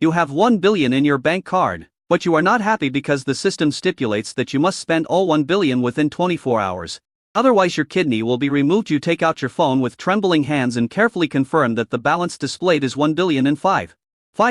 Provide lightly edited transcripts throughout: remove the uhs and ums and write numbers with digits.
You have 1 billion in your bank card, but you are not happy because the system stipulates that you must spend all 1 billion within 24 hours. Otherwise your kidney will be removed. You take out your phone with trembling hands and carefully confirm that the balance displayed is 1 billion and 5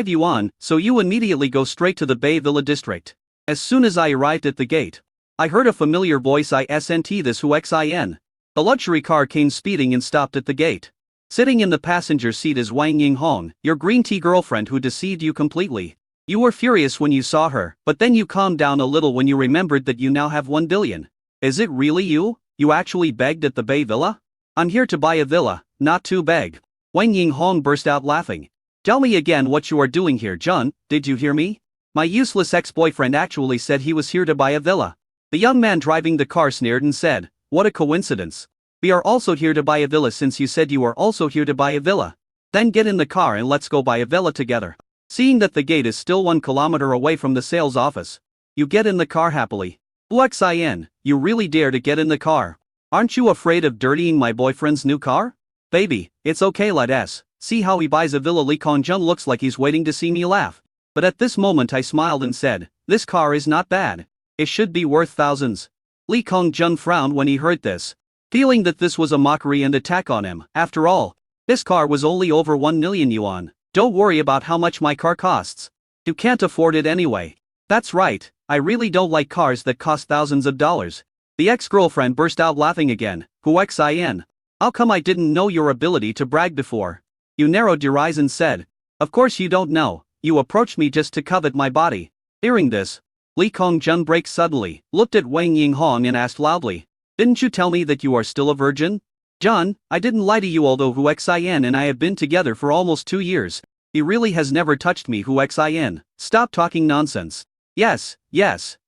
yuan, so you immediately go straight to the Bay Villa district. As soon as I arrived at the gate, I heard a familiar voice. Isn't this Hu Xin? The luxury car came speeding and stopped at the gate. Sitting in the passenger seat is Wang Yinghong, your green tea girlfriend who deceived you completely. You were furious when you saw her, but then you calmed down a little when you remembered that you now have 1 billion. Is it really you? You actually begged at the Bay Villa? I'm here to buy a villa, not to beg. Wang Yinghong burst out laughing. Tell me again what you are doing here, Jun, did you hear me? My useless ex-boyfriend actually said he was here to buy a villa. The young man driving the car sneered and said, what a coincidence. We are also here to buy a villa since you said you are also here to buy a villa. Then get in the car and let's go buy a villa together. Seeing that the gate is still 1 kilometer away from the sales office, you get in the car happily. Hu Xin, you really dare to get in the car. Aren't you afraid of dirtying my boyfriend's new car? Baby, it's okay, let's see how he buys a villa. Li Kongjun looks like he's waiting to see me laugh. But at this moment I smiled and said, this car is not bad. It should be worth thousands. Li Kongjun frowned when he heard this, feeling that this was a mockery and attack on him. After all, this car was only over 1 million yuan. Don't worry about how much my car costs. You can't afford it anyway. That's right, I really don't like cars that cost thousands of dollars. The ex-girlfriend burst out laughing again. Hu Xin, how come I didn't know your ability to brag before? You narrowed your eyes and said, of course you don't know, you approached me just to covet my body. Hearing this, Li Kongjun braked suddenly, looked at Wang Yinghong and asked loudly, didn't you tell me that you are still a virgin? John, I didn't lie to you. Although Hu Xin and I have been together for almost 2 years, he really has never touched me. Hu Xin, stop talking nonsense. Yes,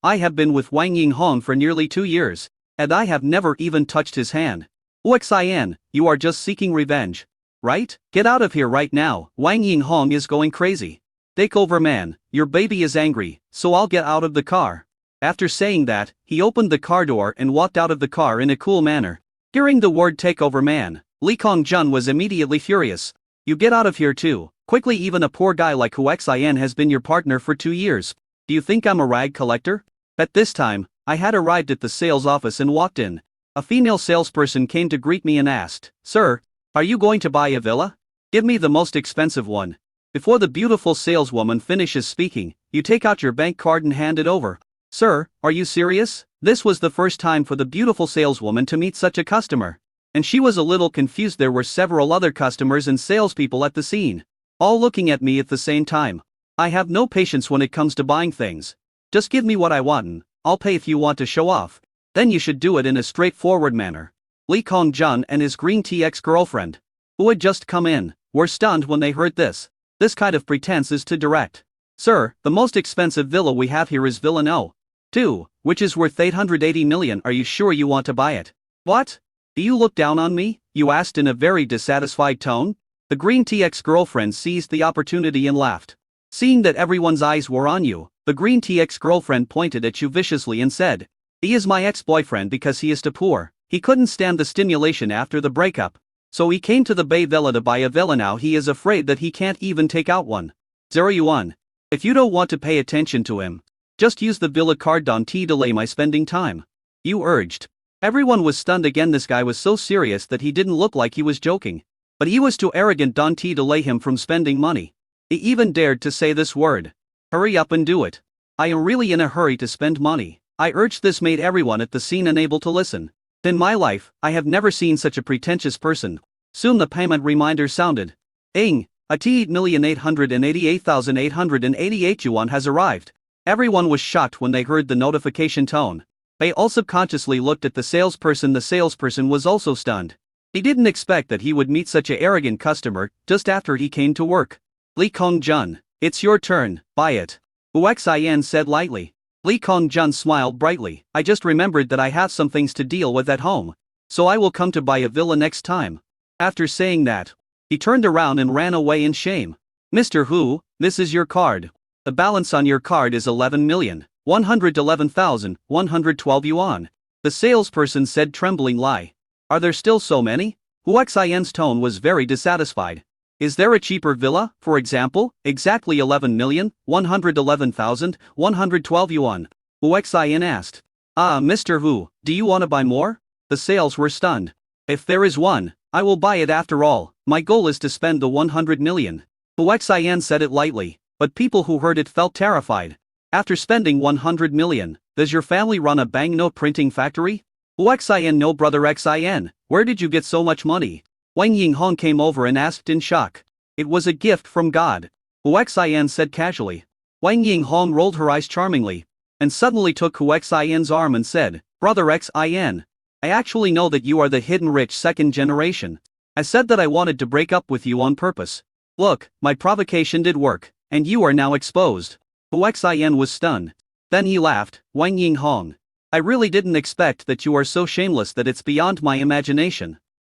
I have been with Wang Yinghong for nearly 2 years, and I have never even touched his hand. Hu Xin, you are just seeking revenge, right? Get out of here right now. Wang Yinghong is going crazy. Take over, man, your baby is angry, so I'll get out of the car. After saying that, he opened the car door and walked out of the car in a cool manner. Hearing the word take over, man, Li Kongjun was immediately furious. You get out of here too, quickly. Even a poor guy like Hu Xin has been your partner for 2 years. Do you think I'm a rag collector? At this time, I had arrived at the sales office and walked in. A female salesperson came to greet me and asked, sir, are you going to buy a villa? Give me the most expensive one. Before the beautiful saleswoman finishes speaking, you take out your bank card and hand it over. Sir, are you serious? This was the first time for the beautiful saleswoman to meet such a customer. And she was a little confused. There were several other customers and salespeople at the scene, all looking at me at the same time. I have no patience when it comes to buying things. Just give me what I want and I'll pay. If you want to show off, then you should do it in a straightforward manner. Li Kongjun and his green tea ex-girlfriend, who had just come in, were stunned when they heard this. This kind of pretense is too direct. Sir, the most expensive villa we have here is Villa No. 2, which is worth 880 million. Are you sure you want to buy it? What? Do you look down on me? You asked in a very dissatisfied tone. The green tea ex-girlfriend seized the opportunity and laughed. Seeing that everyone's eyes were on you, the green tea ex-girlfriend pointed at you viciously and said, he is my ex-boyfriend because he is too poor. He couldn't stand the stimulation after the breakup. So he came to the Bay Villa to buy a villa. Now he is afraid that he can't even take out 1 yuan. If you don't want to pay attention to him, just use the villa card. Don't delay my spending time, you urged. Everyone was stunned again. This guy was so serious that he didn't look like he was joking. But he was too arrogant. Don't delay him from spending money. He even dared to say this word. Hurry up and do it. I am really in a hurry to spend money, I urged. This made everyone at the scene unable to listen. In my life, I have never seen such a pretentious person. Soon the payment reminder sounded. Ing, a 8,888,888 yuan has arrived. Everyone was shocked when they heard the notification tone. They all subconsciously looked at the salesperson. The salesperson was also stunned. He didn't expect that he would meet such an arrogant customer just after he came to work. Li Kongjun, it's your turn, buy it. Hu Xin said lightly. Li Kongjun smiled brightly. I just remembered that I have some things to deal with at home, so I will come to buy a villa next time. After saying that, he turned around and ran away in shame. Mr. Hu, this is your card. The balance on your card is 11,111,112 yuan. The salesperson said, trembling. Lie. Are there still so many? Hu Xin's tone was very dissatisfied. Is there a cheaper villa, for example, exactly 11,111,112 yuan? Wu Xian asked. Ah, Mr. Hu, do you want to buy more? The sales were stunned. If there is one, I will buy it after all. My goal is to spend the 100 million. Wu Xian said it lightly, but people who heard it felt terrified. After spending 100 million, does your family run a banknote printing factory? Wu Xian, no brother Xian, where did you get so much money? Wang Yinghong came over and asked in shock. It was a gift from God. Wu Xian said casually. Wang Yinghong rolled her eyes charmingly, and suddenly took Wu Xian's arm and said, Brother Xian, I actually know that you are the hidden rich second generation. I said that I wanted to break up with you on purpose. Look, my provocation did work, and you are now exposed. Wu Xian was stunned. Then he laughed. Wang Yinghong, I really didn't expect that you are so shameless that it's beyond my imagination.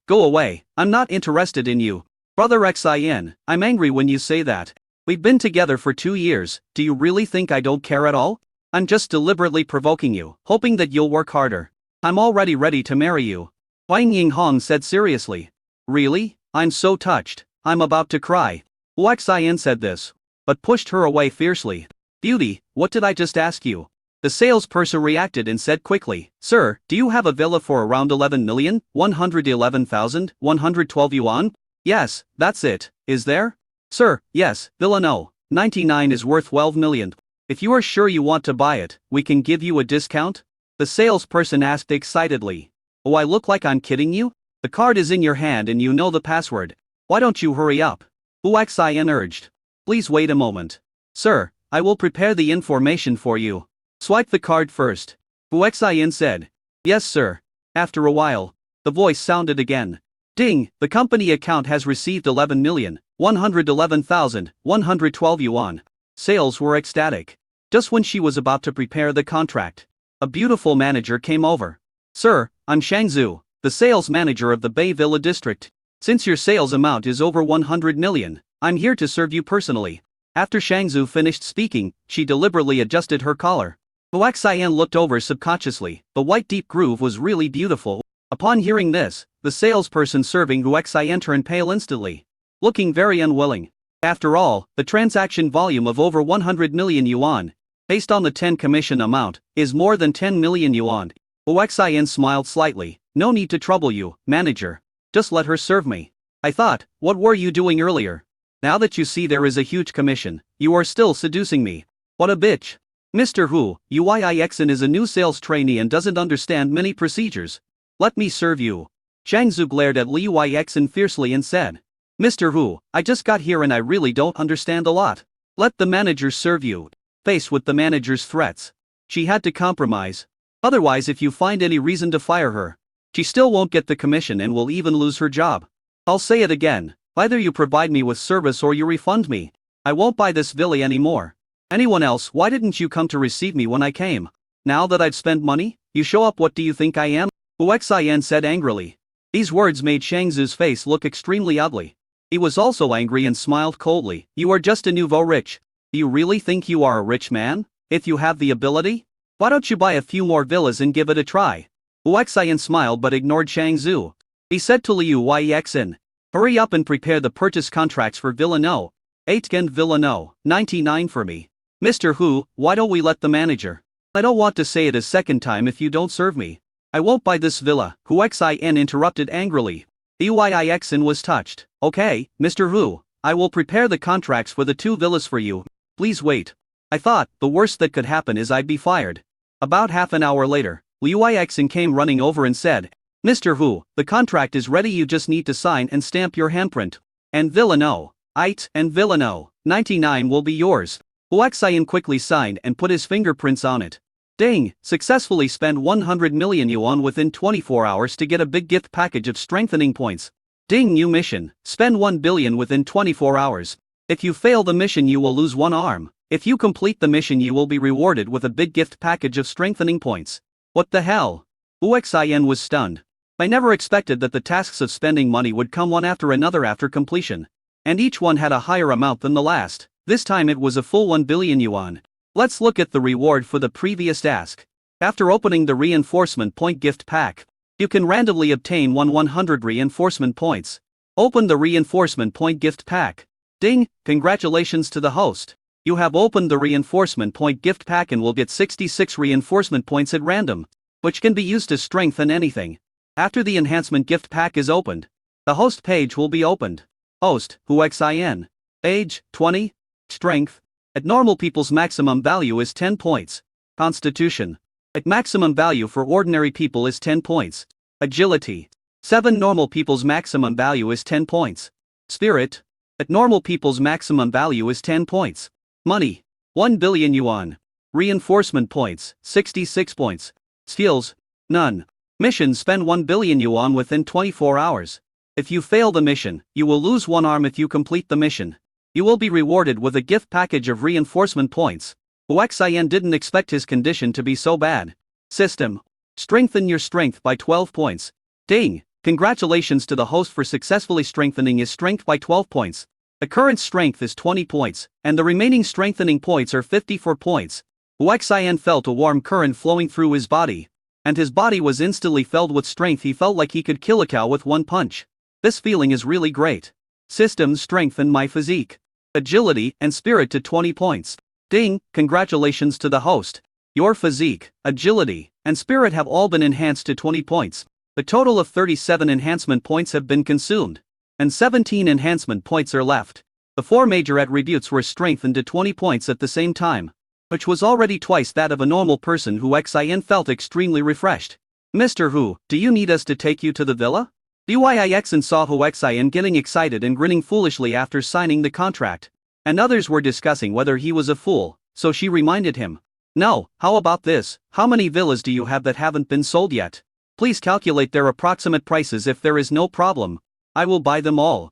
Go away, I'm not interested in you. Brother Xian, I'm angry when you say that. We've been together for 2 years, do you really think I don't care at all? I'm just deliberately provoking you, hoping that you'll work harder. I'm already ready to marry you. Wang Yinghong said seriously. Really? I'm so touched, I'm about to cry. Wu Xian said this, but pushed her away fiercely. Beauty, what did I just ask you? The salesperson reacted and said quickly, Sir, do you have a villa for around 11,111,112 yuan? Yes, that's it, is there? Sir, yes, villa no. 99 is worth 12 million. If you are sure you want to buy it, we can give you a discount? The salesperson asked excitedly. Oh, I look like I'm kidding you? The card is in your hand and you know the password. Why don't you hurry up? Wu Xian urged. Please wait a moment. Sir, I will prepare the information for you. Swipe the card first. Wu Xian said. Yes, sir. After a while, the voice sounded again. Ding, the company account has received 11,111,112 yuan. Sales were ecstatic. Just when she was about to prepare the contract, a beautiful manager came over. Sir, I'm Shang Zhu, the sales manager of the Bay Villa district. Since your sales amount is over 100 million, I'm here to serve you personally. After Shang Zhu finished speaking, she deliberately adjusted her collar. Wu Xian looked over subconsciously. The white deep groove was really beautiful. Upon hearing this, the salesperson serving Wu Xian turned pale instantly, looking very unwilling. After all, the transaction volume of over 100 million yuan, based on the 10 commission amount, is more than 10 million yuan. Wu Xian smiled slightly. No need to trouble you, manager. Just let her serve me. I thought, what were you doing earlier? Now that you see there is a huge commission, you are still seducing me. What a bitch. Mr. Hu, Yuixin is a new sales trainee and doesn't understand many procedures. Let me serve you. Shang Zhu glared at Li Yuixin fiercely and said. Mr. Hu, I just got here and I really don't understand a lot. Let the manager serve you. Faced with the manager's threats, she had to compromise. Otherwise, if you find any reason to fire her, she still won't get the commission and will even lose her job. I'll say it again, either you provide me with service or you refund me. I won't buy this villa anymore. Anyone else, why didn't you come to receive me when I came? Now that I've spent money, you show up, what do you think I am? Wu Xian said angrily. These words made Shang Zhu's face look extremely ugly. He was also angry and smiled coldly. You are just a nouveau rich. Do you really think you are a rich man? If you have the ability, why don't you buy a few more villas and give it a try? Wu Xian smiled but ignored Shang Zhu. He said to Liu Yuixin, hurry up and prepare the purchase contracts for Villa No. 8 and Villa No. 99 for me. Mr. Hu, why don't we let the manager? I don't want to say it a second time if you don't serve me. I won't buy this villa, Wu Xian interrupted angrily. Liu Yuixin was touched. Okay, Mr. Hu, I will prepare the contracts for the 2 villas for you. Please wait. I thought, the worst that could happen is I'd be fired. About half an hour later, Liu Yuixin came running over and said, Mr. Hu, the contract is ready, you just need to sign and stamp your handprint. And Villa No. 8 and Villa No. 99 will be yours. Wu Xian quickly signed and put his fingerprints on it. Ding, successfully spend 100 million yuan within 24 hours to get a big gift package of strengthening points. Ding, new mission, spend 1 billion within 24 hours. If you fail the mission you will lose 1 arm. If you complete the mission you will be rewarded with a big gift package of strengthening points. What the hell? Wu Xian was stunned. I never expected that the tasks of spending money would come one after another after completion. And each one had a higher amount than the last. This time it was a full 1 billion yuan. Let's look at the reward for the previous task. After opening the reinforcement point gift pack, you can randomly obtain 100 reinforcement points. Open the reinforcement point gift pack. Ding, congratulations to the host. You have opened the reinforcement point gift pack and will get 66 reinforcement points at random, which can be used to strengthen anything. After the enhancement gift pack is opened, the host page will be opened. Host, Huxin. Age, 20. Strength. At normal people's maximum value is 10 points. Constitution. At maximum value for ordinary people is 10 points. Agility. 7 normal people's maximum value is 10 points. Spirit. At normal people's maximum value is 10 points. Money. 1 billion yuan. Reinforcement points, 66 points. Skills. None. Mission: spend 1 billion yuan within 24 hours. If you fail the mission, you will lose one arm if you complete the mission. You will be rewarded with a gift package of reinforcement points. Huxin didn't expect his condition to be so bad. System. Strengthen your strength by 12 points. Ding! Congratulations to the host for successfully strengthening his strength by 12 points. The current strength is 20 points, and the remaining strengthening points are 54 points. Huxin felt a warm current flowing through his body, and his body was instantly filled with strength. He felt like he could kill a cow with one punch. This feeling is really great. Systems: strengthen my physique. Agility and spirit to 20 points. Ding! Congratulations to the host. Your physique, agility, and spirit have all been enhanced to 20 points. The total of 37 enhancement points have been consumed, and 17 enhancement points are left. The 4 major attributes were strengthened to 20 points at the same time, which was already twice that of a normal person. Huxin felt extremely refreshed. Mr. Hu, do you need us to take you to the villa? Huixin saw Huxin getting excited and grinning foolishly after signing the contract, and others were discussing whether he was a fool, so she reminded him. No, how about this? How many villas do you have that haven't been sold yet? Please calculate their approximate prices. If there is no problem, I will buy them all.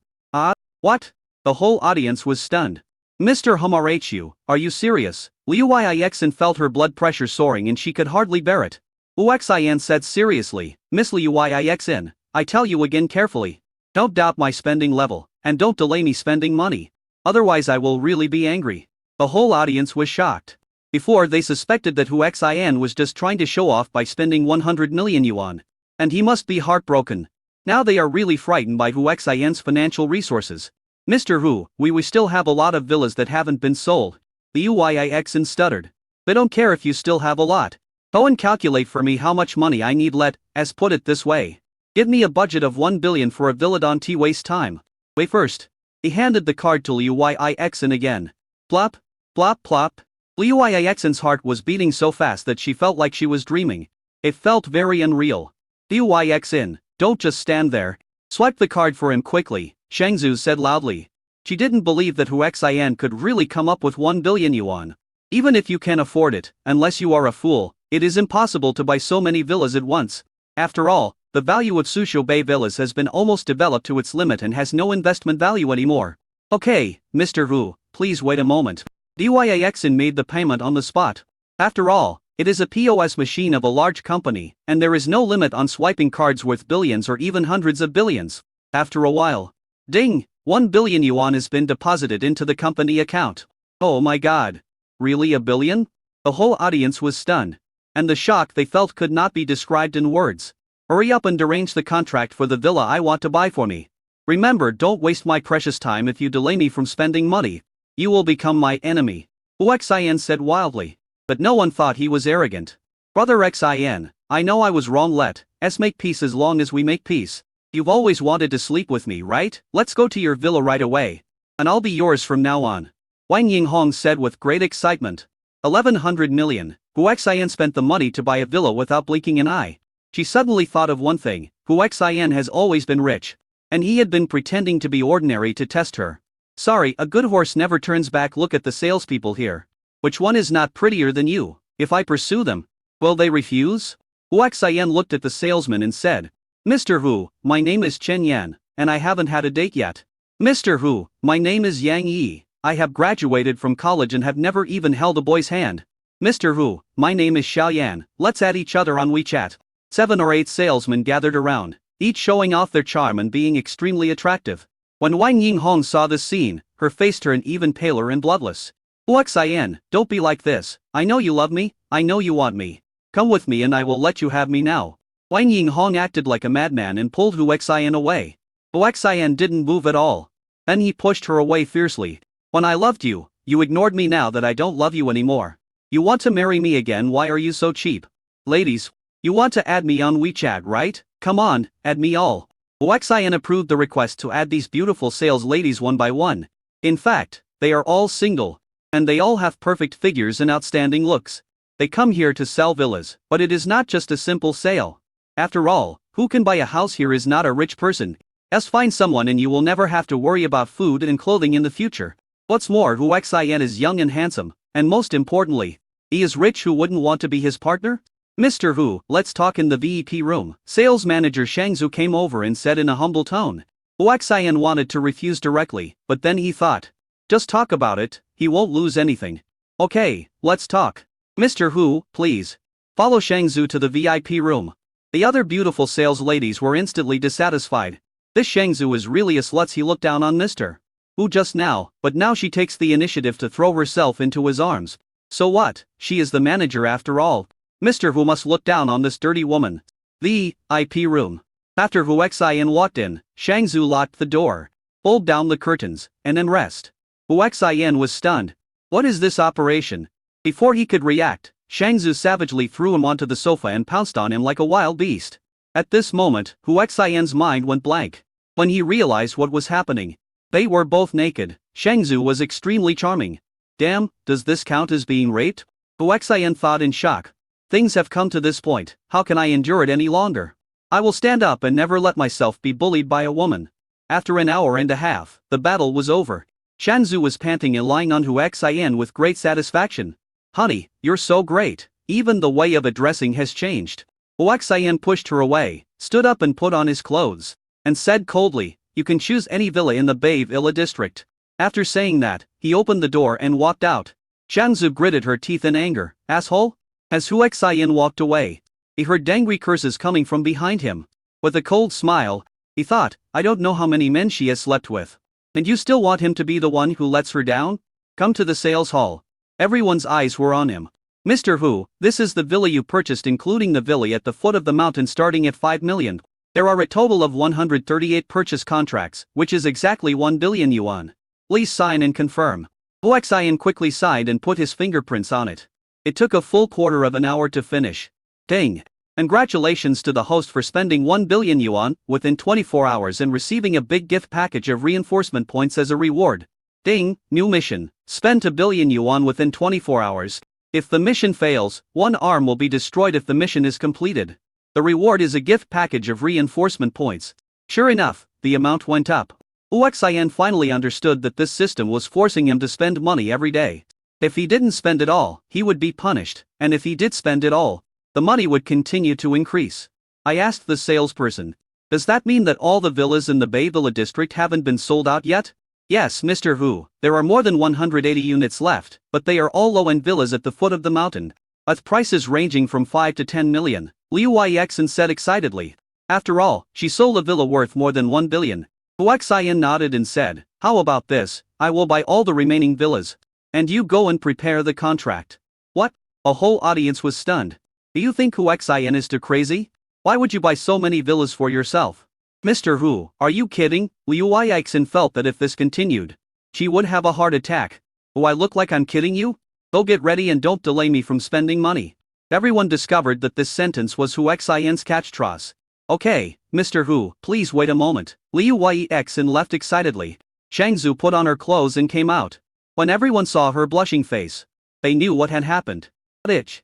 What? The whole audience was stunned. Mr. Humarhu, are you serious? Huixin felt her blood pressure soaring and she could hardly bear it. Huxin said seriously, Miss Huixin, I tell you again carefully. Don't doubt my spending level, and don't delay me spending money. Otherwise I will really be angry. The whole audience was shocked. Before, they suspected that Huxin was just trying to show off by spending 100 million yuan. And he must be heartbroken. Now they are really frightened by Huxin's financial resources. Mr. Hu, we still have a lot of villas that haven't been sold. The Huixin stuttered. They don't care if you still have a lot. Go and calculate for me how much money I need. Let's put it this way. Give me a budget of 1 billion for a villa. Don't waste time. Wait first. He handed the card to Huixin again. Plop, plop, plop. Huixin's heart was beating so fast that she felt like she was dreaming. It felt very unreal. Huixin, don't just stand there. Swipe the card for him quickly, Shangzu said loudly. She didn't believe that Huxin could really come up with 1 billion yuan. Even if you can afford it, unless you are a fool, it is impossible to buy so many villas at once. After all, the value of Suzhou Bay Villas has been almost developed to its limit and has no investment value anymore. Okay, Mr. Hu, please wait a moment. Huixin made the payment on the spot. After all, it is a POS machine of a large company, and there is no limit on swiping cards worth billions or even hundreds of billions. After a while, ding, 1 billion yuan has been deposited into the company account. Oh my god. Really, a billion? The whole audience was stunned, and the shock they felt could not be described in words. Hurry up and arrange the contract for the villa I want to buy for me. Remember, don't waste my precious time. If you delay me from spending money, you will become my enemy, Huxin said wildly. But no one thought he was arrogant. Brother Xin, I know I was wrong. Let's make peace. As long as we make peace. You've always wanted to sleep with me, right? Let's go to your villa right away. And I'll be yours from now on. Wang Yinghong said with great excitement. 1,100 million. Huxin spent the money to buy a villa without blinking an eye. She suddenly thought of one thing. Huxin has always been rich, and he had been pretending to be ordinary to test her. Sorry, a good horse never turns back. Look at the salespeople here. Which one is not prettier than you? If I pursue them, will they refuse? Huxin looked at the salesman and said, Mr. Hu, my name is Chen Yan, and I haven't had a date yet. Mr. Hu, my name is Yang Yi. I have graduated from college and have never even held a boy's hand. Mr. Hu, my name is Xiao Yan. Let's add each other on WeChat. 7 or 8 salesmen gathered around, each showing off their charm and being extremely attractive. When Wang Yinghong saw this scene, her face turned even paler and bloodless. Huxin, don't be like this. I know you love me, I know you want me. Come with me and I will let you have me now. Wang Yinghong acted like a madman and pulled Huxin away. Huaxian didn't move at all. Then he pushed her away fiercely. When I loved you, you ignored me. Now that I don't love you anymore. You want to marry me again? Why are you so cheap? Ladies, you want to add me on WeChat, right? Come on, add me all. Huaxian approved the request to add these beautiful sales ladies one by one. In fact, they are all single. And they all have perfect figures and outstanding looks. They come here to sell villas, but it is not just a simple sale. After all, who can buy a house here is not a rich person. Find someone and you will never have to worry about food and clothing in the future. What's more, Huaxian is young and handsome, and most importantly, he is rich. Who wouldn't want to be his partner? Mr. Hu, let's talk in the VIP room. Sales manager Shang Zhu came over and said in a humble tone. Huaxian wanted to refuse directly, but then he thought. Just talk about it, he won't lose anything. Okay, let's talk. Mr. Hu, please. Follow Shang Zhu to the VIP room. The other beautiful sales ladies were instantly dissatisfied. This Shang Zhu is really a slut. He looked down on Mr. Hu just now, but now she takes the initiative to throw herself into his arms. So what, she is the manager after all. Mr. Hu must look down on this dirty woman. The VIP room. After Huaxian walked in, Shang Zhu locked the door, pulled down the curtains, and then rest. Huaxian was stunned. What is this operation? Before he could react, Shang Zhu savagely threw him onto the sofa and pounced on him like a wild beast. At this moment, Huaxian's mind went blank. When he realized what was happening, they were both naked. Shang Zhu was extremely charming. Damn, does this count as being raped? Huaxian thought in shock. Things have come to this point, how can I endure it any longer? I will stand up and never let myself be bullied by a woman. After an hour and a half, the battle was over. Shang Zhu was panting and lying on Huaxian with great satisfaction. Honey, you're so great, even the way of addressing has changed. Huaxian pushed her away, stood up and put on his clothes, and said coldly, you can choose any villa in the Bay Villa district. After saying that, he opened the door and walked out. Shang Zhu gritted her teeth in anger. Asshole? As Huaxian walked away, he heard angry curses coming from behind him. With a cold smile, he thought, I don't know how many men she has slept with. And you still want him to be the one who lets her down? Come to the sales hall. Everyone's eyes were on him. Mr. Hu, this is the villa you purchased including the villa at the foot of the mountain starting at 5 million. There are a total of 138 purchase contracts, which is exactly 1 billion yuan. Please sign and confirm. Huaxian quickly signed and put his fingerprints on it. It took a full quarter of an hour to finish. Ding! Congratulations to the host for spending 1 billion yuan within 24 hours and receiving a big gift package of reinforcement points as a reward. Ding! New mission. Spend 2 billion yuan within 24 hours. If the mission fails, one arm will be destroyed if the mission is completed. The reward is a gift package of reinforcement points. Sure enough, the amount went up. Huaxian finally understood that this system was forcing him to spend money every day. If he didn't spend it all, he would be punished, and if he did spend it all, the money would continue to increase. I asked the salesperson, does that mean that all the villas in the Bay Villa district haven't been sold out yet? Yes, Mr. Hu, there are more than 180 units left, but they are all low-end villas at the foot of the mountain, with prices ranging from 5 to 10 million, Liu Yixin said excitedly. After all, she sold a villa worth more than 1 billion. Huaxian nodded and said, how about this, I will buy all the remaining villas. And you go and prepare the contract. What? A whole audience was stunned. Do you think Huaxian is too crazy? Why would you buy so many villas for yourself? Mr. Hu, are you kidding? Liu Yixin felt that if this continued, she would have a heart attack. Do I look like I'm kidding you? Go get ready and don't delay me from spending money. Everyone discovered that this sentence was Huaxian's catchphrase. Okay, Mr. Hu, please wait a moment. Liu Yixin left excitedly. Shang Zhu put on her clothes and came out. When everyone saw her blushing face, they knew what had happened. Bitch.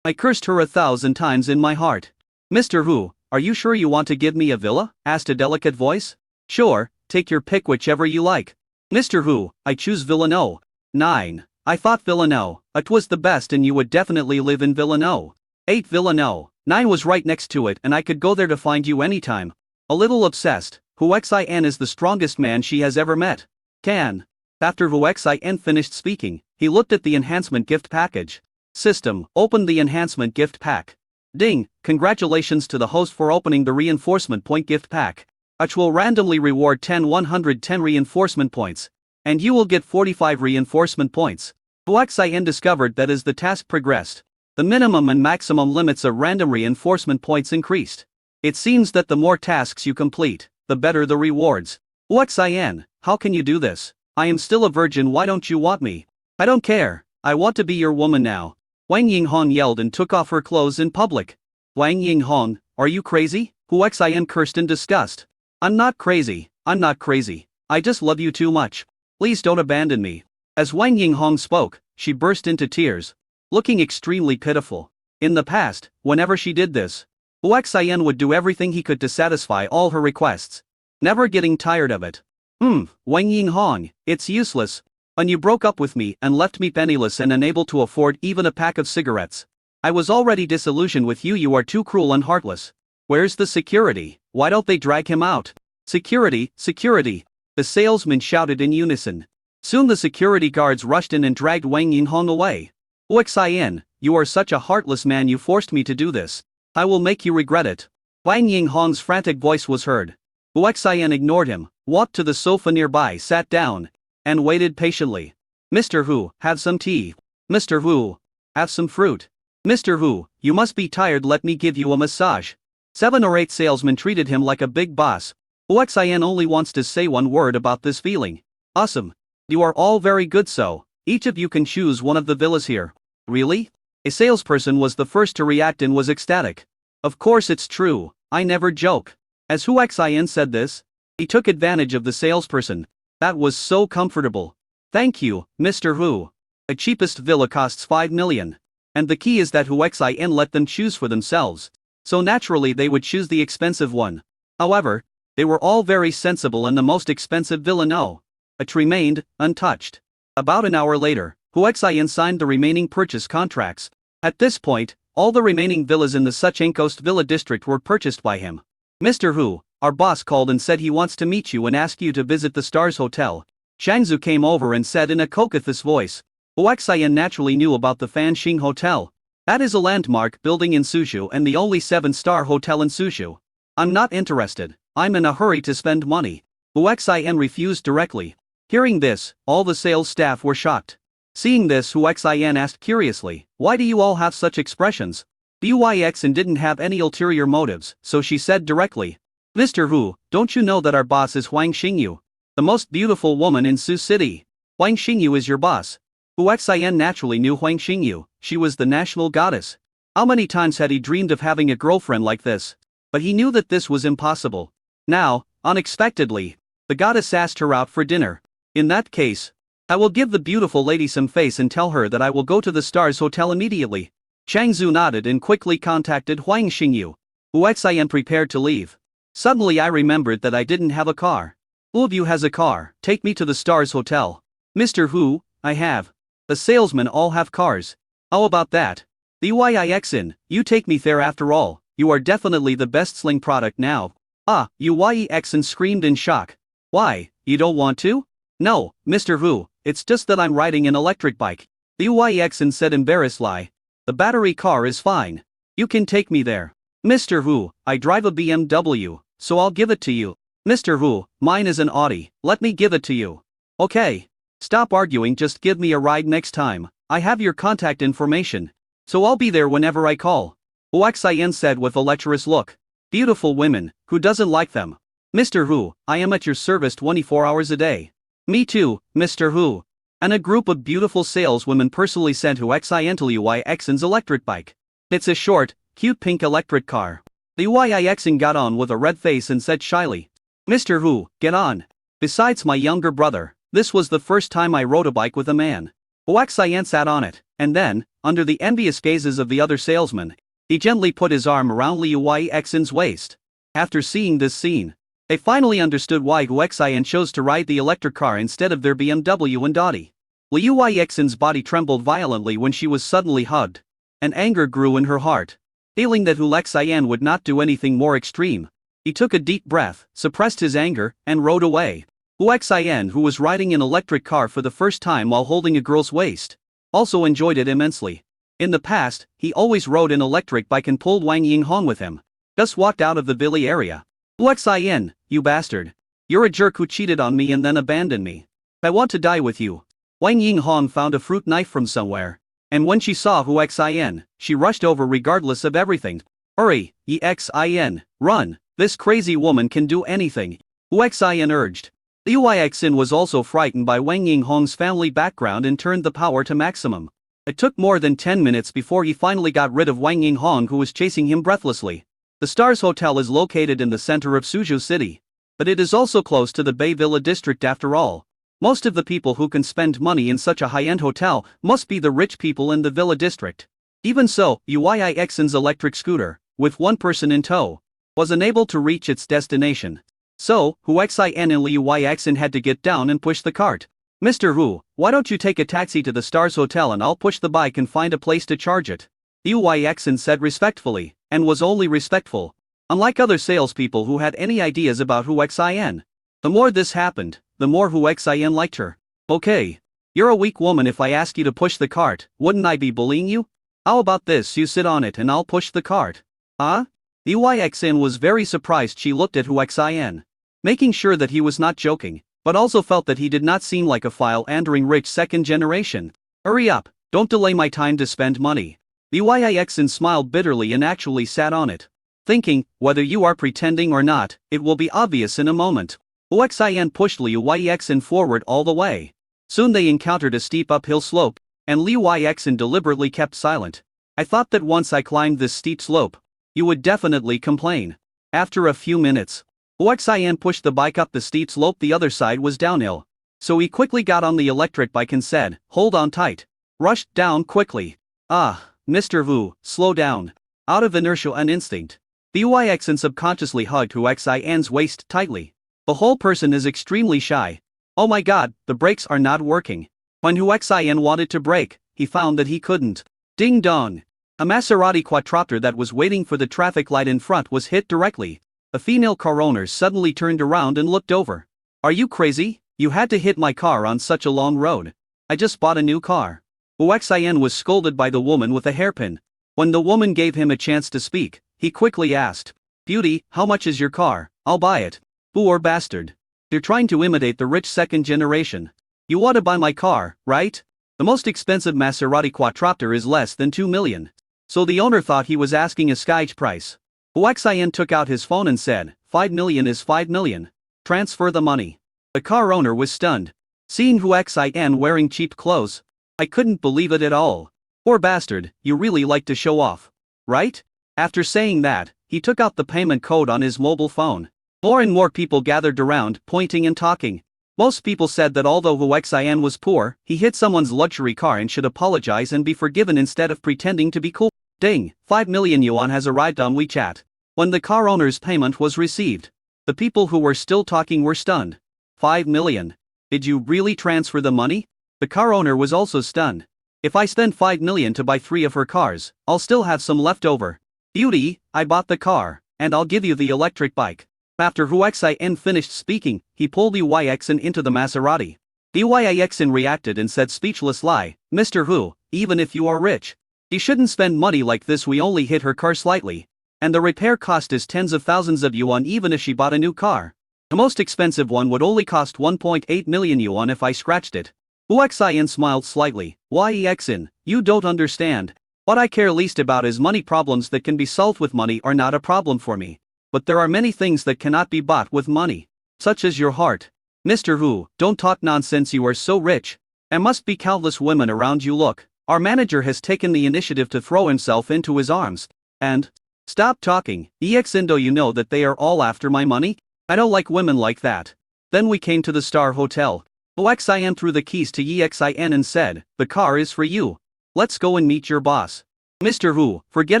I cursed her 1,000 times in my heart. Mr. Hu, are you sure you want to give me a villa? Asked a delicate voice. Sure, take your pick whichever you like. Mr. Hu, I choose Villa No. 9. I thought Villa No. 8 was the best and you would definitely live in Villa No. 8 Villa No. 9 was right next to it and I could go there to find you anytime. A little obsessed, Huaxian is the strongest man she has ever met. Can. After Huaxian finished speaking, he looked at the enhancement gift package. System, open the enhancement gift pack. Ding, congratulations to the host for opening the reinforcement point gift pack. Which will randomly reward 110 reinforcement points. And you will get 45 reinforcement points. Huaxian discovered that as the task progressed, the minimum and maximum limits of random reinforcement points increased. It seems that the more tasks you complete, the better the rewards. Huaxian, how can you do this? I am still a virgin, why don't you want me? I don't care, I want to be your woman now. Wang Yinghong yelled and took off her clothes in public. Wang Yinghong, are you crazy? Huaxian cursed in disgust. I'm not crazy, I just love you too much. Please don't abandon me. As Wang Yinghong spoke, she burst into tears, looking extremely pitiful. In the past, whenever she did this, Huaxian would do everything he could to satisfy all her requests, never getting tired of it. Wang Yinghong, it's useless. When you broke up with me and left me penniless and unable to afford even a pack of cigarettes, I was already disillusioned with you. You are too cruel and heartless. Where's the security? Why don't they drag him out? Security, security, the salesmen shouted in unison. Soon the security guards rushed in and dragged Wang Yinghong away. Huaxian, you are such a heartless man, you forced me to do this. I will make you regret it. Wang Yinghong's frantic voice was heard. Huaxian ignored him, walked to the sofa nearby, sat down, and waited patiently. Mr. Hu, have some tea. Mr. Hu, have some fruit. Mr. Hu, you must be tired, let me give you a massage. 7 or 8 salesmen treated him like a big boss. Huaxian only wants to say one word about this feeling. Awesome. You are all very good, so each of you can choose one of the villas here. Really? A salesperson was the first to react and was ecstatic. Of course it's true, I never joke. As Huaxian said this, he took advantage of the salesperson. That was so comfortable. Thank you, Mr. Hu. A cheapest villa costs 5 million. And the key is that Huaxian let them choose for themselves. So naturally they would choose the expensive one. However, they were all very sensible and the most expensive villa it remained untouched. About an hour later, Huaxian signed the remaining purchase contracts. At this point, all the remaining villas in the Sucheng Villa district were purchased by him. Mr. Hu, our boss called and said he wants to meet you and ask you to visit the Stars Hotel. Changzu came over and said in a coquettish voice. Huaxian naturally knew about the Fanxing Hotel. That is a landmark building in Suzhou and the only 7-star hotel in Suzhou. I'm not interested, I'm in a hurry to spend money. Huaxian refused directly. Hearing this, all the sales staff were shocked. Seeing this, Huaxian asked curiously, why do you all have such expressions? Huaxian didn't have any ulterior motives, so she said directly. Mr. Hu, don't you know that our boss is Huang Xingyu? The most beautiful woman in Su City. Huang Xingyu is your boss. Huaxian naturally knew Huang Xingyu, she was the national goddess. How many times had he dreamed of having a girlfriend like this? But he knew that this was impossible. Now, unexpectedly, the goddess asked her out for dinner. In that case, I will give the beautiful lady some face and tell her that I will go to the Stars Hotel immediately. Changzu nodded and quickly contacted Huang Xingyu. Huaxian prepared to leave. Suddenly I remembered that I didn't have a car. Who of you has a car? Take me to the Stars Hotel. Mr. Hu, I have. The salesmen all have cars. How about that? The Huaxian, you take me there after all, you are definitely the best sling product now. Huaxian screamed in shock. Why, you don't want to? No, Mr. Hu, it's just that I'm riding an electric bike. The Huaxian said embarrassedly. The battery car is fine. You can take me there. Mr. Hu, I drive a BMW, so I'll give it to you. Mr. Hu, mine is an Audi, let me give it to you. Okay. Stop arguing, just give me a ride next time. I have your contact information, so I'll be there whenever I call. Huaxian said with a lecherous look. Beautiful women, who doesn't like them? Mr. Hu, I am at your service 24 hours a day. Me too, Mr. Hu. And a group of beautiful saleswomen personally sent Huaxian to Huaxian's electric bike. It's a short, cute pink electric car. The Huaxian got on with a red face and said shyly. Mr. Hu, get on. Besides my younger brother, this was the first time I rode a bike with a man. Huaxian sat on it, and then, under the envious gazes of the other salesmen, he gently put his arm around Liu Huaxian's waist. After seeing this scene, they finally understood why Huaxian chose to ride the electric car instead of their BMW and Audi. Liu Huaxian's body trembled violently when she was suddenly hugged, and anger grew in her heart. Feeling that Huaxian would not do anything more extreme, he took a deep breath, suppressed his anger, and rode away. Huaxian, who was riding an electric car for the first time while holding a girl's waist, also enjoyed it immensely. In the past, he always rode an electric bike and pulled Wang Yinghong with him. Just walked out of the villa area. Huaxian, you bastard. You're a jerk who cheated on me and then abandoned me. I want to die with you. Wang Yinghong found a fruit knife from somewhere, and when she saw Huaxian, she rushed over regardless of everything. Hurry, Xin, run, this crazy woman can do anything, Hu Xin urged. Liu Yixin was also frightened by Wang Yinghong's family background and turned the power to maximum. It took more than 10 minutes before he finally got rid of Wang Yinghong, who was chasing him breathlessly. The Stars Hotel is located in the center of Suzhou City. But it is also close to the Bay Villa district after all. Most of the people who can spend money in such a high-end hotel must be the rich people in the Villa district. Even so, Yixin's electric scooter, with one person in tow, was unable to reach its destination. So, Hu Xin and Liu Yixin had to get down and push the cart. Mr. Hu, why don't you take a taxi to the Stars Hotel and I'll push the bike and find a place to charge it? Liu Yixin said respectfully, and was only respectful. Unlike other salespeople who had any ideas about Hu Xin. The more this happened, the more Hu Xin liked her. Okay. You're a weak woman. If I ask you to push the cart, wouldn't I be bullying you? How about this, you sit on it and I'll push the cart? Huh? Liu Yixin was very surprised. She looked at Hu Xin, making sure that he was not joking, but also felt that he did not seem like a file-andering rich second generation. Hurry up, don't delay my time to spend money. Liu Yixin smiled bitterly and actually sat on it, thinking, whether you are pretending or not, it will be obvious in a moment. Hu Xin pushed Liu Yixin forward all the way. Soon they encountered a steep uphill slope, and Liu Yixin deliberately kept silent. I thought that once I climbed this steep slope, you would definitely complain. After a few minutes, Hu Xin pushed the bike up the steep slope. The other side was downhill. So he quickly got on the electric bike and said, hold on tight. Rushed down quickly. Ah, Mr. Hu, slow down. Out of inertia and instinct, Liu Yixin subconsciously hugged Hu Xian's waist tightly. The whole person is extremely shy. Oh my god, the brakes are not working. When Hu Xin wanted to brake, he found that he couldn't. Ding dong. A Maserati quadcopter that was waiting for the traffic light in front was hit directly. A female car owner suddenly turned around and looked over. Are you crazy? You had to hit my car on such a long road. I just bought a new car. Hu Xin was scolded by the woman with a hairpin. When the woman gave him a chance to speak, he quickly asked, Beauty, how much is your car? I'll buy it. Poor bastard. You're trying to imitate the rich second generation. You want to buy my car, right? The most expensive Maserati quadcopter is less than 2 million. So the owner thought he was asking a sky price. Hu Xin took out his phone and said, 5 million is 5 million. Transfer the money. The car owner was stunned. Seeing Hu Xin wearing cheap clothes, I couldn't believe it at all. Poor bastard, you really like to show off, right? After saying that, he took out the payment code on his mobile phone. More and more people gathered around, pointing and talking. Most people said that although Hu Xin was poor, he hit someone's luxury car and should apologize and be forgiven instead of pretending to be cool. Ding, 5 million yuan has arrived on WeChat. When the car owner's payment was received, the people who were still talking were stunned. 5 million. Did you really transfer the money? The car owner was also stunned. If I spend 5 million to buy 3 of her cars, I'll still have some left over. Beauty, I bought the car, and I'll give you the electric bike. After Hu Xin finished speaking, he pulled Liu Yixin into the Maserati. Liu Yixin reacted and said speechless lie, Mr. Hu, even if you are rich, you shouldn't spend money like this. We only hit her car slightly, and the repair cost is tens of thousands of yuan even if she bought a new car. The most expensive one would only cost 1.8 million yuan if I scratched it. Hu Xin smiled slightly. Yixin, you don't understand. What I care least about is money. Problems that can be solved with money are not a problem for me. But there are many things that cannot be bought with money, such as your heart. Mr. Hu, don't talk nonsense. You are so rich. There must be countless women around you. Look, our manager has taken the initiative to throw himself into his arms. And stop talking, Yixin. Do you know that they are all after my money? I don't like women like that. Then we came to the Star Hotel. Hu Xin threw the keys to Yixin and said, the car is for you. Let's go and meet your boss. Mr. Hu, forget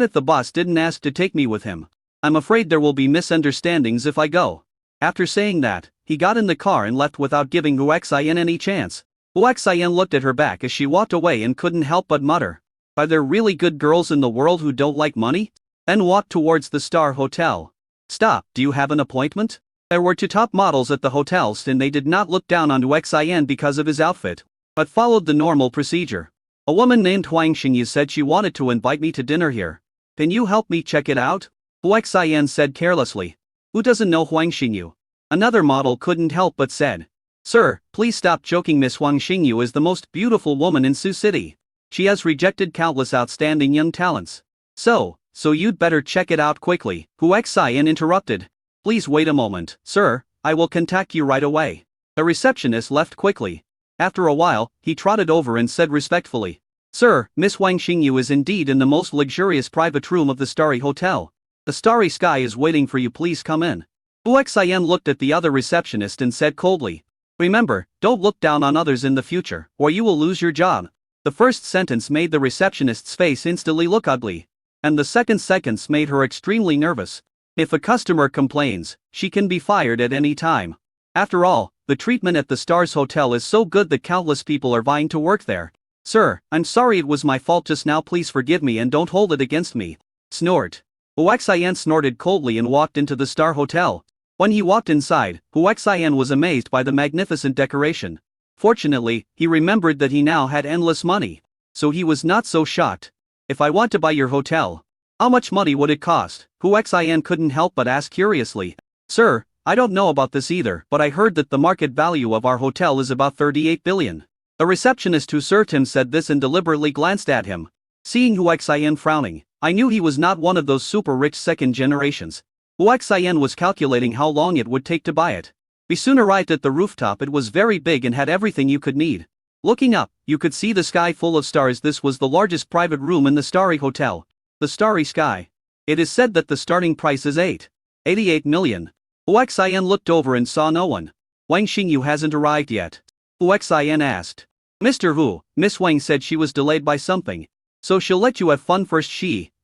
it. The boss didn't ask to take me with him. I'm afraid there will be misunderstandings if I go. After saying that, he got in the car and left without giving Hu Xin any chance. Hu Xin looked at her back as she walked away and couldn't help but mutter, are there really good girls in the world who don't like money? Then walked towards the Star Hotel. Stop, do you have an appointment? There were 2 top models at the hotel and they did not look down on Hu Xin because of his outfit, but followed the normal procedure. A woman named Huang Xingyu said she wanted to invite me to dinner here. Can you help me check it out? Hu Xin said carelessly. Who doesn't know Huang Xingyu? Another model couldn't help but said. Sir, please stop joking. Miss Huang Xingyu is the most beautiful woman in Sioux City. She has rejected countless outstanding young talents. So, so you'd better check it out quickly, Hu Xian interrupted. Please wait a moment, sir, I will contact you right away. The receptionist left quickly. After a while, he trotted over and said respectfully, Sir, Miss Wang Xingyu is indeed in the most luxurious private room of the Starry Hotel. The Starry Sky is waiting for you, please come in. Hu Xian looked at the other receptionist and said coldly, Remember, don't look down on others in the future, or you will lose your job. The first sentence made the receptionist's face instantly look ugly. And the second sentence made her extremely nervous. If a customer complains, she can be fired at any time. After all, the treatment at the Stars Hotel is so good that countless people are vying to work there. Sir, I'm sorry it was my fault just now, please forgive me and don't hold it against me. Snort. Hu Xian snorted coldly and walked into the Star Hotel. When he walked inside, Hu Xian was amazed by the magnificent decoration. Fortunately, he remembered that he now had endless money. So he was not so shocked. If I want to buy your hotel, how much money would it cost? Hu Xian couldn't help but ask curiously. Sir, I don't know about this either, but I heard that the market value of our hotel is about 38 billion. The receptionist who served him said this and deliberately glanced at him. Seeing Hu Xian frowning, I knew he was not one of those super rich second generations. Hu Xian was calculating how long it would take to buy it. We soon arrived at the rooftop. It was very big and had everything you could need. Looking up, you could see the sky full of stars. This was the largest private room in the Starry Hotel. The Starry Sky. It is said that the starting price is 88 million. Hu Xian looked over and saw no one. Wang Xingyu hasn't arrived yet. Hu Xian asked. Mr. Hu, Miss Wang said she was delayed by something. So she'll let you have fun first.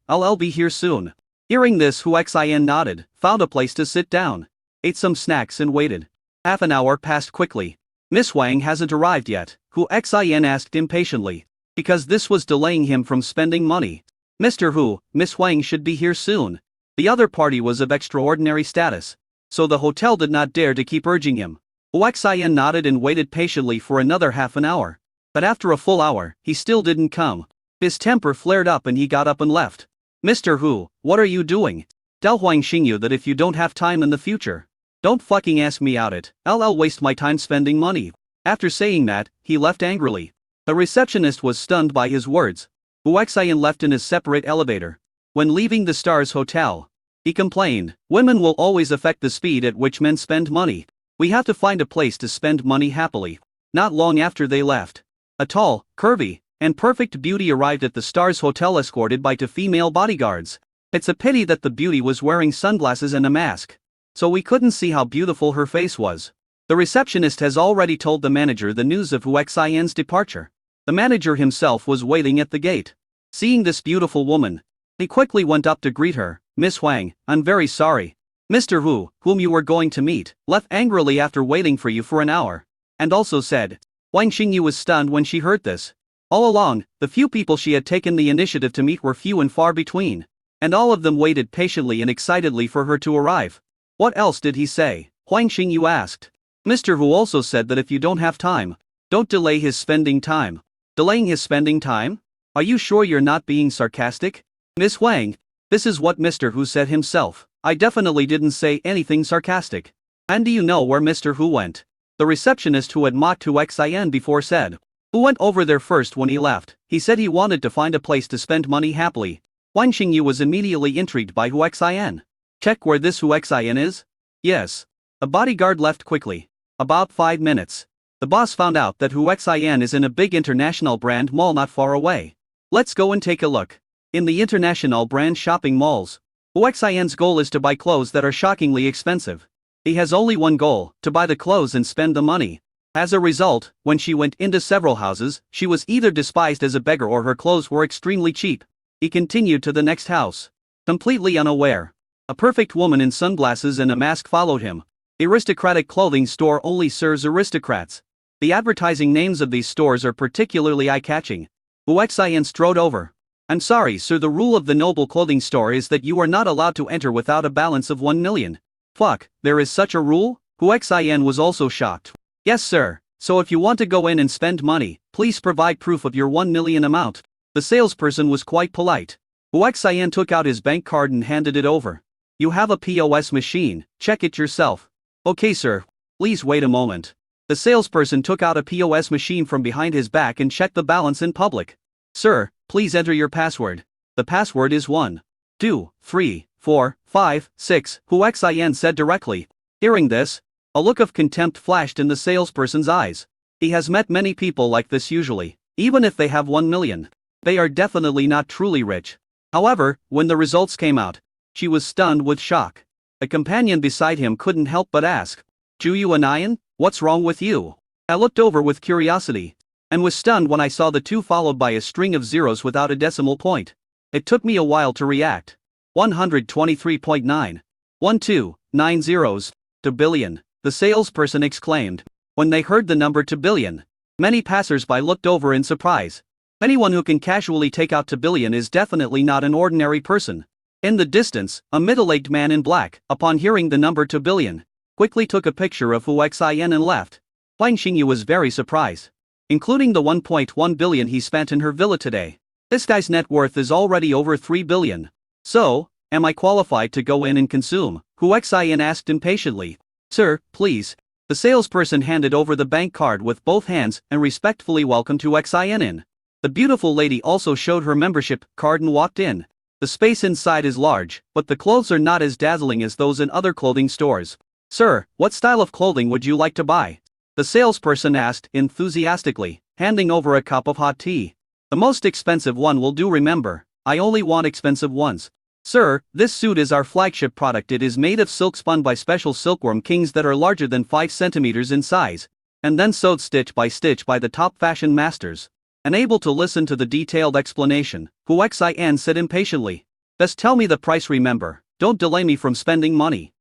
I'll be here soon. Hearing this, Hu Xian nodded, found a place to sit down, ate some snacks and waited. Half an hour passed quickly. Miss Wang hasn't arrived yet, Hu Xian asked impatiently, because this was delaying him from spending money. Mr. Hu, Miss Wang should be here soon. The other party was of extraordinary status, so the hotel did not dare to keep urging him. Hu Xian nodded and waited patiently for another half an hour. But after a full hour, he still didn't come. His temper flared up and he got up and left. Mr. Hu, what are you doing? Tell Wang Xingyu that if you don't have time in the future, don't fucking ask me out it. I'll waste my time spending money. After saying that, he left angrily. The receptionist was stunned by his words. Hu Xian left in his separate elevator. When leaving the Stars Hotel, he complained, women will always affect the speed at which men spend money. We have to find a place to spend money happily. Not long after they left, a tall, curvy, and perfect beauty arrived at the Stars Hotel escorted by two female bodyguards. It's a pity that the beauty was wearing sunglasses and a mask, so we couldn't see how beautiful her face was. The receptionist has already told the manager the news of Hu Xian's departure. The manager himself was waiting at the gate. Seeing this beautiful woman, he quickly went up to greet her. Miss Wang, I'm very sorry. Mr. Hu, whom you were going to meet, left angrily after waiting for you for an hour. And also said. Wang Xingyu was stunned when she heard this. All along, the few people she had taken the initiative to meet were few and far between. And all of them waited patiently and excitedly for her to arrive. What else did he say? Wang Xingyu asked. Mr. Hu also said that if you don't have time, don't delay his spending time. Delaying his spending time? Are you sure you're not being sarcastic? Miss Wang, this is what Mr. Hu said himself. I definitely didn't say anything sarcastic. And do you know where Mr. Hu went? The receptionist who had mocked Hu Xian before said. Who went over there first when he left? He said he wanted to find a place to spend money happily. Wang Xingyu was immediately intrigued by Hu Xian. Check where this Hu Xian is? Yes. A bodyguard left quickly. About 5 minutes. The boss found out that Hu Xian is in a big international brand mall not far away. Let's go and take a look. In the international brand shopping malls, Hu Xian's goal is to buy clothes that are shockingly expensive. He has only one goal, to buy the clothes and spend the money. As a result, when she went into several houses, she was either despised as a beggar or her clothes were extremely cheap. He continued to the next house. Completely unaware. A perfect woman in sunglasses and a mask followed him. The aristocratic clothing store only serves aristocrats. The advertising names of these stores are particularly eye-catching. Hu Xian strode over. I'm sorry, sir, the rule of the noble clothing store is that you are not allowed to enter without a balance of 1 million. Fuck, there is such a rule? Hu Xian was also shocked. Yes, sir, so if you want to go in and spend money, please provide proof of your 1 million amount. The salesperson was quite polite. Hu Xian took out his bank card and handed it over. You have a POS machine, check it yourself. Okay, sir. Please wait a moment. The salesperson took out a POS machine from behind his back and checked the balance in public. Sir, please enter your password. The password is 1. 2, 3, 4, 5, 6, Hu Xin said directly. Hearing this, a look of contempt flashed in the salesperson's eyes. He has met many people like this usually, even if they have 1 million. They are definitely not truly rich. However, when the results came out, she was stunned with shock. A companion beside him couldn't help but ask, Ju Yuanian, what's wrong with you? I looked over with curiosity, and was stunned when I saw the 2 followed by a string of zeros without a decimal point. It took me a while to react. 123.9. 1290 zeros. To billion, the salesperson exclaimed. When they heard the number to billion, many passers-by looked over in surprise. Anyone who can casually take out to billion is definitely not an ordinary person. In the distance, a middle-aged man in black, upon hearing the number to billion, quickly took a picture of Hu Xin and left. Huang Xingyu was very surprised. Including the 1.1 billion he spent in her villa today, this guy's net worth is already over 3 billion. So, am I qualified to go in and consume? Hu Xin asked impatiently. Sir, please. The salesperson handed over the bank card with both hands and respectfully welcomed Hu Xin in. The beautiful lady also showed her membership card and walked in. The space inside is large, but the clothes are not as dazzling as those in other clothing stores. Sir, what style of clothing would you like to buy? The salesperson asked enthusiastically, handing over a cup of hot tea. The most expensive one will do, remember. I only want expensive ones. Sir, this suit is our flagship product. It is made of silk spun by special silkworm kings that are larger than 5 centimeters in size, and then sewed stitch by the top fashion masters. Unable to listen to the detailed explanation, Hu Xin said impatiently. Just tell me the price, remember. Don't delay me from spending money.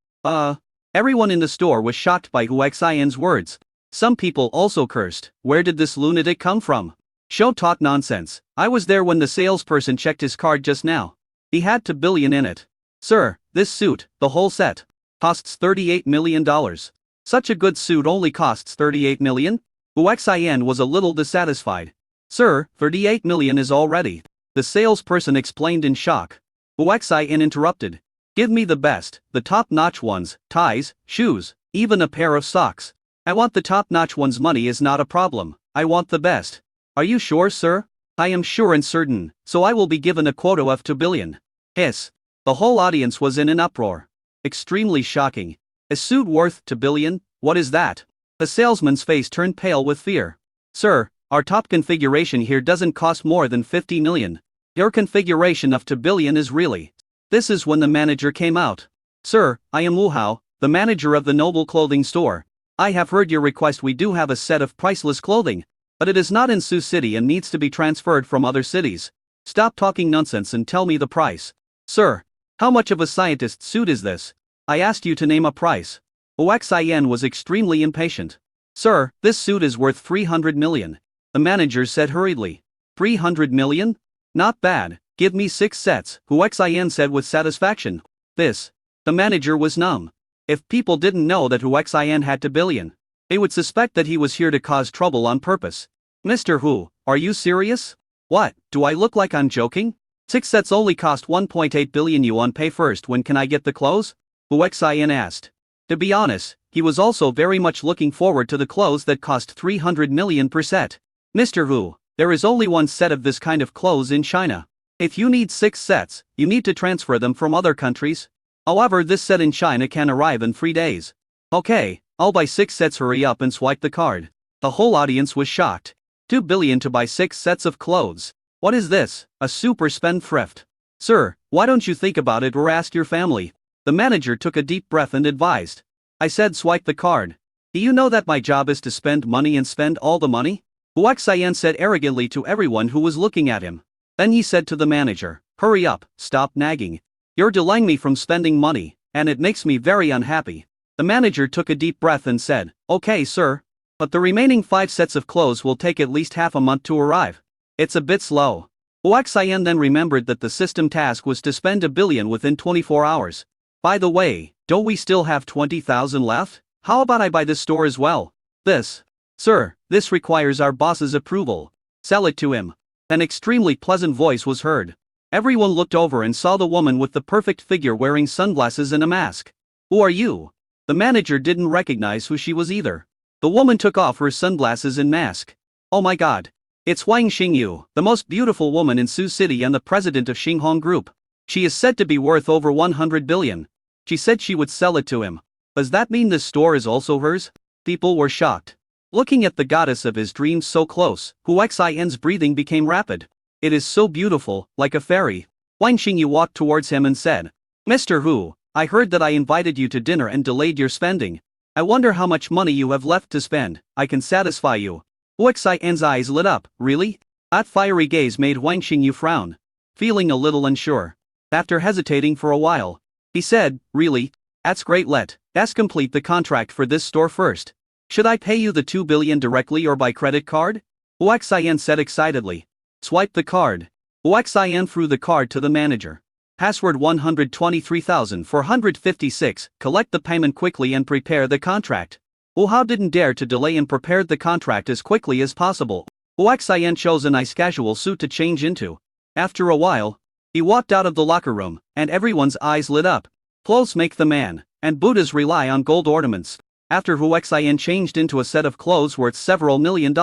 Everyone in the store was shocked by Hu Xin's words. Some people also cursed. Where did this lunatic come from? Show talk nonsense. I was there when the salesperson checked his card just now. He had $2 billion in it. Sir, this suit, the whole set, costs $38 million. Such a good suit only costs $38 million? Hu Xin was a little dissatisfied. Sir, $38 million is already. The salesperson explained in shock. Hu Xin interrupted. Give me the best, the top-notch ones, ties, shoes, even a pair of socks. I want the top-notch ones. Money is not a problem. I want the best. Are you sure, sir? I am sure and certain, so I will be given a quota of $2 billion. Hiss. The whole audience was in an uproar. Extremely shocking. A suit worth $2 billion? What is that? The salesman's face turned pale with fear. Sir, our top configuration here doesn't cost more than $50 million. Your configuration of $2 billion is really. This is when the manager came out. Sir, I am Wu Hao, the manager of the Noble Clothing Store. I have heard your request. We do have a set of priceless clothing, but it is not in Sioux City and needs to be transferred from other cities. Stop talking nonsense and tell me the price. Sir, how much of a scientist suit is this? I asked you to name a price. Hu Xin was extremely impatient. Sir, this suit is worth 300 million. The manager said hurriedly. 300 million? Not bad. Give me 6 sets, Hu Xin said with satisfaction. This. The manager was numb. If people didn't know that Hu Xin had $2 billion, they would suspect that he was here to cause trouble on purpose. Mr. Hu, are you serious? What, do I look like I'm joking? 6 sets only cost 1.8 billion yuan. Pay first. When can I get the clothes? Hu Xin asked. To be honest, he was also very much looking forward to the clothes that cost 300 million per set. Mr. Hu, there is only one set of this kind of clothes in China. If you need 6 sets, you need to transfer them from other countries. However, this set in China can arrive in 3 days. Okay, I'll buy 6 sets. Hurry up and swipe the card. The whole audience was shocked. 2 billion to buy 6 sets of clothes. What is this, a super spendthrift? Sir, why don't you think about it or ask your family? The manager took a deep breath and advised. I said swipe the card. Do you know that my job is to spend money and spend all the money? Hu Xin said arrogantly to everyone who was looking at him. Then he said to the manager, hurry up, stop nagging. You're delaying me from spending money, and it makes me very unhappy. The manager took a deep breath and said, okay, sir. But the remaining 5 sets of clothes will take at least half a month to arrive. It's a bit slow. Hu Xin then remembered that the system task was to spend $1 billion within 24 hours. By the way, don't we still have 20,000 left? How about I buy this store as well? This. Sir, this requires our boss's approval. Sell it to him. An extremely pleasant voice was heard. Everyone looked over and saw the woman with the perfect figure wearing sunglasses and a mask. Who are you? The manager didn't recognize who she was either. The woman took off her sunglasses and mask. Oh my god. It's Huang Xingyu, the most beautiful woman in Sioux City and the president of Xinghong Group. She is said to be worth over 100 billion. She said she would sell it to him. Does that mean this store is also hers? People were shocked. Looking at the goddess of his dreams so close, Hu Xin's breathing became rapid. It is so beautiful, like a fairy. Huang Xingyu walked towards him and said, Mr. Hu, I heard that I invited you to dinner and delayed your spending. I wonder how much money you have left to spend. I can satisfy you. Hu Xin's eyes lit up. Really? That fiery gaze made Huang Xingyu frown. Feeling a little unsure. After hesitating for a while, he said, Really? That's great. Let's complete the contract for this store first. Should I pay you the 2 billion directly or by credit card? Hu Xin said excitedly. Swipe the card. Hu Xin threw the card to the manager. Password 123,456. Collect the payment quickly and prepare the contract. Hu Hao didn't dare to delay and prepared the contract as quickly as possible. Hu Xin chose a nice casual suit to change into. After a while, he walked out of the locker room, and everyone's eyes lit up. Clothes make the man, and Buddhas rely on gold ornaments. After Hu Xin changed into a set of clothes worth several $1 million,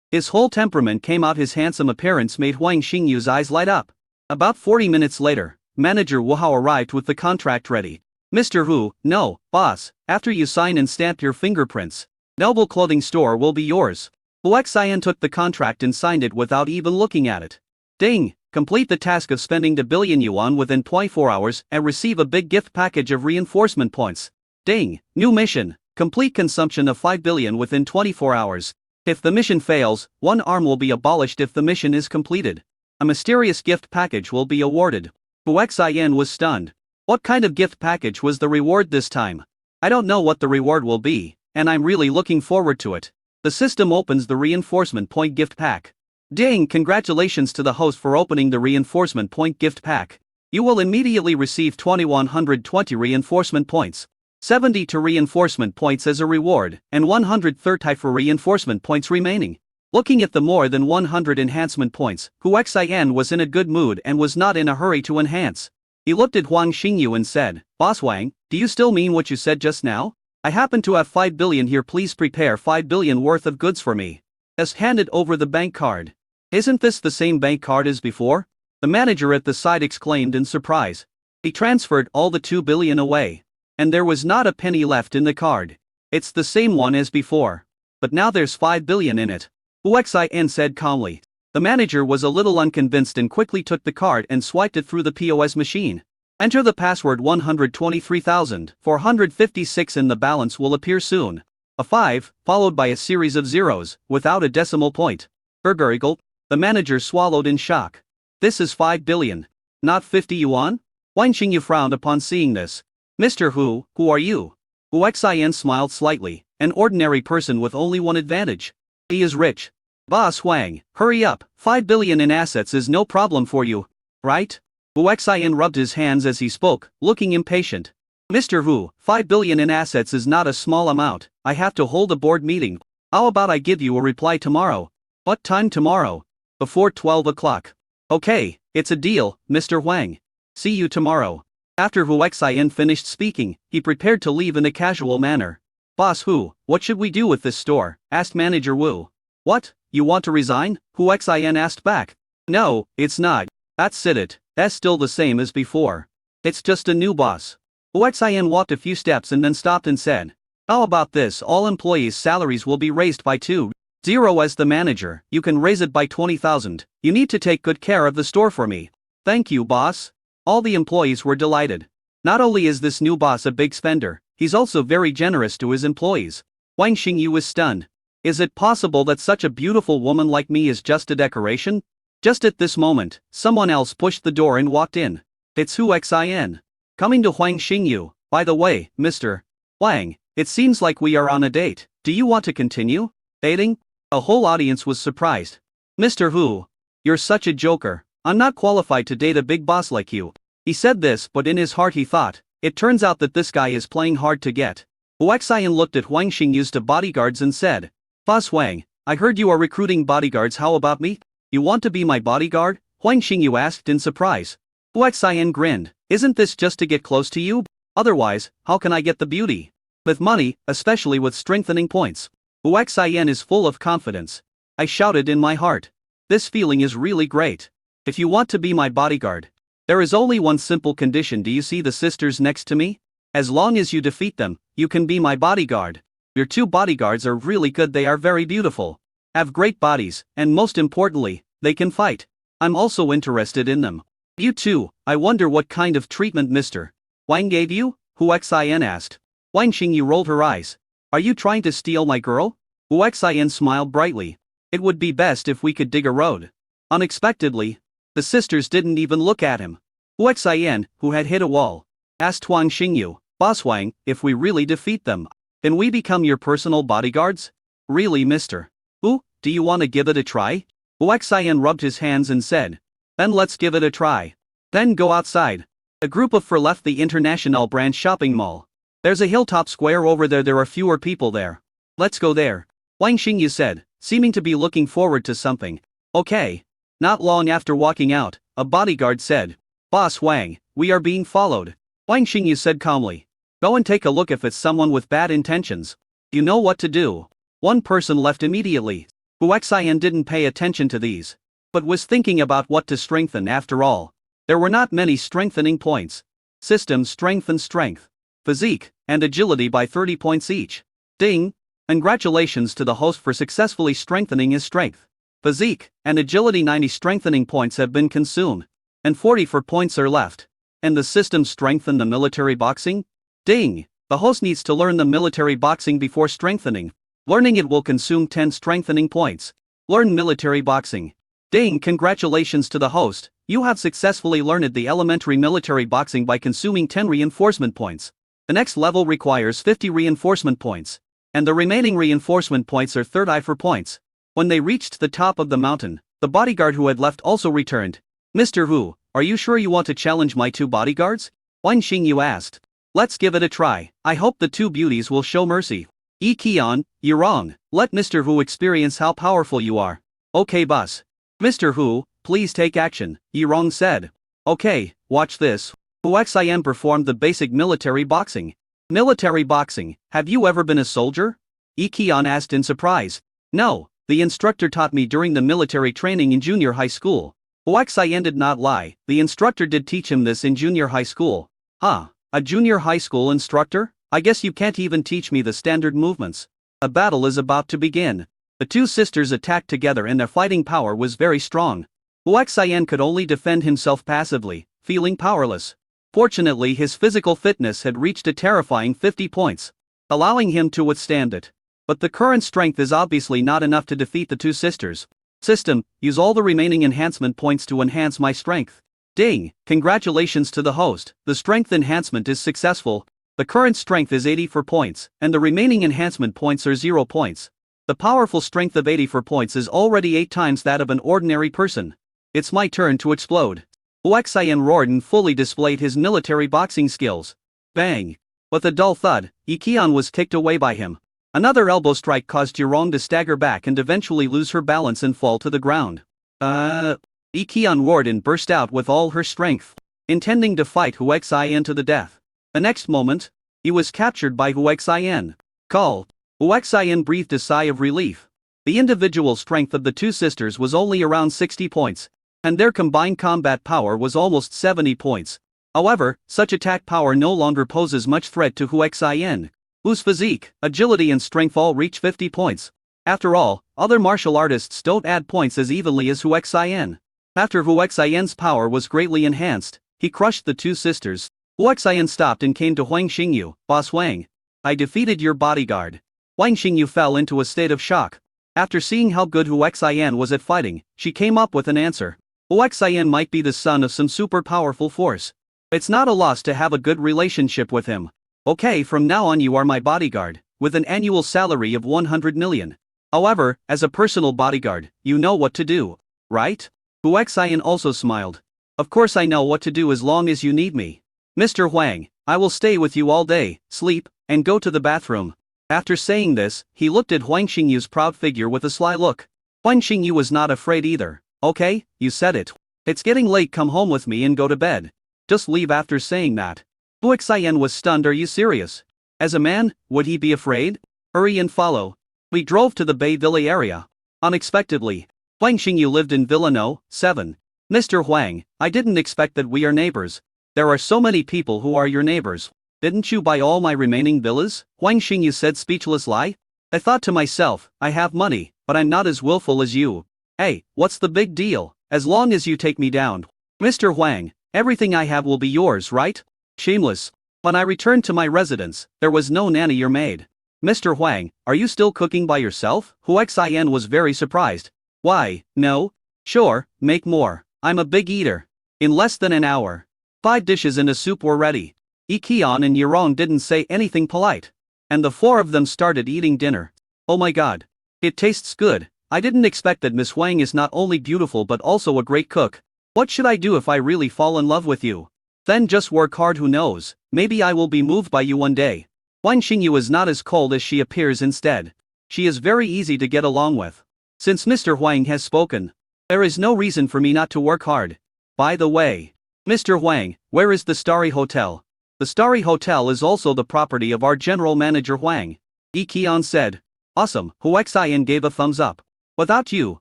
his whole temperament came out. His handsome appearance made Huang Xingyu's eyes light up. About 40 minutes later, manager Wu Hao arrived with the contract ready. Mr. Hu, no, boss, after you sign and stamp your fingerprints, Noble Clothing Store will be yours. Hu Xin took the contract and signed it without even looking at it. Ding! Complete the task of spending the billion yuan within 24 hours and receive a big gift package of reinforcement points. Ding! New mission. Complete consumption of 5 billion within 24 hours. If the mission fails, one arm will be abolished. If the mission is completed, a mysterious gift package will be awarded. Hu Xin was stunned. What kind of gift package was the reward this time? I don't know what the reward will be, and I'm really looking forward to it. The system opens the reinforcement point gift pack. Ding! Congratulations to the host for opening the reinforcement point gift pack. You will immediately receive 2120 reinforcement points. 72 reinforcement points as a reward, and 130 for reinforcement points remaining. Looking at the more than 100 enhancement points, Hu Xin was in a good mood and was not in a hurry to enhance. He looked at Huang Xingyu and said, Boss Huang, do you still mean what you said just now? I happen to have 5 billion here. Please prepare 5 billion worth of goods for me. As handed over the bank card. Isn't this the same bank card as before? The manager at the side exclaimed in surprise. He transferred all the 2 billion away. And there was not a penny left in the card. It's the same one as before. But now there's 5 billion in it. Hu Xin said calmly. The manager was a little unconvinced and quickly took the card and swiped it through the POS machine. Enter the password 123,456 and the balance will appear soon. A 5, followed by a series of zeros, without a decimal point. Gurgle. The manager swallowed in shock. This is 5 billion. Not 50 yuan? Huang Xingyu frowned upon seeing this. Mr. Hu, who are you? Hu Xin smiled slightly, an ordinary person with only one advantage. He is rich. Boss Huang, hurry up, 5 billion in assets is no problem for you, right? Hu Xin rubbed his hands as he spoke, looking impatient. Mr. Hu, 5 billion in assets is not a small amount. I have to hold a board meeting. How about I give you a reply tomorrow? What time tomorrow? Before 12 o'clock. Okay, it's a deal, Mr. Huang. See you tomorrow. After Hu Xin finished speaking, he prepared to leave in a casual manner. Boss Hu, what should we do with this store? Asked manager Wu. What, you want to resign? Hu Xin asked back. No, it's not. That's it. That's still the same as before. It's just a new boss. Hu Xin walked a few steps and then stopped and said. How about this? All employees' salaries will be raised by 2,000 as the manager. You can raise it by 20,000. You need to take good care of the store for me. Thank you, boss. All the employees were delighted. Not only is this new boss a big spender, he's also very generous to his employees. Huang Xingyu was stunned. Is it possible that such a beautiful woman like me is just a decoration? Just at this moment, someone else pushed the door and walked in. It's Hu Xin. Coming to Huang Xingyu. By the way, Mr. Huang, it seems like we are on a date. Do you want to continue dating? A whole audience was surprised. Mr. Hu, you're such a joker. I'm not qualified to date a big boss like you. He said this, but in his heart he thought, it turns out that this guy is playing hard to get. Hu Xin looked at Huang Xingyu's bodyguards and said, Boss Huang, I heard you are recruiting bodyguards. How about me? You want to be my bodyguard? Huang Xingyu asked in surprise. Hu Xin grinned. Isn't this just to get close to you? Otherwise, how can I get the beauty? With money, especially with strengthening points. Hu Xin is full of confidence. I shouted in my heart. This feeling is really great. If you want to be my bodyguard, There is only one simple condition. Do you see the sisters next to me? As long as you defeat them, you can be my bodyguard. Your two bodyguards are really good. They are very beautiful, have great bodies, and most importantly, they can fight. I'm also interested in them. You too. I wonder what kind of treatment Mr. Huang gave you? Hu Xin asked. Huang Xingyu rolled her eyes. Are you trying to steal my girl? Hu Xin smiled brightly. It would be best if we could dig a road. Unexpectedly, the sisters didn't even look at him. Hu Xin, who had hit a wall, asked Huang Xingyu, Boss Huang, if we really defeat them, can we become your personal bodyguards? Really, Mr. Hu, do you want to give it a try? Hu Xin rubbed his hands and said. Then let's give it a try. Then go outside. A group of four left the International Brand shopping mall. There's a hilltop square over there. There are fewer people there. Let's go there, Huang Xingyu said, seeming to be looking forward to something. Okay. Not long after walking out, a bodyguard said, Boss Huang, we are being followed. Huang Xingyu said calmly. Go and take a look if it's someone with bad intentions. You know what to do. One person left immediately. Hu Xin didn't pay attention to these, but was thinking about what to strengthen. After all, there were not many strengthening points. System strength and strength, physique, and agility by 30 points each. Ding! Congratulations to the host for successfully strengthening his strength, physique, and agility. 90 strengthening points have been consumed, and 44 points are left. And the system strengthen the military boxing? Ding! The host needs to learn the military boxing before strengthening. Learning it will consume 10 strengthening points. Learn military boxing. Ding! Congratulations to the host, you have successfully learned the elementary military boxing by consuming 10 reinforcement points. The next level requires 50 reinforcement points, and the remaining reinforcement points are 34 points. When they reached the top of the mountain, the bodyguard who had left also returned. Mr. Hu, are you sure you want to challenge my two bodyguards? Huang Xingyu asked. Let's give it a try. I hope the two beauties will show mercy. Yi Qian, you're wrong. Let Mr. Hu experience how powerful you are. Okay, boss. Mr. Hu, please take action, Yi Rong said. Okay, watch this. Hu Xin performed the basic military boxing. Military boxing, have you ever been a soldier? Yi Qian asked in surprise. No, the instructor taught me during the military training in junior high school. Hu Xin did not lie, the instructor did teach him this in junior high school. Huh, a junior high school instructor? I guess you can't even teach me the standard movements. A battle is about to begin. The two sisters attacked together and their fighting power was very strong. Hu Xin could only defend himself passively, feeling powerless. Fortunately, his physical fitness had reached a terrifying 50 points, allowing him to withstand it. But the current strength is obviously not enough to defeat the two sisters. System, use all the remaining enhancement points to enhance my strength. Ding! Congratulations to the host, the strength enhancement is successful. The current strength is 84 points, and the remaining enhancement points are 0 points. The powerful strength of 84 points is already 8 times that of an ordinary person. It's my turn to explode. Hu Xin roared and fully displayed his military boxing skills. Bang! With a dull thud, Yi Qian was kicked away by him. Another elbow strike caused Yurong to stagger back and eventually lose her balance and fall to the ground. Yi Qian roared and burst out with all her strength, intending to fight Hu Xin to the death. The next moment, he was captured by Hu Xin. Call! Hu Xin breathed a sigh of relief. The individual strength of the two sisters was only around 60 points, and their combined combat power was almost 70 points. However, such attack power no longer poses much threat to Hu Xin, whose physique, agility and strength all reach 50 points. After all, other martial artists don't add points as evenly as Hu Xin. After Hu Xian's power was greatly enhanced, he crushed the two sisters. Hu Xin stopped and came to Huang Xingyu. Boss Huang, I defeated your bodyguard. Huang Xingyu fell into a state of shock. After seeing how good Hu Xin was at fighting, she came up with an answer. Hu Xin might be the son of some super powerful force. It's not a loss to have a good relationship with him. Okay, from now on you are my bodyguard, with an annual salary of 100 million. However, as a personal bodyguard, you know what to do, right? Hu Xin also smiled. Of course I know what to do as long as you need me. Mr. Huang, I will stay with you all day, sleep, and go to the bathroom. After saying this, he looked at Huang Xingyu's proud figure with a sly look. Huang Xingyu was not afraid either. Okay, you said it. It's getting late, come home with me and go to bed. Just leave after saying that. Hu Xin was stunned. Are you serious? As a man, would he be afraid? Hurry and follow. We drove to the Bay Villa area. Unexpectedly, Huang Xingyu lived in Villa No. 7. Mr. Huang, I didn't expect that we are neighbors. There are so many people who are your neighbors. Didn't you buy all my remaining villas? Huang Xingyu said, speechless lie. I thought to myself, I have money, but I'm not as willful as you. Hey, what's the big deal? As long as you take me down. Mr. Huang, everything I have will be yours, right? Shameless. When I returned to my residence, there was no nanny or maid. Mr. Huang, are you still cooking by yourself? Hu Xian was very surprised. Why, no. Sure, make more. I'm a big eater. In less than an hour, 5 dishes and a soup were ready. Yi Qian and Yirong didn't say anything polite. And the 4 of them started eating dinner. Oh my god. It tastes good. I didn't expect that Miss Huang is not only beautiful but also a great cook. What should I do if I really fall in love with you? Then just work hard, who knows, maybe I will be moved by you one day. Huang Xingyu is not as cold as she appears, instead. She is very easy to get along with. Since Mr. Huang has spoken, there is no reason for me not to work hard. By the way, Mr. Huang, where is the Starry Hotel? The Starry Hotel is also the property of our general manager Huang. Yi Qian said. Awesome, Hu Xian gave a thumbs up. Without you,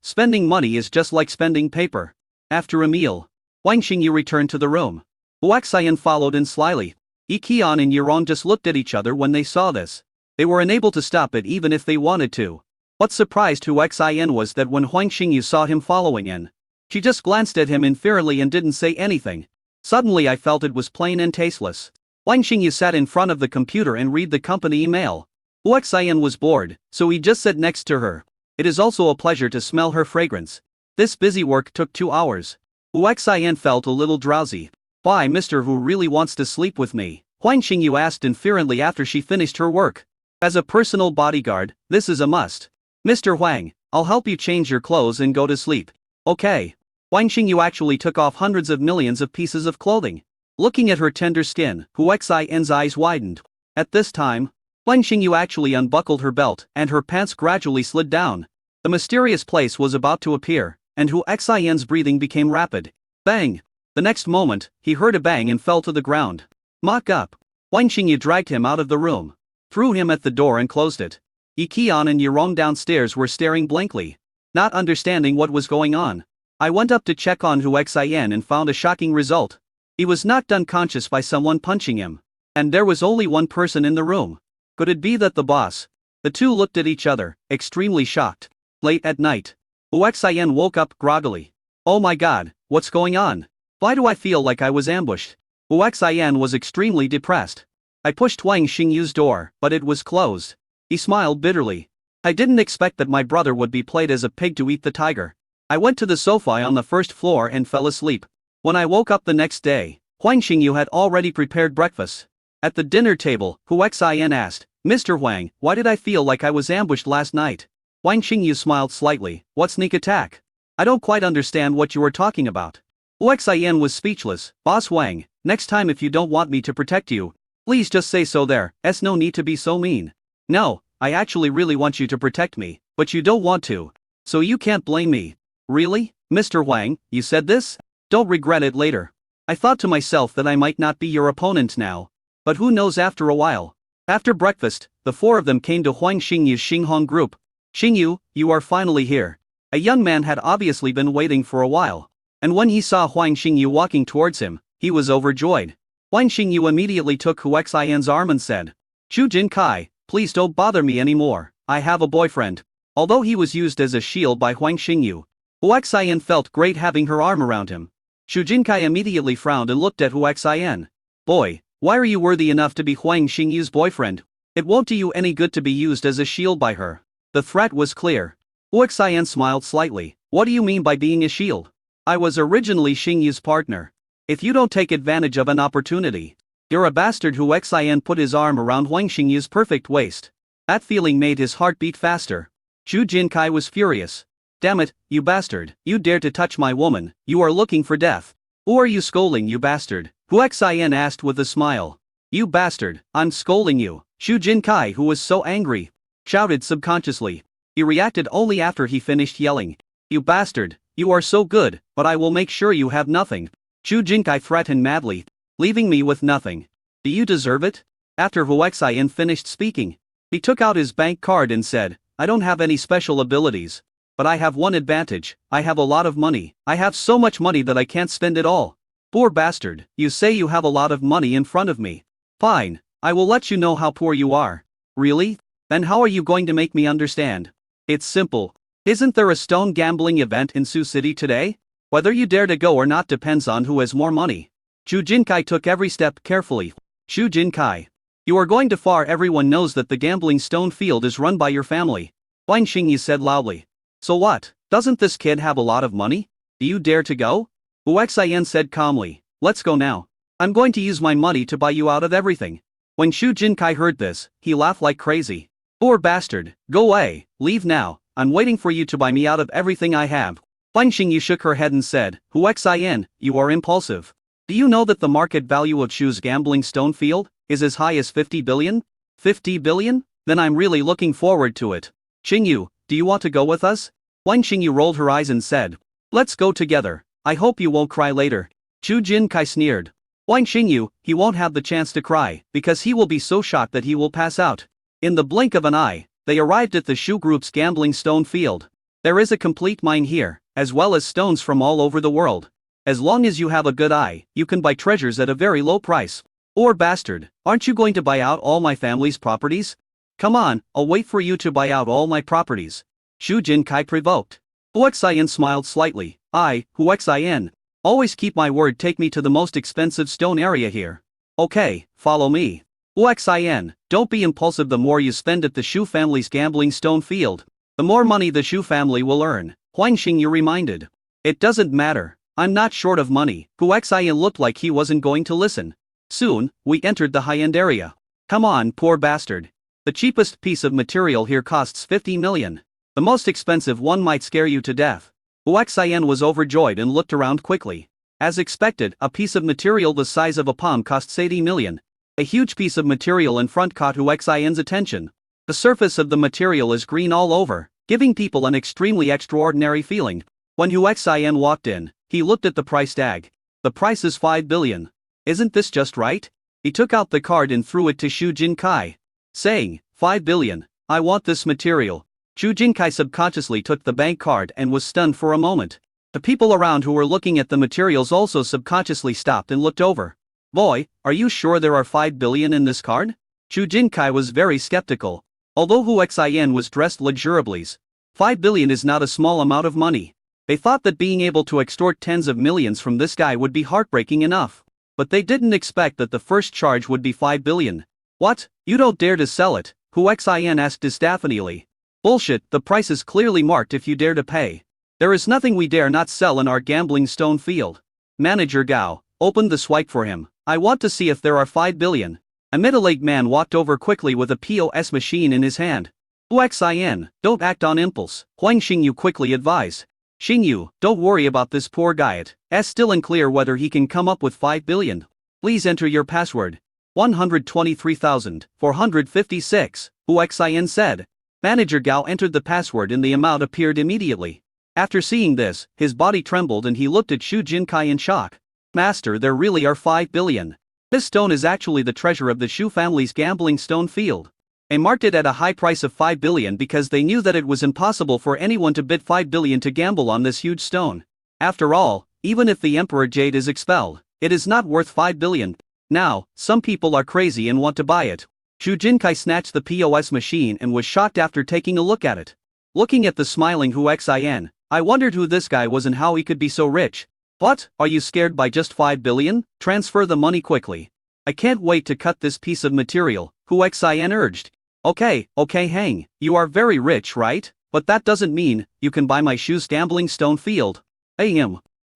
spending money is just like spending paper. After a meal, Huang Xingyu returned to the room. Hu Xian followed in slyly. Yi Qian and Yirong just looked at each other when they saw this. They were unable to stop it even if they wanted to. What surprised Hu Xian was that when Huang Xingyu saw him following in, she just glanced at him inferiorly and didn't say anything. Suddenly I felt it was plain and tasteless. Huang Xingyu sat in front of the computer and read the company email. Hu Xian was bored, so he just sat next to her. It is also a pleasure to smell her fragrance. This busy work took 2 hours. Hu Xian felt a little drowsy. Why, Mr. Hu really wants to sleep with me? Huang Xingyu asked inferently after she finished her work. As a personal bodyguard, this is a must. Mr. Huang, I'll help you change your clothes and go to sleep. Okay. Huang Xingyu actually took off hundreds of millions of pieces of clothing. Looking at her tender skin, Hu Xian's eyes widened. At this time, Huang Xingyu actually unbuckled her belt and her pants gradually slid down. The mysterious place was about to appear, and Hu Xian's breathing became rapid. Bang! The next moment, he heard a bang and fell to the ground. Mock up! Huang Xingyu dragged him out of the room, threw him at the door and closed it. Yi Qian and Yirong downstairs were staring blankly, not understanding what was going on. I went up to check on Hu Xian and found a shocking result. He was knocked unconscious by someone punching him. And there was only one person in the room. Could it be that the boss? The two looked at each other, extremely shocked. Late at night, Hu Xian woke up groggily. Oh my god, what's going on? Why do I feel like I was ambushed? Hu Xian was extremely depressed. I pushed Huang Xingyu's door, but it was closed. He smiled bitterly. I didn't expect that my brother would be played as a pig to eat the tiger. I went to the sofa on the first floor and fell asleep. When I woke up the next day, Huang Xingyu had already prepared breakfast. At the dinner table, Hu Xian asked, Mr. Huang, why did I feel like I was ambushed last night? Huang Xingyu smiled slightly. What sneak attack? I don't quite understand what you are talking about. Hu Xian was speechless. Boss Huang, next time if you don't want me to protect you, please just say so. There's no need to be so mean. No, I actually really want you to protect me, but you don't want to. So you can't blame me. Really, Mr. Huang, you said this? Don't regret it later. I thought to myself that I might not be your opponent now. But who knows after a while. After breakfast, the 4 of them came to Huang Xingyu's Xinghong group. Xingyu, you are finally here. A young man had obviously been waiting for a while. And when he saw Huang Xingyu walking towards him, he was overjoyed. Huang Xingyu immediately took Hu Xian's arm and said, Chu Jinkai, please don't bother me anymore. I have a boyfriend. Although he was used as a shield by Huang Xingyu, Hu Xian felt great having her arm around him. Chu Jinkai immediately frowned and looked at Hu Xian. Boy, why are you worthy enough to be Huang Xingyu's boyfriend? It won't do you any good to be used as a shield by her. The threat was clear. Hu Xian smiled slightly. What do you mean by being a shield? I was originally Xingyu's partner. If you don't take advantage of an opportunity, you're a bastard. Hu Xian put his arm around Huang Xingyu's perfect waist. That feeling made his heart beat faster. Chu Jinkai was furious. Damn it, you bastard, you dare to touch my woman, you are looking for death. Who are you scolding, you bastard? Hu Xian asked with a smile. You bastard, I'm scolding you. Chu Jinkai, who was so angry, shouted subconsciously. He reacted only after he finished yelling. You bastard, you are so good, but I will make sure you have nothing. Chu Jinkai threatened madly. Leaving me with nothing. Do you deserve it? After Hu Xian finished speaking, he took out his bank card and said, I don't have any special abilities. But I have one advantage, I have a lot of money. I have so much money that I can't spend it all. Poor bastard, you say you have a lot of money in front of me. Fine, I will let you know how poor you are. Really? Then how are you going to make me understand? It's simple. Isn't there a stone gambling event in Sioux City today? Whether you dare to go or not depends on who has more money. Chu Jinkai took every step carefully. Chu Jinkai. You are going too far. Everyone knows that the gambling stone field is run by your family. Huang Xingyi said loudly. So what? Doesn't this kid have a lot of money? Do you dare to go? Hu Xian said calmly. Let's go now. I'm going to use my money to buy you out of everything. When Chu Jinkai heard this, he laughed like crazy. Poor bastard, go away, leave now, I'm waiting for you to buy me out of everything I have. Huang Xingyi shook her head and said, Hu Xian, you are impulsive. Do you know that the market value of Chu's gambling stone field is as high as 50 billion? 50 billion? Then I'm really looking forward to it. Xingyu, do you want to go with us? Huang Xingyu rolled her eyes and said, let's go together, I hope you won't cry later. Chu Jinkai sneered. Huang Xingyu, he won't have the chance to cry, because he will be so shocked that he will pass out. In the blink of an eye, they arrived at the Shu Group's gambling stone field. There is a complete mine here, as well as stones from all over the world. As long as you have a good eye, you can buy treasures at a very low price. Or bastard, aren't you going to buy out all my family's properties? Come on, I'll wait for you to buy out all my properties. Chu Jinkai provoked. Hu Xian smiled slightly. Hu Xian. Always keep my word, take me to the most expensive stone area here. Okay, follow me. Hu Xian, don't be impulsive. The more you spend at the Shu family's gambling stone field, the more money the Shu family will earn, Huang Xingyu reminded. It doesn't matter, I'm not short of money. Hu Xian looked like he wasn't going to listen. Soon, we entered the high-end area. Come on, poor bastard. The cheapest piece of material here costs 50 million. The most expensive one might scare you to death. Hu Xian was overjoyed and looked around quickly. As expected, a piece of material the size of a palm costs 80 million. A huge piece of material in front caught Hu Xian's attention. The surface of the material is green all over, giving people an extremely extraordinary feeling. When Hu Xian walked in, he looked at the price tag. The price is 5 billion. Isn't this just right? He took out the card and threw it to Chu Jinkai, saying, 5 billion, I want this material. Chu Jinkai subconsciously took the bank card and was stunned for a moment. The people around who were looking at the materials also subconsciously stopped and looked over. Boy, are you sure there are 5 billion in this card? Chu Jinkai was very skeptical. Although Hu Xian was dressed luxuriously, 5 billion is not a small amount of money. They thought that being able to extort tens of millions from this guy would be heartbreaking enough. But they didn't expect that the first charge would be 5 billion. What, you don't dare to sell it? Hu Xian asked disaffectedly. Bullshit, the price is clearly marked if you dare to pay. There is nothing we dare not sell in our gambling stone field. Manager Gao, open the swipe for him. I want to see if there are 5 billion. A middle-aged man walked over quickly with a POS machine in his hand. Hu Xian, don't act on impulse, Huang Xingyu quickly advised. Xingyu, don't worry about this poor guy. It's still unclear whether he can come up with 5 billion. Please enter your password. 123,456, Hu Xian said. Manager Gao entered the password and the amount appeared immediately. After seeing this, his body trembled and he looked at Chu Jinkai in shock. Master, there really are 5 billion. This stone is actually the treasure of the Shu family's gambling stone field. They marked it at a high price of 5 billion because they knew that it was impossible for anyone to bid 5 billion to gamble on this huge stone. After all, even if the Emperor Jade is expelled, it is not worth 5 billion. Now, some people are crazy and want to buy it. Chu Jinkai snatched the POS machine and was shocked after taking a look at it. Looking at the smiling Hu Xian, I wondered who this guy was and how he could be so rich. What, are you scared by just 5 billion? Transfer the money quickly. I can't wait to cut this piece of material, Hu Xian urged. Okay, hang, you are very rich, right? But that doesn't mean you can buy my Shu's gambling stone field.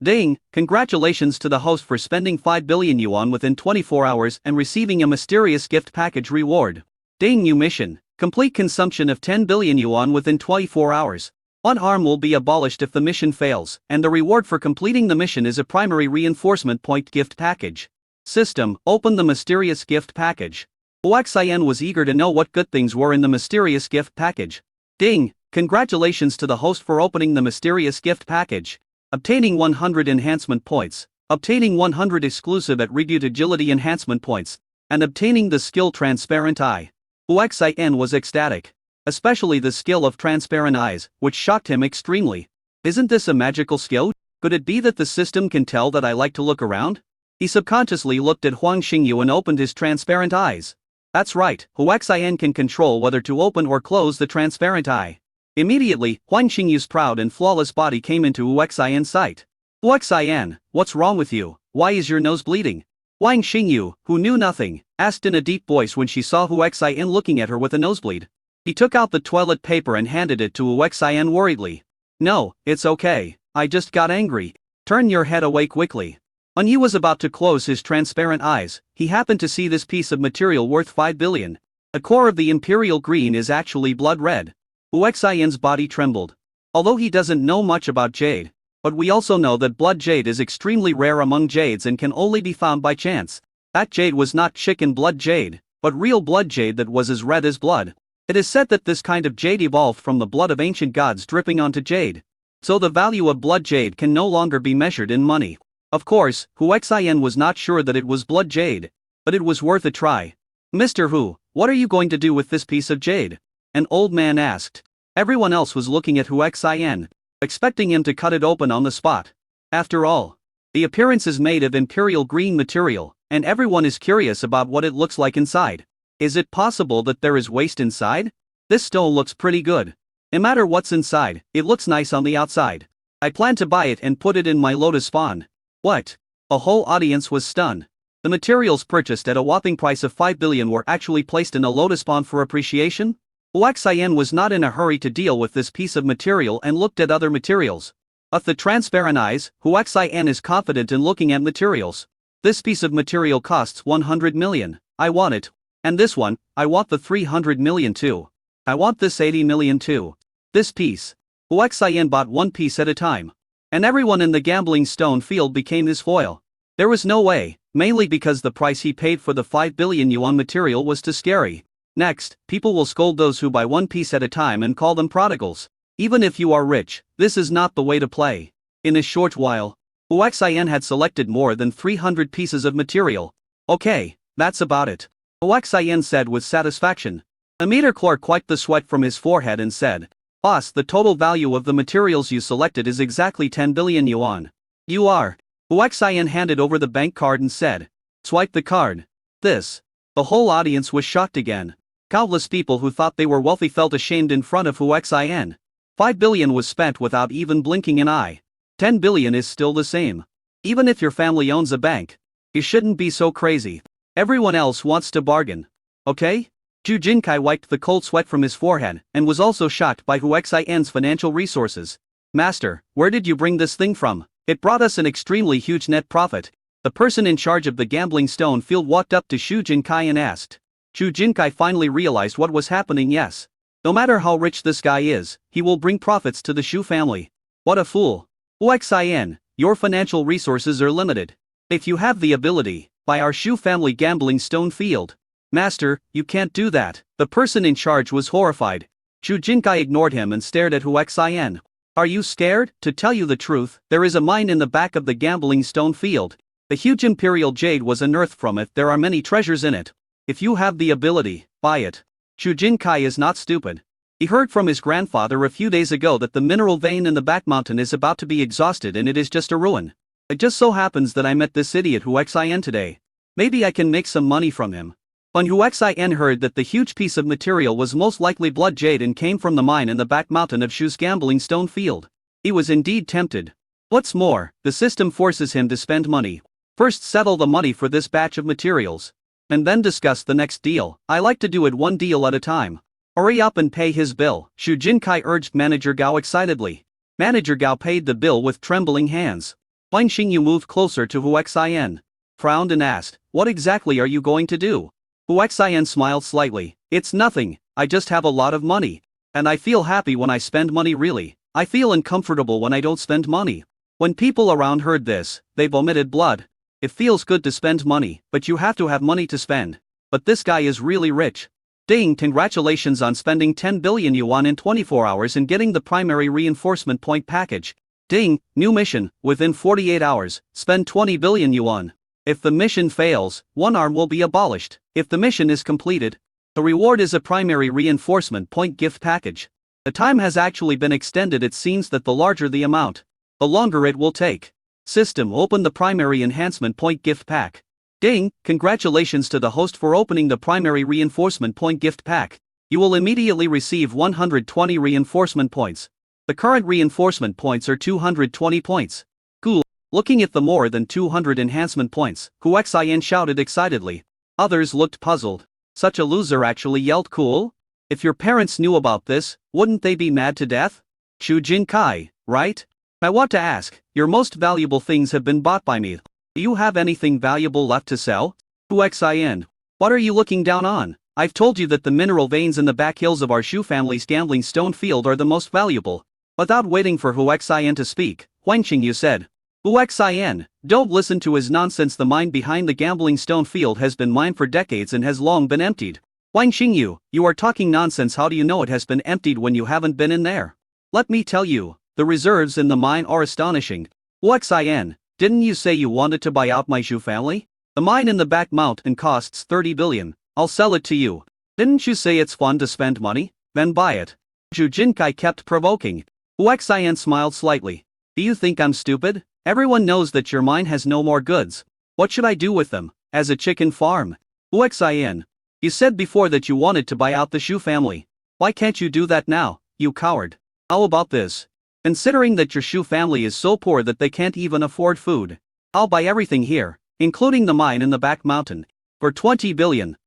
Ding, congratulations to the host for spending 5 billion yuan within 24 hours and receiving a mysterious gift package reward. Ding, new mission, complete consumption of 10 billion yuan within 24 hours. One arm will be abolished if the mission fails, and the reward for completing the mission is a primary reinforcement point gift package. System, open the mysterious gift package. Hu Xian was eager to know what good things were in the mysterious gift package. Ding, congratulations to the host for opening the mysterious gift package. Obtaining 100 enhancement points, obtaining 100 exclusive attribute agility enhancement points, and obtaining the skill transparent eye. Hu Xian was ecstatic. especially the skill of transparent eyes, which shocked him extremely. Isn't this a magical skill? Could it be that the system can tell that I like to look around? He subconsciously looked at Huang Xingyu and opened his transparent eyes. That's right, Huaxian can control whether to open or close the transparent eye. Immediately, Huang Xingyu's proud and flawless body came into Huaxian's sight. Huaxian, what's wrong with you? Why is your nose bleeding? Huang Xingyu, who knew nothing, asked in a deep voice when she saw Huaxian looking at her with a nosebleed. He took out the toilet paper and handed it to Huaxian worriedly. No, it's okay, I just got angry. Turn your head away quickly. When he was about to close his transparent eyes, he happened to see this piece of material worth 5 billion. The core of the imperial green is actually blood red. Huaxian's body trembled. Although he doesn't know much about jade, but we also know that blood jade is extremely rare among jades and can only be found by chance. That jade was not chicken blood jade, but real blood jade that was as red as blood. It is said that this kind of jade evolved from the blood of ancient gods dripping onto jade. So the value of blood jade can no longer be measured in money. Of course, Huaxian was not sure that it was blood jade, but it was worth a try. Mr. Hu, what are you going to do with this piece of jade? An old man asked. Everyone else was looking at Huaxian, expecting him to cut it open on the spot. After all, the appearance is made of imperial green material, and everyone is curious about what it looks like inside. Is it possible that there is waste inside? This stone looks pretty good. No matter what's inside, it looks nice on the outside. I plan to buy it and put it in my lotus pond. What? A whole audience was stunned. The materials purchased at a whopping price of 5 billion were actually placed in a lotus pond for appreciation? Huaxian was not in a hurry to deal with this piece of material and looked at other materials. With the transparent eyes, Huaxian is confident in looking at materials. This piece of material costs 100 million. I want it. And this one, I want the 300 million too. I want this 80 million too. This piece. Huaxian bought one piece at a time. And everyone in the gambling stone field became his foil. There was no way, mainly because the price he paid for the 5 billion yuan material was too scary. Next, people will scold those who buy one piece at a time and call them prodigals. Even if you are rich, this is not the way to play. In a short while, Huaxian had selected more than 300 pieces of material. Okay, that's about it. Huaxian said with satisfaction. A meter clerk wiped the sweat from his forehead and said, Boss, the total value of the materials you selected is exactly 10 billion yuan. You are. Huaxian handed over the bank card and said, Swipe the card. This. The whole audience was shocked again. Countless people who thought they were wealthy felt ashamed in front of Huaxian. 5 billion was spent without even blinking an eye. 10 billion is still the same. Even if your family owns a bank, you shouldn't be so crazy. Everyone else wants to bargain. Okay? Zhu Jinkai wiped the cold sweat from his forehead and was also shocked by Huaxian's financial resources. Master, where did you bring this thing from? It brought us an extremely huge net profit. The person in charge of the gambling stone field walked up to Zhu Jinkai and asked. Zhu Jinkai finally realized what was happening. Yes. No matter how rich this guy is, he will bring profits to the Shu family. What a fool. Huaxian, your financial resources are limited. If you have the ability, buy our Shu family gambling stone field. Master, you can't do that. The person in charge was horrified. Zhu Jinkai ignored him and stared at Huaxian. Are you scared? To tell you the truth, there is a mine in the back of the gambling stone field. The huge imperial jade was unearthed from it. There are many treasures in it. If you have the ability, buy it. Zhu Jinkai is not stupid. He heard from his grandfather a few days ago that the mineral vein in the back mountain is about to be exhausted and it is just a ruin. It just so happens that I met this idiot Huaxian today. Maybe I can make some money from him. When Huaxian heard that the huge piece of material was most likely blood jade and came from the mine in the back mountain of Shu's gambling stone field, he was indeed tempted. What's more, the system forces him to spend money. First settle the money for this batch of materials. And then discuss the next deal. I like to do it one deal at a time. Hurry up and pay his bill, Zhu Jinkai urged Manager Gao excitedly. Manager Gao paid the bill with trembling hands. Huang Xingyu moved closer to Huaxian, frowned and asked, What exactly are you going to do? Huaxian smiled slightly. It's nothing, I just have a lot of money. And I feel happy when I spend money really. I feel uncomfortable when I don't spend money. When people around heard this, they vomited blood. It feels good to spend money, but you have to have money to spend. But this guy is really rich. Ding, congratulations on spending 10 billion yuan in 24 hours and getting the primary reinforcement point package. Ding, new mission, within 48 hours, spend 20 billion yuan. If the mission fails, one arm will be abolished. If the mission is completed, The reward is a primary reinforcement point gift package. The time has actually been extended. It seems that the larger the amount, the longer it will take. System open the primary enhancement point gift pack. Ding, congratulations to the host for opening the primary reinforcement point gift pack. You will immediately receive 120 reinforcement points. The current reinforcement points are 220 points. Cool. Looking at the more than 200 enhancement points, Huaxian shouted excitedly. Others looked puzzled. Such a loser actually yelled cool? If your parents knew about this, wouldn't they be mad to death? Shu Jinkai, right? I want to ask, your most valuable things have been bought by me. Do you have anything valuable left to sell? Huaxian, what are you looking down on? I've told you that the mineral veins in the back hills of our Shu family's gambling stone field are the most valuable. Without waiting for Huaxian to speak, Huang Qingyu said. Huaxian, don't listen to his nonsense. The mine behind the gambling stone field has been mined for decades and has long been emptied. Huang Qingyu, you are talking nonsense. How do you know it has been emptied when you haven't been in there? Let me tell you, the reserves in the mine are astonishing. Huaxian, didn't you say you wanted to buy out my Shu family? The mine in the back mountain costs 30 billion. I'll sell it to you. Didn't you say it's fun to spend money? Then buy it. Shu Jinkai kept provoking. Huaxian smiled slightly. Do you think I'm stupid? Everyone knows that your mine has no more goods. What should I do with them? As a chicken farm? Huaxian, you said before that you wanted to buy out the Shu family. Why can't you do that now, you coward? How about this? Considering that your Shu family is so poor that they can't even afford food, I'll buy everything here, including the mine in the back mountain, for 20 billion.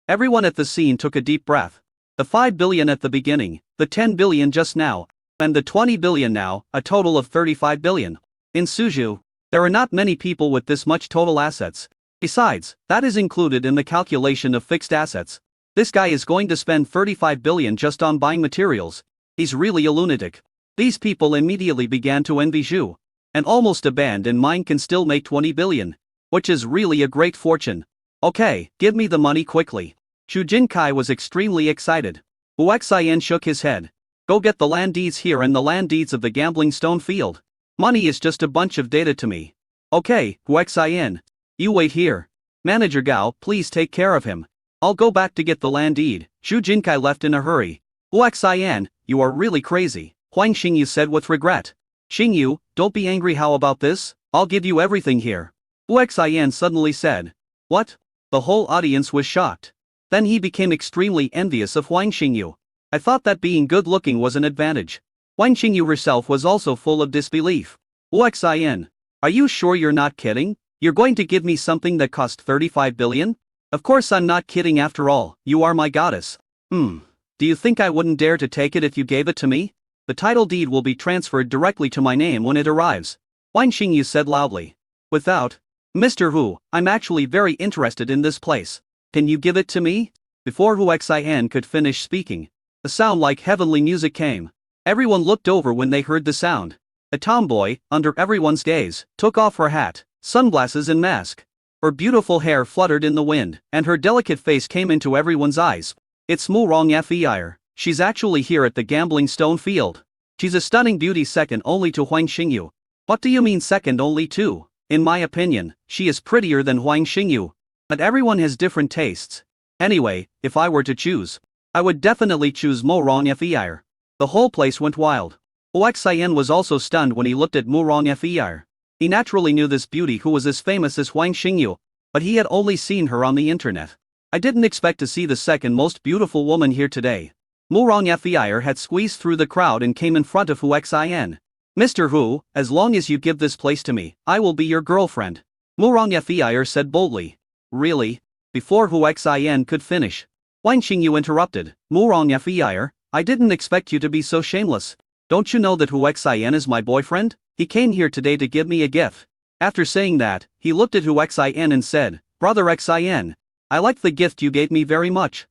Everyone at the scene took a deep breath. The 5 billion at the beginning, the 10 billion just now, and the 20 billion now, a total of 35 billion. In Suzhou, there are not many people with this much total assets. Besides, that is included in the calculation of fixed assets. This guy is going to spend 35 billion just on buying materials. He's really a lunatic. These people immediately began to envy Zhu. And almost abandoned mine can still make 20 billion. Which is really a great fortune. Okay, give me the money quickly. Shu Jinkai was extremely excited. Huaxian shook his head. Go get the land deeds here and the land deeds of the gambling stone field. Money is just a bunch of data to me. Okay, Huaxian. You wait here. Manager Gao, please take care of him. I'll go back to get the land deed. Shu Jinkai left in a hurry. Huaxian, you are really crazy, Huang Qingyu said with regret. Qingyu, don't be angry. How about this? I'll give you everything here. Huaxian suddenly said. What? The whole audience was shocked. Then he became extremely envious of Huang Qingyu. I thought that being good looking was an advantage. Huang Qingyu herself was also full of disbelief. Huaxian, are you sure you're not kidding? You're going to give me something that cost 35 billion? Of course I'm not kidding. After all, you are my goddess. Do you think I wouldn't dare to take it if you gave it to me? The title deed will be transferred directly to my name when it arrives. Huang Qingyu said loudly. Without. Mr. Hu, I'm actually very interested in this place. Can you give it to me? Before Huaxian could finish speaking, a sound like heavenly music came. Everyone looked over when they heard the sound. A tomboy, under everyone's gaze, took off her hat, sunglasses and mask. Her beautiful hair fluttered in the wind, and her delicate face came into everyone's eyes. It's Murong Fei. She's actually here at the gambling stone field. She's a stunning beauty second only to Huang Qingyu. What do you mean second only to? In my opinion, she is prettier than Huang Qingyu. But everyone has different tastes. Anyway, if I were to choose, I would definitely choose Murong Fei. The whole place went wild. Huaxian was also stunned when he looked at Murong Fei. He naturally knew this beauty who was as famous as Huang Qingyu, but he had only seen her on the internet. I didn't expect to see the second most beautiful woman here today. Murong Fei had squeezed through the crowd and came in front of Huaxian. Mr. Hu, as long as you give this place to me, I will be your girlfriend. Murong Fei said boldly. Really? Before Huaxian could finish, Huang Qingyu interrupted. Murong Fei, I didn't expect you to be so shameless. Don't you know that Huaxian is my boyfriend? He came here today to give me a gift. After saying that, he looked at Huaxian and said, Brother Xian, I like the gift you gave me very much.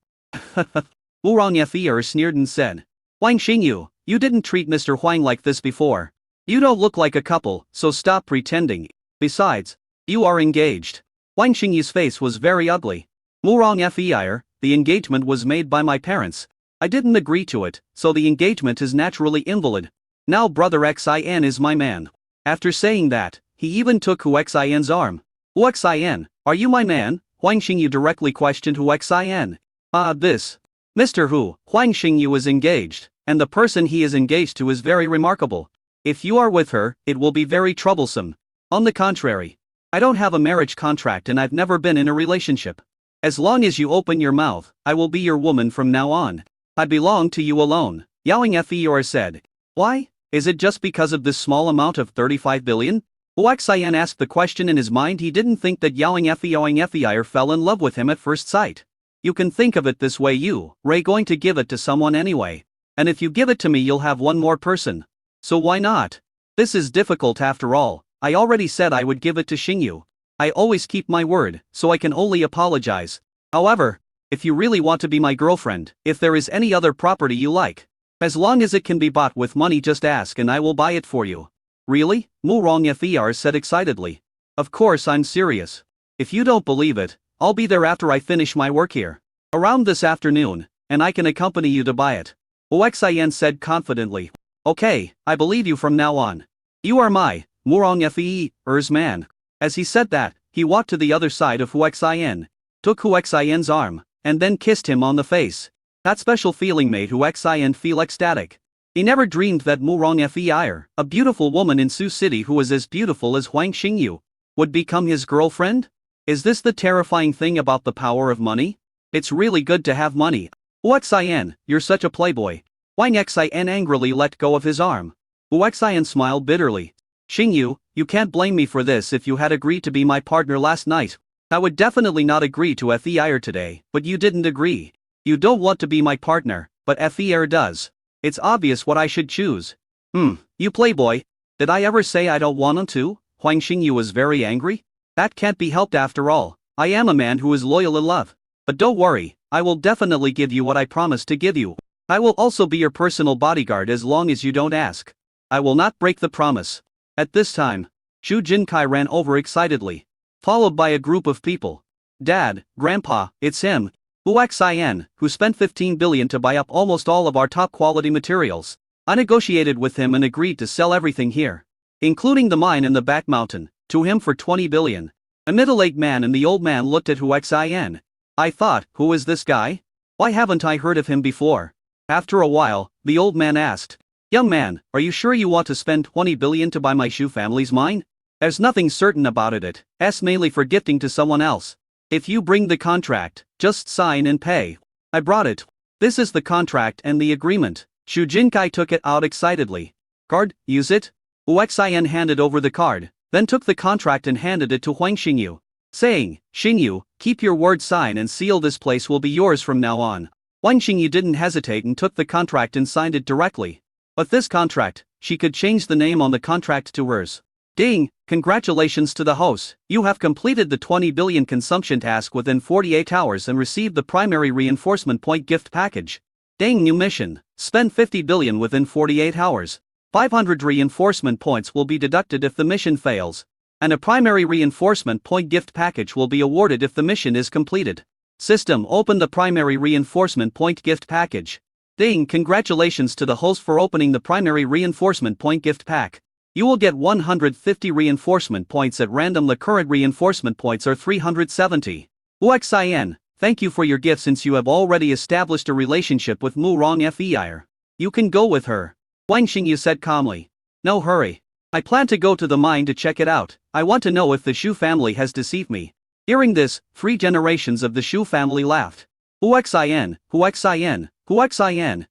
Murong Fei sneered and said, Huang Qingyu, you didn't treat Mr. Huang like this before. You don't look like a couple, so stop pretending. Besides, you are engaged. Huang Qingyu's face was very ugly. Murong Fei, the engagement was made by my parents. I didn't agree to it, so the engagement is naturally invalid. Now Brother Xian is my man. After saying that, he even took Huaxian's arm. Huaxian, are you my man? Huang Qingyu directly questioned Huaxian. This. Mr. Hu, Huang Xingyu is engaged, and the person he is engaged to is very remarkable. If you are with her, it will be very troublesome. On the contrary, I don't have a marriage contract and I've never been in a relationship. As long as you open your mouth, I will be your woman from now on. I belong to you alone, Yaoing Fei said. Why? Is it just because of this small amount of 35 billion? Huaxian asked the question in his mind. He didn't think that Yaoing Fei fell in love with him at first sight. You can think of it this way, you, Ray, going to give it to someone anyway. And if you give it to me you'll have one more person. So why not? This is difficult after all. I already said I would give it to Xingyu. I always keep my word, so I can only apologize. However, if you really want to be my girlfriend, if there is any other property you like, as long as it can be bought with money, just ask and I will buy it for you. Really? Murong Fer said excitedly. Of course I'm serious. If you don't believe it, I'll be there after I finish my work here. Around this afternoon, and I can accompany you to buy it. Huaxian said confidently. Okay, I believe you from now on. You are my Murong Fer's man. As he said that, he walked to the other side of Huaxian, took Huaxian's arm, and then kissed him on the face. That special feeling made Huaxian feel ecstatic. He never dreamed that Murong Fer, a beautiful woman in Sioux City who was as beautiful as Huang Xingyu, would become his girlfriend? Is this the terrifying thing about the power of money? It's really good to have money. Huaxian, you're such a playboy. Huang Xian angrily let go of his arm. Huaxian smiled bitterly. Xingyu, you can't blame me for this. If you had agreed to be my partner last night, I would definitely not agree to Fer today, but you didn't agree. You don't want to be my partner, but Fer does. It's obvious what I should choose. You playboy. Did I ever say I don't want him to? Huang Xingyu was very angry. That can't be helped after all. I am a man who is loyal in love. But don't worry, I will definitely give you what I promised to give you. I will also be your personal bodyguard as long as you don't ask. I will not break the promise. At this time, Xu Jinkai ran over excitedly, followed by a group of people. Dad, Grandpa, it's him, Huaxian, who spent 15 billion to buy up almost all of our top quality materials. I negotiated with him and agreed to sell everything here, including the mine in the back mountain, to him for 20 billion. A middle-aged man and the old man looked at Huaxian. I thought, who is this guy? Why haven't I heard of him before? After a while, the old man asked, Young man, are you sure you want to spend 20 billion to buy my Xu family's mine? There's nothing certain about it. It's mainly for gifting to someone else. If you bring the contract, just sign and pay. I brought it. This is the contract and the agreement. Xu Jinkai took it out excitedly. Card, use it? Huaxian handed over the card, then took the contract and handed it to Huang Xingyu, saying, Xingyu, keep your word, sign and seal. This place will be yours from now on. Huang Xingyu didn't hesitate and took the contract and signed it directly. But this contract, she could change the name on the contract to hers. Ding, congratulations to the host. You have completed the 20 billion consumption task within 48 hours and received the primary reinforcement point gift package. Ding, new mission. Spend 50 billion within 48 hours. 500 reinforcement points will be deducted if the mission fails, and a primary reinforcement point gift package will be awarded if the mission is completed. System, open the primary reinforcement point gift package. Ding, congratulations to the host for opening the primary reinforcement point gift pack. You will get 150 reinforcement points at random. The current reinforcement points are 370. Huaxian, thank you for your gift. Since you have already established a relationship with Murong Fer, you can go with her. Huang Xingyu said calmly. No hurry. I plan to go to the mine to check it out. I want to know if the Xu family has deceived me. Hearing this, 3 generations of the Xu family laughed. Huaxian,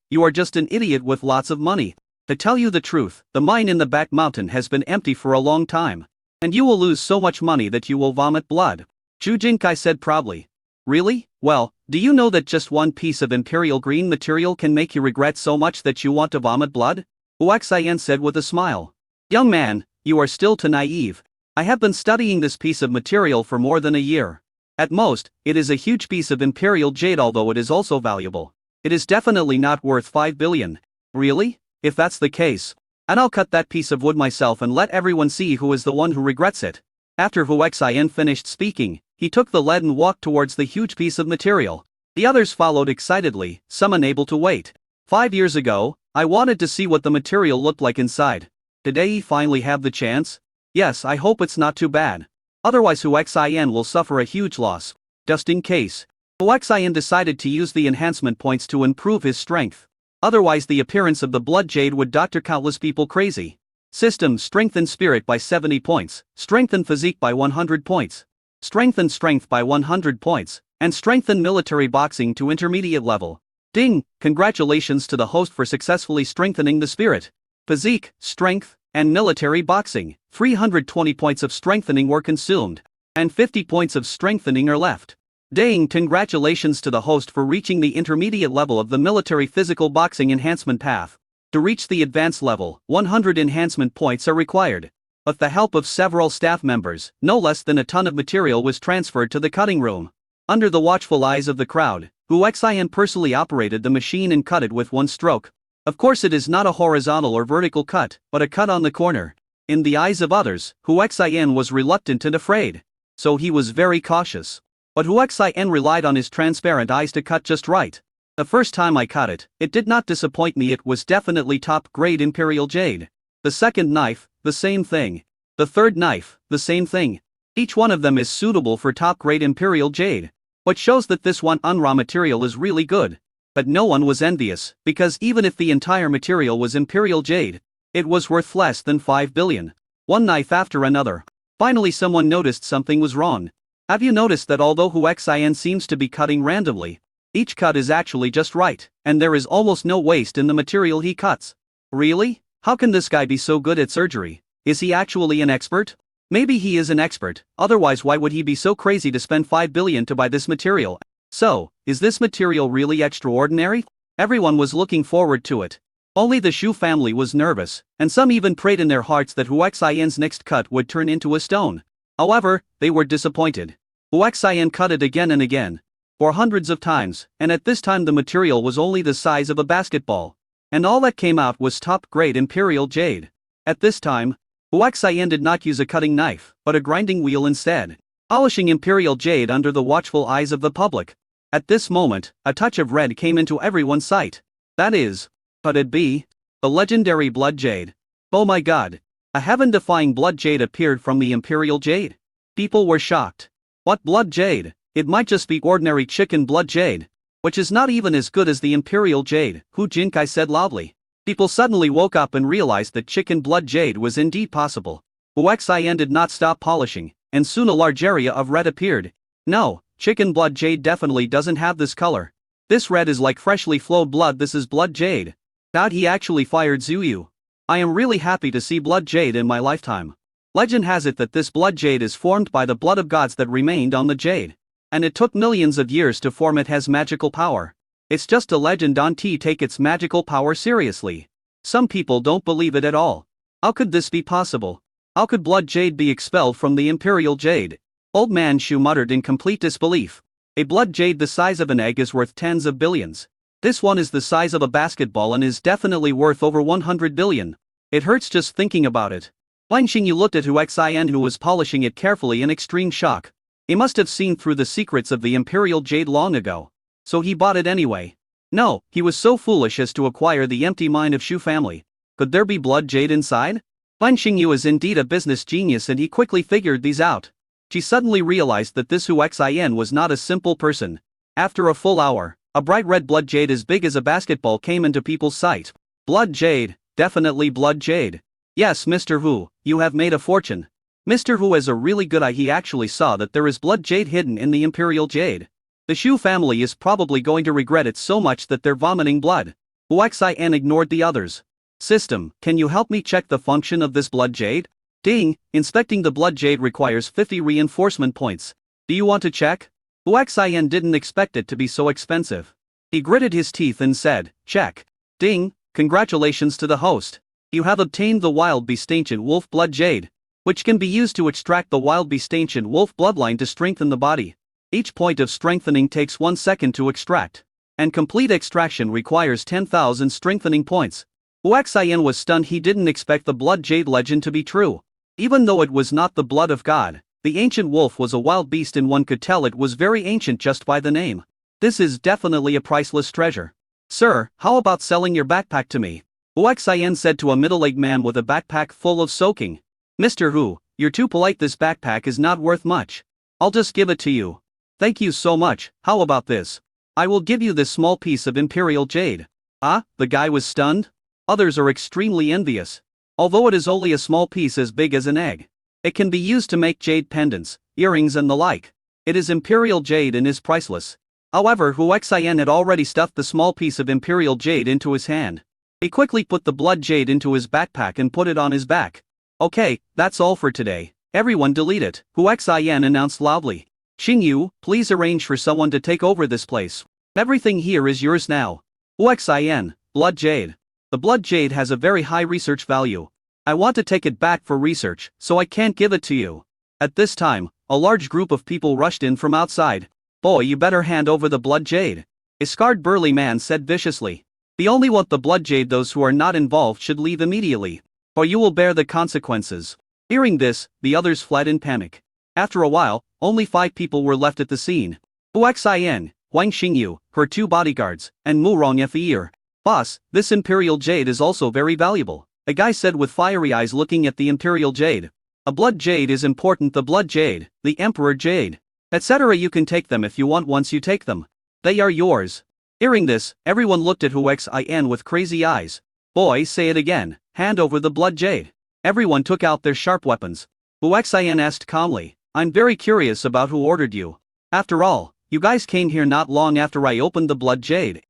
you are just an idiot with lots of money. To tell you the truth, the mine in the back mountain has been empty for a long time, and you will lose so much money that you will vomit blood. Xu Jinkai said proudly. Really? Well, do you know that just one piece of imperial green material can make you regret so much that you want to vomit blood? Huaxian said with a smile. Young man, you are still too naive. I have been studying this piece of material for more than a year. At most, it is a huge piece of imperial jade, although it is also valuable. It is definitely not worth 5 billion. Really? If that's the case, and I'll cut that piece of wood myself and let everyone see who is the one who regrets it. After Huaxian finished speaking, he took the lead and walked towards the huge piece of material. The others followed excitedly, some unable to wait. 5 years ago, I wanted to see what the material looked like inside. Today I finally have the chance. Yes, I hope it's not too bad. Otherwise Huaxian will suffer a huge loss. Just in case. Huaxian decided to use the enhancement points to improve his strength. Otherwise the appearance of the blood jade would doctor countless people crazy. System: strengthen spirit by 70 points, strengthen physique by 100 points, strengthen strength by 100 points, and strengthen military boxing to intermediate level. Ding! Congratulations to the host for successfully strengthening the spirit, physique, strength, and military boxing. 320 points of strengthening were consumed, and 50 points of strengthening are left. Ding! Congratulations to the host for reaching the intermediate level of the military physical boxing enhancement path. To reach the advanced level, 100 enhancement points are required. With the help of several staff members, no less than a ton of material was transferred to the cutting room. Under the watchful eyes of the crowd, Huaxian personally operated the machine and cut it with one stroke. Of course it is not a horizontal or vertical cut, but a cut on the corner. In the eyes of others, Huaxian was reluctant and afraid. So he was very cautious. But Huaxian relied on his transparent eyes to cut just right. The first time I cut it, it did not disappoint me. It was definitely top-grade Imperial Jade. The second knife, the same thing. The third knife, the same thing. Each one of them is suitable for top-grade Imperial Jade. What shows that this one raw material is really good. But no one was envious, because even if the entire material was Imperial Jade, it was worth less than 5 billion. One knife after another. Finally someone noticed something was wrong. Have you noticed that although Huaxian seems to be cutting randomly, each cut is actually just right, and there is almost no waste in the material he cuts? Really? How can this guy be so good at surgery? Is he actually an expert? Maybe he is an expert, otherwise why would he be so crazy to spend 5 billion to buy this material? So, is this material really extraordinary? Everyone was looking forward to it. Only the Shu family was nervous, and some even prayed in their hearts that Huaxian's next cut would turn into a stone. However, they were disappointed. Huaxian cut it again and again, for hundreds of times, and at this time the material was only the size of a basketball. And all that came out was top-grade Imperial Jade. At this time, Huaxian did not use a cutting knife, but a grinding wheel instead, polishing Imperial Jade under the watchful eyes of the public. At this moment, a touch of red came into everyone's sight. That is, could it be the legendary Blood Jade? Oh my god! A heaven-defying Blood Jade appeared from the Imperial Jade. People were shocked. What Blood Jade? It might just be ordinary chicken blood jade, which is not even as good as the Imperial Jade, Hu Jinkai said loudly. People suddenly woke up and realized that chicken blood jade was indeed possible. Huaxian did not stop polishing, and soon a large area of red appeared. No, chicken blood jade definitely doesn't have this color. This red is like freshly flowed blood. This is blood jade. God, he actually fired Zuyu. I am really happy to see blood jade in my lifetime. Legend has it that this blood jade is formed by the blood of gods that remained on the jade. And it took millions of years to form. It has magical power. It's just a legend. Don't take its magical power seriously. Some people don't believe it at all. How could this be possible? How could blood jade be expelled from the Imperial Jade? Old man Shu muttered in complete disbelief. A blood jade the size of an egg is worth tens of billions. This one is the size of a basketball and is definitely worth over 100 billion. It hurts just thinking about it. Wang Xingyu looked at Huaxian, who was polishing it carefully, in extreme shock. He must have seen through the secrets of the Imperial Jade long ago. So he bought it anyway. No, he was so foolish as to acquire the empty mind of Shu family. Could there be blood jade inside? Wang Xingyu is indeed a business genius, and he quickly figured these out. She suddenly realized that this Huaxian was not a simple person. After a full hour, a bright red blood jade as big as a basketball came into people's sight. Blood jade, definitely blood jade. Yes, Mr. Hu, you have made a fortune. Mr. Hu has a really good eye. He actually saw that there is blood jade hidden in the Imperial Jade. The Shu family is probably going to regret it so much that they're vomiting blood. Huaxian ignored the others. System, can you help me check the function of this blood jade? Ding, inspecting the blood jade requires 50 reinforcement points. Do you want to check? Huaxian didn't expect it to be so expensive. He gritted his teeth and said, check. Ding, congratulations to the host. You have obtained the Wild Beast Ancient Wolf Blood Jade, which can be used to extract the Wild Beast Ancient Wolf bloodline to strengthen the body. Each point of strengthening takes 1 second to extract, and complete extraction requires 10,000 strengthening points. Huaxian was stunned. He didn't expect the blood jade legend to be true. Even though it was not the blood of God, the ancient wolf was a wild beast, and one could tell it was very ancient just by the name. This is definitely a priceless treasure. Sir, how about selling your backpack to me? Huaxian said to a middle-aged man with a backpack full of soaking. Mr. Hu, you're too polite. This backpack is not worth much. I'll just give it to you. Thank you so much, how about this? I will give you this small piece of Imperial Jade. Ah, the guy was stunned? Others are extremely envious. Although it is only a small piece as big as an egg, it can be used to make jade pendants, earrings and the like. It is Imperial Jade and is priceless. However, Hu Xian had already stuffed the small piece of Imperial Jade into his hand. He quickly put the blood jade into his backpack and put it on his back. Okay, that's all for today. Everyone delete it, Hu Xian announced loudly. Xingyu, please arrange for someone to take over this place. Everything here is yours now. Hu Xian, blood jade. The blood jade has a very high research value. I want to take it back for research, so I can't give it to you. At this time, a large group of people rushed in from outside. Boy, you better hand over the blood jade. A scarred burly man said viciously. We only want the blood jade. Those who are not involved should leave immediately, or you will bear the consequences. Hearing this, the others fled in panic. After a while, only 5 people were left at the scene. Hu Xian, Huang Xingyu, her 2 bodyguards, and Mu Rongfei. Boss, this Imperial Jade is also very valuable, a guy said with fiery eyes looking at the Imperial Jade. A blood jade is important. The blood jade, the Emperor Jade, etc. You can take them if you want. Once you take them, they are yours. Hearing this, everyone looked at Hu Xian with crazy eyes. Boy, say it again, hand over the blood jade. Everyone took out their sharp weapons. Hu Xian asked calmly, I'm very curious about who ordered you. After all, you guys came here not long after I opened the blood jade.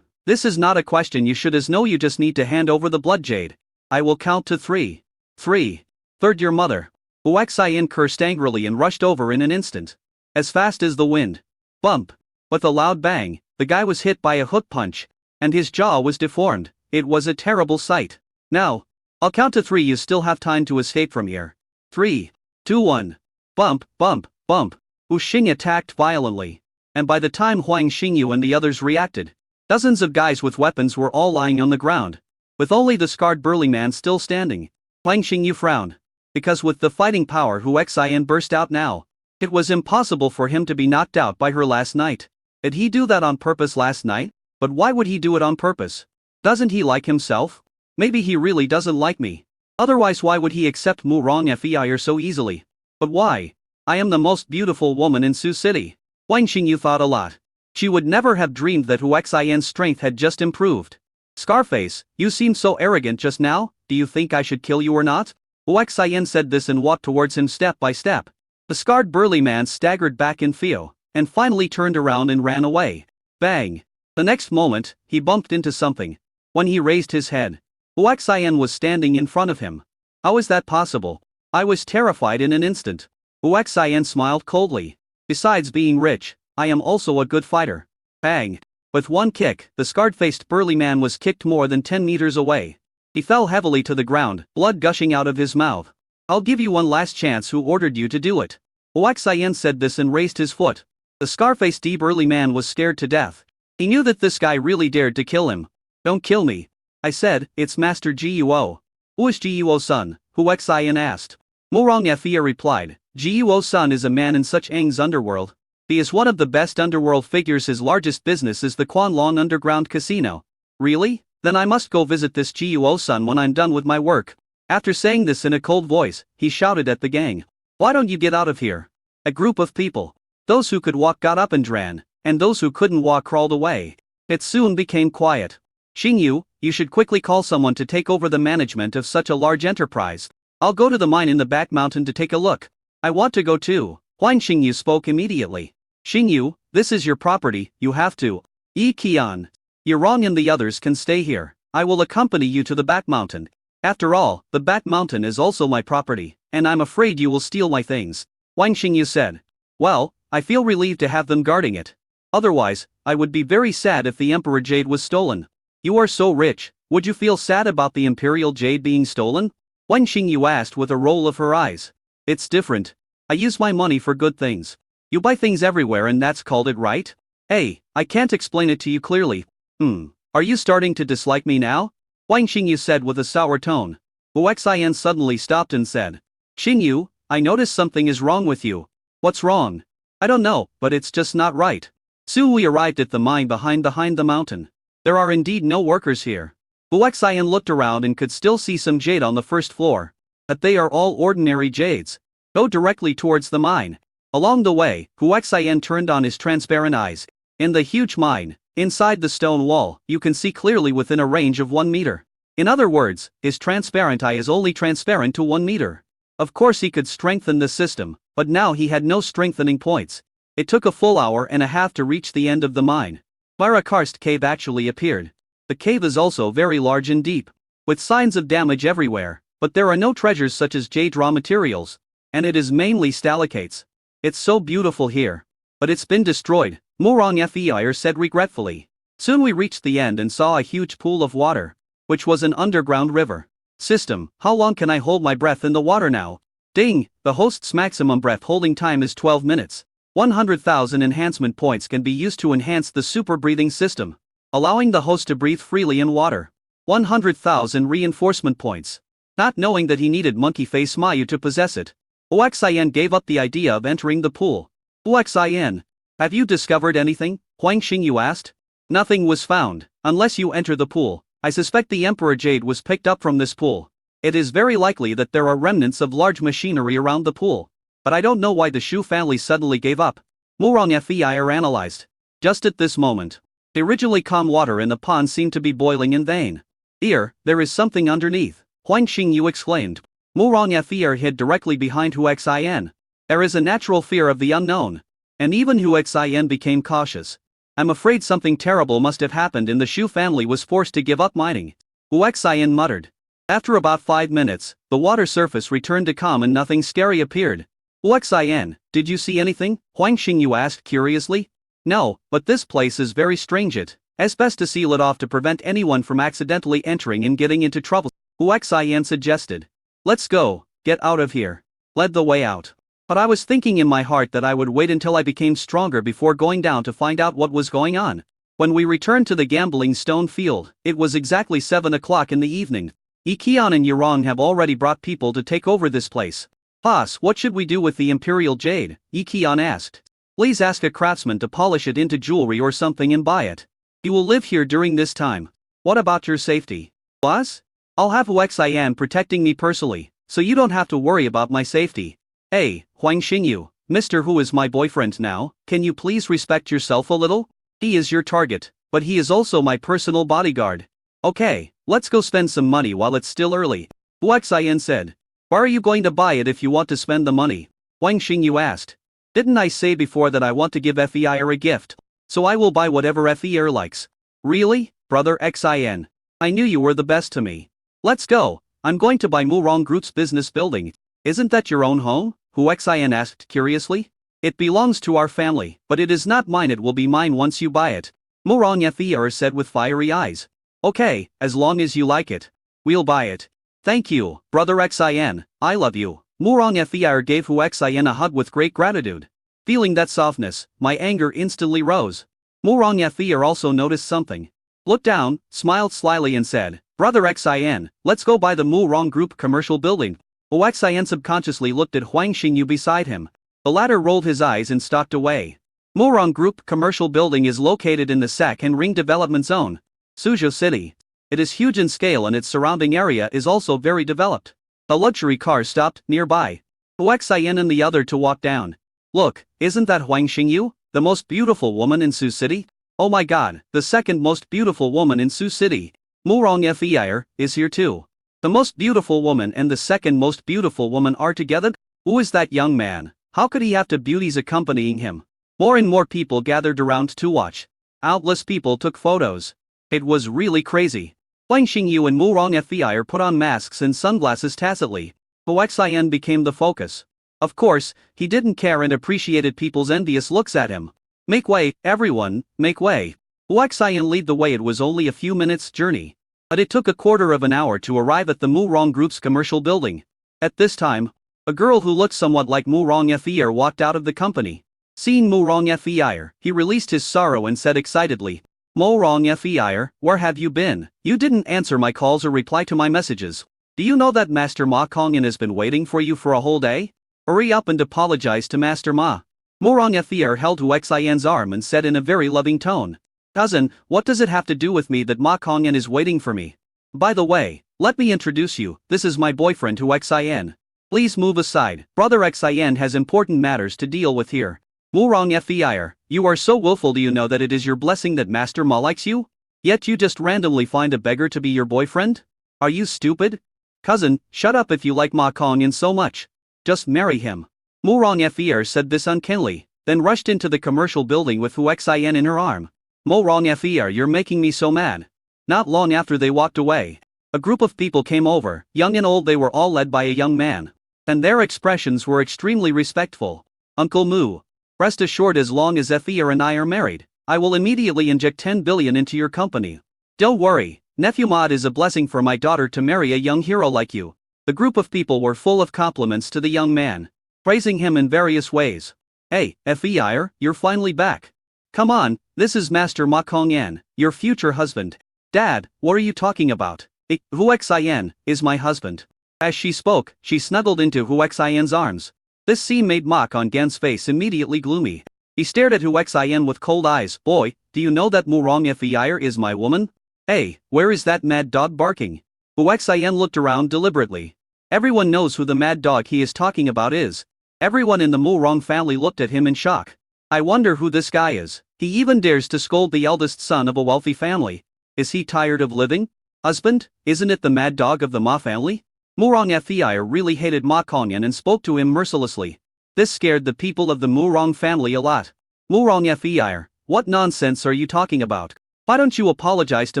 This is not a question you should know. You just need to hand over the blood jade. I will count to 3. 3. Third, your mother. Hu Xian cursed angrily and rushed over in an instant. As fast as the wind. Bump. With a loud bang, the guy was hit by a hook punch, and his jaw was deformed. It was a terrible sight. Now, I'll count to 3. You still have time to escape from here. 3, 2, 1. Bump, bump, bump. Wu Xing attacked violently. And by the time Huang Xingyu and the others reacted, dozens of guys with weapons were all lying on the ground, with only the scarred burly man still standing. Huang Xingyu frowned. Because with the fighting power Hu Xian burst out now, it was impossible for him to be knocked out by her last night. Did he do that on purpose last night? But why would he do it on purpose? Doesn't he like himself? Maybe he really doesn't like me. Otherwise why would he accept Mu Rongfei so easily? But why? I am the most beautiful woman in Su City. Huang Xingyu thought a lot. She would never have dreamed that Hu Xian's strength had just improved. Scarface, you seemed so arrogant just now. Do you think I should kill you or not? Hu Xian said this and walked towards him step by step. The scarred burly man staggered back in fear, and finally turned around and ran away. Bang! The next moment, he bumped into something. When he raised his head, Hu Xian was standing in front of him. How is that possible? I was terrified in an instant. Hu Xian smiled coldly. Besides being rich, I am also a good fighter. Bang! With one kick, the scarred-faced burly man was kicked more than 10 meters away. He fell heavily to the ground, blood gushing out of his mouth. I'll give you one last chance. Who ordered you to do it? Hu Xian said this and raised his foot. The scar-faced burly man was scared to death. He knew that this guy really dared to kill him. Don't kill me. I said, it's Master Guo. Who is Guo-san? Hu Xian asked. Mu Rongfei replied, Guo-san is a man in such Eng's underworld. He is one of the best underworld figures. His largest business is the Quanlong Underground Casino. Really? Then I must go visit this Guo-san when I'm done with my work. After saying this in a cold voice, he shouted at the gang. Why don't you get out of here? A group of people. Those who could walk got up and ran, and those who couldn't walk crawled away. It soon became quiet. Xingyu, you should quickly call someone to take over the management of such a large enterprise. I'll go to the mine in the back mountain to take a look. I want to go too. Huang Xingyu spoke immediately. Xingyu, this is your property, you have to. Yi Qian. You're wrong and the others can stay here. I will accompany you to the back mountain. After all, the back mountain is also my property, and I'm afraid you will steal my things. Huang Xingyu said. Well, I feel relieved to have them guarding it. Otherwise, I would be very sad if the Emperor Jade was stolen. You are so rich, would you feel sad about the Imperial Jade being stolen? Huang Xingyu asked with a roll of her eyes. It's different. I use my money for good things. You buy things everywhere and that's called it right? Hey, I can't explain it to you clearly. Are you starting to dislike me now? Huang Xingyu said with a sour tone. Hu Xian suddenly stopped and said. Xingyu, I notice something is wrong with you. What's wrong? I don't know, but it's just not right. Soon we arrived at the mine behind the mountain. There are indeed no workers here. Hu Xian looked around and could still see some jade on the first floor. But they are all ordinary jades. Go directly towards the mine. Along the way, Huaxian turned on his transparent eyes. In the huge mine, inside the stone wall, you can see clearly within a range of 1 meter. In other words, his transparent eye is only transparent to 1 meter. Of course he could strengthen the system, but now he had no strengthening points. It took a full hour and a half to reach the end of the mine. Barakarst cave actually appeared. The cave is also very large and deep, with signs of damage everywhere, but there are no treasures such as jade raw materials, and it is mainly stalactites. It's so beautiful here. But it's been destroyed, Murong Feir said regretfully. Soon we reached the end and saw a huge pool of water, which was an underground river. System, how long can I hold my breath in the water now? Ding, the host's maximum breath holding time is 12 minutes. 100,000 enhancement points can be used to enhance the super breathing system, allowing the host to breathe freely in water. 100,000 reinforcement points. Not knowing that he needed Monkey Face Mayu to possess it, Huaxian gave up the idea of entering the pool. Huaxian, have you discovered anything? Huang Xingyu asked. Nothing was found, unless you enter the pool. I suspect the Emperor Jade was picked up from this pool. It is very likely that there are remnants of large machinery around the pool. But I don't know why the Shu family suddenly gave up. Murong Feir analyzed. Just at this moment, the originally calm water in the pond seemed to be boiling in vain. Here, there is something underneath, Huang Xingyu exclaimed. Murong Feir hid directly behind Huaxian. There is a natural fear of the unknown. And even Huaxian became cautious. I'm afraid something terrible must have happened and the Shu family was forced to give up mining. Huaxian muttered. After about 5 minutes, the water surface returned to calm and nothing scary appeared. Huaxian, did you see anything? Huang Xingyu asked curiously. No, but this place is very strange. It's best to seal it off to prevent anyone from accidentally entering and getting into trouble, Huaxian suggested. Let's go, get out of here. Led the way out. But I was thinking in my heart that I would wait until I became stronger before going down to find out what was going on. When we returned to the gambling stone field, it was exactly 7 o'clock in the evening. Ikion and Yurong have already brought people to take over this place. Boss, what should we do with the Imperial Jade? Ikion asked. Please ask a craftsman to polish it into jewelry or something and buy it. You will live here during this time. What about your safety? Boss? I'll have Huaxian protecting me personally, so you don't have to worry about my safety. Hey, Huang Xingyu, Mr. Who is my boyfriend now, can you please respect yourself a little? He is your target, but he is also my personal bodyguard. Okay, let's go spend some money while it's still early, Huaxian said. Why are you going to buy it if you want to spend the money? Huang Xingyu asked. Didn't I say before that I want to give Feir a gift? So I will buy whatever Feir likes. Really, brother Xin? I knew you were the best to me. Let's go, I'm going to buy Murong Group's business building. Isn't that your own home? Huaxian asked curiously. It belongs to our family, but it is not mine. It will be mine once you buy it, Murong Feir said with fiery eyes. Okay, as long as you like it. We'll buy it. Thank you, brother Xin, I love you. Murong Feir gave Huaxian a hug with great gratitude. Feeling that softness, my anger instantly rose. Murong Feir also noticed something. Looked down, smiled slyly and said, Brother Xin, let's go buy the Murong Group commercial building. Huaxian subconsciously looked at Huang Xingyu beside him. The latter rolled his eyes and stalked away. Murong Group commercial building is located in the Sak and Ring development zone, Suzhou City. It is huge in scale and its surrounding area is also very developed. A luxury car stopped nearby. Huaxian and the other to walk down. Look, isn't that Huang Xingyu, the most beautiful woman in Sioux City? Oh my god, the second most beautiful woman in Sioux City. Murong Feir is here too. The most beautiful woman and the second most beautiful woman are together? Who is that young man? How could he have two beauties accompanying him? More and more people gathered around to watch. Countless people took photos. It was really crazy. Huang Xingyu and Murong Feir put on masks and sunglasses tacitly. Huaxian became the focus. Of course, he didn't care and appreciated people's envious looks at him. Make way, everyone, make way. Huaxian led the way. It was only a few minutes' journey, but it took a quarter of an hour to arrive at the Murong Group's commercial building. At this time, a girl who looked somewhat like Murong Feir walked out of the company. Seeing Murong Feir, he released his sorrow and said excitedly, Murong Feir, where have you been? You didn't answer my calls or reply to my messages. Do you know that Master Ma Kongyan has been waiting for you for a whole day? Hurry up and apologize to Master Ma. Murong Feir held Huaxian's arm and said in a very loving tone, Cousin, what does it have to do with me that Ma Kongyan is waiting for me? By the way, let me introduce you, this is my boyfriend Huaxian. Please move aside, Brother Xin has important matters to deal with here. Wurong Fei, you are so willful. Do you know that it is your blessing that Master Ma likes you? Yet you just randomly find a beggar to be your boyfriend? Are you stupid? Cousin, shut up if you like Ma Kongyan so much. Just marry him. Wurong Fei said this unkindly, then rushed into the commercial building with Hu Xian in her arm. Wurong Fei, you're making me so mad. Not long after they walked away, a group of people came over, young and old. They were all led by a young man. And their expressions were extremely respectful. Uncle Mu, rest assured, as long as Fei and I are married, I will immediately inject 10 billion into your company. Don't worry, Nephew Ma, it is a blessing for my daughter to marry a young hero like you. The group of people were full of compliments to the young man, praising him in various ways. Hey, Fei, you're finally back. Come on, this is Master Ma Kongyan, your future husband. Dad, what are you talking about? Hu Xian is my husband. As she spoke, she snuggled into Hu Xian's arms. This scene made Ma Kongyan's face immediately gloomy. He stared at Hu Xian with cold eyes. Boy, do you know that Wurong Fei is my woman? Hey, where is that mad dog barking? Hu Xian looked around deliberately. Everyone knows who the mad dog he is talking about is. Everyone in the Wurong family looked at him in shock. I wonder who this guy is. He even dares to scold the eldest son of a wealthy family. Is he tired of living? Husband, isn't it the mad dog of the Ma family? Wurong Fei really hated Ma Kongyan and spoke to him mercilessly. This scared the people of the Wurong family a lot. Wurong Fei, what nonsense are you talking about? Why don't you apologize to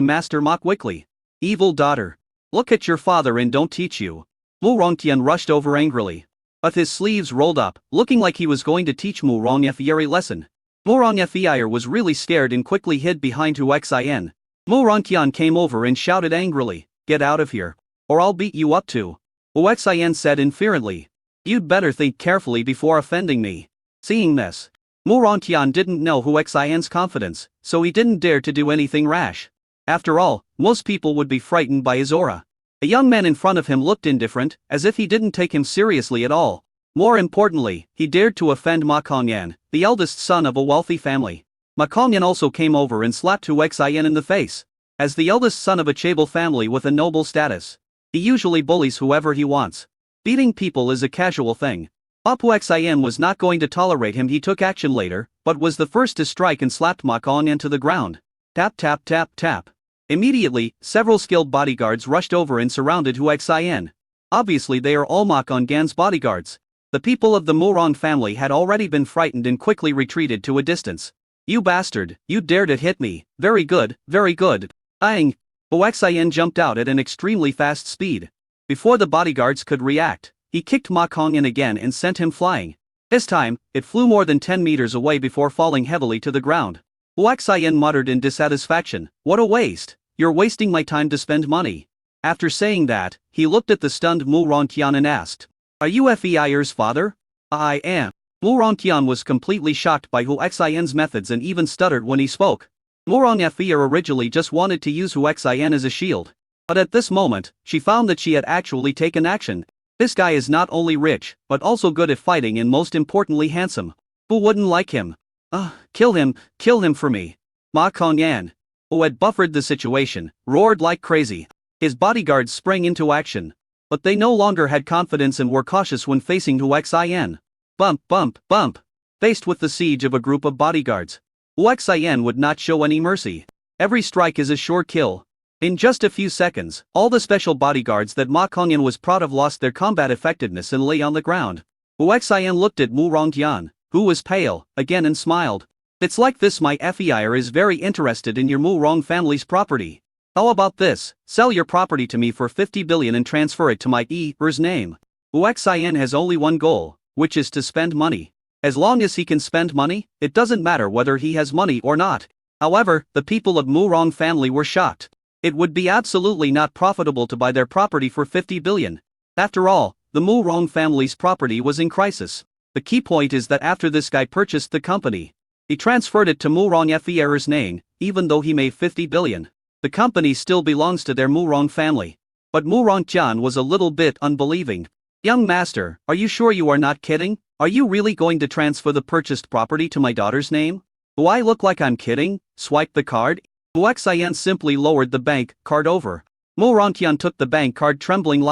Master Ma quickly? Evil daughter. Look at your father and don't teach you. Wurong Tian rushed over angrily, with his sleeves rolled up, looking like he was going to teach Wurong Fei a lesson. Wurong Fei was really scared and quickly hid behind Hu Xian. Wurong Tian came over and shouted angrily, "Get out of here, or I'll beat you up too." Hu Xian said inferently, "You'd better think carefully before offending me." Seeing this, Wurong Tian didn't know Hu Xian's confidence, so he didn't dare to do anything rash. After all, most people would be frightened by his aura. A young man in front of him looked indifferent, as if he didn't take him seriously at all. More importantly, he dared to offend Ma Kongyan, the eldest son of a wealthy family. Ma Kongyan also came over and slapped Hu Xian in the face. As the eldest son of a chaebol family with a noble status, he usually bullies whoever he wants. Beating people is a casual thing. Hu Xian was not going to tolerate him. He took action later, but was the first to strike and slapped Ma Kongyan to the ground. Tap tap tap tap. Immediately, several skilled bodyguards rushed over and surrounded Hu Xian. Obviously they are all Ma Kongyan's bodyguards. The people of the Wurong family had already been frightened and quickly retreated to a distance. You bastard, you dare to hit me, very good, very good. Aang! Hu Xian jumped out at an extremely fast speed. Before the bodyguards could react, he kicked Ma Kongyan again and sent him flying. This time, it flew more than 10 meters away before falling heavily to the ground. Hu Xian muttered in dissatisfaction, "What a waste, you're wasting my time to spend money." After saying that, he looked at the stunned Wurong Tian and asked, "Are you Fei's father?" "I am." Wurong Tian was completely shocked by Hu Xian's methods and even stuttered when he spoke. Wurong Fei originally just wanted to use Hu Xian as a shield. But at this moment, she found that she had actually taken action. This guy is not only rich, but also good at fighting and most importantly handsome. Who wouldn't like him? Kill him for me. Ma Kongyan, who had buffered the situation, roared like crazy. His bodyguards sprang into action. But they no longer had confidence and were cautious when facing Hu Xian. Bump bump bump. Faced with the siege of a group of bodyguards, Hu Xian would not show any mercy. Every strike is a sure kill. In just a few seconds, all the special bodyguards that Ma Kongyan was proud of lost their combat effectiveness and lay on the ground. Hu Xian looked at Wurong Tian, who was pale, again and smiled. "It's like this, my Fei is very interested in your Wurong family's property. How about this, sell your property to me for 50 billion and transfer it to my Er's name." Hu Xian has only one goal, which is to spend money. As long as he can spend money, it doesn't matter whether he has money or not. However, the people of Wurong family were shocked. It would be absolutely not profitable to buy their property for 50 billion. After all, the Wurong family's property was in crisis. The key point is that after this guy purchased the company, he transferred it to Wurong Fei's name, even though he made 50 billion. The company still belongs to their Wurong family. But Wurong Tian was a little bit unbelieving. "Young master, are you sure you are not kidding? Are you really going to transfer the purchased property to my daughter's name? Do I look like I'm kidding? Swipe the card." Hu Xian simply lowered the bank card over. Wurong Tian took the bank card trembling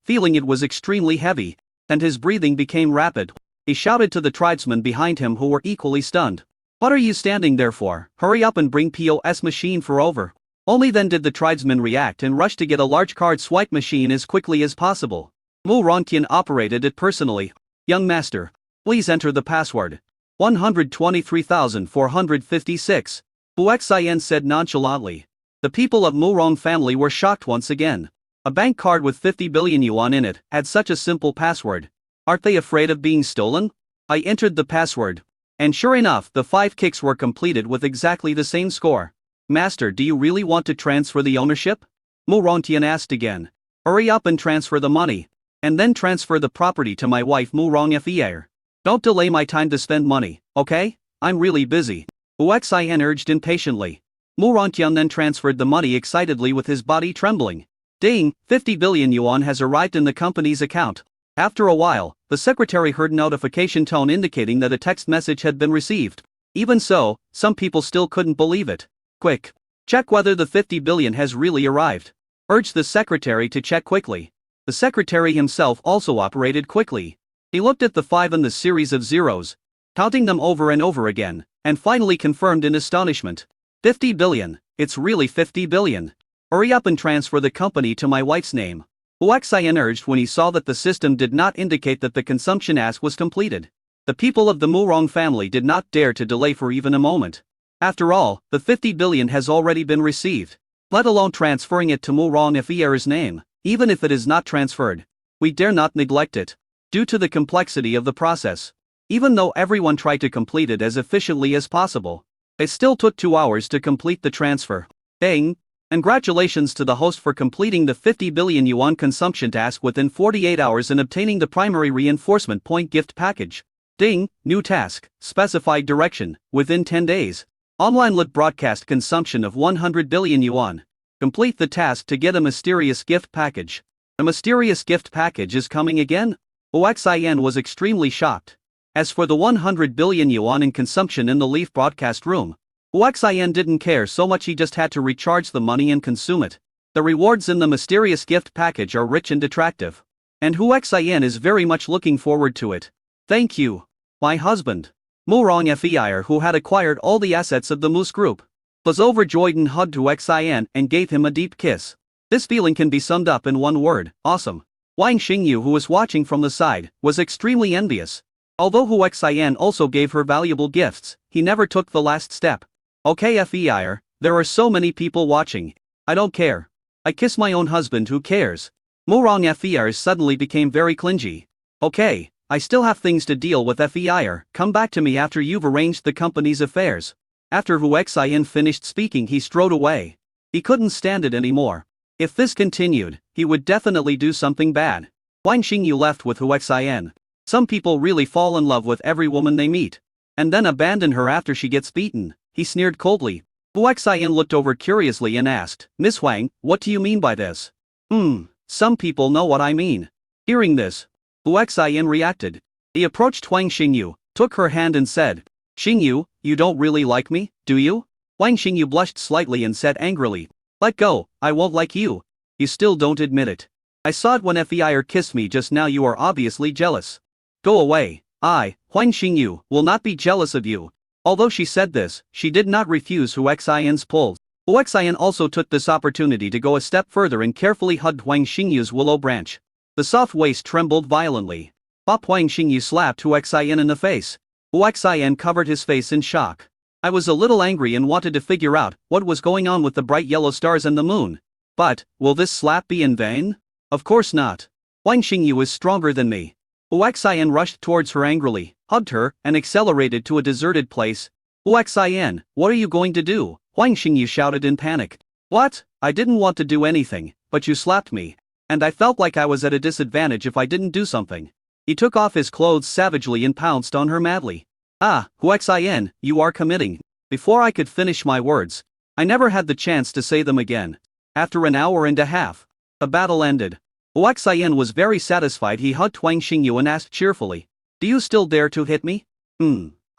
feeling it was extremely heavy. and his breathing became rapid. He shouted to the tribesmen behind him who were equally stunned. What are you standing there for? Hurry up and bring POS machine for over. Only then did the tribesmen react and rush to get a large card swipe machine as quickly as possible. Mu Ronqian operated it personally. Young master, please enter the password. 123,456. Hu Xian said nonchalantly. The people of Murong family were shocked once again. A bank card with 50 billion yuan in it had such a simple password. Aren't they afraid of being stolen? I entered the password. And sure enough, the 5 kicks were completed with exactly the same score. Master, do you really want to transfer the ownership? Mu Ronqian asked again. Hurry up and transfer the money. And then transfer the property to my wife Mu Rongfier. Don't delay my time to spend money, okay? I'm really busy. Hu Xian urged impatiently. Mu Ronqian then transferred the money excitedly with his body trembling. Ding, 50 billion yuan has arrived in the company's account. After a while, the secretary heard notification tone indicating that a text message had been received. Even so, some people still couldn't believe it. Quick! Check whether the 50 billion has really arrived. Urged the secretary to check quickly. The secretary himself also operated quickly. He looked at the 5 and the series of zeros, counting them over and over again, and finally confirmed in astonishment. 50 billion, it's really 50 billion. Hurry up and transfer the company to my wife's name. Hu Xian urged when he saw that the system did not indicate that the consumption ask was completed. The people of the Murong family did not dare to delay for even a moment. After all, the 50 billion has already been received. Let alone transferring it to Mu Rongfier's name. Even if it is not transferred, we dare not neglect it. Due to the complexity of the process. Even though everyone tried to complete it as efficiently as possible, it still took 2 hours to complete the transfer. Ding! Congratulations to the host for completing the 50 billion yuan consumption task within 48 hours and obtaining the primary reinforcement point gift package. Ding! New task, specified direction, within 10 days. Online lit broadcast consumption of 100 billion yuan. Complete the task to get a mysterious gift package. A mysterious gift package is coming again? Hu Xian was extremely shocked. As for the 100 billion yuan in consumption in the Leaf broadcast room, Hu Xian didn't care so much, he just had to recharge the money and consume it. The rewards in the mysterious gift package are rich and attractive. And Hu Xian is very much looking forward to it. Thank you, my husband. Mu Rongfier, who had acquired all the assets of the Moose Group, was overjoyed and hugged Hu Xian and gave him a deep kiss. This feeling can be summed up in one word: awesome. Wang Xingyu, who was watching from the side, was extremely envious. Although Hu Xian also gave her valuable gifts, he never took the last step. Okay Fier, there are so many people watching. I don't care. I kiss my own husband, who cares? Mu Rongfier suddenly became very clingy. Okay, I still have things to deal with Fier, come back to me after you've arranged the company's affairs. After Hu Xian finished speaking, he strode away. He couldn't stand it anymore. If this continued, he would definitely do something bad. Wang Xingyu left with Hu Xian. Some people really fall in love with every woman they meet, and then abandon her after she gets beaten. He sneered coldly. Hu Xian looked over curiously and asked, Miss Huang, what do you mean by this? Some people know what I mean. Hearing this, Hu Xian reacted. He approached Wang Xingyu, took her hand and said, Xingyu, you don't really like me, do you? Wang Xingyu blushed slightly and said angrily, let go, I won't like you. You still don't admit it. I saw it when Fier kissed me just now, you are obviously jealous. Go away. I, Wang Xingyu, will not be jealous of you. Although she said this, she did not refuse Hu Xian's pull. Hu Xian also took this opportunity to go a step further and carefully hugged Wang Xingyu's willow branch. The soft waist trembled violently. Pop Wang Xingyu slapped Hu Xian in the face. Hu Xian covered his face in shock. I was a little angry and wanted to figure out what was going on with the bright yellow stars and the moon. But, will this slap be in vain? Of course not. Wang Xingyu is stronger than me. Hu Xian rushed towards her angrily, hugged her, and accelerated to a deserted place. Hu Xian, what are you going to do? Wang Xingyu shouted in panic. What? I didn't want to do anything, but you slapped me. And I felt like I was at a disadvantage if I didn't do something. He took off his clothes savagely and pounced on her madly. Ah, Hu Xian, you are committing. Before I could finish my words, I never had the chance to say them again. After an hour and a half, the battle ended. Hu Xian was very satisfied. He hugged Wang Xingyu and asked cheerfully, do you still dare to hit me?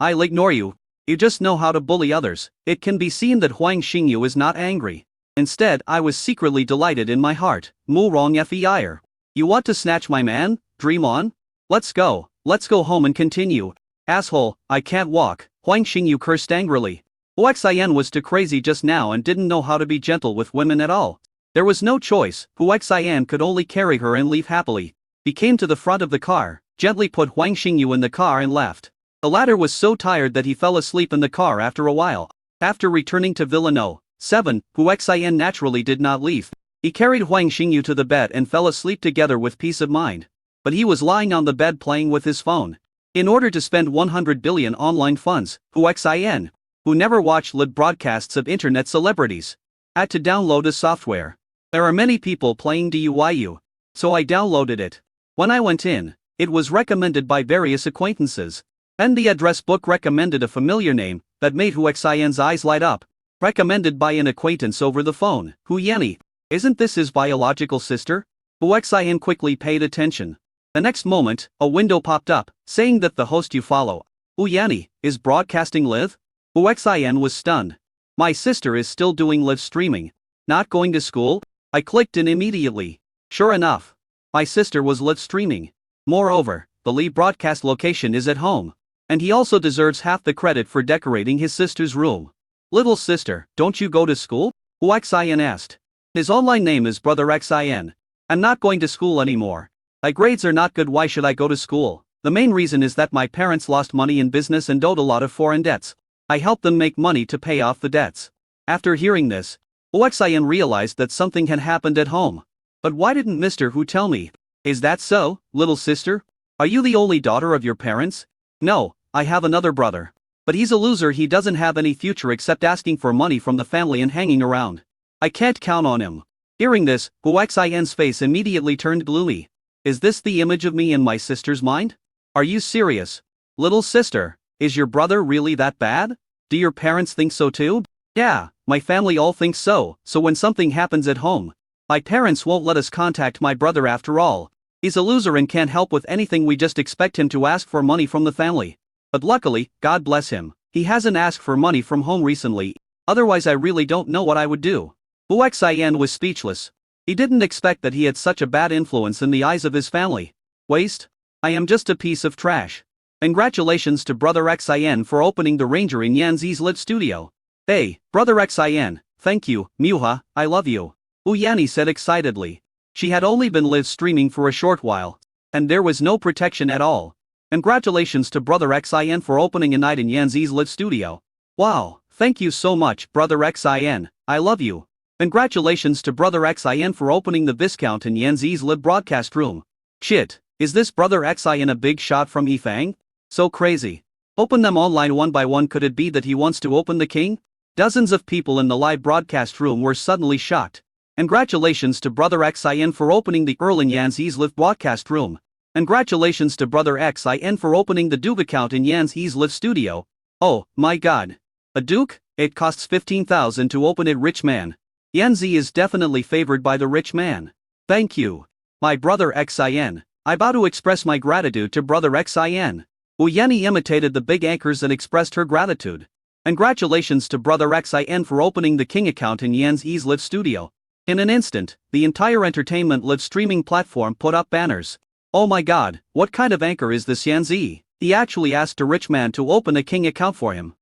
I'll ignore you. You just know how to bully others. It can be seen that Wang Xingyu is not angry. Instead, I was secretly delighted in my heart. Mu Rongfier. You want to snatch my man? Dream on. Let's go home and continue. Asshole, I can't walk, Huang Xingyu cursed angrily. Huaxian was too crazy just now and didn't know how to be gentle with women at all. There was no choice, Huaxian could only carry her and leave happily. He came to the front of the car, gently put Huang Xingyu in the car and left. The latter was so tired that he fell asleep in the car after a while. After returning to Villa No. 7, Huaxian naturally did not leave. He carried Huang Xingyu to the bed and fell asleep together with peace of mind. But he was lying on the bed playing with his phone. In order to spend 100 billion online funds, Huaxian, who never watched live broadcasts of internet celebrities, had to download a software. There are many people playing DUYU, so I downloaded it. When I went in, it was recommended by various acquaintances. And the address book recommended a familiar name that made Huaxian's eyes light up. Recommended by an acquaintance over the phone. Hu Yanni, isn't this his biological sister? Huaxian quickly paid attention. The next moment, a window popped up, saying that the host you follow, Hu Yanni, is broadcasting live? Huaxian was stunned. My sister is still doing live streaming. Not going to school? I clicked in immediately. Sure enough, my sister was live streaming. Moreover, the live broadcast location is at home. And he also deserves half the credit for decorating his sister's room. Little sister, don't you go to school? Huaxian asked. His online name is Brother Xian. I'm not going to school anymore. My grades are not good, why should I go to school? The main reason is that my parents lost money in business and owed a lot of foreign debts. I helped them make money to pay off the debts. After hearing this, Huaxian realized that something had happened at home. But why didn't Mr. Hu tell me? Is that so, little sister? Are you the only daughter of your parents? No, I have another brother. But he's a loser, he doesn't have any future except asking for money from the family and hanging around. I can't count on him. Hearing this, Huaxian's face immediately turned gloomy. Is this the image of me in my sister's mind? Are you serious? Little sister, is your brother really that bad? Do your parents think so too? Yeah, my family all thinks so when something happens at home, my parents won't let us contact my brother after all. He's a loser and can't help with anything, we just expect him to ask for money from the family. But luckily, God bless him, he hasn't asked for money from home recently, otherwise I really don't know what I would do. Huaxian was speechless. He didn't expect that he had such a bad influence in the eyes of his family. Waste? I am just a piece of trash. Congratulations to Brother Xian for opening the Ranger in Yanzi's live studio. Hey, Brother Xian, thank you, Muha, I love you. Hu Yanni said excitedly. She had only been live streaming for a short while, and there was no protection at all. Congratulations to Brother Xian for opening a night in Yanzi's live studio. Wow, thank you so much, Brother Xian, I love you. Congratulations to Brother Xian for opening the Viscount in Yanzi's live broadcast room. Shit, is this Brother Xian a big shot from Yifang? So crazy. Open them online one by one, could it be that he wants to open the king? Dozens of people in the live broadcast room were suddenly shocked. Congratulations to Brother Xian for opening the Earl in Yanzi's live broadcast room. Congratulations to Brother Xian for opening the Duke account in Yanzi's live studio. Oh, my god. A Duke? It costs 15,000 to open it, rich man. Yanzi is definitely favored by the rich man. Thank you. My Brother Xian. I bow to express my gratitude to Brother Xian. Hu Yanni imitated the big anchors and expressed her gratitude. Congratulations to Brother Xian for opening the King account in Yanzi's live studio. In an instant, the entire entertainment live streaming platform put up banners. Oh my god, what kind of anchor is this Yanzi? He actually asked a rich man to open a King account for him.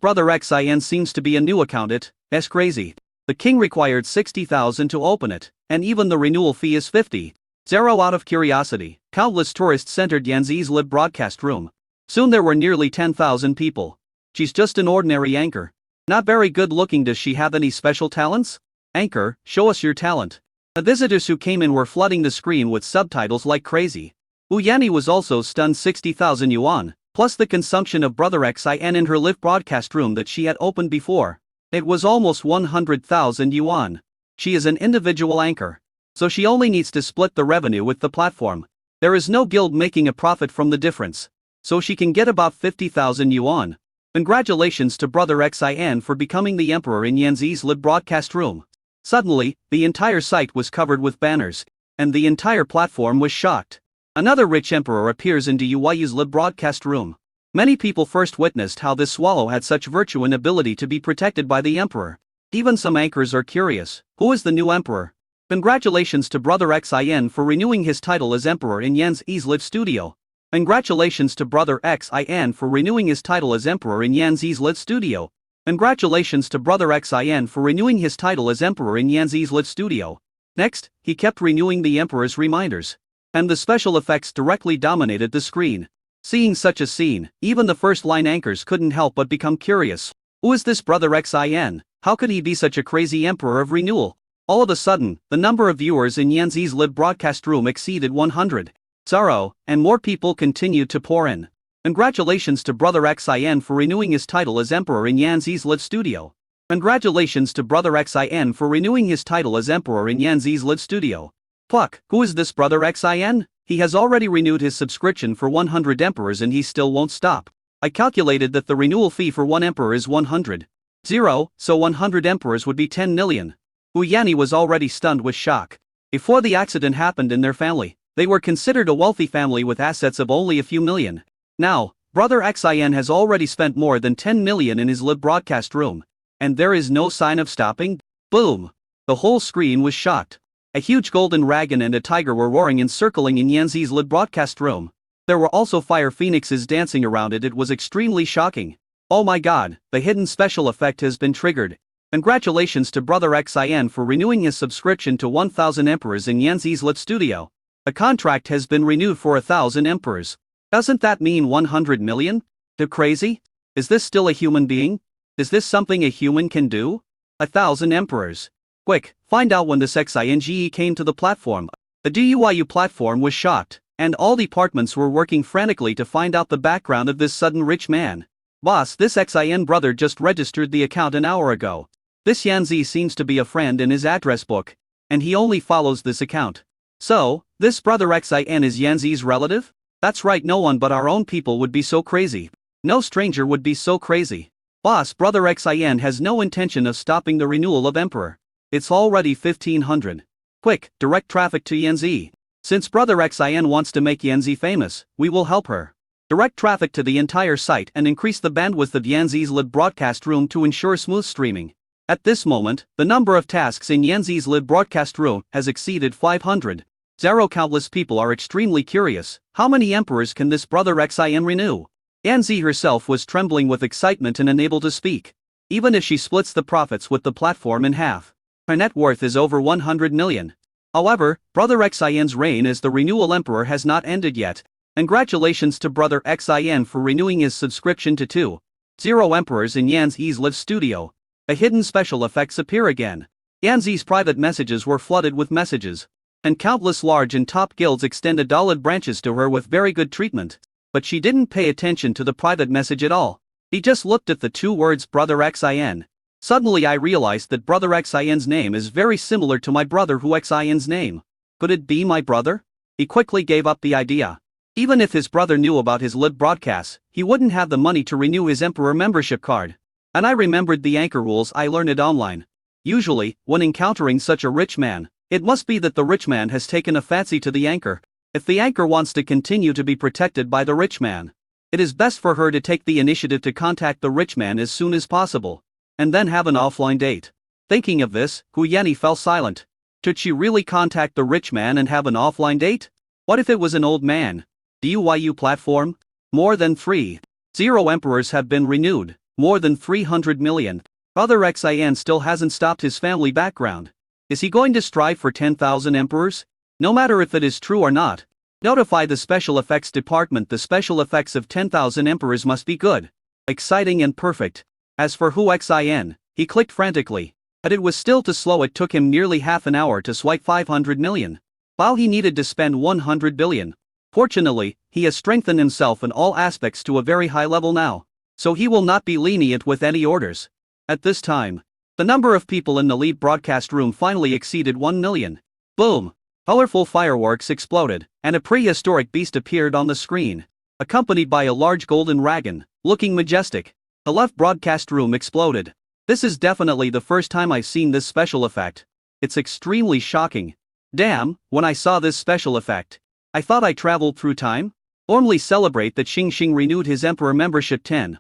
Brother Xian seems to be a new account, it's crazy. The king required 60,000 to open it, and even the renewal fee is 50. Zero. Out of curiosity, countless tourists entered Yanzi's live broadcast room. Soon there were nearly 10,000 people. She's just an ordinary anchor. Not very good looking, does she have any special talents? Anchor, show us your talent. The visitors who came in were flooding the screen with subtitles like crazy. Hu Yanni was also stunned. 60,000 yuan, plus the consumption of Brother Xian in her live broadcast room that she had opened before. It was almost 100,000 yuan. She is an individual anchor, so she only needs to split the revenue with the platform. There is no guild making a profit from the difference, so she can get about 50,000 yuan. Congratulations to Brother Xian for becoming the emperor in Yanzi's live broadcast room. Suddenly, the entire site was covered with banners, and the entire platform was shocked. Another rich emperor appears in DUYU's live broadcast room. Many people first witnessed how this swallow had such virtue and ability to be protected by the emperor. Even some anchors are curious, who is the new emperor? Congratulations to Brother Xian for renewing his title as emperor in Yanzi's live studio. Congratulations to Brother Xin for renewing his title as Emperor in Yanzi's Lit Studio. Congratulations to Brother Xin for renewing his title as Emperor in Yanzi's Lit Studio. Next, he kept renewing the Emperor's reminders. And the special effects directly dominated the screen. Seeing such a scene, even the first-line anchors couldn't help but become curious. Who is this Brother Xin? How could he be such a crazy Emperor of renewal? All of a sudden, the number of viewers in Yanzi's live broadcast room exceeded 100. And more people continued to pour in. Congratulations to Brother Xin for renewing his title as Emperor in Yanzi's Live Studio. Congratulations to Brother Xin for renewing his title as Emperor in Yanzi's Live Studio. Pluck, who is this Brother Xin? He has already renewed his subscription for 100 emperors and he still won't stop. I calculated that the renewal fee for one emperor is 100. So 100 emperors would be 10 million. Hu Yanni was already stunned with shock. Before the accident happened in their family, they were considered a wealthy family with assets of only a few million. Now, Brother Xin has already spent more than 10 million in his live broadcast room. And there is no sign of stopping? Boom! The whole screen was shocked. A huge golden dragon and a tiger were roaring and circling in Yanzi's live broadcast room. There were also fire phoenixes dancing around it. It was extremely shocking. Oh my god, the hidden special effect has been triggered. Congratulations to Brother Xin for renewing his subscription to 1000 emperors in Yanzi's Lit Studio. A contract has been renewed for 1000 emperors. Doesn't that mean 100 million? Too crazy? Is this still a human being? Is this something a human can do? 1000 emperors. Quick, find out when this Xinge came to the platform. The DUIU platform was shocked, and all departments were working frantically to find out the background of this sudden rich man. Boss, this Xin brother just registered the account an hour ago. This Yanzi seems to be a friend in his address book, and he only follows this account. So, this Brother Xin is Yanzi's relative? That's right, no one but our own people would be so crazy. No stranger would be so crazy. Boss, Brother Xin has no intention of stopping the renewal of Emperor. It's already 1500. Quick, direct traffic to Yanzi. Since Brother Xin wants to make Yanzi famous, we will help her. Direct traffic to the entire site and increase the bandwidth of Yanzi's live broadcast room to ensure smooth streaming. At this moment, the number of tasks in Yanzi's live broadcast room has exceeded 500. Countless people are extremely curious. How many emperors can this Brother Xin renew? Yanzi herself was trembling with excitement and unable to speak. Even if she splits the profits with the platform in half, her net worth is over 100 million. However, Brother Xin's reign as the renewal emperor has not ended yet. Congratulations to Brother Xin for renewing his subscription to 20 emperors in Yanzi's Live Studio. A hidden special effects appear again. Yanzi's private messages were flooded with messages. And countless large and top guilds extended olive branches to her with very good treatment. But she didn't pay attention to the private message at all. He just looked at the two words Brother Xin. Suddenly I realized that Brother Xin's name is very similar to my brother Hu Xin's name. Could it be my brother? He quickly gave up the idea. Even if his brother knew about his live broadcasts, he wouldn't have the money to renew his Emperor membership card. And I remembered the anchor rules I learned online. Usually, when encountering such a rich man, it must be that the rich man has taken a fancy to the anchor. If the anchor wants to continue to be protected by the rich man, it is best for her to take the initiative to contact the rich man as soon as possible, and then have an offline date. Thinking of this, Hu Yanni fell silent. Should she really contact the rich man and have an offline date? What if it was an old man? DUIU platform? More than 30 emperors have been renewed. More than 300 million. Brother Xin still hasn't stopped his family background. Is he going to strive for 10,000 emperors? No matter if it is true or not. Notify the special effects department. The special effects of 10,000 emperors must be good, exciting and perfect. As for Hu Xin, he clicked frantically. But it was still too slow. It took him nearly half an hour to swipe 500 million. While he needed to spend 100 billion. Fortunately, he has strengthened himself in all aspects to a very high level now. So he will not be lenient with any orders. At this time, the number of people in the lead broadcast room finally exceeded 1 million. Boom! Colorful fireworks exploded, and a prehistoric beast appeared on the screen, accompanied by a large golden dragon, looking majestic. The left broadcast room exploded. This is definitely the first time I've seen this special effect. It's extremely shocking. Damn, when I saw this special effect, I thought I traveled through time. Formally celebrate that Xing renewed his Emperor membership 10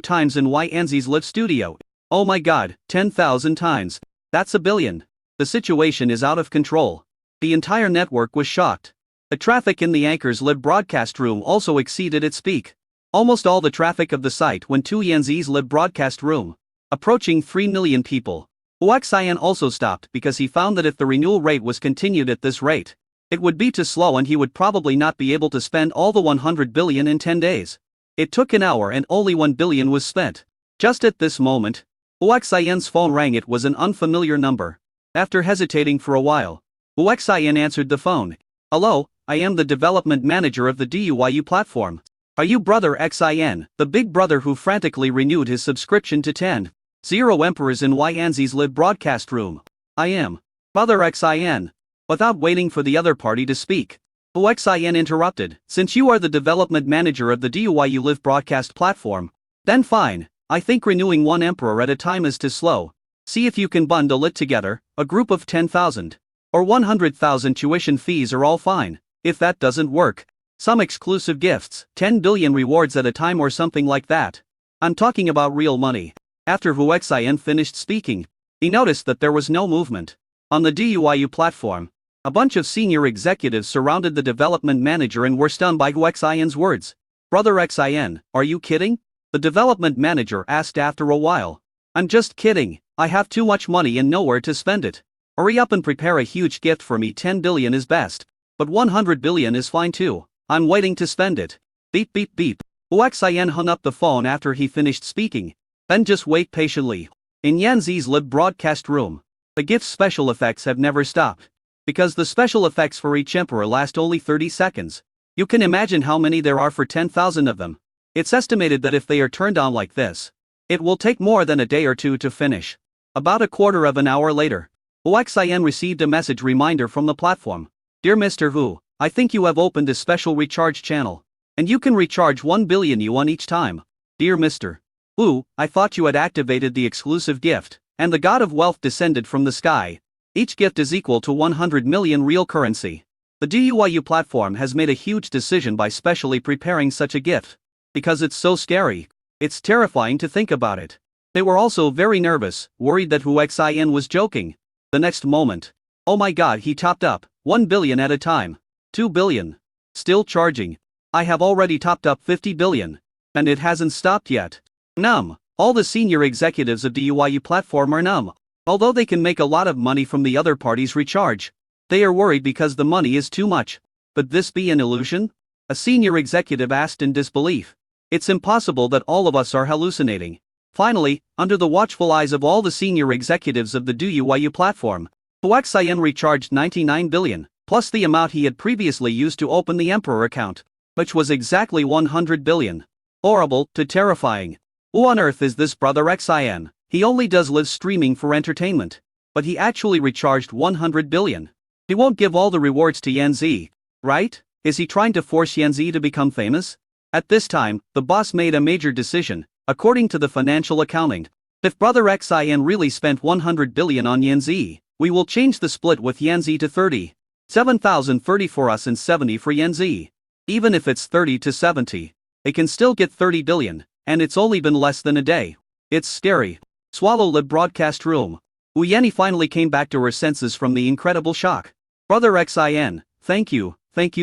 times in Yanzi's Live Studio. Oh my god, 10,000 times. That's a billion. The situation is out of control. The entire network was shocked. The traffic in the Anchor's live broadcast room also exceeded its peak. Almost all the traffic of the site went to Yanzi's live broadcast room, approaching 3 million people. Huaxian also stopped because he found that if the renewal rate was continued at this rate, it would be too slow and he would probably not be able to spend all the 100 billion in 10 days. It took an hour and only 1 billion was spent. Just at this moment, Huaxian's phone rang. It was an unfamiliar number. After hesitating for a while, Huaxian answered the phone. Hello, I am the development manager of the DUYU platform. Are you Brother Xin, the big brother who frantically renewed his subscription to 10 Emperors in Yanzi's live broadcast room? I am. Brother Xin. Without waiting for the other party to speak, Huaxian interrupted. Since you are the development manager of the DUYU live broadcast platform, then fine, I think renewing one emperor at a time is too slow. See if you can bundle it together, a group of 10,000 or 100,000 tuition fees are all fine. If that doesn't work, some exclusive gifts, 10 billion rewards at a time or something like that. I'm talking about real money. After Huaxian finished speaking, he noticed that there was no movement. On the DUYU platform, a bunch of senior executives surrounded the development manager and were stunned by Huaxian's words. Brother Xin, are you kidding? The development manager asked after a while. I'm just kidding, I have too much money and nowhere to spend it. Hurry up and prepare a huge gift for me. 10 billion is best, but 100 billion is fine too. I'm waiting to spend it. Beep beep beep. Huaxian hung up the phone after he finished speaking. Then just wait patiently. In Yanzi's live broadcast room, the gift's special effects have never stopped. Because the special effects for each emperor last only 30 seconds. You can imagine how many there are for 10,000 of them. It's estimated that if they are turned on like this, it will take more than a day or two to finish. About a quarter of an hour later, Huaxian received a message reminder from the platform. Dear Mr. Hu, I think you have opened a special recharge channel, and you can recharge 1 billion yuan each time. Dear Mr. Hu, I thought you had activated the exclusive gift, and the god of wealth descended from the sky. Each gift is equal to 100 million real currency. The DUYU platform has made a huge decision by specially preparing such a gift. Because it's so scary. It's terrifying to think about it. They were also very nervous, worried that Huaxian was joking. The next moment, oh my god, he topped up, 1 billion at a time. 2 billion. Still charging. I have already topped up 50 billion. And it hasn't stopped yet. Numb. All the senior executives of DUYU platform are numb. Although they can make a lot of money from the other party's recharge, they are worried because the money is too much. Could this be an illusion? A senior executive asked in disbelief. It's impossible that all of us are hallucinating. Finally, under the watchful eyes of all the senior executives of the DUYU platform, Huaxian recharged 99 billion, plus the amount he had previously used to open the Emperor account, which was exactly 100 billion. Horrible to terrifying. Who on earth is this Brother Xin? He only does live streaming for entertainment. But he actually recharged 100 billion. He won't give all the rewards to Yanzi, right? Is he trying to force Yanzi to become famous? At this time, the boss made a major decision. According to the financial accounting, if Brother Xin really spent 100 billion on Yanzi, we will change the split with Yanzi to 30. 7,030 for us and 70 for Yanzi. Even if it's 30 to 70, they can still get 30 billion, and it's only been less than a day. It's scary. Swallow live broadcast room. Uyeni finally came back to her senses from the incredible shock. Brother Xin, thank you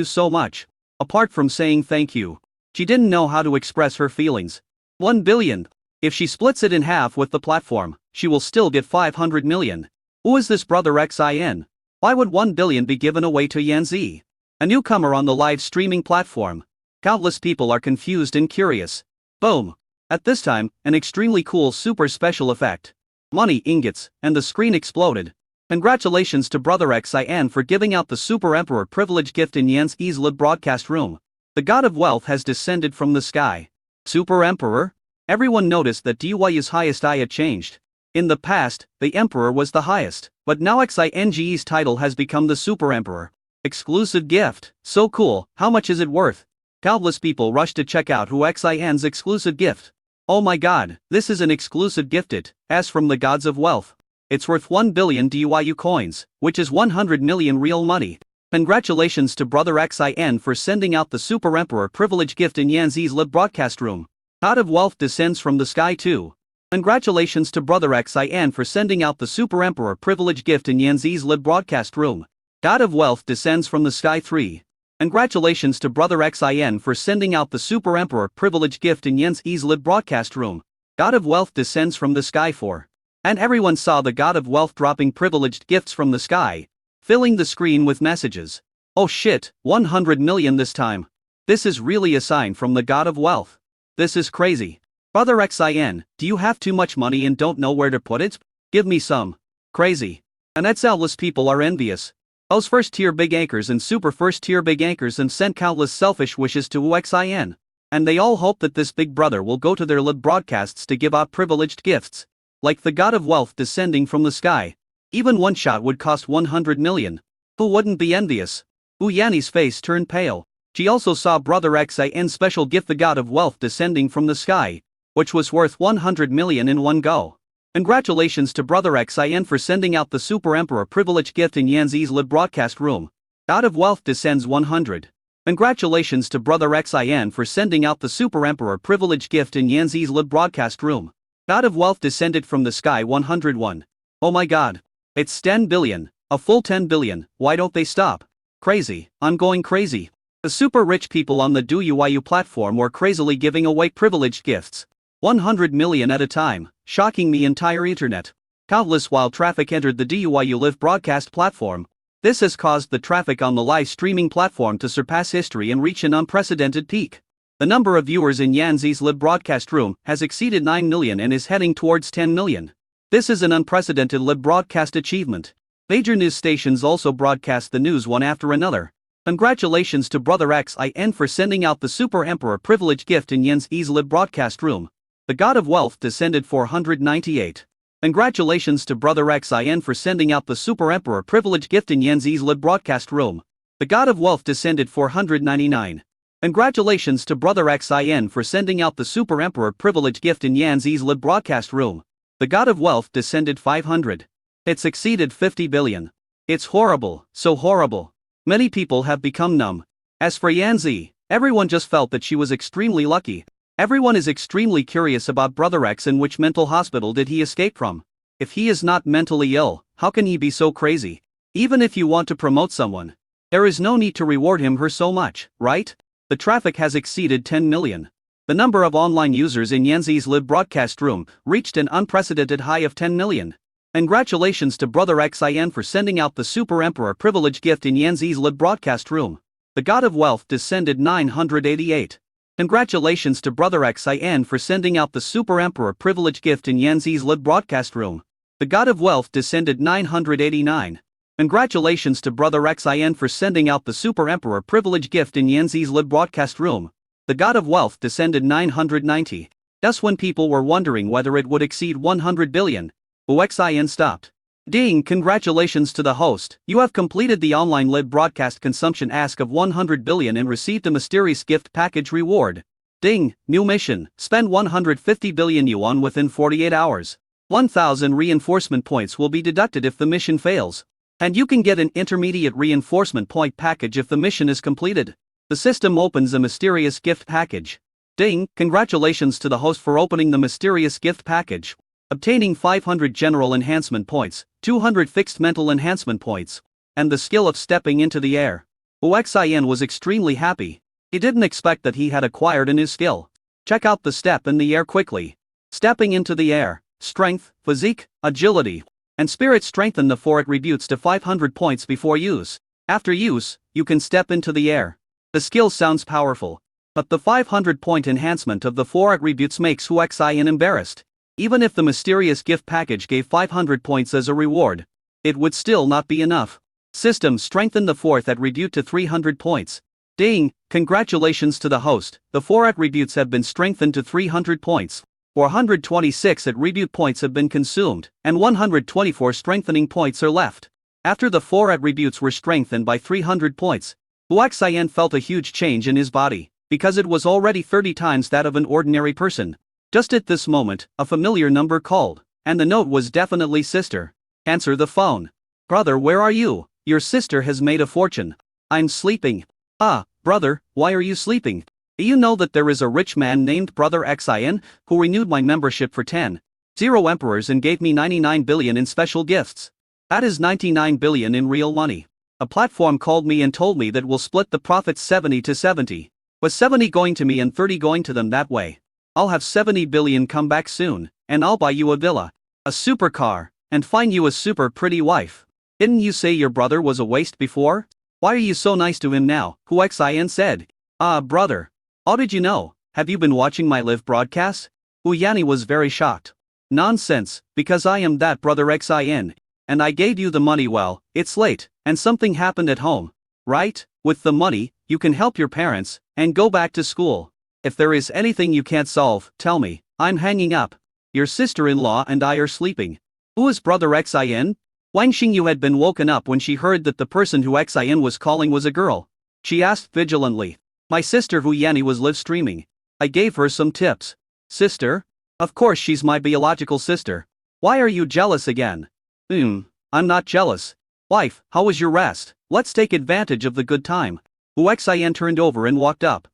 so much. Apart from saying thank you, she didn't know how to express her feelings. 1 billion. If she splits it in half with the platform, she will still get 500 million. Who is this Brother Xin? Why would 1 billion be given away to Yanzi? A newcomer on the live streaming platform. Countless people are confused and curious. Boom. At this time, an extremely cool super special effect. Money ingots, and the screen exploded. Congratulations to Brother Xin for giving out the Super Emperor privilege gift in Yanzi's live broadcast room. The god of wealth has descended from the sky. Super Emperor? Everyone noticed that DUYU's highest eye had changed. In the past, the Emperor was the highest, but now Xinge's title has become the Super Emperor. Exclusive gift. So cool, how much is it worth? Countless people rushed to check out Xin's exclusive gift. Oh my god, this is an exclusive gifted, as from the gods of wealth. It's worth 1 billion DUYU coins, which is 100 million real money. Congratulations to Brother Xin for sending out the Super Emperor privilege gift in Yanzi's live broadcast room. God of wealth descends from the sky too. Congratulations to Brother Xin for sending out the Super Emperor privilege gift in Yanzi's live broadcast room. God of wealth descends from the sky 3. Congratulations to Brother XIN for sending out the Super Emperor privilege gift in Yen's Easlib broadcast room. God of Wealth descends from the sky for. And everyone saw the God of Wealth dropping privileged gifts from the sky, filling the screen with messages. Oh shit, 100 million this time. This is really a sign from the God of Wealth. This is crazy. Brother XIN, do you have too much money and don't know where to put it? Give me some. Crazy. And Etzeless people are envious. Those first-tier big anchors and super first-tier big anchors and sent countless selfish wishes to XIN. And they all hope that this big brother will go to their lib broadcasts to give out privileged gifts. Like the God of Wealth descending from the sky. Even one shot would cost 100 million. Who wouldn't be envious? Yanni's face turned pale. She also saw Brother XIN's special gift, the God of Wealth descending from the sky, which was worth 100 million in one go. Congratulations to Brother XIN for sending out the Super Emperor privilege gift in Yen's Easlib broadcast room. God of Wealth descends 100. Congratulations to Brother XIN for sending out the Super Emperor privilege gift in Yen's Easlib broadcast room. God of Wealth descended from the sky 101. Oh my god. It's 10 billion. A full 10 billion, why don't they stop? Crazy, I'm going crazy. The super rich people on the DouYu platform were crazily giving away privileged gifts. 100 million at a time, shocking the entire internet. Countless wild traffic entered the DouYu live broadcast platform. This has caused the traffic on the live streaming platform to surpass history and reach an unprecedented peak. The number of viewers in Yen's Easlib broadcast room has exceeded 9 million and is heading towards 10 million. This is an unprecedented lib broadcast achievement. Major news stations also broadcast the news one after another. Congratulations to Brother XIN for sending out the Super Emperor privilege gift in Yen's Easlib broadcast room. The God of Wealth descended 498. Congratulations to Brother XIN for sending out the Super Emperor privilege gift in Yen's Easlib broadcast room. The God of Wealth descended 499. Congratulations to Brother XIN for sending out the Super Emperor privilege gift in Yen's Easlib broadcast room. The God of Wealth descended 500. It's exceeded 50 billion. It's horrible, so horrible. Many people have become numb. As for Yanzi, everyone just felt that she was extremely lucky. Everyone is extremely curious about Brother X and which mental hospital did he escape from. If he is not mentally ill, how can he be so crazy? Even if you want to promote someone, there is no need to reward him her so much, right? The traffic has exceeded 10 million. The number of online users in Yen's Easlib broadcast room reached an unprecedented high of 10 million. Congratulations to Brother XIN for sending out the Super Emperor privilege gift in Yen's Easlib broadcast room. The God of Wealth descended 988. Congratulations to Brother XIN for sending out the Super Emperor privilege gift in Yen's Easlib broadcast room. The God of Wealth descended 989. Congratulations to Brother XIN for sending out the Super Emperor privilege gift in Yen's Easlib broadcast room. The God of Wealth descended 990. Just when people were wondering whether it would exceed 100 billion. XIN stopped. Ding! Congratulations to the host, you have completed the online lib broadcast consumption ask of 100 billion and received a mysterious gift package reward. Ding! New mission, spend 150 billion yuan within 48 hours. 1000 reinforcement points will be deducted if the mission fails. And you can get an intermediate reinforcement point package if the mission is completed. The system opens a mysterious gift package. Ding! Congratulations to the host for opening the mysterious gift package. Obtaining 500 general enhancement points, 200 fixed mental enhancement points, and the skill of stepping into the air. XIN was extremely happy. He didn't expect that he had acquired a new skill. Check out the step in the air quickly. Stepping into the air, strength, physique, agility, and spirit strengthen the 4 attributes to 500 points before use. After use, you can step into the air. The skill sounds powerful, but the 500-point enhancement of the 4 attributes makes XIN embarrassed. Even if the mysterious gift package gave 500 points as a reward, it would still not be enough. System strengthened the 4th attribute to 300 points. Ding! Congratulations to the host, the 4 attributes have been strengthened to 300 points. 426 attribute points have been consumed, and 124 strengthening points are left. After the 4 attributes were strengthened by 300 points, XIN felt a huge change in his body, because it was already 30 times that of an ordinary person. Just at this moment, a familiar number called, and the note was definitely sister. Answer the phone. Brother, where are you? Your sister has made a fortune. I'm sleeping. Ah, brother, why are you sleeping? Do you know that there is a rich man named Brother XIN, who renewed my membership for 10 emperors and gave me 99 billion in special gifts? That is 99 billion in real money. A platform called me and told me that we'll split the profits 70 to 70. Was 70 going to me and 30 going to them that way? I'll have 70 billion come back soon, and I'll buy you a villa, a supercar, and find you a super pretty wife. Didn't you say your brother was a waste before? Why are you so nice to him now? Hu Xin said. Ah, brother. How did you know? Have you been watching my live broadcasts? Hu Yanni was very shocked. Nonsense, because I am that brother Xin. And I gave you the money. Well, it's late, and something happened at home. Right? With the money, you can help your parents, and go back to school. If there is anything you can't solve, tell me. I'm hanging up. Your sister-in-law and I are sleeping. Who is brother Xin? Wang Xingyu had been woken up when she heard that the person Hu Xin was calling was a girl. She asked vigilantly. My sister Hu Yanni was live streaming. I gave her some tips. Sister? Of course she's my biological sister. Why are you jealous again? I'm not jealous. Wife, how was your rest? Let's take advantage of the good time. Hu Xin turned over and walked up.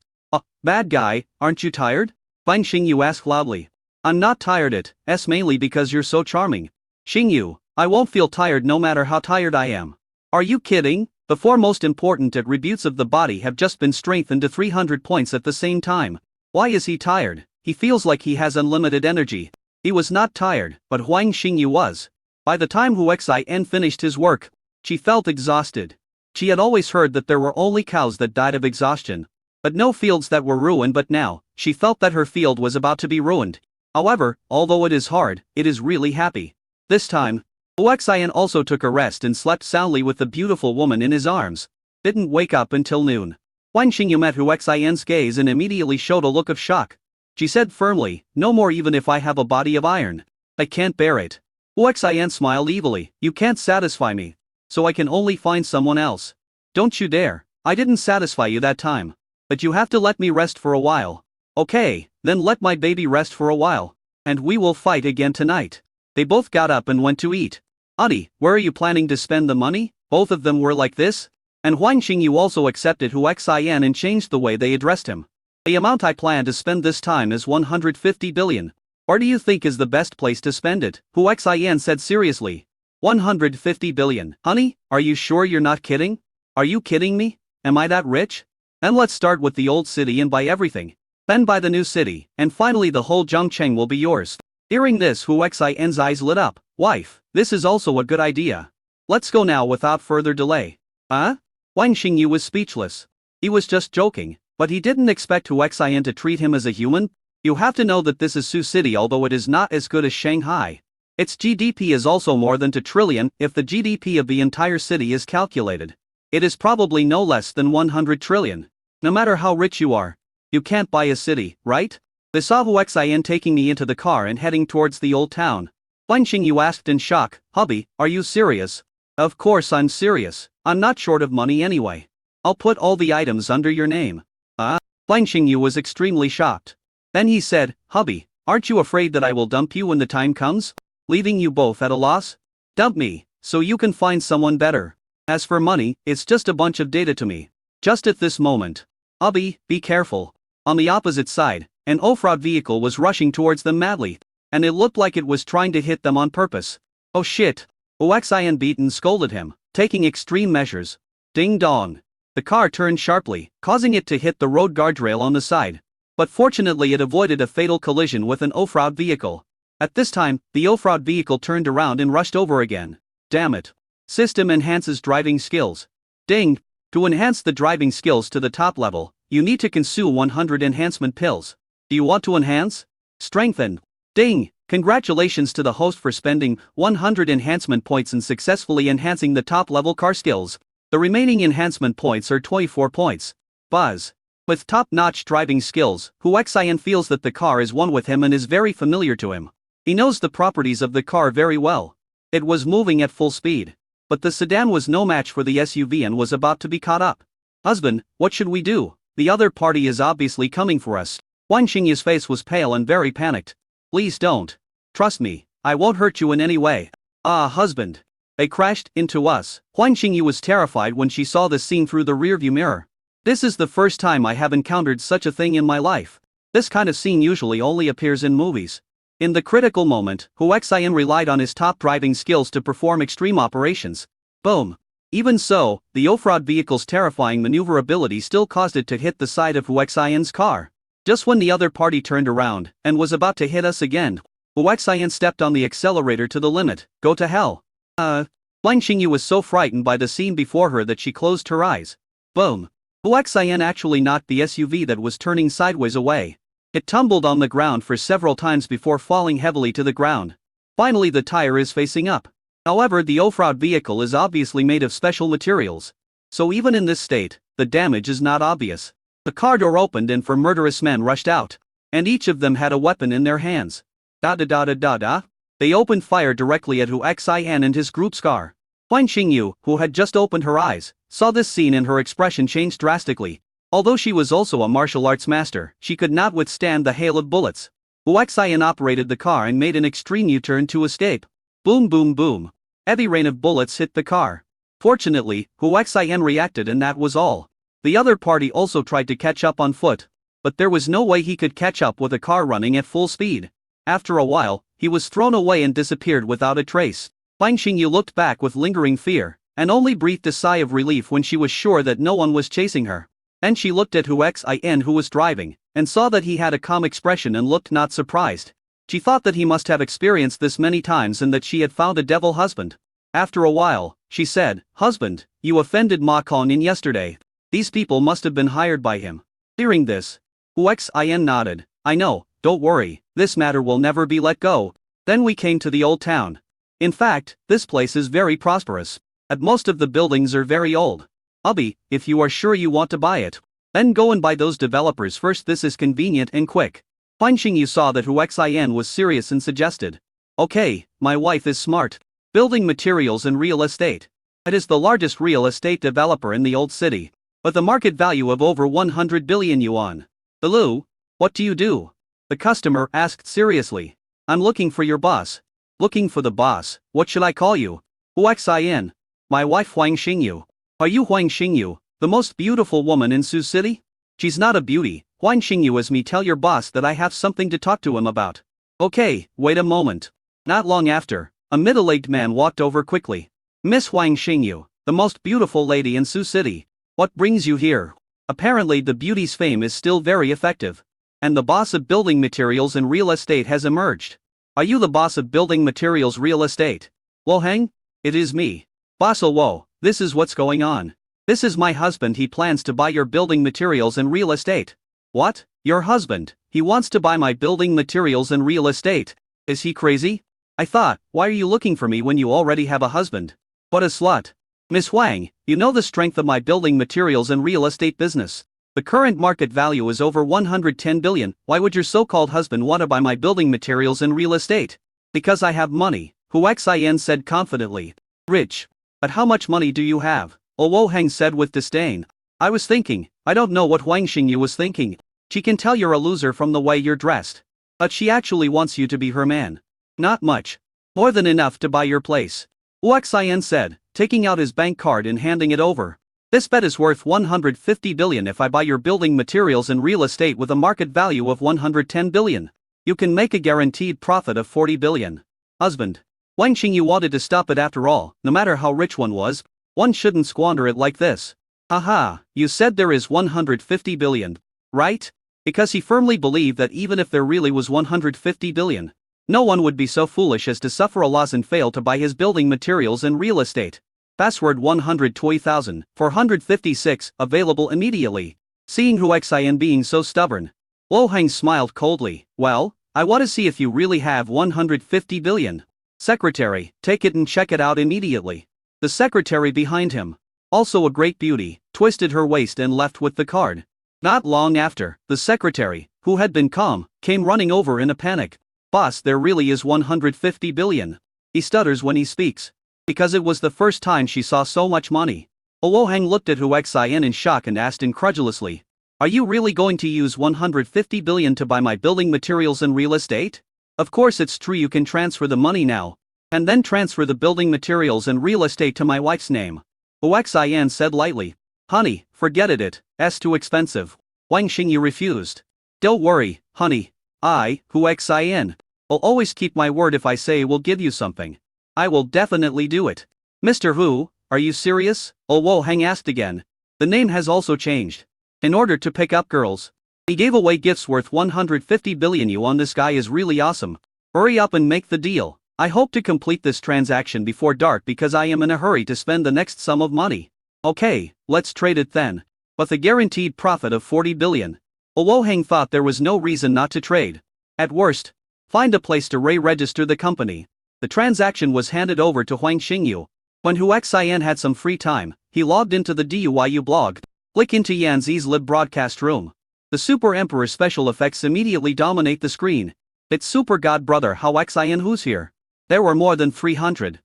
Bad guy, aren't you tired? Wang Xingyu asked loudly. I'm not tired it's mainly because you're so charming. Xingyu, I won't feel tired no matter how tired I am. Are you kidding? The four most important attributes of the body have just been strengthened to 300 points at the same time. Why is he tired? He feels like he has unlimited energy. He was not tired, but Wang Xingyu was. By the time Hu Xin finished his work, she felt exhausted. She had always heard that there were only cows that died of exhaustion, but no fields that were ruined. But now, she felt that her field was about to be ruined. However, although it is hard, it is really happy. This time, Hu Xin also took a rest and slept soundly with the beautiful woman in his arms. Didn't wake up until noon. Wang Xingyu met Hu Xin's gaze and immediately showed a look of shock. She said firmly, no more even if I have a body of iron. I can't bear it. Hu Xin smiled evilly. You can't satisfy me. So I can only find someone else. Don't you dare. I didn't satisfy you that time. But you have to let me rest for a while. Okay, then let my baby rest for a while. And we will fight again tonight. They both got up and went to eat. Auntie, where are you planning to spend the money? Both of them were like this. And Wang Xingyu also accepted Hu Xin and changed the way they addressed him. The amount I plan to spend this time is 150 billion. Where do you think is the best place to spend it? Hu Xin said seriously. 150 billion. Honey, are you sure you're not kidding? Are you kidding me? Am I that rich? And let's start with the old city and buy everything. Then buy the new city, and finally the whole Zhongcheng will be yours. Hearing this, Hu Xin's eyes lit up. Wife, this is also a good idea. Let's go now without further delay. Huh? Wang Xingyu was speechless. He was just joking, but he didn't expect Hu Xin to treat him as a human. You have to know that this is Sioux City, although it is not as good as Shanghai. Its GDP is also more than 2 trillion if the GDP of the entire city is calculated. It is probably no less than 100 trillion. No matter how rich you are, you can't buy a city, right? They saw Hu Xin taking me into the car and heading towards the old town. Wang Xingyu asked in shock, hubby, are you serious? Of course I'm serious. I'm not short of money anyway. I'll put all the items under your name. Wang Xingyu was extremely shocked. Then he said, hubby, aren't you afraid that I will dump you when the time comes? Leaving you both at a loss? Dump me, so you can find someone better. As for money, it's just a bunch of data to me. Just at this moment. Hubby, be careful. On the opposite side, an off-road vehicle was rushing towards them madly, and it looked like it was trying to hit them on purpose. Oh shit. Hu Xin beat and scolded him, taking extreme measures. Ding dong. The car turned sharply, causing it to hit the road guardrail on the side. But fortunately it avoided a fatal collision with an off-road vehicle. At this time, the off-road vehicle turned around and rushed over again. Damn it. System enhances driving skills. Ding. To enhance the driving skills to the top level, you need to consume 100 enhancement pills. Do you want to enhance? Strengthen. Ding. Congratulations to the host for spending 100 enhancement points and successfully enhancing the top level car skills. The remaining enhancement points are 24 points. Buzz. With top-notch driving skills, Hu Xin feels that the car is one with him and is very familiar to him. He knows the properties of the car very well. It was moving at full speed. But the sedan was no match for the SUV and was about to be caught up. Husband, what should we do? The other party is obviously coming for us. Wang Xingyu's face was pale and very panicked. Please don't. Trust me, I won't hurt you in any way. Husband. They crashed into us. Wang Xingyu was terrified when she saw this scene through the rearview mirror. This is the first time I have encountered such a thing in my life. This kind of scene usually only appears in movies. In the critical moment, Hu Xin relied on his top driving skills to perform extreme operations. Boom. Even so, the off-road vehicle's terrifying maneuverability still caused it to hit the side of Hu Xian's car. Just when the other party turned around and was about to hit us again, Hu Xian stepped on the accelerator to the limit. Go to hell. Huang Xingyu was so frightened by the scene before her that she closed her eyes. Boom. Hu Xian actually knocked the SUV that was turning sideways away. It tumbled on the ground for several times before falling heavily to the ground. Finally, the tire is facing up. However, the off-road vehicle is obviously made of special materials. So even in this state, the damage is not obvious. The car door opened and four murderous men rushed out. And each of them had a weapon in their hands. They opened fire directly at Hu Xian and his group's car. Huang Xingyu, who had just opened her eyes, saw this scene and her expression changed drastically. Although she was also a martial arts master, she could not withstand the hail of bullets. Hu Xian operated the car and made an extreme U-turn to escape. Boom boom boom. Heavy rain of bullets hit the car. Fortunately, Hu Xian reacted and that was all. The other party also tried to catch up on foot. But there was no way he could catch up with a car running at full speed. After a while, he was thrown away and disappeared without a trace. Huang Xingyu looked back with lingering fear, and only breathed a sigh of relief when she was sure that no one was chasing her. Then she looked at Hu Xian who was driving, and saw that he had a calm expression and looked not surprised. She thought that he must have experienced this many times and that she had found a devil husband. After a while, she said, "Husband, you offended Ma Kongnin yesterday. These people must have been hired by him." Hearing this, Hu Xian nodded. "I know, don't worry, this matter will never be let go." Then we came to the old town. In fact, this place is very prosperous. And most of the buildings are very old. Hubby, if you are sure you want to buy it, then go and buy those developers first. This is convenient and quick. Huang Xingyu saw that Hu Xian was serious and suggested. "Okay, my wife is smart. Building materials and real estate. It is the largest real estate developer in the old city, with a market value of over 100 billion yuan. Hello? What do you do?" The customer asked seriously. "I'm looking for your boss." "Looking for the boss, what should I call you?" "Hu Xian. My wife Huang Xingyu." "Are you Huang Xingyu, the most beautiful woman in Su City?" "She's not a beauty, Huang Xingyu is me. Tell your boss that I have something to talk to him about." "Okay, wait a moment." Not long after, a middle-aged man walked over quickly. "Miss Huang Xingyu, the most beautiful lady in Su City. What brings you here?" Apparently the beauty's fame is still very effective. And the boss of building materials and real estate has emerged. "Are you the boss of building materials real estate?" "Wo Heng? It is me." "Boss Wo, this is what's going on. This is my husband. He plans to buy your building materials and real estate." "What? Your husband? He wants to buy my building materials and real estate? Is he crazy?" "I thought, why are you looking for me when you already have a husband?" "What a slut." "Miss Huang, you know the strength of my building materials and real estate business. The current market value is over 110 billion. Why would your so-called husband want to buy my building materials and real estate?" "Because I have money," Hu Xian said confidently. "Rich? But how much money do you have?" Wo Heng said with disdain. "I was thinking, I don't know what Huang Xingyu was thinking. She can tell you're a loser from the way you're dressed. But she actually wants you to be her man." "Not much. More than enough to buy your place," Hu Xian said, taking out his bank card and handing it over. "This bet is worth 150 billion if I buy your building materials and real estate with a market value of 110 billion. You can make a guaranteed profit of 40 billion. Husband. Huang Xingyu wanted to stop it after all. No matter how rich one was, one shouldn't squander it like this. "Haha, you said there is 150 billion, right?" Because he firmly believed that even if there really was 150 billion, no one would be so foolish as to suffer a loss and fail to buy his building materials and real estate. Password 120,456, available immediately. Seeing Hu Xian being so stubborn, Wo Heng smiled coldly. "Well, I want to see if you really have 150 billion. Secretary, take it and check it out immediately." The secretary behind him, also a great beauty, twisted her waist and left with the card. Not long after, the secretary, who had been calm, came running over in a panic. "Boss, there really is 150 billion. He stutters when he speaks. Because it was the first time she saw so much money. Wo Heng looked at Hu Xian in shock and asked incredulously, "Are you really going to use 150 billion to buy my building materials and real estate?" "Of course it's true, you can transfer the money now. And then transfer the building materials and real estate to my wife's name," Hu Xian said lightly. "Honey, forget it, it's too expensive." Huang Xingyu refused. "Don't worry, honey. I, Hu Xian, will always keep my word. If I say will give you something, I will definitely do it." "Mr. Hu, are you serious? Oh Wo Hang asked again. The name has also changed. In order to pick up girls. He gave away gifts worth 150 billion yuan. This guy is really awesome. Hurry up and make the deal. I hope to complete this transaction before dark because I am in a hurry to spend the next sum of money. Okay, let's trade it then. With a guaranteed profit of 40 billion. Wo Hang thought there was no reason not to trade. At worst, find a place to re-register the company. The transaction was handed over to Huang Xingyu. When Hu Xian had some free time, he logged into the DUYU blog. Click into Yan Zi's lib broadcast room. The Super Emperor special effects immediately dominate the screen. It's Super God Brother Hu Xian who's here. There were more than 300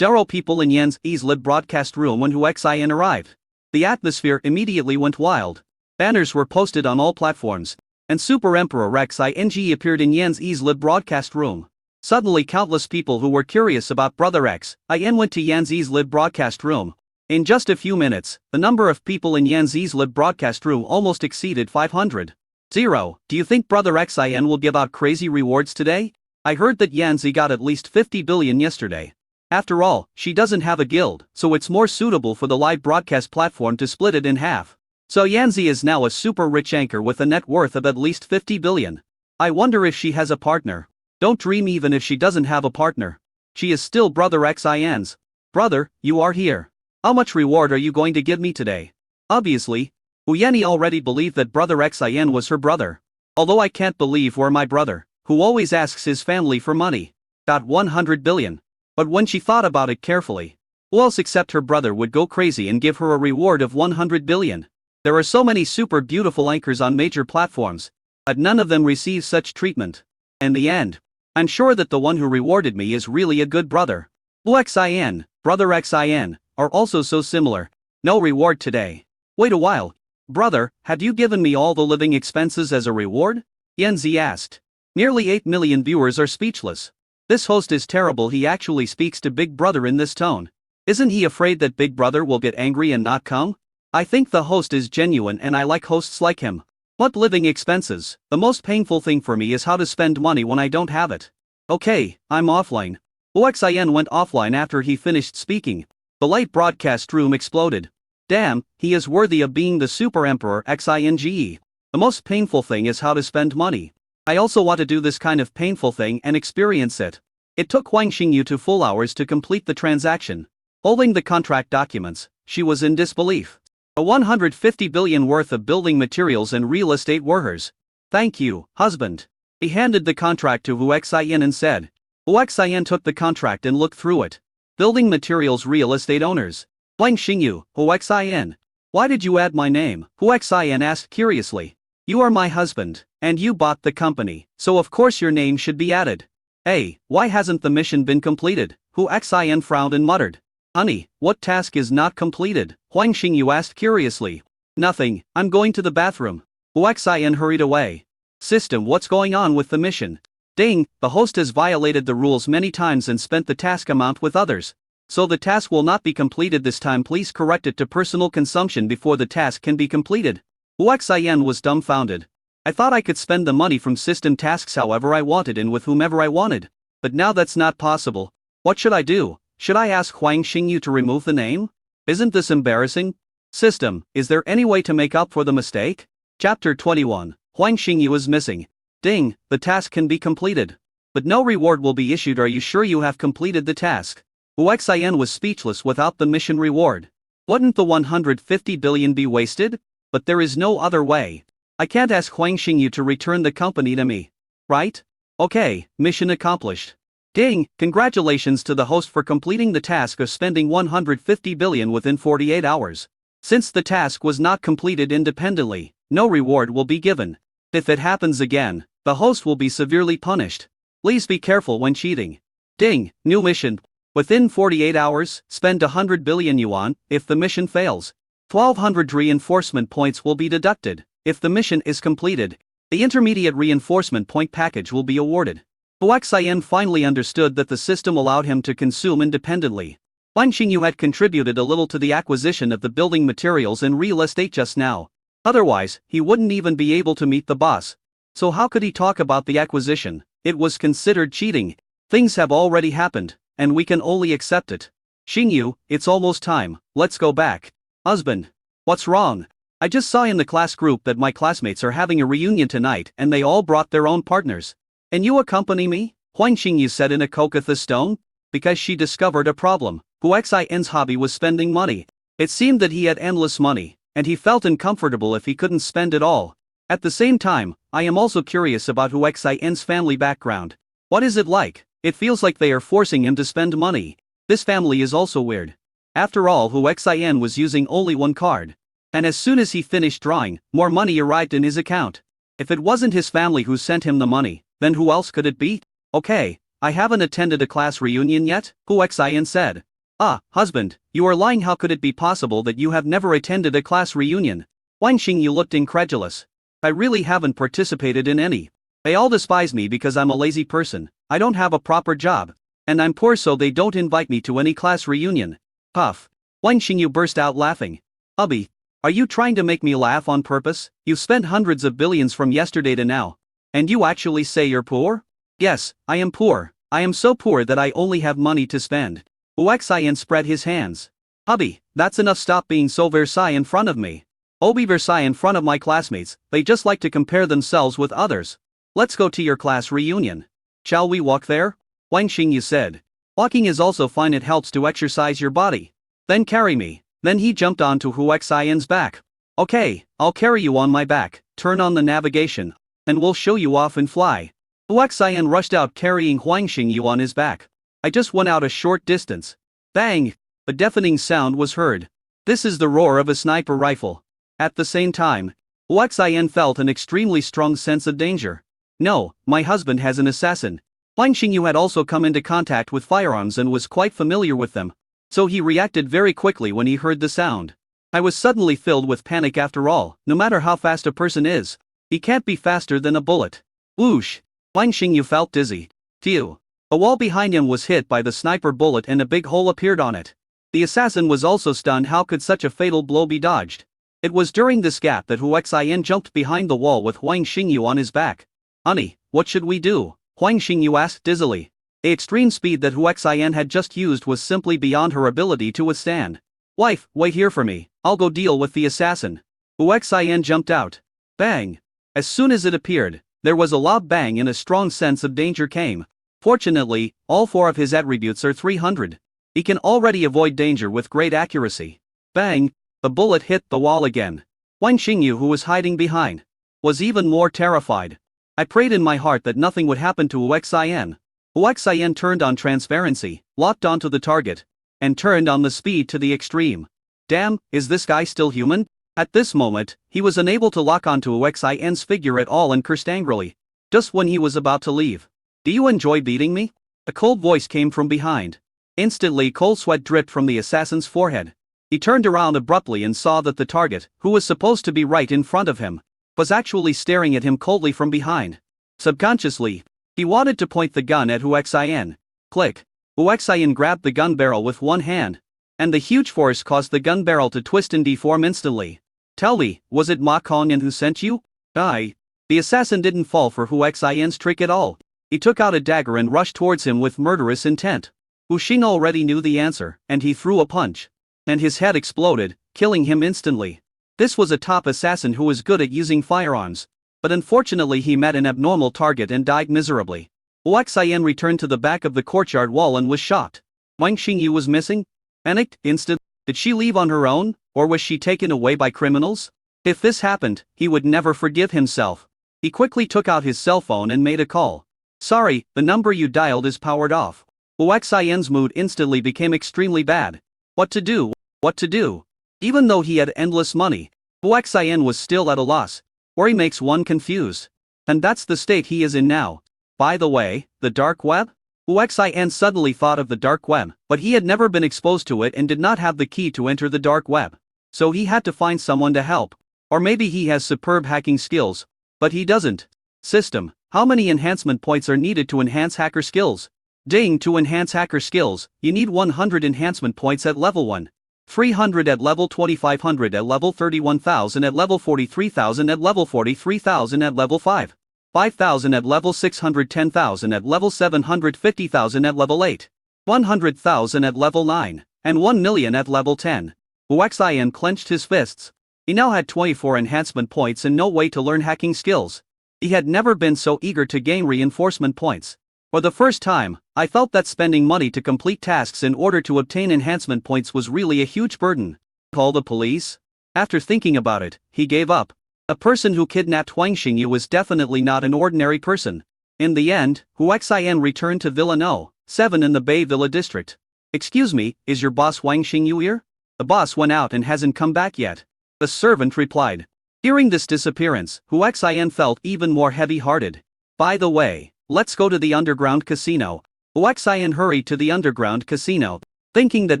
people in Yan Zi's lib broadcast room when Hu Xian arrived. The atmosphere immediately went wild. Banners were posted on all platforms, and Super Emperor Rex Ing appeared in Yan Zi's lib broadcast room. Suddenly countless people who were curious about Brother X In went to Yan Zi's lib broadcast room. In just a few minutes, the number of people in Yan Zi's lib broadcast room almost exceeded 500. Do you think Brother XIN will give out crazy rewards today? I heard that Yan Zi got at least 50 billion yesterday. After all, she doesn't have a guild, so it's more suitable for the live broadcast platform to split it in half. So Yan Zi is now a super rich anchor with a net worth of at least 50 billion. I wonder if she has a partner. Don't dream. Even if she doesn't have a partner, she is still Brother XIN's. Brother, you are here. How much reward are you going to give me today? Obviously, Hu Yanni already believed that Brother XIN was her brother. Although I can't believe we're my brother, who always asks his family for money. Got 100 billion. But when she thought about it carefully, who else except her brother would go crazy and give her a reward of 100 billion? There are so many super beautiful anchors on major platforms, but none of them receive such treatment. In the end, I'm sure that the one who rewarded me is really a good brother. Hu Xin, Brother Xin, are also so similar. No reward today. Wait a while. Brother, have you given me all the living expenses as a reward? Yan Zi asked. Nearly 8 million viewers are speechless. This host is terrible. He actually speaks to Big Brother in this tone. Isn't he afraid that Big Brother will get angry and not come? I think the host is genuine and I like hosts like him. What living expenses? The most painful thing for me is how to spend money when I don't have it. Okay, I'm offline. Hu Xin went offline after he finished speaking. The light broadcast room exploded. Damn, he is worthy of being the Super Emperor XINGE. The most painful thing is how to spend money. I also want to do this kind of painful thing and experience it. It took Huang Xingyu 2 full hours to complete the transaction. Holding the contract documents, she was in disbelief. A 150 billion worth of building materials and real estate were hers. Thank you, husband. He handed the contract to Hu Xin and said. Hu Xin took the contract and looked through it. Building materials real estate owners. Huang Xingyu, Hu Xin. Why did you add my name? Hu Xin asked curiously. You are my husband, and you bought the company, so of course your name should be added. Hey, why hasn't the mission been completed? Hu Xin frowned and muttered. Honey, what task is not completed? Huang Xingyu asked curiously. Nothing, I'm going to the bathroom. Hu Xin hurried away. System, what's going on with the mission? Ding, the host has violated the rules many times and spent the task amount with others. So the task will not be completed this time. Please correct it to personal consumption before the task can be completed. Hu Xin was dumbfounded. I thought I could spend the money from system tasks however I wanted and with whomever I wanted. But now that's not possible. What should I do? Should I ask Huang Xingyu to remove the name? Isn't this embarrassing? System, is there any way to make up for the mistake? Chapter 21, Huang Xingyu is missing. Ding, the task can be completed. But no reward will be issued. Are you sure you have completed the task? Hu Xin was speechless without the mission reward. Wouldn't the 150 billion be wasted? But there is no other way. I can't ask Huang Xingyu to return the company to me. Right? Okay, mission accomplished. Ding, congratulations to the host for completing the task of spending 150 billion within 48 hours. Since the task was not completed independently, no reward will be given. If it happens again, the host will be severely punished. Please be careful when cheating. Ding, new mission. Within 48 hours, spend 100 billion yuan. If the mission fails, 1200 reinforcement points will be deducted. If the mission is completed, the intermediate reinforcement point package will be awarded. Hu Xin finally understood that the system allowed him to consume independently. Huang Xingyu had contributed a little to the acquisition of the building materials and real estate just now. Otherwise, he wouldn't even be able to meet the boss. So how could he talk about the acquisition? It was considered cheating. Things have already happened, and we can only accept it. Xingyu, it's almost time, let's go back. Husband. What's wrong? I just saw in the class group that my classmates are having a reunion tonight and they all brought their own partners. And you accompany me? Huang Xingyu said in a coquettish tone. Because she discovered a problem. Hu Xian's hobby was spending money. It seemed that he had endless money, and he felt uncomfortable if he couldn't spend it all. At the same time, I am also curious about Hu Xian's family background. What is it like? It feels like they are forcing him to spend money. This family is also weird. After all, Hu Xian was using only one card. And as soon as he finished drawing, more money arrived in his account. If it wasn't his family who sent him the money, then who else could it be? Okay, I haven't attended a class reunion yet, Hu Xian said. Ah, husband, you are lying. How could it be possible that you have never attended a class reunion? Huang Xingyu looked incredulous. I really haven't participated in any. They all despise me because I'm a lazy person, I don't have a proper job. And I'm poor, so they don't invite me to any class reunion. Puff. Huang Xingyu burst out laughing. Hubby, are you trying to make me laugh on purpose? You've spent hundreds of billions from yesterday to now. And you actually say you're poor? Yes, I am poor. I am so poor that I only have money to spend. Hu Xian spread his hands. Hubby, that's enough. Stop being so Versailles in front of me. Oh, be Versailles in front of my classmates. They just like to compare themselves with others. Let's go to your class reunion. Shall we walk there? Huang Xingyu said. Walking is also fine, it helps to exercise your body. Then carry me. Then he jumped onto Hu Xian's back. Okay, I'll carry you on my back, turn on the navigation, and we'll show you off and fly. Hu Xian rushed out carrying Huang Xingyu on his back. I just went out a short distance. Bang! A deafening sound was heard. This is the roar of a sniper rifle. At the same time, Hu Xian felt an extremely strong sense of danger. No, my husband has an assassin. Huang Xingyu had also come into contact with firearms and was quite familiar with them. So he reacted very quickly when he heard the sound. I was suddenly filled with panic. After all, no matter how fast a person is, he can't be faster than a bullet. Whoosh! Huang Xingyu felt dizzy. Phew! A wall behind him was hit by the sniper bullet and a big hole appeared on it. The assassin was also stunned. How could such a fatal blow be dodged? It was during this gap that Hu Xian jumped behind the wall with Huang Xingyu on his back. Honey, what should we do? Huang Xingyu asked dizzily. The extreme speed that Hu Xian had just used was simply beyond her ability to withstand. Wife, wait here for me, I'll go deal with the assassin. Hu Xian jumped out. Bang! As soon as it appeared, there was a loud bang and a strong sense of danger came. Fortunately, all four of his attributes are 300. He can already avoid danger with great accuracy. Bang! The bullet hit the wall again. Huang Xingyu, who was hiding behind, was even more terrified. I prayed in my heart that nothing would happen to Hu Xian. Hu Xian turned on transparency, locked onto the target, and turned on the speed to the extreme. Damn, is this guy still human? At this moment, he was unable to lock onto Hu Xian's figure at all and cursed angrily. Just when he was about to leave. Do you enjoy beating me? A cold voice came from behind. Instantly, cold sweat dripped from the assassin's forehead. He turned around abruptly and saw that the target, who was supposed to be right in front of him, was actually staring at him coldly from behind. Subconsciously, he wanted to point the gun at Hu Xian. Click. Hu Xian grabbed the gun barrel with one hand, and the huge force caused the gun barrel to twist and deform instantly. Tell me, was it Ma Kongyan who sent you? Aye. The assassin didn't fall for Hu Xian's trick at all. He took out a dagger and rushed towards him with murderous intent. Hu Xing already knew the answer, and he threw a punch. And his head exploded, killing him instantly. This was a top assassin who was good at using firearms, but unfortunately he met an abnormal target and died miserably. Hu Xian returned to the back of the courtyard wall and was shocked. Huang Xingyu was missing? Panicked, instant. Did she leave on her own, or was she taken away by criminals? If this happened, he would never forgive himself. He quickly took out his cell phone and made a call. Sorry, the number you dialed is powered off. Hu Xian's mood instantly became extremely bad. What to do? What to do? Even though he had endless money, Hu Xian was still at a loss. Worry makes one confused. And that's the state he is in now. By the way, the dark web? Hu Xian suddenly thought of the dark web, but he had never been exposed to it and did not have the key to enter the dark web. So he had to find someone to help. Or maybe he has superb hacking skills, but he doesn't. System, how many enhancement points are needed to enhance hacker skills? Ding, to enhance hacker skills, you need 100 enhancement points at level 1. 300 at level 2500 at level 31,000 at level 43,000 at level 43,000 at level 5. 5,000 at level 610,000 at level 750,000 at level 8. 100,000 at level 9. and 1 million at level 10. Hu Xian clenched his fists. He now had 24 enhancement points and no way to learn hacking skills. He had never been so eager to gain reinforcement points. For the first time, I felt that spending money to complete tasks in order to obtain enhancement points was really a huge burden. Call the police? After thinking about it, he gave up. A person who kidnapped Huang Xingyu was definitely not an ordinary person. In the end, Hu Xian returned to Villa No. 7 in the Bay Villa district. Excuse me, is your boss Huang Xingyu here? The boss went out and hasn't come back yet. The servant replied. Hearing this disappearance, Hu Xian felt even more heavy-hearted. By the way, let's go to the underground casino. Hu Xian hurried to the underground casino, thinking that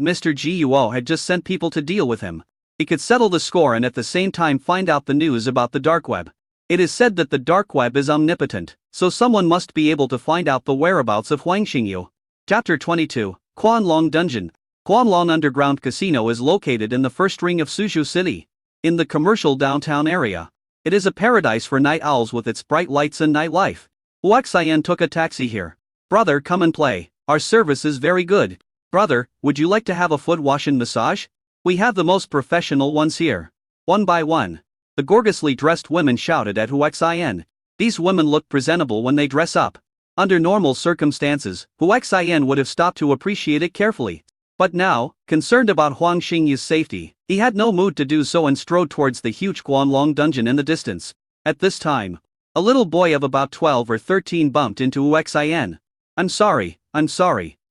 Mr. Guo had just sent people to deal with him. He could settle the score and at the same time find out the news about the dark web. It is said that the dark web is omnipotent, so someone must be able to find out the whereabouts of Huang Xingyu. Chapter 22, Quanlong Dungeon. Quanlong Underground Casino is located in the first ring of Suzhou City, in the commercial downtown area. It is a paradise for night owls with its bright lights and nightlife. Hu Xian took a taxi here. Brother, come and play. Our service is very good. Brother, would you like to have a foot wash and massage? We have the most professional ones here. One by one, the gorgeously dressed women shouted at Hu Xian. These women look presentable when they dress up. Under normal circumstances, Hu Xian would have stopped to appreciate it carefully. But now, concerned about Huang Xingyu's safety, he had no mood to do so and strode towards the huge Quanlong dungeon in the distance. At this time, a little boy of about 12 or 13 bumped into Hu Xian. I'm sorry,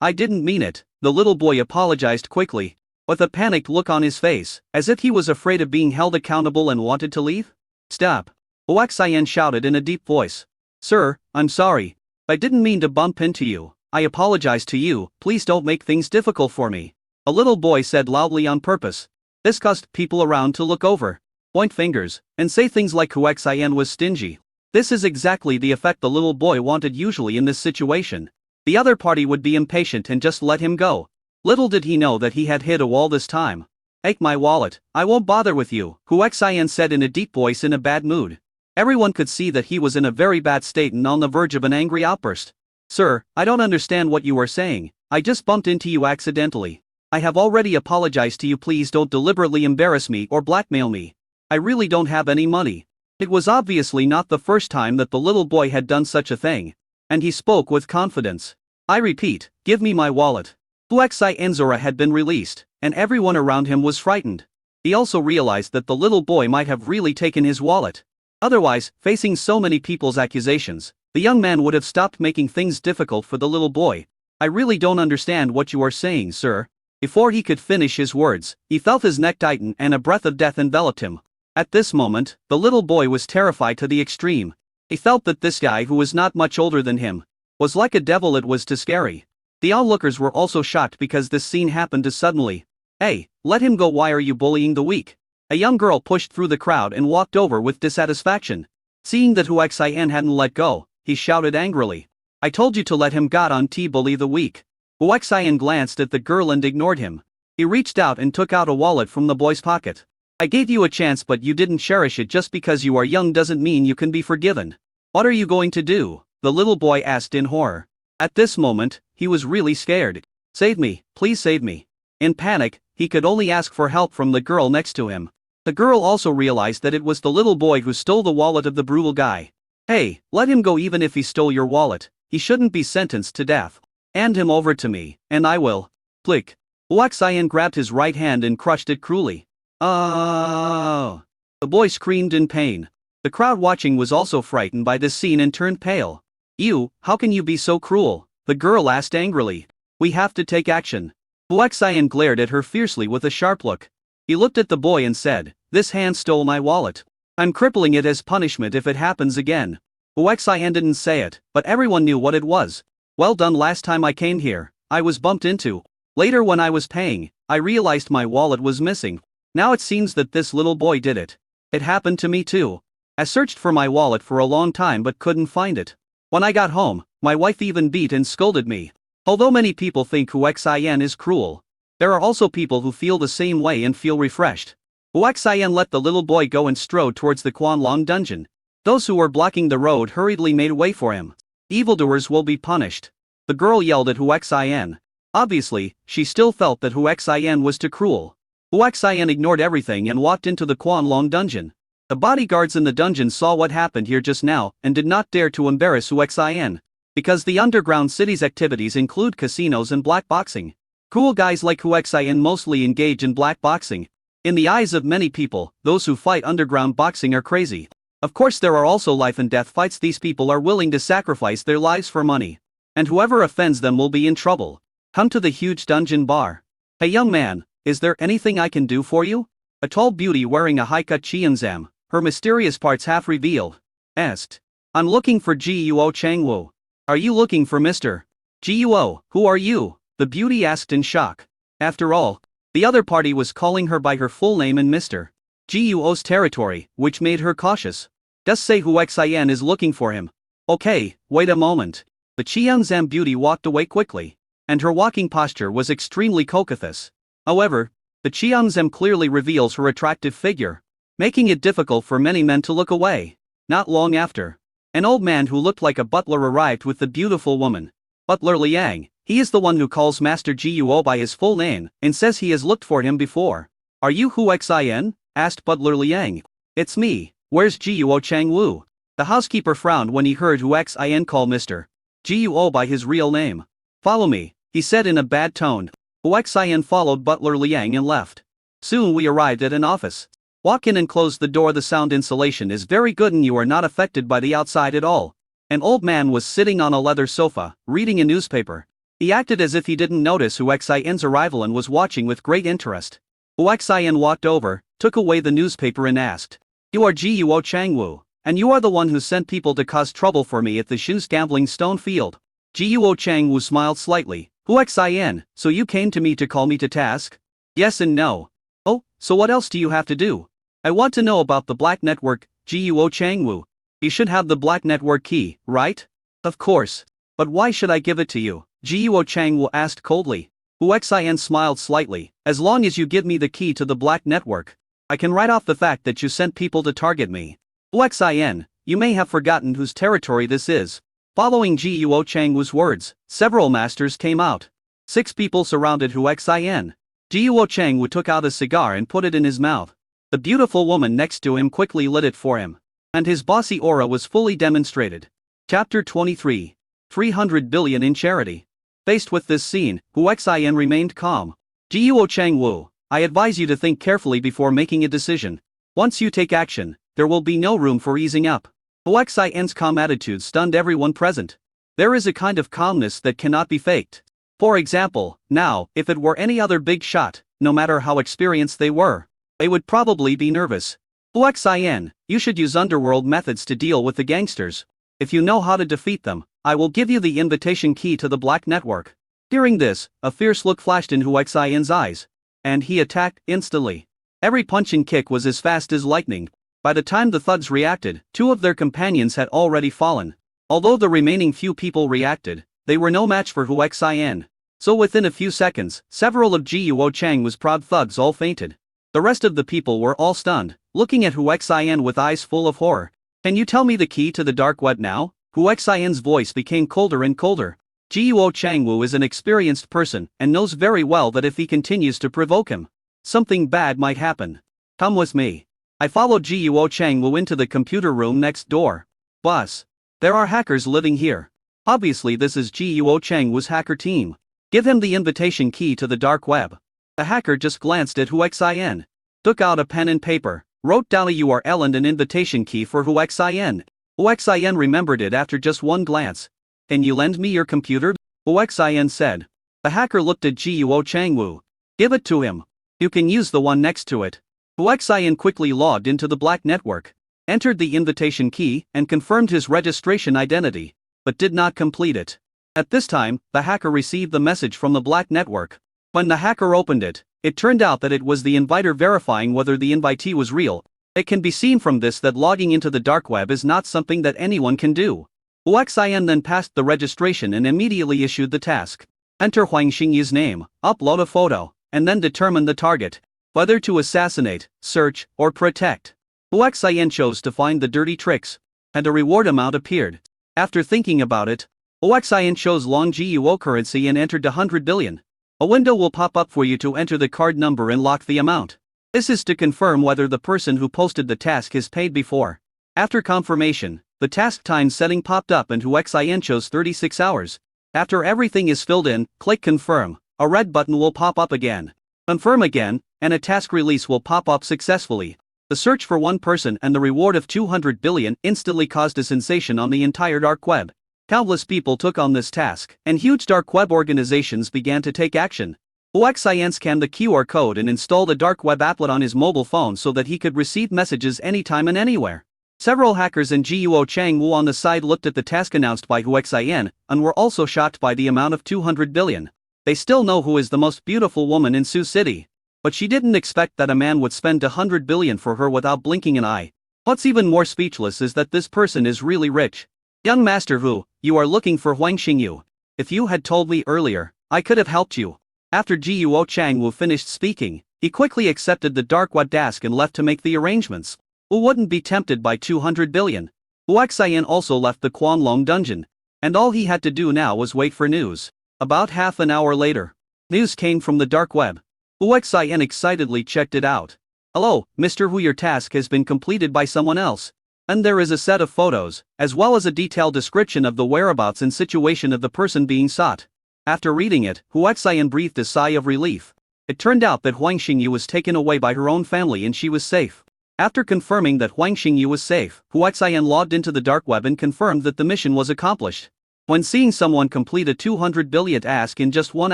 I didn't mean it," the little boy apologized quickly, with a panicked look on his face, as if he was afraid of being held accountable and wanted to leave. Stop! Hu Xian shouted in a deep voice. Sir, I'm sorry. I didn't mean to bump into you. I apologize to you, please don't make things difficult for me. A little boy said loudly on purpose. This caused people around to look over, point fingers, and say things like Hu Xian was stingy. This is exactly the effect the little boy wanted usually in this situation. The other party would be impatient and just let him go. Little did he know that he had hit a wall this time. Take my wallet, I won't bother with you, Hu Xian said in a deep voice in a bad mood. Everyone could see that he was in a very bad state and on the verge of an angry outburst. Sir, I don't understand what you are saying. I just bumped into you accidentally. I have already apologized to you, please don't deliberately embarrass me or blackmail me. I really don't have any money. It was obviously not the first time that the little boy had done such a thing. And he spoke with confidence. I repeat, give me my wallet. Hu Xian's had been released, and everyone around him was frightened. He also realized that the little boy might have really taken his wallet. Otherwise, facing so many people's accusations, the young man would have stopped making things difficult for the little boy. I really don't understand what you are saying, sir. Before he could finish his words, he felt his neck tighten and a breath of death enveloped him. At this moment, the little boy was terrified to the extreme. He felt that this guy, who was not much older than him, was like a devil. It was too scary. The onlookers were also shocked because this scene happened too suddenly. Hey, let him go, why are you bullying the weak? A young girl pushed through the crowd and walked over with dissatisfaction. Seeing that Hu Xian hadn't let go, he shouted angrily. I told you to let him go on to bully the weak. Hu Xian glanced at the girl and ignored him. He reached out and took out a wallet from the boy's pocket. I gave you a chance but you didn't cherish it. Just because you are young doesn't mean you can be forgiven. What are you going to do? The little boy asked in horror. At this moment, he was really scared. Save me, please save me. In panic, he could only ask for help from the girl next to him. The girl also realized that it was the little boy who stole the wallet of the brutal guy. Hey, let him go even if he stole your wallet. He shouldn't be sentenced to death. Hand him over to me, and I will. Click. Hu Xian grabbed his right hand and crushed it cruelly. Oh! The boy screamed in pain. The crowd watching was also frightened by this scene and turned pale. You, how can you be so cruel? The girl asked angrily. We have to take action. Hu Xian glared at her fiercely with a sharp look. He looked at the boy and said, this hand stole my wallet. I'm crippling it as punishment if it happens again. Hu Xian didn't say it, but everyone knew what it was. Well done, last time I came here, I was bumped into. Later when I was paying, I realized my wallet was missing. Now it seems that this little boy did it. It happened to me too. I searched for my wallet for a long time but couldn't find it. When I got home, my wife even beat and scolded me. Although many people think Hu Xian is cruel, there are also people who feel the same way and feel refreshed. Hu Xian let the little boy go and strode towards the Quanlong dungeon. Those who were blocking the road hurriedly made way for him. Evildoers will be punished. The girl yelled at Hu Xian. Obviously, she still felt that Hu Xian was too cruel. Hu Xian ignored everything and walked into the Quanlong dungeon. The bodyguards in the dungeon saw what happened here just now and did not dare to embarrass Hu Xian, because the underground city's activities include casinos and black boxing. Cool guys like Hu Xian mostly engage in black boxing. In the eyes of many people, those who fight underground boxing are crazy. Of course, there are also life and death fights. These people are willing to sacrifice their lives for money. And whoever offends them will be in trouble. Come to the huge dungeon bar. Hey young man, is there anything I can do for you? A tall beauty wearing a high-cut Qianzam, her mysterious parts half revealed, asked. I'm looking for Guo Changwu. Are you looking for Mr. Guo? Who are you? The beauty asked in shock. After all, the other party was calling her by her full name in Mr. Guo's territory, which made her cautious. Just say Hu Xian is looking for him. Okay, wait a moment. The Qianzam beauty walked away quickly, and her walking posture was extremely coquettish. However, the Qianzam clearly reveals her attractive figure, making it difficult for many men to look away. Not long after, an old man who looked like a butler arrived with the beautiful woman. Butler Liang, he is the one who calls Master Guo by his full name and says he has looked for him before. Are you Hu Xian? Asked Butler Liang. It's me. Where's Guo Changwu? The housekeeper frowned when he heard Hu Xian call Mr. Guo by his real name. Follow me, he said in a bad tone. Hu Xian followed Butler Liang and left. Soon we arrived at an office. Walk in and close the door. The sound insulation is very good and you are not affected by the outside at all. An old man was sitting on a leather sofa, reading a newspaper. He acted as if he didn't notice Hu Xian's arrival and was watching with great interest. Hu Xian walked over, took away the newspaper and asked. You are Guo Changwu, and you are the one who sent people to cause trouble for me at the Shu's gambling stone field. Guo Changwu smiled slightly. Hu Xian, so you came to me to call me to task? Yes and no. Oh, so what else do you have to do? I want to know about the Black Network, Guo Changwu. You should have the Black Network key, right? Of course. But why should I give it to you? Guo Changwu asked coldly. Hu Xian smiled slightly. As long as you give me the key to the Black Network, I can write off the fact that you sent people to target me. Hu Xian, you may have forgotten whose territory this is. Following Guo Changwu's words, several masters came out. 6 people surrounded Hu Xian. Guo Changwu took out a cigar and put it in his mouth. The beautiful woman next to him quickly lit it for him. And his bossy aura was fully demonstrated. Chapter 23. 300 billion in charity. Faced with this scene, Hu Xian remained calm. Guo Changwu, I advise you to think carefully before making a decision. Once you take action, there will be no room for easing up. Hu Xian's calm attitude stunned everyone present. There is a kind of calmness that cannot be faked. For example, now, if it were any other big shot, no matter how experienced they were, they would probably be nervous. Hu Xian, you should use underworld methods to deal with the gangsters. If you know how to defeat them, I will give you the invitation key to the Black Network. Hearing this, a fierce look flashed in Hu Xian's eyes. And he attacked instantly. Every punch and kick was as fast as lightning. By the time the thugs reacted, 2 of their companions had already fallen. Although the remaining few people reacted, they were no match for Hu Xian. So within a few seconds, several of Guo Changwu's proud thugs all fainted. The rest of the people were all stunned, looking at Hu Xian with eyes full of horror. Can you tell me the key to the dark web now? Hu Xian's voice became colder and colder. Guo Changwu is an experienced person and knows very well that if he continues to provoke him, something bad might happen. Come with me. I followed Guo Changwu into the computer room next door. Boss, there are hackers living here. Obviously this is Guo Changwu's hacker team. Give him the invitation key to the dark web. The hacker just glanced at Hu Xian, took out a pen and paper, wrote down a URL and an invitation key for Hu Xian. Hu Xian remembered it after just one glance. Can you lend me your computer? Hu Xian said. The hacker looked at Guo Changwu. Give it to him. You can use the one next to it. Hu Xian quickly logged into the Black Network, entered the invitation key and confirmed his registration identity, but did not complete it. At this time, the hacker received the message from the Black Network. When the hacker opened it, it turned out that it was the inviter verifying whether the invitee was real. It can be seen from this that logging into the dark web is not something that anyone can do. Hu Xian then passed the registration and immediately issued the task. Enter Huang Xingyi's name, upload a photo, and then determine the target, whether to assassinate, search, or protect. Hu Xian chose to find the dirty tricks, and a reward amount appeared. After thinking about it, Huaxian chose Long Guo currency and entered 100 billion. A window will pop up for you to enter the card number and lock the amount. This is to confirm whether the person who posted the task has paid before. After confirmation, the task time setting popped up and Huaxian chose 36 hours. After everything is filled in, click confirm. A red button will pop up again. Confirm again, and a task release will pop up successfully. The search for one person and the reward of 200 billion instantly caused a sensation on the entire dark web. Countless people took on this task, and huge dark web organizations began to take action. Huaxian scanned the QR code and installed a dark web applet on his mobile phone so that he could receive messages anytime and anywhere. Several hackers and Guo Changwu on the side looked at the task announced by Huaxian and were also shocked by the amount of 200 billion. They still know who is the most beautiful woman in Sioux City. But she didn't expect that a man would spend 100 billion for her without blinking an eye. What's even more speechless is that this person is really rich. Young Master Hu, you are looking for Huang Xingyu. If you had told me earlier, I could have helped you. After Guo Changwu finished speaking, he quickly accepted the dark web task and left to make the arrangements. Who wouldn't be tempted by 200 billion? Huaxian also left the Quanlong dungeon, and all he had to do now was wait for news. About half an hour later, news came from the dark web. Huaxian excitedly checked it out. Hello, Mr. Hu, your task has been completed by someone else. And there is a set of photos, as well as a detailed description of the whereabouts and situation of the person being sought. After reading it, Huaxian breathed a sigh of relief. It turned out that Huang Xingyu was taken away by her own family and she was safe. After confirming that Huang Xingyu was safe, Huaxian logged into the dark web and confirmed that the mission was accomplished. When seeing someone complete a 200 billion task in just 1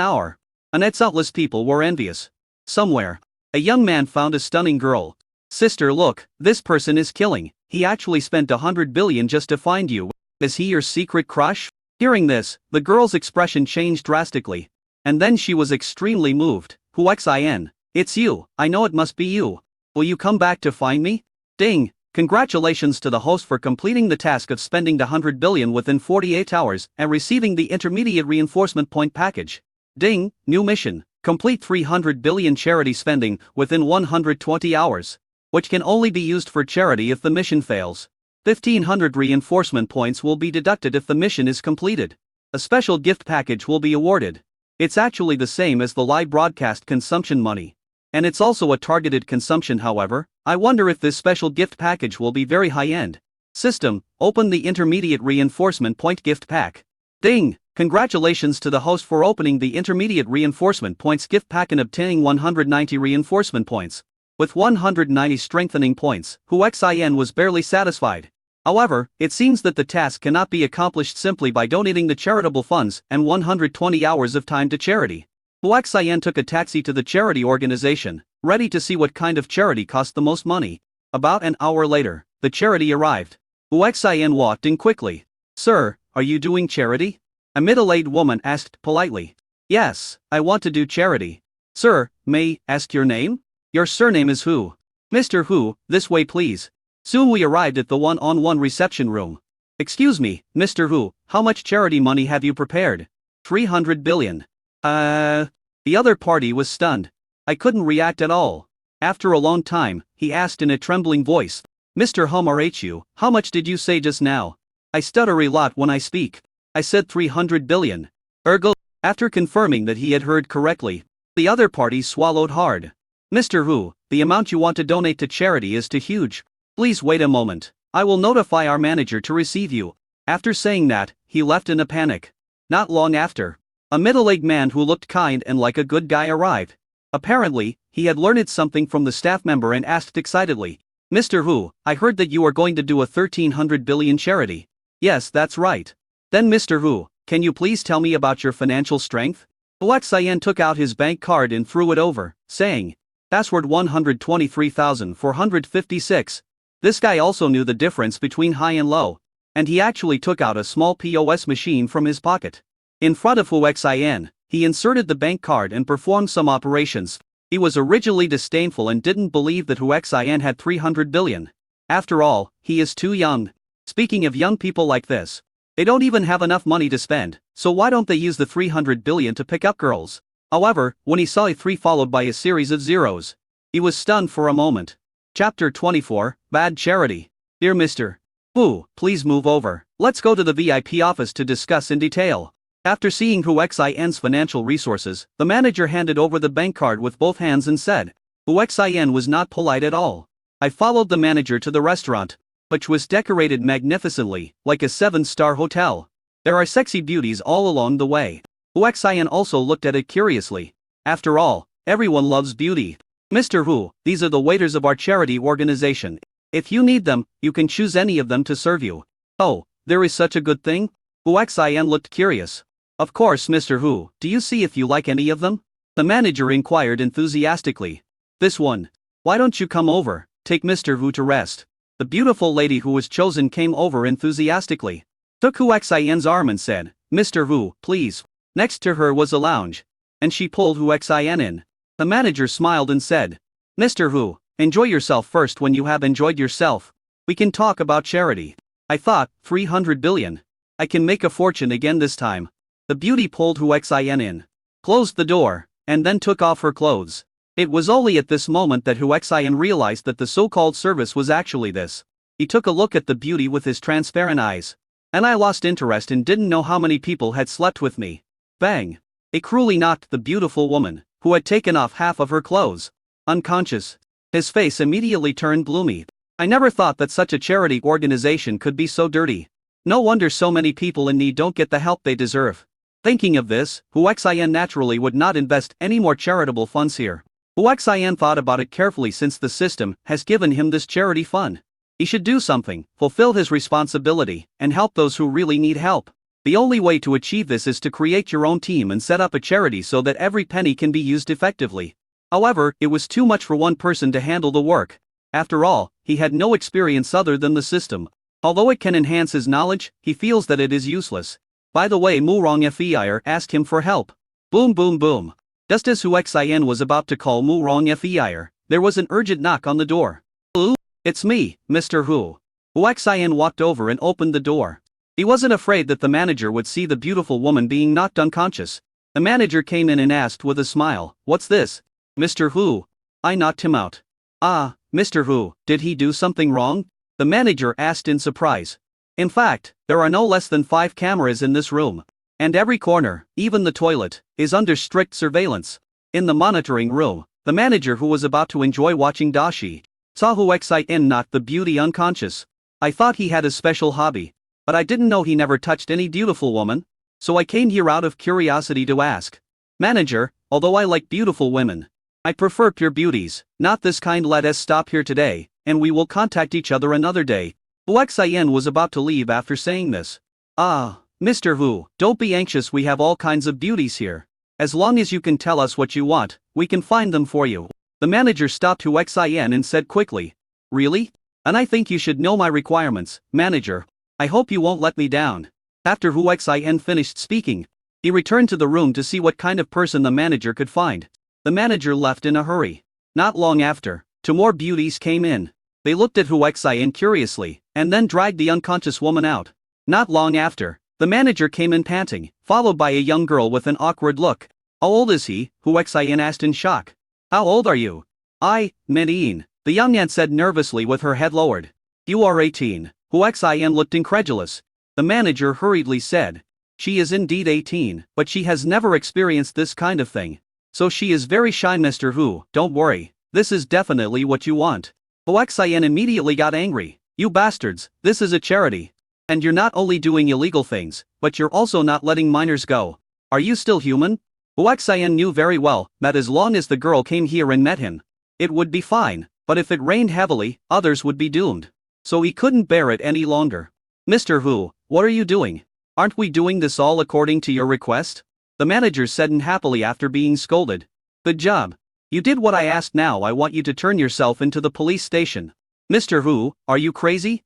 hour, countless people were envious. Somewhere, a young man found a stunning girl. Sister, look, this person is killing. He actually spent 100 billion just to find you. Is he your secret crush? Hearing this, the girl's expression changed drastically. And then she was extremely moved. Huaxian, it's you, I know it must be you. Will you come back to find me? Ding! Congratulations to the host for completing the task of spending 100 billion within 48 hours and receiving the intermediate reinforcement point package. Ding! New mission. Complete 300 billion charity spending within 120 hours. Which can only be used for charity if the mission fails. 1500 reinforcement points will be deducted if the mission is completed. A special gift package will be awarded. It's actually the same as the live broadcast consumption money. And it's also a targeted consumption, however. I wonder if this special gift package will be very high-end. System, open the intermediate reinforcement point gift pack. Ding! Congratulations to the host for opening the intermediate reinforcement points gift pack and obtaining 190 reinforcement points. With 190 strengthening points, Huaxian was barely satisfied. However, it seems that the task cannot be accomplished simply by donating the charitable funds and 120 hours of time to charity. Huaxian took a taxi to the charity organization, ready to see what kind of charity cost the most money. About an hour later, the charity arrived. Huaxian walked in quickly. Sir, are you doing charity? A middle-aged woman asked politely. Yes, I want to do charity. Sir, may I ask your name? Your surname is Hu. Mr. Hu, this way please. Soon we arrived at the one-on-one reception room. Excuse me, Mr. Hu, how much charity money have you prepared? 300 billion. The other party was stunned. I couldn't react at all. After a long time, he asked in a trembling voice. Mr. Homarhu, how much did you say just now? I stutter a lot when I speak. I said 300 billion. Ergo. After confirming that he had heard correctly, the other party swallowed hard. Mr. Hu, the amount you want to donate to charity is too huge. Please wait a moment. I will notify our manager to receive you. After saying that, he left in a panic. Not long after, a middle-aged man who looked kind and like a good guy arrived. Apparently, he had learned something from the staff member and asked excitedly, Mr. Hu, I heard that you are going to do a 1300 billion charity. Yes, that's right. Then Mr. Hu, can you please tell me about your financial strength? Huaxian took out his bank card and threw it over, saying, Password 123,456. This guy also knew the difference between high and low, and he actually took out a small POS machine from his pocket. In front of Huaxian, he inserted the bank card and performed some operations. He was originally disdainful and didn't believe that Huaxian had 300 billion. After all, he is too young. Speaking of young people like this, they don't even have enough money to spend, so why don't they use the 300 billion to pick up girls? However, when he saw a 3 followed by a series of zeros, he was stunned for a moment. Chapter 24, Bad Charity. Dear Mr. Hu, please move over. Let's go to the VIP office to discuss in detail. After seeing Hu Xin's financial resources, the manager handed over the bank card with both hands and said, Hu Xin was not polite at all. I followed the manager to the restaurant, which was decorated magnificently, like a 7-star hotel. There are sexy beauties all along the way. Hu Xin also looked at it curiously. After all, everyone loves beauty. Mr. Hu, these are the waiters of our charity organization. If you need them, you can choose any of them to serve you. Oh, there is such a good thing? Hu Xin looked curious. Of course, Mr. Hu, do you see if you like any of them? The manager inquired enthusiastically. This one. Why don't you come over, take Mr. Hu to rest? The beautiful lady who was chosen came over enthusiastically, took Hu Xin's arm and said, Mr. Hu, please. Next to her was a lounge, and she pulled Hu Xin in. The manager smiled and said, Mr. Hu, enjoy yourself first. When you have enjoyed yourself, we can talk about charity. I thought, 300 billion. I can make a fortune again this time. The beauty pulled Hu Xin in, closed the door, and then took off her clothes. It was only at this moment that Hu Xin realized that the so-called service was actually this. He took a look at the beauty with his transparent eyes. And I lost interest and didn't know how many people had slept with me. Bang! It cruelly knocked the beautiful woman, who had taken off half of her clothes, unconscious. His face immediately turned gloomy. I never thought that such a charity organization could be so dirty. No wonder so many people in need don't get the help they deserve. Thinking of this, Hu Xin naturally would not invest any more charitable funds here. Hu Xin thought about it carefully. Since the system has given him this charity fund, he should do something, fulfill his responsibility, and help those who really need help. The only way to achieve this is to create your own team and set up a charity so that every penny can be used effectively. However, it was too much for one person to handle the work. After all, he had no experience other than the system. Although it can enhance his knowledge, he feels that it is useless. By the way, Murong Fir asked him for help. Boom boom boom. Just as Hu Xin was about to call Murong Fir, there was an urgent knock on the door. Ooh, it's me, Mr. Hu. Hu Xin walked over and opened the door. He wasn't afraid that the manager would see the beautiful woman being knocked unconscious. The manager came in and asked with a smile, What's this? Mr. Hu. I knocked him out. Ah, Mr. Hu, did he do something wrong? The manager asked in surprise. In fact, there are no less than 5 cameras in this room. And every corner, even the toilet, is under strict surveillance. In the monitoring room, the manager, who was about to enjoy watching Dashi, saw Hu Xin knock the beauty unconscious. I thought he had a special hobby, but I didn't know he never touched any beautiful woman. So I came here out of curiosity to ask. Manager, although I like beautiful women, I prefer pure beauties, not this kind. Let us stop here today, and we will contact each other another day. Hu Xin was about to leave after saying this. Ah, Mr. Hu, don't be anxious, we have all kinds of beauties here. As long as you can tell us what you want, we can find them for you. The manager stopped Hu Xin and said quickly. Really? And I think you should know my requirements, manager. I hope you won't let me down. After Hu Xin finished speaking, he returned to the room to see what kind of person the manager could find. The manager left in a hurry. Not long after, 2 more beauties came in. They looked at Hu Xin curiously, and then dragged the unconscious woman out. Not long after, the manager came in panting, followed by a young girl with an awkward look. How old is he? Hu Xin asked in shock. How old are you? I, Medine, the young aunt said nervously with her head lowered. You are 18. Hu Xin looked incredulous. The manager hurriedly said. She is indeed 18, but she has never experienced this kind of thing. So she is very shy. Mr. Hu, don't worry, this is definitely what you want. Hu Xin immediately got angry. You bastards, this is a charity. And you're not only doing illegal things, but you're also not letting minors go. Are you still human? Hu Xin knew very well that as long as the girl came here and met him, it would be fine, but if it rained heavily, others would be doomed. So he couldn't bear it any longer. Mr. Hu, what are you doing? Aren't we doing this all according to your request? The manager said unhappily after being scolded. Good job. You did what I asked. Now I want you to turn yourself into the police station. Mr. Hu, are you crazy?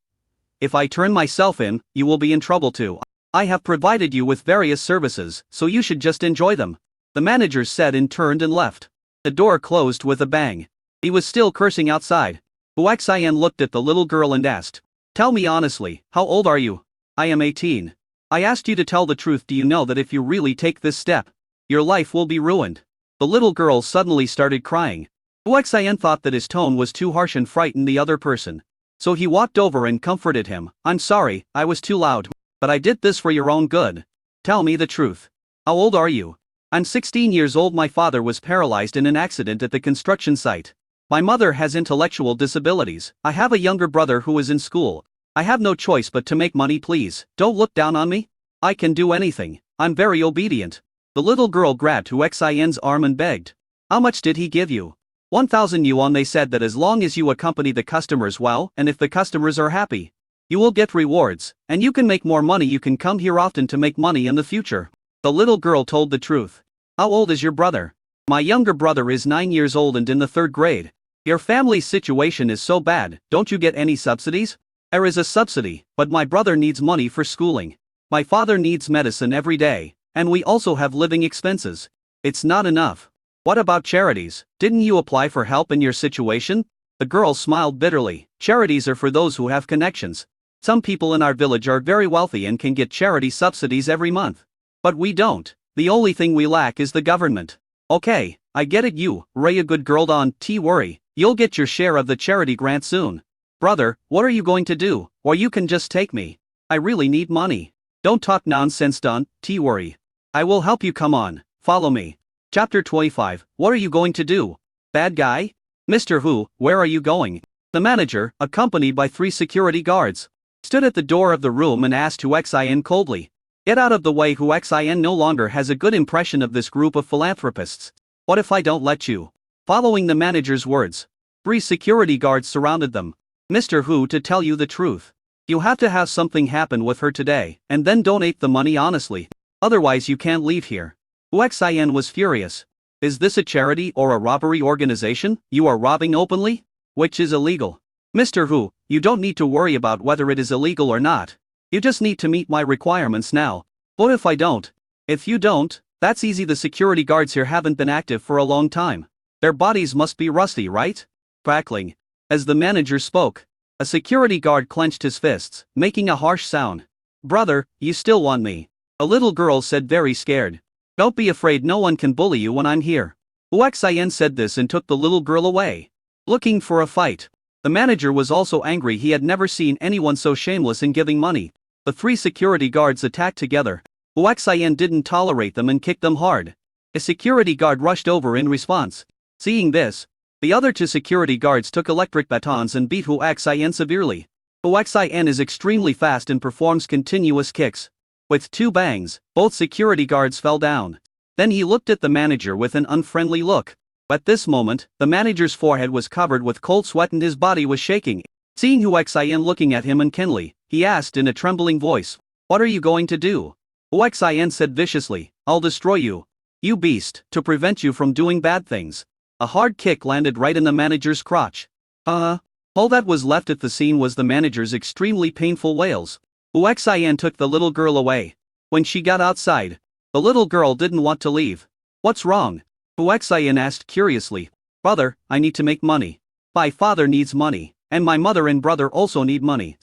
If I turn myself in, you will be in trouble too. I have provided you with various services, so you should just enjoy them. The manager said and turned and left. The door closed with a bang. He was still cursing outside. Hu Xin looked at the little girl and asked. Tell me honestly, how old are you? I am 18. I asked you to tell the truth. Do you know that if you really take this step, your life will be ruined? The little girl suddenly started crying. Hu Xin thought that his tone was too harsh and frightened the other person. So he walked over and comforted him. I'm sorry, I was too loud. But I did this for your own good. Tell me the truth. How old are you? I'm 16 years old. My father was paralyzed in an accident at the construction site. My mother has intellectual disabilities. I have a younger brother who is in school. I have no choice but to make money. Please, don't look down on me. I can do anything. I'm very obedient. The little girl grabbed Hu Xin's arm and begged. How much did he give you? 1,000 yuan. They said that as long as you accompany the customers well, and if the customers are happy, you will get rewards, and you can make more money. You can come here often to make money in the future. The little girl told the truth. How old is your brother? My younger brother is 9 years old and in the 3rd grade. Your family's situation is so bad, don't you get any subsidies? There is a subsidy, but my brother needs money for schooling. My father needs medicine every day, and we also have living expenses. It's not enough. What about charities? Didn't you apply for help in your situation? The girl smiled bitterly. Charities are for those who have connections. Some people in our village are very wealthy and can get charity subsidies every month. But we don't. The only thing we lack is the government. Okay, I get it. You, Ray, a good girl. Don't worry, you'll get your share of the charity grant soon. Brother, what are you going to do? Or you can just take me. I really need money. Don't talk nonsense. Don't worry. I will help you. Come on, follow me. Chapter 25. What are you going to do? Bad guy? Mr. Hu, where are you going? The manager, accompanied by 3 security guards, stood at the door of the room and asked Hu Xin coldly. Get out of the way. Hu Xin no longer has a good impression of this group of philanthropists. What if I don't let you? Following the manager's words, 3 security guards surrounded them. Mr. Hu, to tell you the truth, you have to have something happen with her today, and then donate the money honestly. Otherwise you can't leave here. Hu Xin was furious. Is this a charity or a robbery organization? You are robbing openly? Which is illegal. Mr. Hu, you don't need to worry about whether it is illegal or not. You just need to meet my requirements now. What if I don't? If you don't, that's easy. The security guards here haven't been active for a long time. Their bodies must be rusty, right? Crackling. As the manager spoke, a security guard clenched his fists, making a harsh sound. Brother, you still want me? A little girl said, very scared. Don't be afraid. No one can bully you when I'm here. Hu Xin said this and took the little girl away, looking for a fight. The manager was also angry. He had never seen anyone so shameless in giving money. The 3 security guards attacked together. Hu Xin didn't tolerate them and kicked them hard. A security guard rushed over in response. Seeing this, the other 2 security guards took electric batons and beat Hu Xin severely. Hu Xin is extremely fast and performs continuous kicks. With 2 bangs, both security guards fell down. Then he looked at the manager with an unfriendly look. At this moment, the manager's forehead was covered with cold sweat and his body was shaking. Seeing Hu Xin looking at him unkindly, he asked in a trembling voice, "What are you going to do?" Hu Xin said viciously, "I'll destroy you. You beast, to prevent you from doing bad things." A hard kick landed right in the manager's crotch. All that was left at the scene was the manager's extremely painful wails. Hu Xin took the little girl away. When she got outside, the little girl didn't want to leave. What's wrong? Hu Xin asked curiously. Brother, I need to make money. My father needs money, and my mother and brother also need money.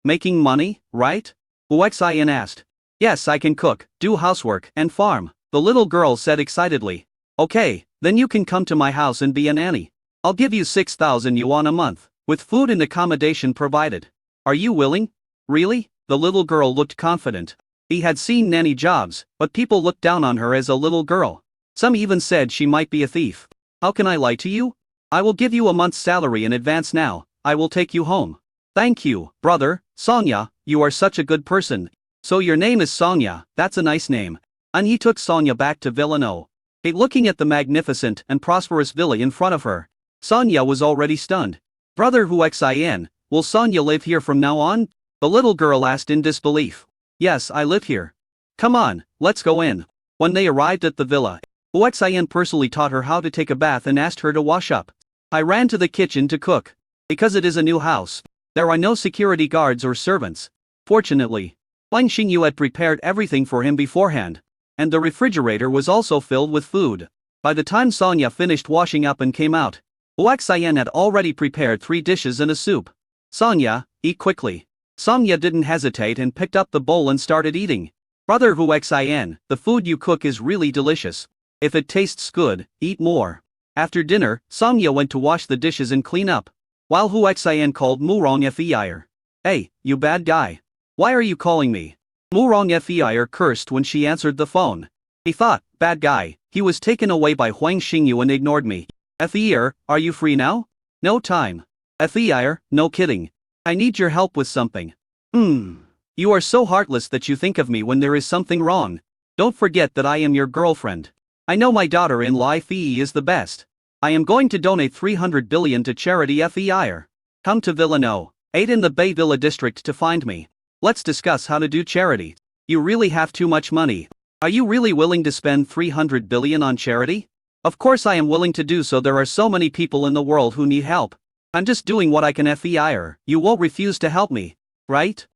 Making money, right? Hu Xin asked. Yes, I can cook, do housework, and farm, the little girl said excitedly. Okay, then you can come to my house and be a nanny. I'll give you 6,000 yuan a month, with food and accommodation provided. Are you willing? Really? The little girl looked confident. He had seen nanny jobs, but people looked down on her as a little girl. Some even said she might be a thief. How can I lie to you? I will give you a month's salary in advance now. I will take you home. Thank you, brother. Sonia, you are such a good person. So your name is Sonia, that's a nice name. And he took Sonia back to Villa No. Looking at the magnificent and prosperous villa in front of her, Sonia was already stunned. Brother Hu Xin, will Sonia live here from now on? The little girl asked in disbelief. Yes, I live here. Come on, let's go in. When they arrived at the villa, Hu Xin personally taught her how to take a bath and asked her to wash up. I ran to the kitchen to cook. Because it is a new house, there are no security guards or servants. Fortunately, Huang Xingyu had prepared everything for him beforehand, and the refrigerator was also filled with food. By the time Sonia finished washing up and came out, Hu Xin had already prepared 3 dishes and a soup. Sonia, eat quickly. Sonia didn't hesitate and picked up the bowl and started eating. Brother Hu Xin, the food you cook is really delicious. If it tastes good, eat more. After dinner, Sonia went to wash the dishes and clean up. while Hu Xian called Murong Fei. Hey, you bad guy. Why are you calling me? Murong Fei cursed when she answered the phone. He thought, bad guy, he was taken away by Huang Xingyu and ignored me. Fei, are you free now? No time. Fei, no kidding. I need your help with something. You are so heartless that you think of me when there is something wrong. Don't forget that I am your girlfriend. I know my daughter-in-law Fei is the best. I am going to donate 300 billion to charity Fei. Come to Villa No. 8 in the Bay Villa district to find me. Let's discuss how to do charity. You really have too much money. Are you really willing to spend 300 billion on charity? Of course I am willing to do so. There are so many people in the world who need help. I'm just doing what I can Fei. You won't refuse to help me, right?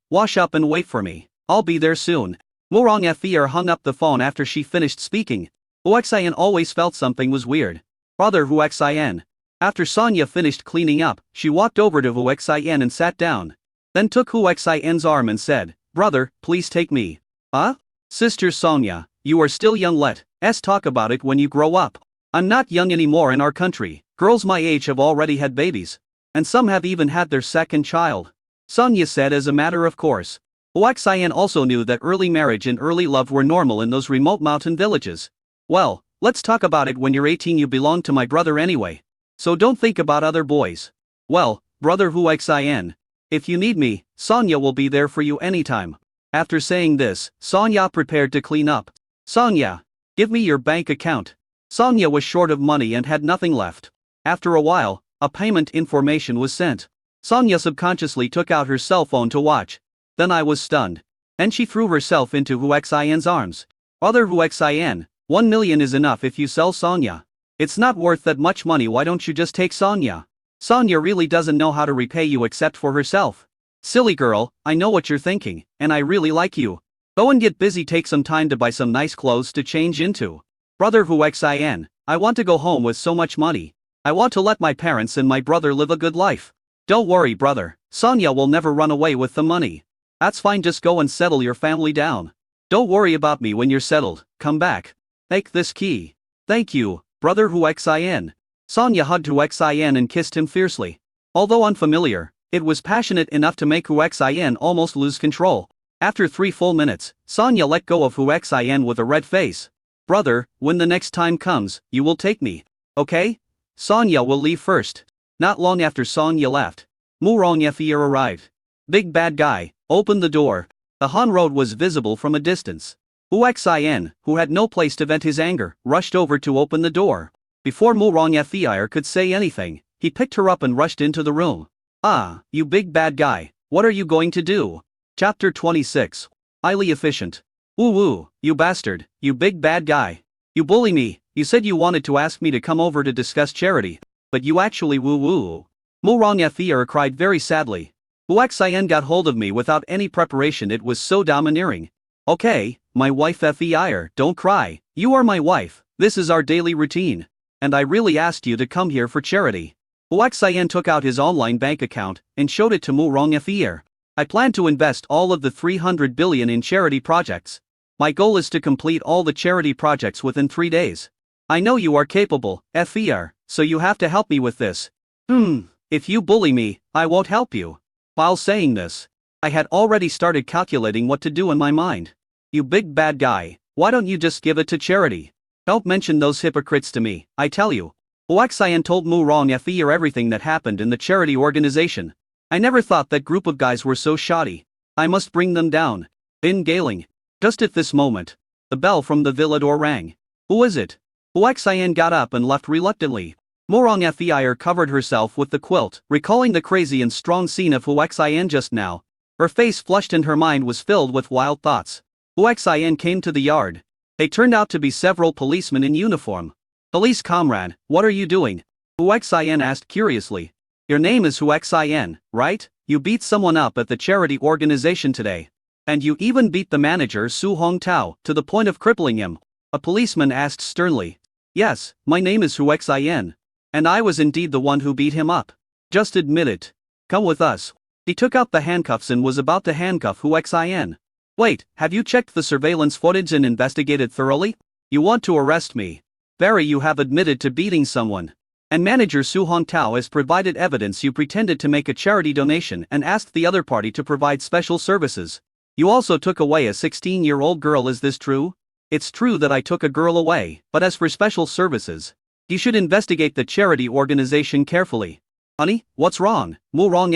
Wash up and wait for me. I'll be there soon. Murong Fei hung up the phone after she finished speaking. Hu Xian always felt something was weird. Brother Hu Xian. After Sonia finished cleaning up, she walked over to Hu Xian and sat down. Then took Hu Xian's arm and said, brother, please take me. Huh? Sister Sonia, you are still young. Let's talk about it when you grow up. I'm not young anymore in our country. Girls my age have already had babies. And some have even had their second child. Sonia said as a matter of course. Hu Xian also knew that early marriage and early love were normal in those remote mountain villages. Well, let's talk about it when you're 18. You belong to my brother anyway. So don't think about other boys. Well, brother Hu Xian. If you need me, Sonia will be there for you anytime. After saying this, Sonia prepared to clean up. Sonia, give me your bank account. Sonia was short of money and had nothing left. After a while, a payment information was sent. Sonia subconsciously took out her cell phone to watch. Then I was stunned. And she threw herself into Hu Xian's arms. Brother Hu Xian, 1 million is enough if you sell Sonia. It's not worth that much money. Why don't you just take Sonia? Sonia really doesn't know how to repay you except for herself. Silly girl, I know what you're thinking, and I really like you. Go and get busy. Take some time to buy some nice clothes to change into. Brother Hu Xian, I want to go home with so much money. I want to let my parents and my brother live a good life. Don't worry, brother, Sonia will never run away with the money. That's fine, just go and settle your family down. Don't worry about me when you're settled. Come back. Take this key. Thank you, brother Hu Xian. Sonia hugged Hu Xian and kissed him fiercely. Although unfamiliar, it was passionate enough to make Hu Xian almost lose control. After 3 full minutes, Sonia let go of Hu Xian with a red face. Brother, when the next time comes, you will take me. Okay? Sonia will leave first. Not long after Sonia left, Murong Fei arrived. Big bad guy, open the door. The Han Road was visible from a distance. Hu Xian, who had no place to vent his anger, rushed over to open the door. Before Murong Fei could say anything, he picked her up and rushed into the room. Ah, you big bad guy, what are you going to do? Chapter 26. Highly efficient. Woo, you bastard, you big bad guy. You bully me. You said you wanted to ask me to come over to discuss charity, but you actually woo. Murong Fei cried very sadly. Hu Xian got hold of me without any preparation. It was so domineering. Okay, my wife Fei, don't cry. You are my wife. This is our daily routine. And I really asked you to come here for charity. Hu Xian took out his online bank account and showed it to Murong Fei. I plan to invest all of the 300 billion in charity projects. My goal is to complete all the charity projects within 3 days. I know you are capable, Fei, so you have to help me with this. If you bully me, I won't help you. While saying this, I had already started calculating what to do in my mind. You big bad guy, why don't you just give it to charity? Don't mention those hypocrites to me, I tell you. Hu Xian told Murong Fei everything that happened in the charity organization. I never thought that group of guys were so shoddy. I must bring them down. Bin Galing. Just at this moment, the bell from the villa door rang. Who is it? Hu Xian got up and left reluctantly. Murong Fei covered herself with the quilt, recalling the crazy and strong scene of Hu Xian just now. Her face flushed and her mind was filled with wild thoughts. Hu Xian came to the yard. They turned out to be several policemen in uniform. Police comrade, what are you doing? Hu Xian asked curiously. Your name is Hu Xian, right? You beat someone up at the charity organization today. And you even beat the manager Su Hongtao, to the point of crippling him. A policeman asked sternly. Yes, my name is Hu Xian. And I was indeed the one who beat him up. Just admit it. Come with us. He took out the handcuffs and was about to handcuff Hu Xian. Wait, have you checked the surveillance footage and investigated thoroughly? You want to arrest me? Very, you have admitted to beating someone. And manager Su Hongtao has provided evidence you pretended to make a charity donation and asked the other party to provide special services. You also took away a 16-year-old girl, is this true? It's true that I took a girl away, but as for special services, you should investigate the charity organization carefully. Honey, what's wrong? Mu Rong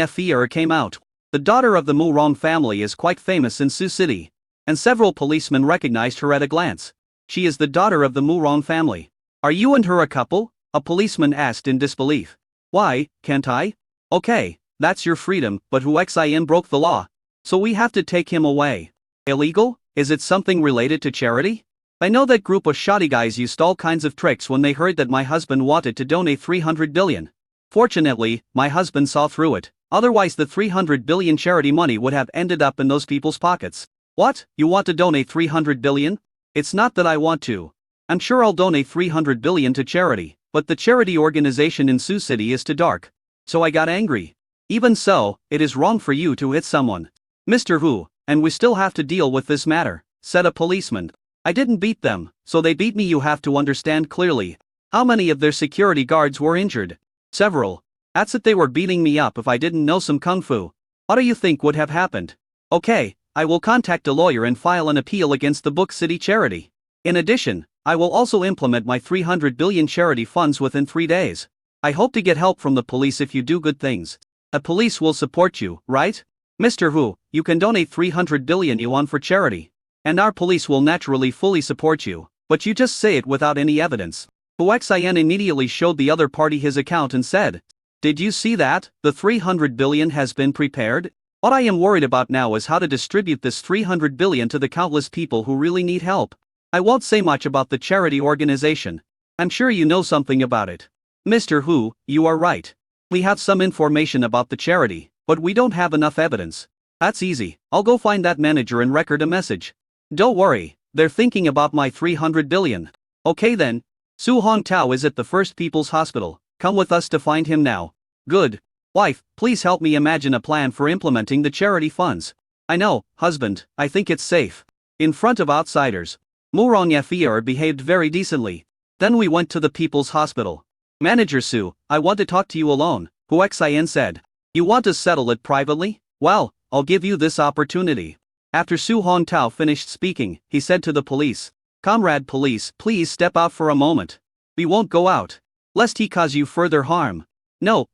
came out. The daughter of the Mu Rong family is quite famous in Sioux City, and several policemen recognized her at a glance. She is the daughter of the Mu Rong family. Are you and her a couple? A policeman asked in disbelief. Why, can't I? Okay, that's your freedom, but Hu Xian broke the law, so we have to take him away. Illegal? Is it something related to charity? I know that group of shoddy guys used all kinds of tricks when they heard that my husband wanted to donate 300 billion. Fortunately, my husband saw through it, otherwise the 300 billion charity money would have ended up in those people's pockets. What, you want to donate 300 billion? It's not that I want to. I'm sure I'll donate 300 billion to charity, but the charity organization in Sioux City is too dark. So I got angry. Even so, it is wrong for you to hit someone. Mr. Hu, and we still have to deal with this matter, said a policeman. I didn't beat them, so they beat me. You have to understand clearly. How many of their security guards were injured? Several. That's it, they were beating me up. If I didn't know some kung fu, what do you think would have happened? Okay, I will contact a lawyer and file an appeal against the Book City charity. In addition, I will also implement my 300 billion charity funds within 3 days. I hope to get help from the police if you do good things. The police will support you, right? Mr. Hu, you can donate 300 billion yuan for charity, and our police will naturally fully support you, but you just say it without any evidence. Hu Xian immediately showed the other party his account and said, "Did you see that? The 300 billion has been prepared? What I am worried about now is how to distribute this 300 billion to the countless people who really need help. I won't say much about the charity organization. I'm sure you know something about it." Mr. Hu, you are right. We have some information about the charity, but we don't have enough evidence. That's easy, I'll go find that manager and record a message. Don't worry, they're thinking about my 300 billion. Okay then. Su Hongtao is at the First People's Hospital. Come with us to find him now. Good. Wife, please help me imagine a plan for implementing the charity funds. I know, husband, I think it's safe. In front of outsiders, Mu Rong behaved very decently. Then we went to the People's Hospital. Manager Su, I want to talk to you alone, Hu Xian said. You want to settle it privately? Well, I'll give you this opportunity. After Su Hongtao finished speaking, he said to the police, Comrade police, please step out for a moment. We won't go out, lest he cause you further harm. No,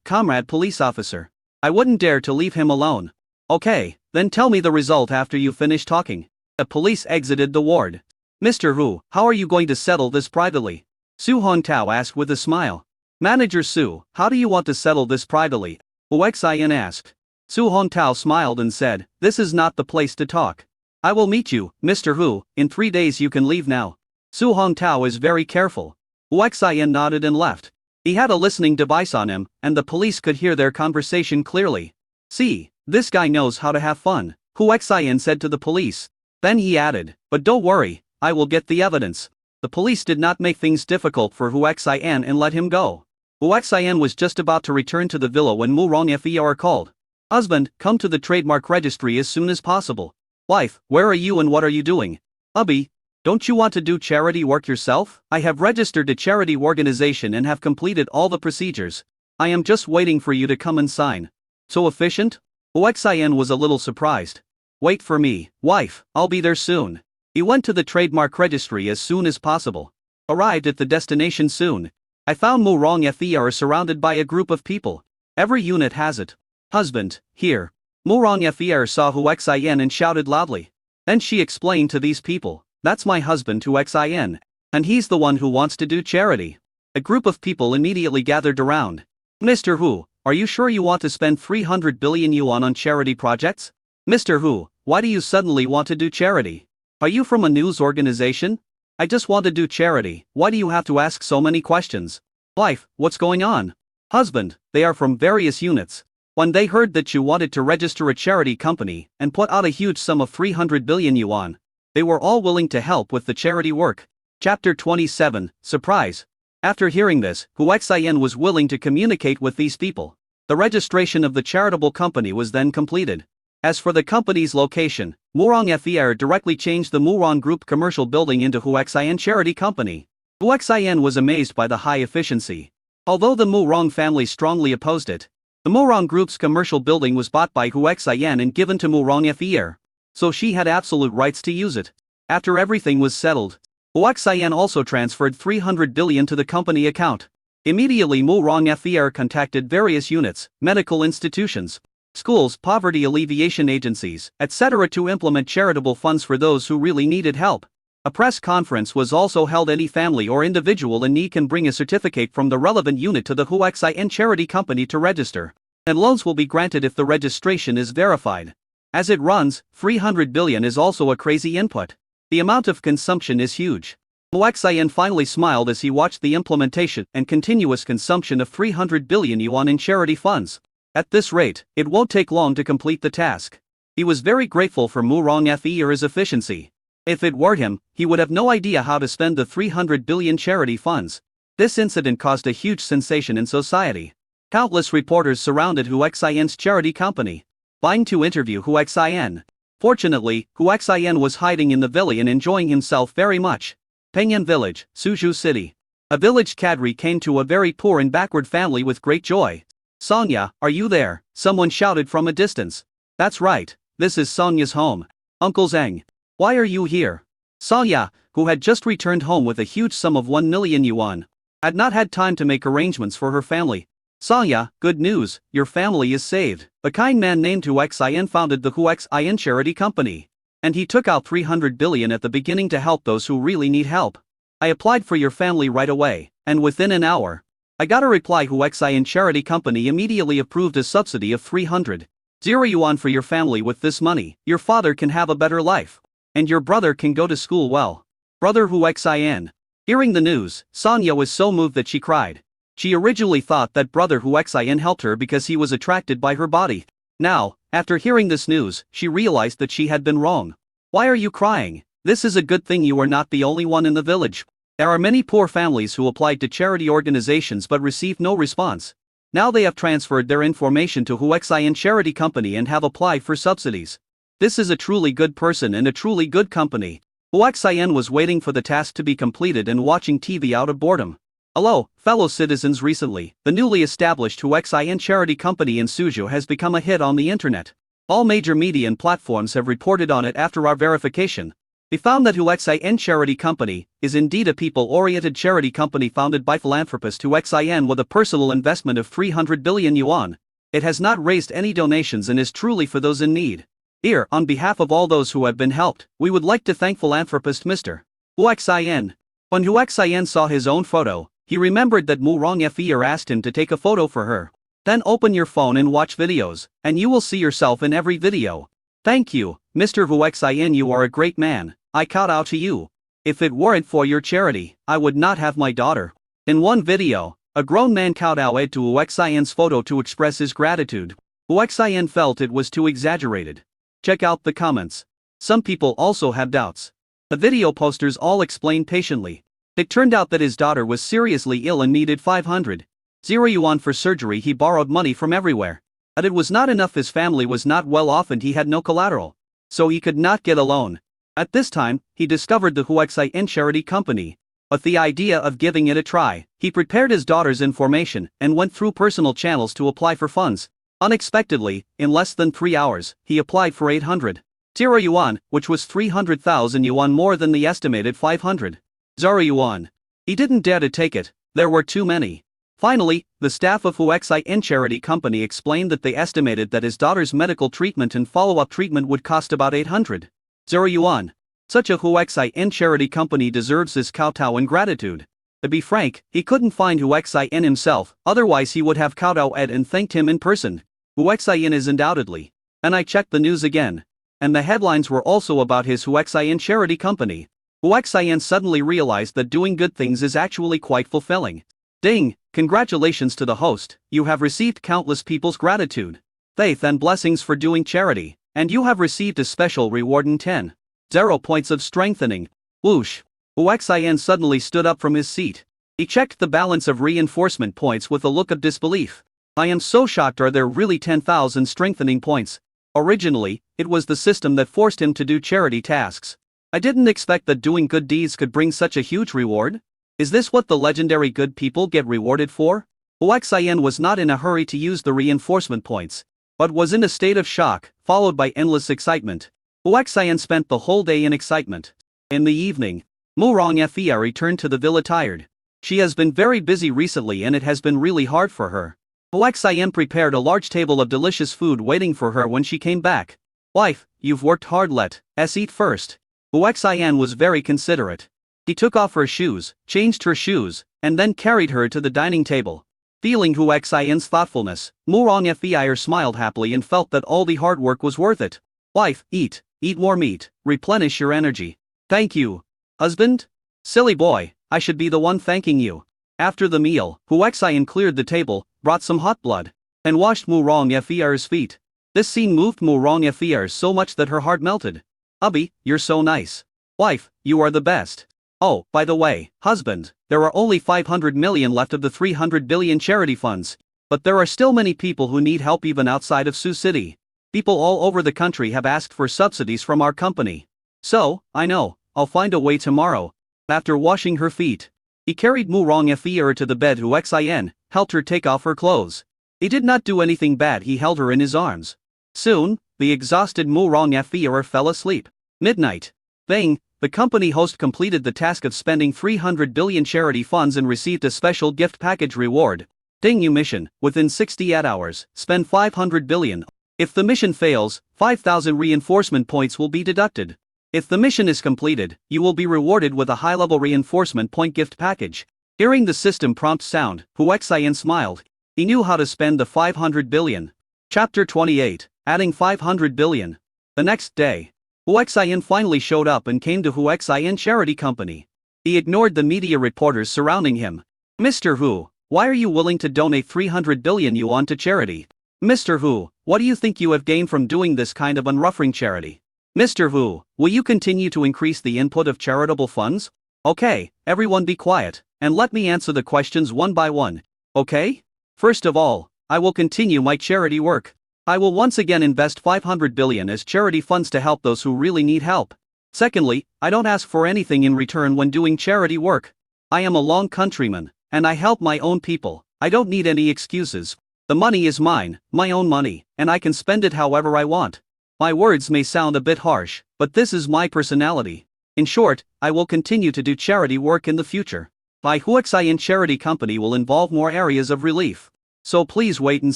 comrade police officer. I wouldn't dare to leave him alone. Okay, then tell me the result after you finish talking. The police exited the ward. Mr. Hu, how are you going to settle this privately? Su Hongtao asked with a smile. Manager Su, how do you want to settle this privately? Hu Xian asked. Su Hongtao smiled and said, this is not the place to talk. I will meet you, Mr. Hu, in 3 days. You can leave now. Su Hongtao is very careful. Hu Xian nodded and left. He had a listening device on him, and the police could hear their conversation clearly. See, this guy knows how to have fun, Hu Xian said to the police. Then he added, but don't worry, I will get the evidence. The police did not make things difficult for Hu Xian and let him go. Hu Xian was just about to return to the villa when Mu Rong called. Husband, come to the trademark registry as soon as possible. Wife, where are you and what are you doing? Hubby, don't you want to do charity work yourself? I have registered a charity organization and have completed all the procedures. I am just waiting for you to come and sign. So efficient? Hu Xian was a little surprised. Wait for me, wife, I'll be there soon. He went to the trademark registry as soon as possible. Arrived at the destination soon. I found Mu Rong surrounded by a group of people. Every unit has it. Husband, here. Mu Rong saw Hu Xian and shouted loudly. Then she explained to these people, that's my husband Hu Xian, and he's the one who wants to do charity. A group of people immediately gathered around. Mr. Hu, are you sure you want to spend 300 billion yuan on charity projects? Mr. Hu, why do you suddenly want to do charity? Are you from a news organization? I just want to do charity. Why do you have to ask so many questions? Wife, what's going on? Husband, they are from various units. When they heard that you wanted to register a charity company and put out a huge sum of 300 billion yuan, they were all willing to help with the charity work. Chapter 27, Surprise. After hearing this, Hu Xian was willing to communicate with these people. The registration of the charitable company was then completed. As for the company's location, Mu Rong directly changed the Mu Rong Group commercial building into Hu Xian Charity Company. Hu Xian was amazed by the high efficiency. Although the Mu Rong family strongly opposed it, the Mu Rong Group's commercial building was bought by Hu Xian and given to Mu Rong Fer. So she had absolute rights to use it. After everything was settled, Hu Xian also transferred 300 billion to the company account. Immediately Mu Rong Fer contacted various units, medical institutions, schools, poverty alleviation agencies, etc. to implement charitable funds for those who really needed help. A press conference was also held. Any family or individual in need can bring a certificate from the relevant unit to the Hu Xian charity company to register, and loans will be granted if the registration is verified. As it runs, 300 billion is also a crazy input. The amount of consumption is huge. Hu Xian finally smiled as he watched the implementation and continuous consumption of 300 billion yuan in charity funds. At this rate, it won't take long to complete the task. He was very grateful for Mu Rong Fer's efficiency. If it were him, he would have no idea how to spend the 300 billion charity funds. This incident caused a huge sensation in society. Countless reporters surrounded Hu Xian's charity company, vying to interview Hu Xian. Fortunately, Hu Xian was hiding in the villa and enjoying himself very much. Pengyan Village, Suzhou City. A village cadre came to a very poor and backward family with great joy. "Sonia, are you there?" someone shouted from a distance. "That's right, this is Sonia's home. Uncle Zhang. Why are you here?" Sonia, who had just returned home with a huge sum of 1 million yuan, had not had time to make arrangements for her family. "Sonia, good news, your family is saved." A kind man named Hu Xian founded the Hu Xian charity company, and he took out 300 billion at the beginning to help those who really need help. "I applied for your family right away, and within an hour, I got a reply. Hu Xian charity company immediately approved a subsidy of 300 yuan for your family. With this money, your father can have a better life, and your brother can go to school well." Brother Hu Xian. Hearing the news, Sonia was so moved that she cried. She originally thought that brother Hu Xian helped her because he was attracted by her body. Now, after hearing this news, she realized that she had been wrong. "Why are you crying? This is a good thing. You are not the only one in the village. There are many poor families who applied to charity organizations but received no response. Now they have transferred their information to Hu Xian charity company and have applied for subsidies. This is a truly good person and a truly good company." Hu Xian was waiting for the task to be completed and watching TV out of boredom. Hello, fellow citizens. Recently, the newly established Hu Xian charity company in Suzhou has become a hit on the internet. All major media and platforms have reported on it. After our verification, we found that Hu Xian charity company is indeed a people-oriented charity company founded by philanthropist Hu Xian with a personal investment of 300 billion yuan. It has not raised any donations and is truly for those in need. Here, on behalf of all those who have been helped, we would like to thank philanthropist Mr. Hu Xian. When Hu Xian saw his own photo, he remembered that Mu Rong Fer asked him to take a photo for her. Then open your phone and watch videos, and you will see yourself in every video. Thank you, Mr. Hu Xian. You are a great man. I kowtow to you. If it weren't for your charity, I would not have my daughter. In one video, a grown man kowtowed to Hu Xian's photo to express his gratitude. Hu Xian felt it was too exaggerated. Check out the comments. Some people also have doubts. The video posters all explain patiently. It turned out that his daughter was seriously ill and needed 500 yuan for surgery. He borrowed money from everywhere, but it was not enough. His family was not well off and he had no collateral, so he could not get a loan. At this time, he discovered the Hu Xian charity company. With the idea of giving it a try, he prepared his daughter's information and went through personal channels to apply for funds. Unexpectedly, in less than 3 hours, he applied for 800 yuan, which was 300,000 yuan more than the estimated 500 yuan. He didn't dare to take it, there were too many. Finally, the staff of Hu Xian charity company explained that they estimated that his daughter's medical treatment and follow-up treatment would cost about 800 yuan. Such a Hu Xian charity company deserves this kowtow and gratitude. To be frank, he couldn't find Hu Xian himself, otherwise he would have kowtowed and thanked him in person. Hu Xian is undoubtedly. And I checked the news again, and the headlines were also about his Hu Xian charity company. Hu Xian suddenly realized that doing good things is actually quite fulfilling. Ding! Congratulations to the host, you have received countless people's gratitude, faith and blessings for doing charity, and you have received a special reward in 10,000 points of strengthening. Whoosh! Hu Xian suddenly stood up from his seat. He checked the balance of reinforcement points with a look of disbelief. I am so shocked. Are there really 10,000 strengthening points? Originally, it was the system that forced him to do charity tasks. I didn't expect that doing good deeds could bring such a huge reward. Is this what the legendary good people get rewarded for? Huaxian was not in a hurry to use the reinforcement points, but was in a state of shock, followed by endless excitement. Huaxian spent the whole day in excitement. In the evening, Murong Fia returned to the villa tired. She has been very busy recently and it has been really hard for her. Huaxian prepared a large table of delicious food waiting for her when she came back. "Wife, you've worked hard, let's eat first." Huaxian was very considerate. He took off her shoes, changed her shoes, and then carried her to the dining table. Feeling Huaxian's thoughtfulness, Murong Fia smiled happily and felt that all the hard work was worth it. "Wife, eat more meat, replenish your energy." "Thank you, husband." "Silly boy, I should be the one thanking you." After the meal, Huaxian cleared the table, brought some hot blood, and washed Murong Fia's feet. This scene moved Murong Fia so much that her heart melted. "Hubby, you're so nice." "Wife, you are the best." "Oh, by the way, husband, there are only 500 million left of the 300 billion charity funds. But there are still many people who need help even outside of Sioux City. People all over the country have asked for subsidies from our company. So, I know, I'll find a way tomorrow." After washing her feet, he carried Murong Fia to the bed. Huaxian helped her take off her clothes. He did not do anything bad, he held her in his arms. Soon, the exhausted Murong Fia fell asleep. Midnight. Bang! The company host completed the task of spending 300 billion charity funds and received a special gift package reward. Ding, new mission, within 68 hours, spend 500 billion. If the mission fails, 5,000 reinforcement points will be deducted. If the mission is completed, you will be rewarded with a high-level reinforcement point gift package. Hearing the system prompt sound, Huaxian smiled. He knew how to spend the 500 billion. Chapter 28, adding 500 billion. The next day, Huaxian finally showed up and came to Huaxian Charity Company. He ignored the media reporters surrounding him. "Mr. Hu, why are you willing to donate 300 billion yuan to charity? Mr. Hu, what do you think you have gained from doing this kind of unruffling charity? Mr. Hu, will you continue to increase the input of charitable funds?" "Okay, everyone be quiet, and let me answer the questions one by one. Okay? First of all, I will continue my charity work. I will once again invest 500 billion as charity funds to help those who really need help. Secondly, I don't ask for anything in return when doing charity work. I am a long countryman, and I help my own people. I don't need any excuses. The money is mine, my own money, and I can spend it however I want. My words may sound a bit harsh, but this is my personality. In short, I will continue to do charity work in the future. My Huaxian Charity Company will involve more areas of relief. So please wait and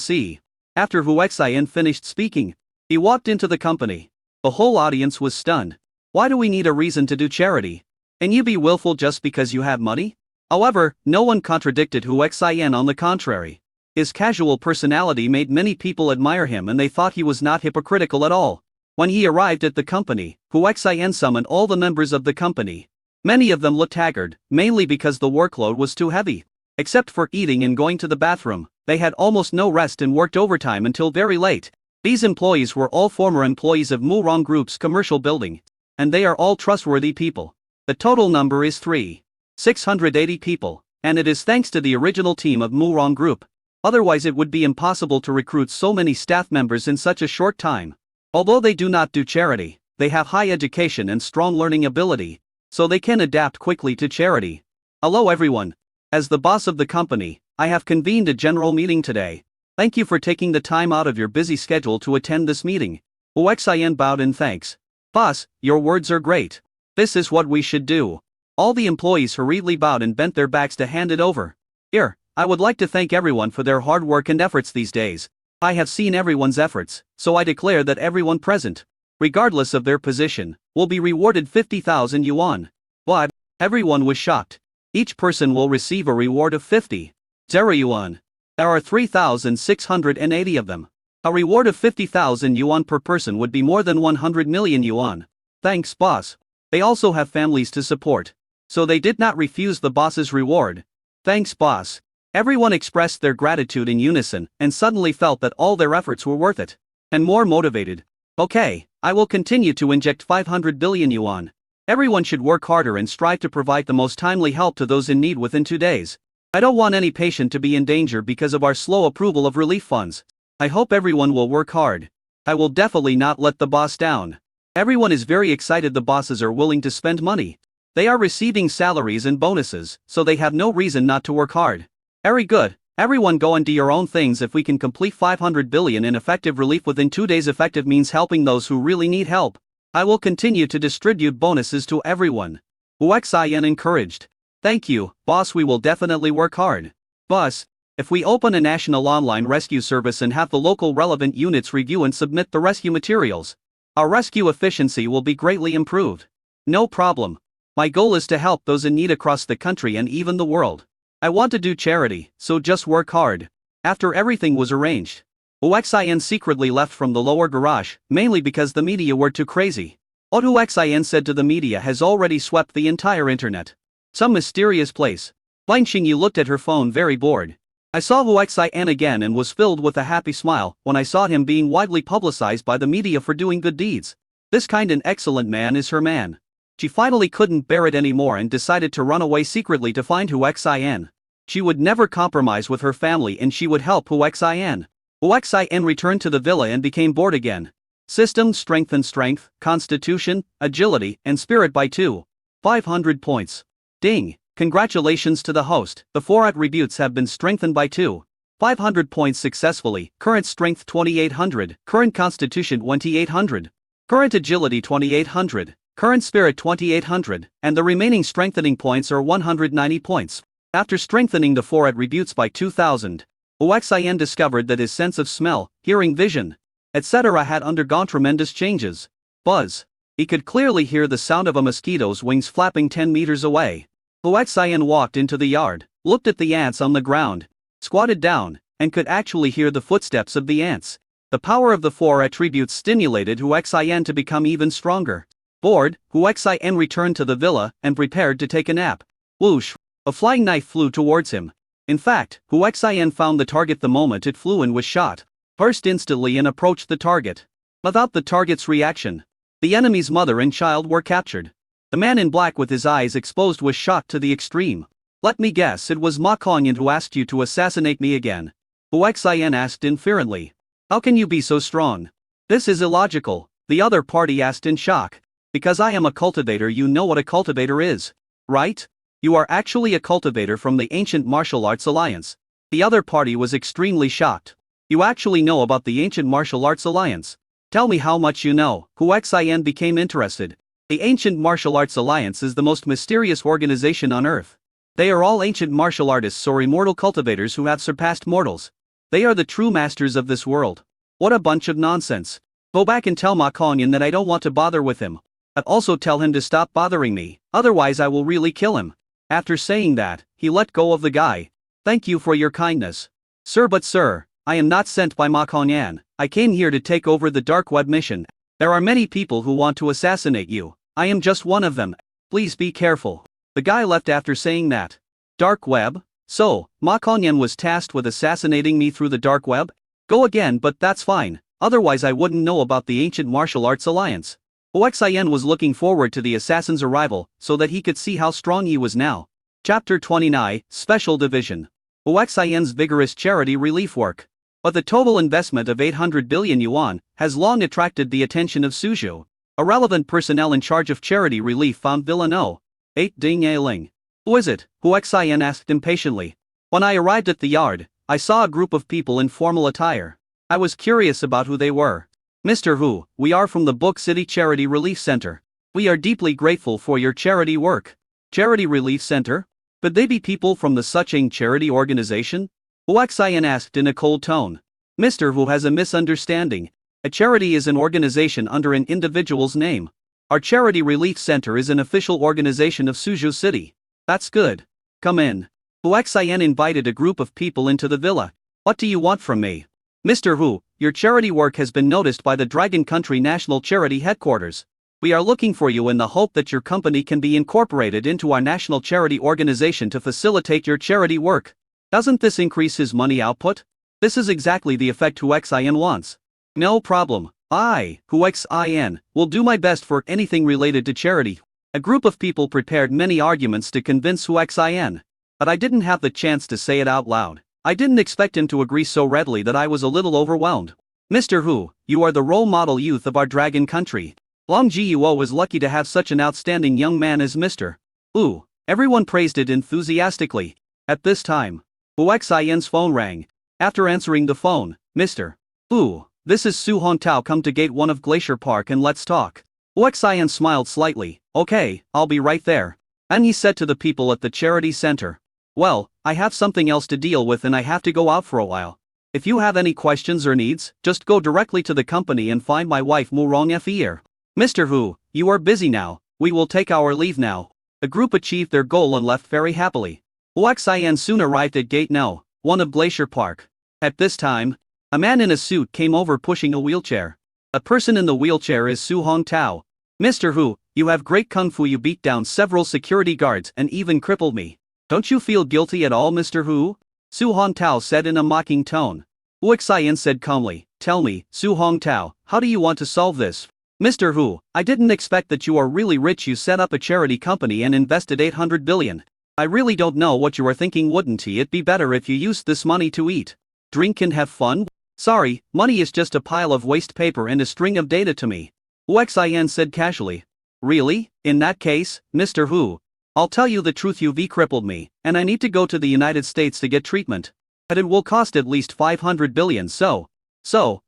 see." After Huaxian finished speaking, he walked into the company. The whole audience was stunned. Why do we need a reason to do charity? Can you be willful just because you have money? However, no one contradicted Huaxian. On the contrary, his casual personality made many people admire him and they thought he was not hypocritical at all. When he arrived at the company, Huaxian summoned all the members of the company. Many of them looked haggard, mainly because the workload was too heavy. Except for eating and going to the bathroom, they had almost no rest and worked overtime until very late. These employees were all former employees of Murong Group's commercial building. And they are all trustworthy people. The total number is 680 people, and it is thanks to the original team of Murong Group. Otherwise it would be impossible to recruit so many staff members in such a short time. Although they do not do charity, they have high education and strong learning ability, so they can adapt quickly to charity. Hello everyone. As the boss of the company, I have convened a general meeting today. Thank you for taking the time out of your busy schedule to attend this meeting. Huaxian bowed in thanks. "Boss, your words are great. This is what we should do." All the employees hurriedly bowed and bent their backs to hand it over. "Here, I would like to thank everyone for their hard work and efforts these days. I have seen everyone's efforts, so I declare that everyone present, regardless of their position, will be rewarded 50,000 yuan. What? Everyone was shocked. Each person will receive a reward of 50,000 yuan. There are 3,680 of them. A reward of 50,000 yuan per person would be more than 100 million yuan. Thanks, boss. They also have families to support, so they did not refuse the boss's reward. Thanks, boss. Everyone expressed their gratitude in unison and suddenly felt that all their efforts were worth it. And more motivated. Okay, I will continue to inject 500 billion yuan. Everyone should work harder and strive to provide the most timely help to those in need within 2 days. I don't want any patient to be in danger because of our slow approval of relief funds. I hope everyone will work hard. I will definitely not let the boss down. Everyone is very excited. The bosses are willing to spend money. They are receiving salaries and bonuses, so they have no reason not to work hard. Very good, Everyone go and do your own things. If we can complete 500 billion in effective relief within 2 days, effective means helping those who really need help. I will continue to distribute bonuses to everyone. Hu Xian encouraged. Thank you, boss, we will definitely work hard. Boss, if we open a national online rescue service and have the local relevant units review and submit the rescue materials, our rescue efficiency will be greatly improved. No problem. My goal is to help those in need across the country and even the world. I want to do charity, so just work hard. After everything was arranged, Hu Xian secretly left from the lower garage, mainly because the media were too crazy. What Hu Xian said to the media has already swept the entire internet. Some mysterious place. Blind Xingyu looked at her phone very bored. I saw Hu Xian again and was filled with a happy smile when I saw him being widely publicized by the media for doing good deeds. This kind and excellent man is her man. She finally couldn't bear it anymore and decided to run away secretly to find Hu Xian. She would never compromise with her family and she would help Hu Xian. Hu Xian returned to the villa and became bored again. System strengthened strength, constitution, agility, and spirit by 500 points. Ding! Congratulations to the host, the 4 attributes have been strengthened by 500 points successfully. Current strength 2800, current constitution 2800, current agility 2800, current spirit 2800, and the remaining strengthening points are 190 points. After strengthening the 4 attributes by 2000, Hu Xian discovered that his sense of smell, hearing, vision, etc. had undergone tremendous changes. Buzz! He could clearly hear the sound of a mosquito's wings flapping 10 meters away. Hu Xian walked into the yard, looked at the ants on the ground, squatted down, and could actually hear the footsteps of the ants. The power of the 4 attributes stimulated Hu Xian to become even stronger. Bored, Hu Xian returned to the villa and prepared to take a nap. Whoosh! A flying knife flew towards him. In fact, Hu Xian found the target the moment it flew and was shot. Burst instantly and approached the target. Without the target's reaction, the enemy's mother and child were captured. The man in black with his eyes exposed was shocked to the extreme. Let me guess, it was Ma Kongyan who asked you to assassinate me again. Hu Xian asked inferently. How can you be so strong? This is illogical, the other party asked in shock. Because I am a cultivator. You know what a cultivator is, right? You are actually a cultivator from the Ancient Martial Arts Alliance. The other party was extremely shocked. You actually know about the Ancient Martial Arts Alliance? Tell me how much you know. Hu Xian became interested. The Ancient Martial Arts Alliance is the most mysterious organization on Earth. They are all ancient martial artists or immortal cultivators who have surpassed mortals. They are the true masters of this world. What a bunch of nonsense. Go back and tell Ma Kongyan that I don't want to bother with him. But also tell him to stop bothering me, otherwise I will really kill him. After saying that, he let go of the guy. Thank you for your kindness. Sir, but sir, I am not sent by Ma Kongyan. I came here to take over the dark web mission. There are many people who want to assassinate you. I am just one of them. Please be careful. The guy left after saying that. Dark web? So, Ma Kongyan was tasked with assassinating me through the dark web? Go again, but that's fine. Otherwise I wouldn't know about the Ancient Martial Arts Alliance. Hu Xian was looking forward to the assassin's arrival so that he could see how strong he was now. Chapter 29, Special Division. Hu Xian's vigorous charity relief work. But the total investment of 800 billion yuan has long attracted the attention of Suzhou. A relevant personnel in charge of charity relief found Villa No. 8 Ding Ailing. Who is it? Hu Xian asked impatiently. When I arrived at the yard, I saw a group of people in formal attire. I was curious about who they were. Mr. Hu, we are from the Book City Charity Relief Center. We are deeply grateful for your charity work. Charity Relief Center? Could they be people from the Sucheng charity organization? Hu Xian asked in a cold tone. Mr. Hu has a misunderstanding. A charity is an organization under an individual's name. Our Charity Relief Center is an official organization of Suzhou City. That's good. Come in. Hu Xian invited a group of people into the villa. What do you want from me? Mr. Hu, your charity work has been noticed by the Dragon Country National Charity Headquarters. We are looking for you in the hope that your company can be incorporated into our national charity organization to facilitate your charity work. Doesn't this increase his money output? This is exactly the effect Hu Xian wants. No problem. I, Hu Xian, will do my best for anything related to charity. A group of people prepared many arguments to convince Hu Xian. But I didn't have the chance to say it out loud. I didn't expect him to agree so readily that I was a little overwhelmed. Mr. Hu, you are the role model youth of our Dragon Country. Long Jiuo is lucky to have such an outstanding young man as Mr. Hu. Everyone praised it enthusiastically. At this time, Hu Xian's phone rang. After answering the phone, Mr. Hu, this is Su Hongtao, come to gate 1 of Glacier Park and let's talk. Hu Xian smiled slightly. Okay, I'll be right there. And he said to the people at the charity center. Well, I have something else to deal with and I have to go out for a while. If you have any questions or needs, just go directly to the company and find my wife Murong Fier. Mr. Hu, you are busy now, we will take our leave now. The group achieved their goal and left very happily. Hu Xian soon arrived at gate No. 1 of Glacier Park. At this time, a man in a suit came over pushing a wheelchair. A person in the wheelchair is Su Hongtao. Mr. Hu, you have great kung fu, you beat down several security guards and even crippled me. Don't you feel guilty at all, Mr. Hu? Su Hongtao said in a mocking tone. Hu Xian said calmly, tell me, Su Hongtao, how do you want to solve this? Mr. Hu, I didn't expect that you are really rich. You set up a charity company and invested 800 billion. I really don't know what you are thinking. Wouldn't it be better if you used this money to eat, drink and have fun? Sorry, money is just a pile of waste paper and a string of data to me. Hu Xian said casually. Really? In that case, Mr. Hu, I'll tell you the truth. You've crippled me, and I need to go to the United States to get treatment. But it will cost at least 500 billion. So,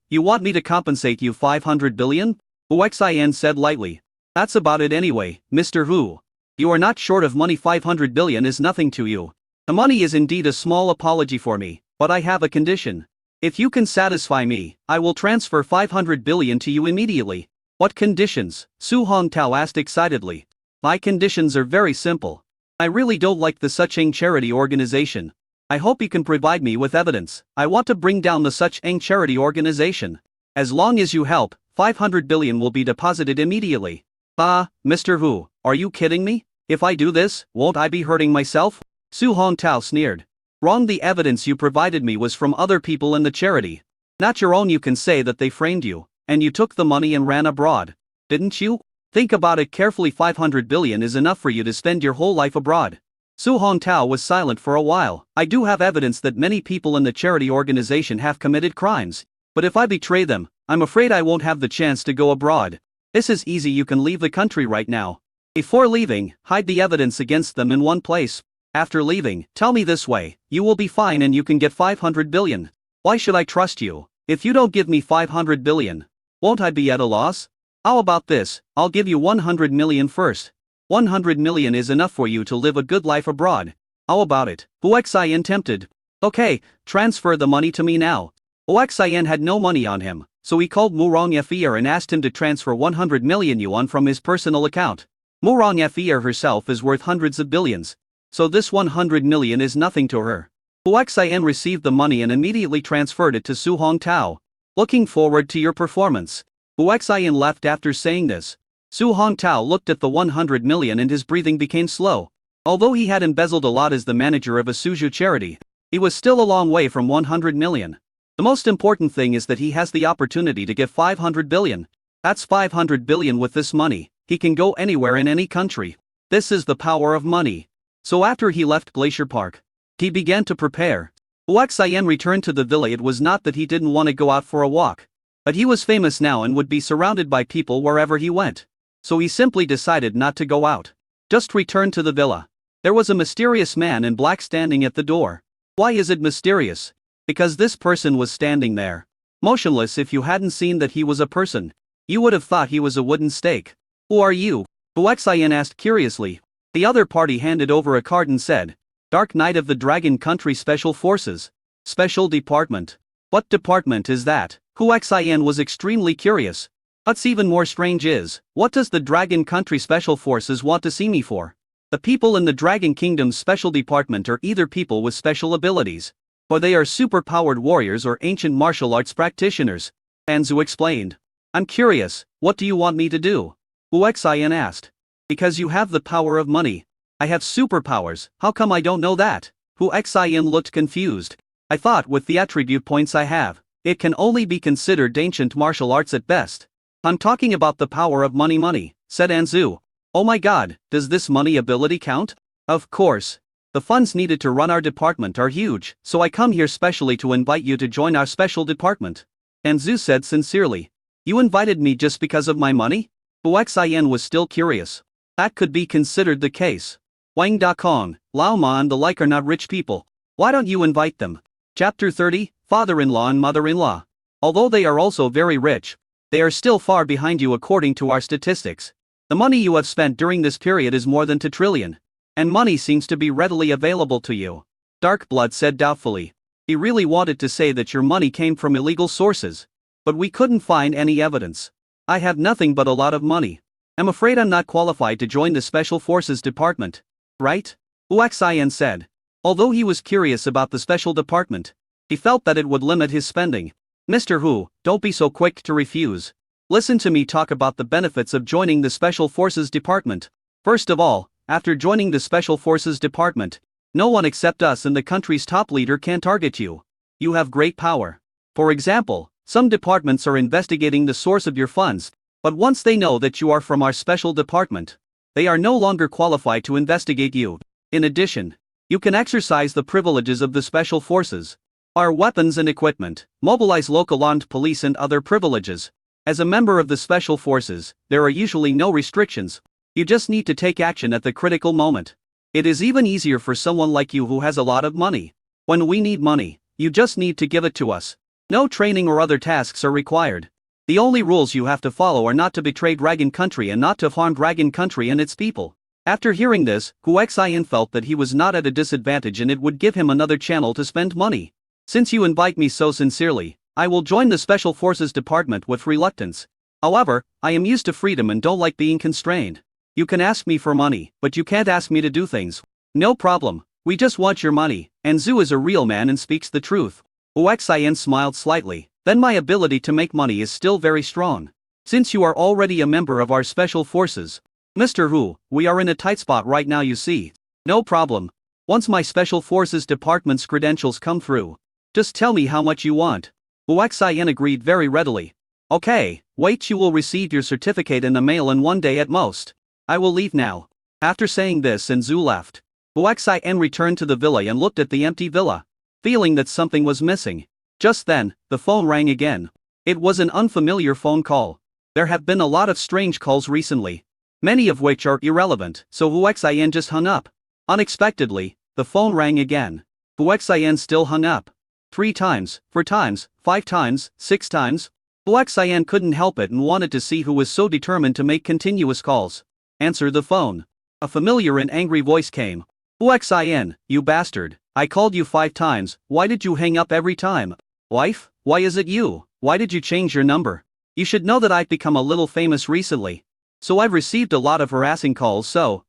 you want me to compensate you 500 billion? Hu Xian said lightly. That's about it anyway, Mr. Hu. You are not short of money. 500 billion is nothing to you. The money is indeed a small apology for me, but I have a condition. If you can satisfy me, I will transfer 500 billion to you immediately. What conditions? Su Hongtao asked excitedly. My conditions are very simple. I really don't like the Sucheng charity organization. I hope you can provide me with evidence. I want to bring down the Sucheng charity organization. As long as you help, 500 billion will be deposited immediately. Mr. Hu, are you kidding me? If I do this, won't I be hurting myself? Su Hongtao sneered. Wrong, the evidence you provided me was from other people in the charity. Not your own. You can say that they framed you, and you took the money and ran abroad. Didn't you? Think about it carefully. 500 billion is enough for you to spend your whole life abroad. Su Hongtao was silent for a while. I do have evidence that many people in the charity organization have committed crimes, but if I betray them, I'm afraid I won't have the chance to go abroad. This is easy. You can leave the country right now. Before leaving, hide the evidence against them in one place. After leaving, tell me this way, you will be fine and you can get 500 billion. Why should I trust you? If you don't give me 500 billion, won't I be at a loss? How about this? I'll give you 100 million first. 100 million is enough for you to live a good life abroad. How about it? Hu Xian tempted. Okay, transfer the money to me now. Hu Xian had no money on him, so he called Murong Fier and asked him to transfer 100 million yuan from his personal account. Murong Fier herself is worth hundreds of billions, so this 100 million is nothing to her. Hu Xian received the money and immediately transferred it to Su Hongtao. Looking forward to your performance. Hu Xian left after saying this. Su Hongtao looked at the 100 million and his breathing became slow. Although he had embezzled a lot as the manager of a Suzhou charity, he was still a long way from 100 million. The most important thing is that he has the opportunity to get 500 billion. That's 500 billion. With this money, he can go anywhere in any country. This is the power of money. So after he left Glacier Park, he began to prepare. Hu Xian returned to the villa. It was not that he didn't want to go out for a walk, but he was famous now and would be surrounded by people wherever he went. So he simply decided not to go out. Just returned to the villa. There was a mysterious man in black standing at the door. Why is it mysterious? Because this person was standing there, motionless. If you hadn't seen that he was a person, you would have thought he was a wooden stake. Who are you? Hu Xian asked curiously. The other party handed over a card and said, Dark Knight of the Dragon Country Special Forces. Special Department. What department is that? Hu Xian was extremely curious. What's even more strange is, what does the Dragon Country Special Forces want to see me for? The people in the Dragon Kingdom's special department are either people with special abilities, or they are super-powered warriors or ancient martial arts practitioners. Anzu explained. I'm curious, what do you want me to do? Hu Xian asked. Because you have the power of money. I have superpowers. How come I don't know that? Hu Xian looked confused. I thought with the attribute points I have, it can only be considered ancient martial arts at best. I'm talking about the power of money, said Anzu. Oh my god, does this money ability count? Of course. The funds needed to run our department are huge, so I come here specially to invite you to join our special department. Anzu said sincerely. You invited me just because of my money? Hu Xian was still curious. That could be considered the case. Wang Dakong, Lao Ma and the like are not rich people. Why don't you invite them? Chapter 30, Father-in-law and Mother-in-law. Although they are also very rich, they are still far behind you according to our statistics. The money you have spent during this period is more than 2 trillion. And money seems to be readily available to you. Darkblood said doubtfully. He really wanted to say that your money came from illegal sources. But we couldn't find any evidence. I have nothing but a lot of money. I'm afraid I'm not qualified to join the Special Forces Department. Right? Huaxian said. Although he was curious about the Special Department, he felt that it would limit his spending. Mr. Hu, don't be so quick to refuse. Listen to me talk about the benefits of joining the Special Forces Department. First of all, after joining the Special Forces Department, no one except us and the country's top leader can target you. You have great power. For example, some departments are investigating the source of your funds, but once they know that you are from our special department, they are no longer qualified to investigate you. In addition, you can exercise the privileges of the special forces, our weapons and equipment, mobilize local armed police and other privileges. As a member of the special forces, there are usually no restrictions. You just need to take action at the critical moment. It is even easier for someone like you who has a lot of money. When we need money, you just need to give it to us. No training or other tasks are required. The only rules you have to follow are not to betray Dragon Country and not to harm Dragon Country and its people. After hearing this, Huaxian felt that he was not at a disadvantage and it would give him another channel to spend money. Since you invite me so sincerely, I will join the Special Forces Department with reluctance. However, I am used to freedom and don't like being constrained. You can ask me for money, but you can't ask me to do things. No problem, we just want your money, and Zhu is a real man and speaks the truth. Huaxian smiled slightly. Then my ability to make money is still very strong. Since you are already a member of our special forces, Mr. Hu, we are in a tight spot right now, you see. No problem. Once my special forces department's credentials come through, just tell me how much you want. Huaxian agreed very readily. Okay, wait, you will receive your certificate in the mail in 1 day at most. I will leave now. After saying this and Zhu left, Huaxian returned to the villa and looked at the empty villa, feeling that something was missing. Just then, the phone rang again. It was an unfamiliar phone call. There have been a lot of strange calls recently, many of which are irrelevant, so Huaxian just hung up. Unexpectedly, the phone rang again. Huaxian still hung up. 3 times, 4 times, 5 times, 6 times. Huaxian couldn't help it and wanted to see who was so determined to make continuous calls. Answer the phone. A familiar and angry voice came. Huaxian, you bastard, I called you 5 times, why did you hang up every time? Wife, why is it you? Why did you change your number? You should know that I've become a little famous recently. So I've received a lot of harassing calls, so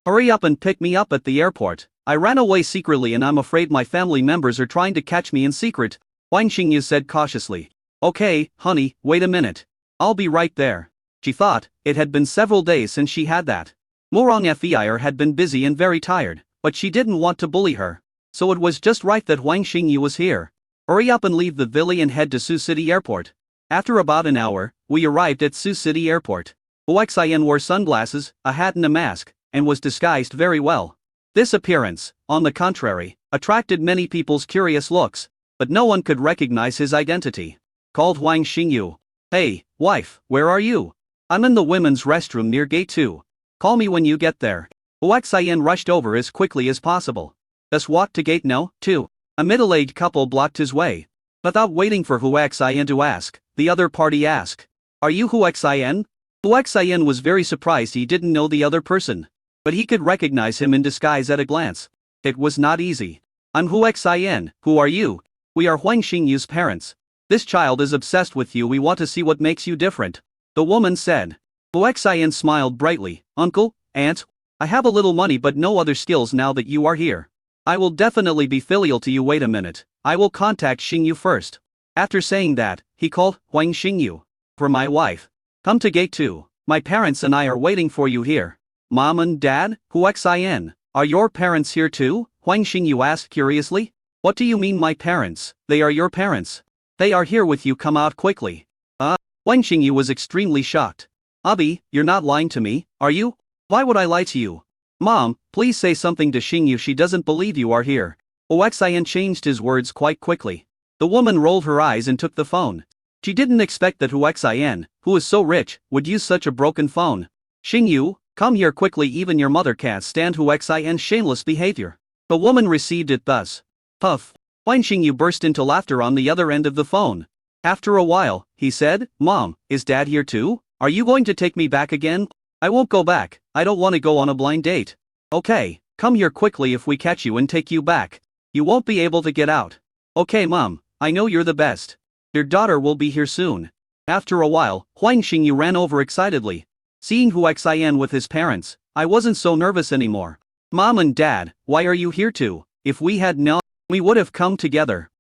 hurry up and pick me up at the airport. I ran away secretly and I'm afraid my family members are trying to catch me in secret, Huang Xingyu said cautiously. Okay, honey, wait a minute. I'll be right there. She thought, it had been several days since she had that. Morong Feir had been busy and very tired, but she didn't want to bully her. So it was just right that Huang Xingyu was here. Hurry up and leave the villa and head to Sioux City Airport. After about an hour, we arrived at Sioux City Airport. Huaxian wore sunglasses, a hat and a mask, and was disguised very well. This appearance, on the contrary, attracted many people's curious looks, but no one could recognize his identity. Called Huang Xingyu. Hey, wife, where are you? I'm in the women's restroom near gate 2. Call me when you get there. Huaxian rushed over as quickly as possible. Just walk to gate no. 2. A middle-aged couple blocked his way. Without waiting for Huaxian to ask, the other party asked, Are you Huaxian? Huaxian was very surprised he didn't know the other person, but he could recognize him in disguise at a glance. It was not easy. I'm Huaxian, who are you? We are Huang Xingyu's parents. This child is obsessed with you, we want to see what makes you different. The woman said. Huaxian smiled brightly. Uncle, aunt, I have a little money but no other skills now that you are here. I will definitely be filial to you. Wait a minute, I will contact Xingyu first. After saying that, he called Huang Xingyu. For my wife. Come to gate 2, my parents and I are waiting for you here. Mom and Dad, Huaxian, are your parents here too? Huang Xingyu asked curiously. What do you mean my parents? They are your parents. They are here with you, come out quickly. Huang Xingyu was extremely shocked. Abi, you're not lying to me, are you? Why would I lie to you? Mom, please say something to Xingyu, she doesn't believe you are here. Huaxian changed his words quite quickly. The woman rolled her eyes and took the phone. She didn't expect that Huaxian, who is so rich, would use such a broken phone. Xingyu, come here quickly, even your mother can't stand Huaxian's shameless behavior. The woman received it thus. Puff. Huang Xingyu burst into laughter on the other end of the phone. After a while, he said, Mom, is Dad here too? Are you going to take me back again? I won't go back, I don't want to go on a blind date. Okay, come here quickly if we catch you and take you back. You won't be able to get out. Okay Mom, I know you're the best. Your daughter will be here soon. After a while, Huang Xingyu ran over excitedly. Seeing Hu Xian with his parents, I wasn't so nervous anymore. Mom and Dad, why are you here too? If we had known, we would have come together.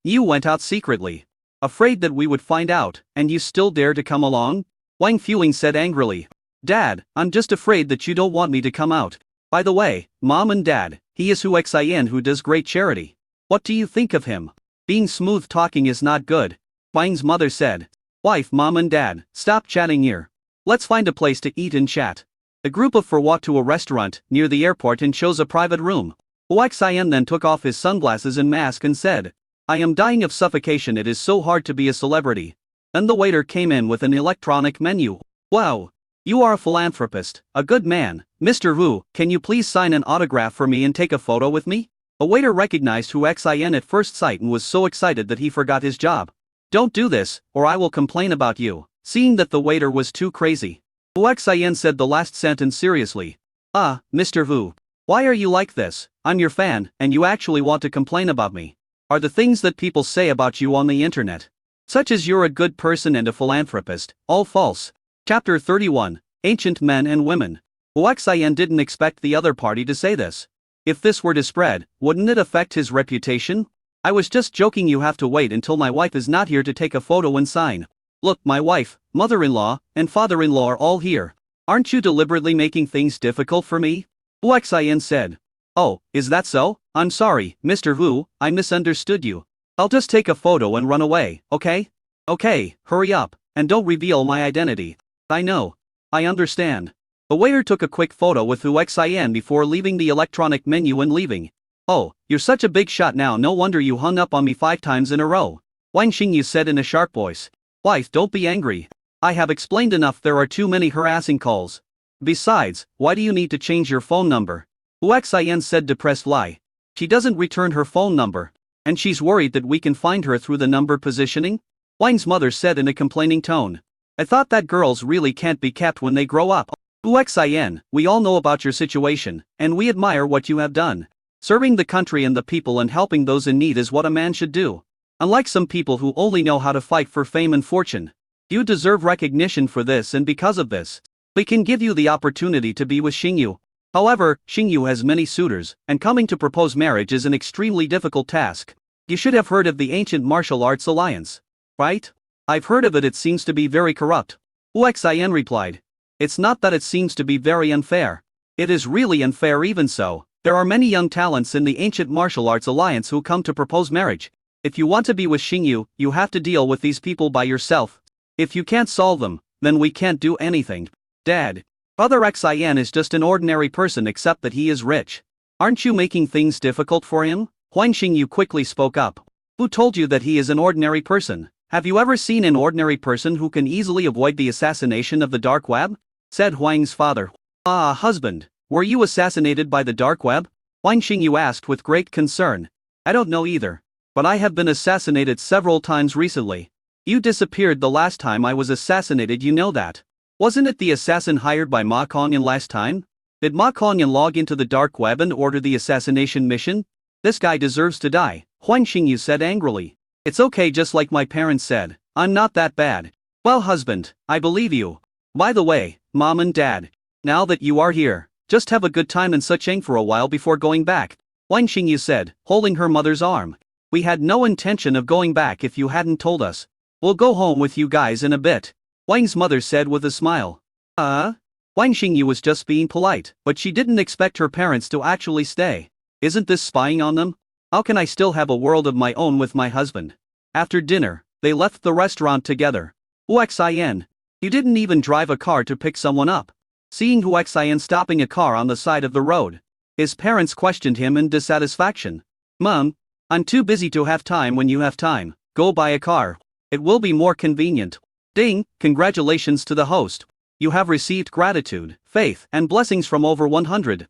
You went out secretly. Afraid that we would find out, and you still dare to come along? Wang Fuing said angrily. Dad, I'm just afraid that you don't want me to come out. By the way, Mom and Dad, he is Hu Xian who does great charity. What do you think of him? Being smooth talking is not good. Wang's mother said. Wife, Mom and Dad, stop chatting here. Let's find a place to eat and chat. The group of four walked to a restaurant near the airport and chose a private room. Hu Xian then took off his sunglasses and mask and said, I am dying of suffocation, it is so hard to be a celebrity. Then the waiter came in with an electronic menu. Wow! You are a philanthropist, a good man. Mr. Wu, can you please sign an autograph for me and take a photo with me? A waiter recognized Hu Xian at first sight and was so excited that he forgot his job. Don't do this, or I will complain about you. Seeing that the waiter was too crazy, Hu Xian said the last sentence seriously. Mr. Wu. Why are you like this? I'm your fan, and you actually want to complain about me. Are the things that people say about you on the internet, such as you're a good person and a philanthropist, all false? Chapter 31, Ancient Men and Women. Hu Xian didn't expect the other party to say this. If this were to spread, wouldn't it affect his reputation? I was just joking, you have to wait until my wife is not here to take a photo and sign. Look, my wife, mother-in-law, and father-in-law are all here. Aren't you deliberately making things difficult for me? Hu Xian said. Oh, is that so? I'm sorry, Mr. Wu, I misunderstood you. I'll just take a photo and run away, okay? Okay, hurry up, and don't reveal my identity. I know. I understand. The waiter took a quick photo with Hu Xian before leaving the electronic menu and leaving. Oh, you're such a big shot now, no wonder you hung up on me 5 times in a row. Wang Xingyu said in a sharp voice. Wife, don't be angry. I have explained enough, there are too many harassing calls. Besides, why do you need to change your phone number? Hu Xian said depressed lie. She doesn't return her phone number. And she's worried that we can find her through the number positioning? Wang's mother said in a complaining tone. I thought that girls really can't be kept when they grow up. Hu Xian, we all know about your situation, and we admire what you have done. Serving the country and the people and helping those in need is what a man should do. Unlike some people who only know how to fight for fame and fortune. You deserve recognition for this, and because of this, we can give you the opportunity to be with Xingyu. However, Xingyu has many suitors, and coming to propose marriage is an extremely difficult task. You should have heard of the Ancient Martial Arts Alliance, right? I've heard of it, it seems to be very corrupt. Hu Xian replied. It's not that it seems to be very unfair. It is really unfair. Even so, there are many young talents in the Ancient Martial Arts Alliance who come to propose marriage. If you want to be with Xingyu, you have to deal with these people by yourself. If you can't solve them, then we can't do anything. Dad. Brother Xian is just an ordinary person except that he is rich. Aren't you making things difficult for him? Huang Xingyu quickly spoke up. Who told you that he is an ordinary person? Have you ever seen an ordinary person who can easily avoid the assassination of the dark web? Said Huang's father. Husband, were you assassinated by the dark web? Huang Xingyu asked with great concern. I don't know either. But I have been assassinated several times recently. You disappeared the last time I was assassinated, you know that. Wasn't it the assassin hired by Ma Kongyan last time? Did Ma Kongyan log into the dark web and order the assassination mission? This guy deserves to die, Huang Xingyu said angrily. It's okay, just like my parents said, I'm not that bad. Well, husband, I believe you. By the way, Mom and Dad, now that you are here, just have a good time in Sucheng for a while before going back, Huang Xingyu said, holding her mother's arm. We had no intention of going back if you hadn't told us. We'll go home with you guys in a bit, Wang's mother said with a smile. Huang Xingyu was just being polite, but she didn't expect her parents to actually stay. Isn't this spying on them? How can I still have a world of my own with my husband? After dinner, they left the restaurant together. Hu Xian, you didn't even drive a car to pick someone up. Seeing Hu Xian stopping a car on the side of the road, his parents questioned him in dissatisfaction. Mom, I'm too busy to have time. When you have time, go buy a car. It will be more convenient. Ding, congratulations to the host. You have received gratitude, faith, and blessings from over 100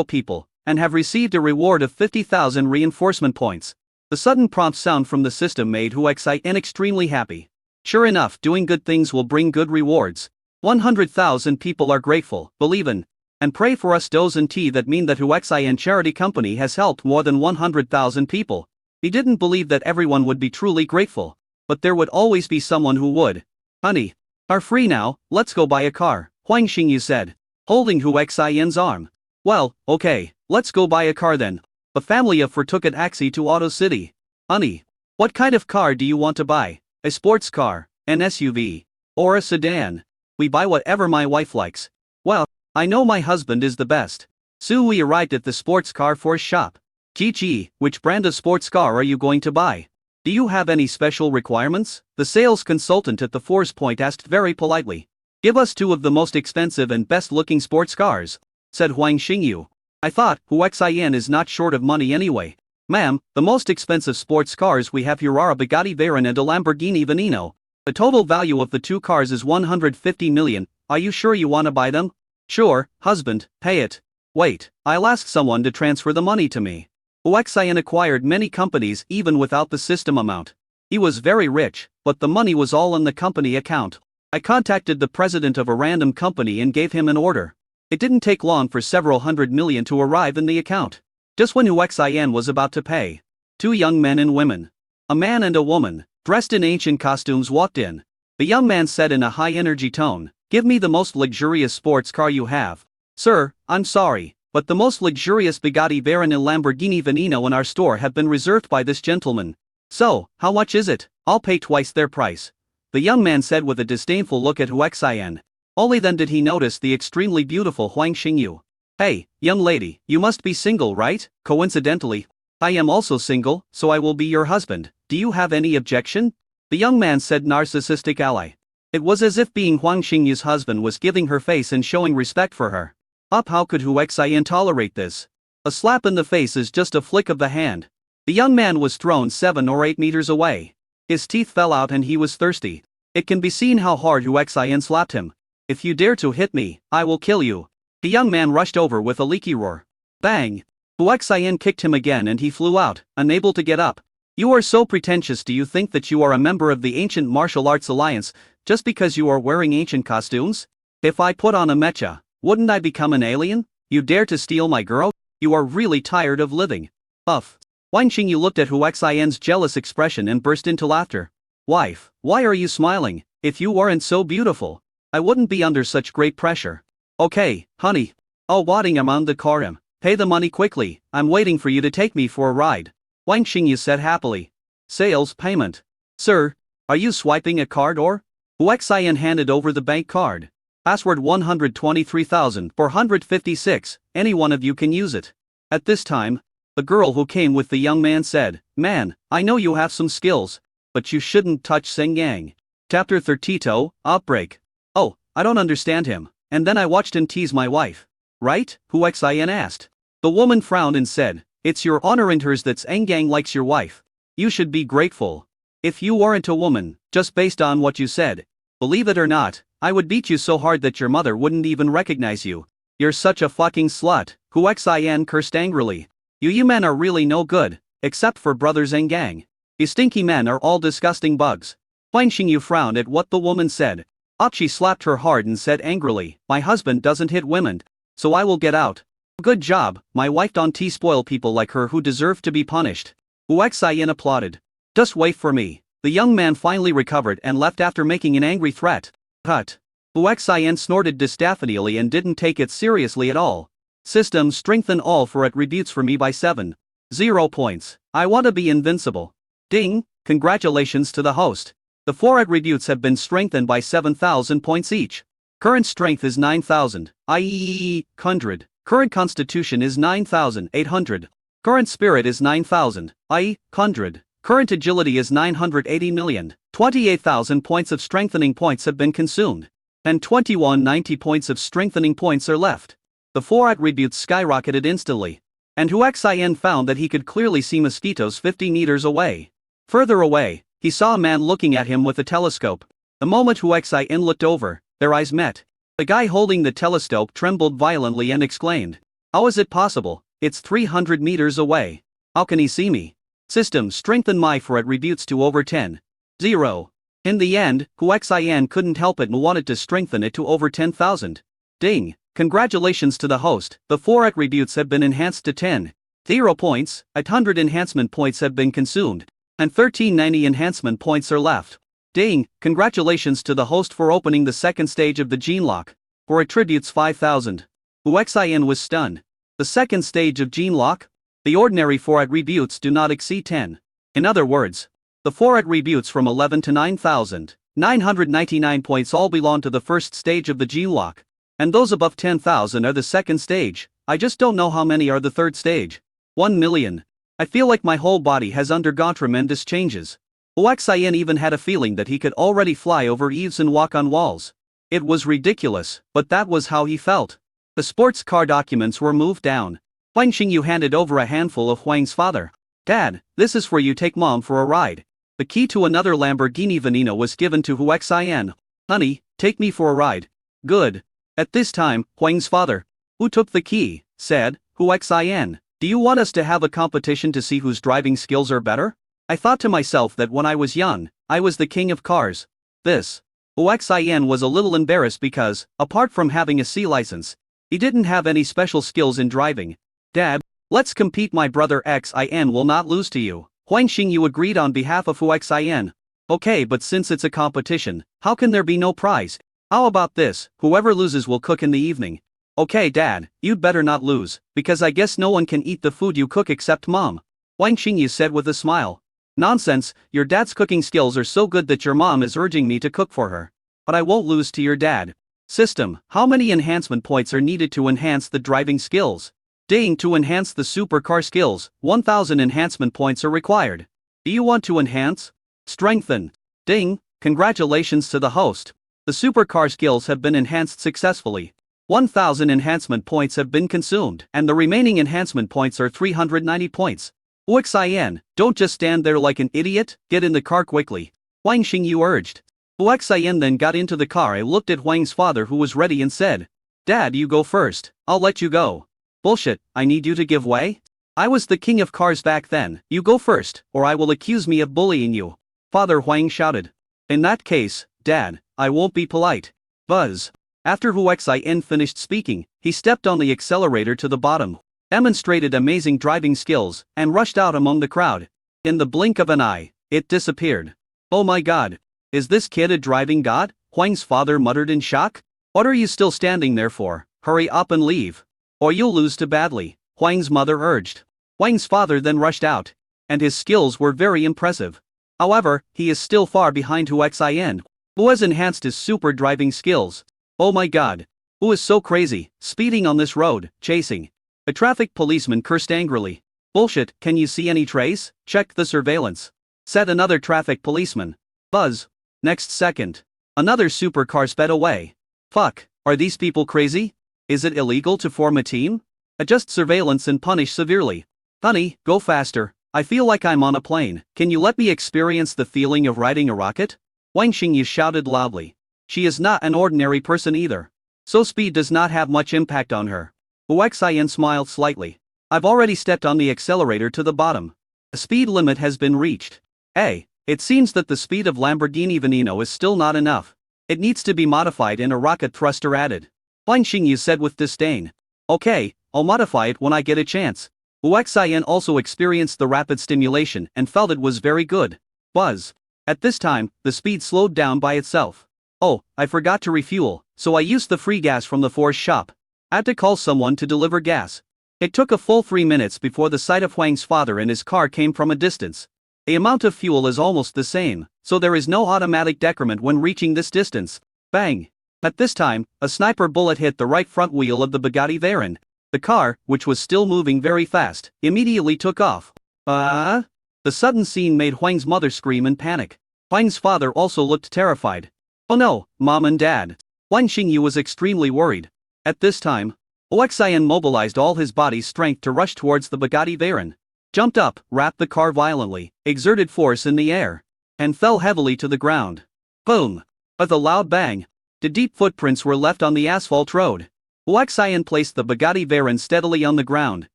people. and have received a reward of 50,000 reinforcement points. The sudden prompt sound from the system made Huaxian extremely happy. Sure enough, doing good things will bring good rewards. 100,000 people are grateful, believe in, and pray for us Dozen T that mean that Huaxian Charity Company has helped more than 100,000 people. He didn't believe that everyone would be truly grateful, but there would always be someone who would. Honey, are free now, let's go buy a car, Huang Xingyu said, holding Huaxian's arm. Well, okay, let's go buy a car then. The family of four took a taxi to Auto City. Honey, what kind of car do you want to buy? A sports car, an SUV, or a sedan? We buy whatever my wife likes. Well, I know my husband is the best. Soon we arrived at the sports car for shop. Chi, which brand of sports car are you going to buy? Do you have any special requirements? The sales consultant at the Force Point asked very politely. Give us two of the most expensive and best-looking sports cars, said Huang Xingyu. I thought, Huaxian is not short of money anyway. Ma'am, the most expensive sports cars we have here are a Bugatti Veyron and a Lamborghini Veneno. The total value of the two cars is 150 million, are you sure you want to buy them? Sure, husband, pay it. Wait, I'll ask someone to transfer the money to me. Huaxian acquired many companies even without the system amount. He was very rich, but the money was all in the company account. I contacted the president of a random company and gave him an order. It didn't take long for several hundred million to arrive in the account. Just when Huaxian was about to pay, two young men and women, a man and a woman, dressed in ancient costumes walked in. The young man said in a high-energy tone, "Give me the most luxurious sports car you have." "Sir, I'm sorry, but the most luxurious Bugatti Veyron and Lamborghini Veneno in our store have been reserved by this gentleman." "So, how much is it?" "I'll pay twice their price," the young man said with a disdainful look at Huaxian. Only then did he notice the extremely beautiful Huang Xingyu. "Hey, young lady, you must be single, right?" "Coincidentally, I am also single, so I will be your husband. Do you have any objection?" The young man said narcissistic ally. It was as if being Huang Xingyu's husband was giving her face and showing respect for her. How could Huaxian tolerate this? A slap in the face is just a flick of the hand. The young man was thrown 7 or 8 meters away. His teeth fell out and he was thirsty. It can be seen how hard Huaxian slapped him. "If you dare to hit me, I will kill you." The young man rushed over with a leaky roar. Bang! Huaxian kicked him again and he flew out, unable to get up. "You are so pretentious. Do you think that you are a member of the Ancient Martial Arts Alliance, just because you are wearing ancient costumes? If I put on a mecha, wouldn't I become an alien? You dare to steal my girl? You are really tired of living." Uff. Huang Xingyu looked at Huaxian's jealous expression and burst into laughter. "Wife, why are you smiling? If you weren't so beautiful, I wouldn't be under such great pressure." "Okay, honey. Oh, waiting around the car. Pay the money quickly, I'm waiting for you to take me for a ride," Huang Xingyu said happily. "Sales payment. Sir, are you swiping a card or?" Huaxian handed over the bank card. "Password 123,456, any one of you can use it." At this time, the girl who came with the young man said, "Man, I know you have some skills, but you shouldn't touch Seng Yang." Chapter 32, Outbreak. "Oh, I don't understand him, and then I watched him tease my wife. Right?" Huaxian asked. The woman frowned and said, "It's your honor and hers that Seng Yang likes your wife. You should be grateful. If you weren't a woman, just based on what you said, believe it or not, I would beat you so hard that your mother wouldn't even recognize you. You're such a fucking slut," Huaxian cursed angrily. You men are really no good, except for Brother Seng Yang. You stinky men are all disgusting bugs." Huang Xingyu frowned at what the woman said. She slapped her hard and said angrily, "My husband doesn't hit women, so I will get out." "Good job, my wife don't spoil people like her who deserve to be punished." Huaxian applauded. "Just wait for me." The young man finally recovered and left after making an angry threat. "Hut." Huaxian snorted distaffanially and didn't take it seriously at all. "System strengthen all for attributes for me by 7,0 points. I want to be invincible." Ding, congratulations to the host. The 4 attributes have been strengthened by 7,000 points each. Current strength is 9,000, i.e. 100. Current constitution is 9,800. Current spirit is 9,000, i.e. 100. Current agility is 980 million. 28,000 points of strengthening points have been consumed. And 2190 points of strengthening points are left. The 4 attributes skyrocketed instantly. And Huaxian found that he could clearly see mosquitoes 50 meters away. Further away, he saw a man looking at him with a telescope. The moment Huaxian looked over, their eyes met. The guy holding the telescope trembled violently and exclaimed, "How is it possible? It's 300 meters away. How can he see me? System strengthen my for attributes to over 10. 0. In the end, Huaxian couldn't help it and wanted to strengthen it to over 10,000. Ding! Congratulations to the host, the 4 attributes have been enhanced to 10. 0 points, 100 enhancement points have been consumed, and 1390 enhancement points are left. Ding! Congratulations to the host for opening the second stage of the gene lock. For attributes 5000. Huaxian was stunned. The second stage of gene lock? The ordinary 4 attributes do not exceed 10. In other words, the 4 attributes from 11 to 9,999 points all belong to the first stage of the gene lock, and those above 10,000 are the second stage. I just don't know how many are the third stage. 1 million. I feel like my whole body has undergone tremendous changes. Huaxian even had a feeling that he could already fly over eaves and walk on walls. It was ridiculous, but that was how he felt. The sports car documents were moved down. Huang Xingyu handed over a handful of Huang's father. Dad, this is for you, take mom for a ride. The key to another Lamborghini Veneno was given to Huaxian. Honey, take me for a ride. Good. At this time, Huang's father, who took the key, said, Huaxian, do you want us to have a competition to see whose driving skills are better? I thought to myself that when I was young, I was the king of cars. Huaxian was a little embarrassed because, apart from having a C license, he didn't have any special skills in driving. Dad, let's compete. My brother Xin will not lose to you. Huang Xingyu agreed on behalf of Huaxian. Okay, but since it's a competition, how can there be no prize? How about this, whoever loses will cook in the evening. Okay Dad, you'd better not lose, because I guess no one can eat the food you cook except mom. Huang Xingyu said with a smile. Nonsense, your dad's cooking skills are so good that your mom is urging me to cook for her. But I won't lose to your dad. System, how many enhancement points are needed to enhance the driving skills? Ding! To enhance the supercar skills, 1000 enhancement points are required. Do you want to enhance? Strengthen. Ding! Congratulations to the host. The supercar skills have been enhanced successfully. 1000 enhancement points have been consumed, and the remaining enhancement points are 390 points. Huaxian, don't just stand there like an idiot, get in the car quickly. Huang Xingyu urged. Huaxian then got into the car and looked at Huang's father, who was ready, and said, Dad, you go first, I'll let you go. Bullshit, I need you to give way? I was the king of cars back then, you go first, or I will accuse me of bullying you. Father Huang shouted. In that case, Dad, I won't be polite. Buzz. After Huaxian finished speaking, he stepped on the accelerator to the bottom, demonstrated amazing driving skills, and rushed out among the crowd. In the blink of an eye, it disappeared. Oh my god. Is this kid a driving god? Huang's father muttered in shock. What are you still standing there for? Hurry up and leave. Or you'll lose too badly, Huang's mother urged. Huang's father then rushed out, and his skills were very impressive. However, he is still far behind Huaxian, who has enhanced his super driving skills. Oh my god. Who is so crazy, speeding on this road, chasing? A traffic policeman cursed angrily. Bullshit, can you see any trace? Check the surveillance, said another traffic policeman. Buzz. Next second, another supercar sped away. Fuck, are these people crazy? Is it illegal to form a team? Adjust surveillance and punish severely. Honey, go faster, I feel like I'm on a plane. Can you let me experience the feeling of riding a rocket? Huang Xingyu shouted loudly. She is not an ordinary person either, so speed does not have much impact on her. Huaxian smiled slightly. I've already stepped on the accelerator to the bottom. The speed limit has been reached. Hey, it seems that the speed of Lamborghini Veneno is still not enough. It needs to be modified and a rocket thruster added. Huang Xingyu said with disdain. Okay, I'll modify it when I get a chance. Huaxian also experienced the rapid stimulation and felt it was very good. Buzz. At this time, the speed slowed down by itself. Oh, I forgot to refuel, so I used the free gas from the Force shop. I had to call someone to deliver gas. It took a full 3 minutes before the sight of Huang's father and his car came from a distance. The amount of fuel is almost the same, so there is no automatic decrement when reaching this distance. Bang! At this time, a sniper bullet hit the right front wheel of the Bugatti Veyron. The car, which was still moving very fast, immediately took off. The sudden scene made Huang's mother scream in panic. Huang's father also looked terrified. Oh no, Mom and Dad. Huang Xingyu was extremely worried. At this time, Huaxian mobilized all his body's strength to rush towards the Bugatti Veyron. Jumped up, rapped the car violently, exerted force in the air, and fell heavily to the ground. Boom! With a loud bang, the deep footprints were left on the asphalt road. Huaxian placed the Bugatti Veyron steadily on the ground.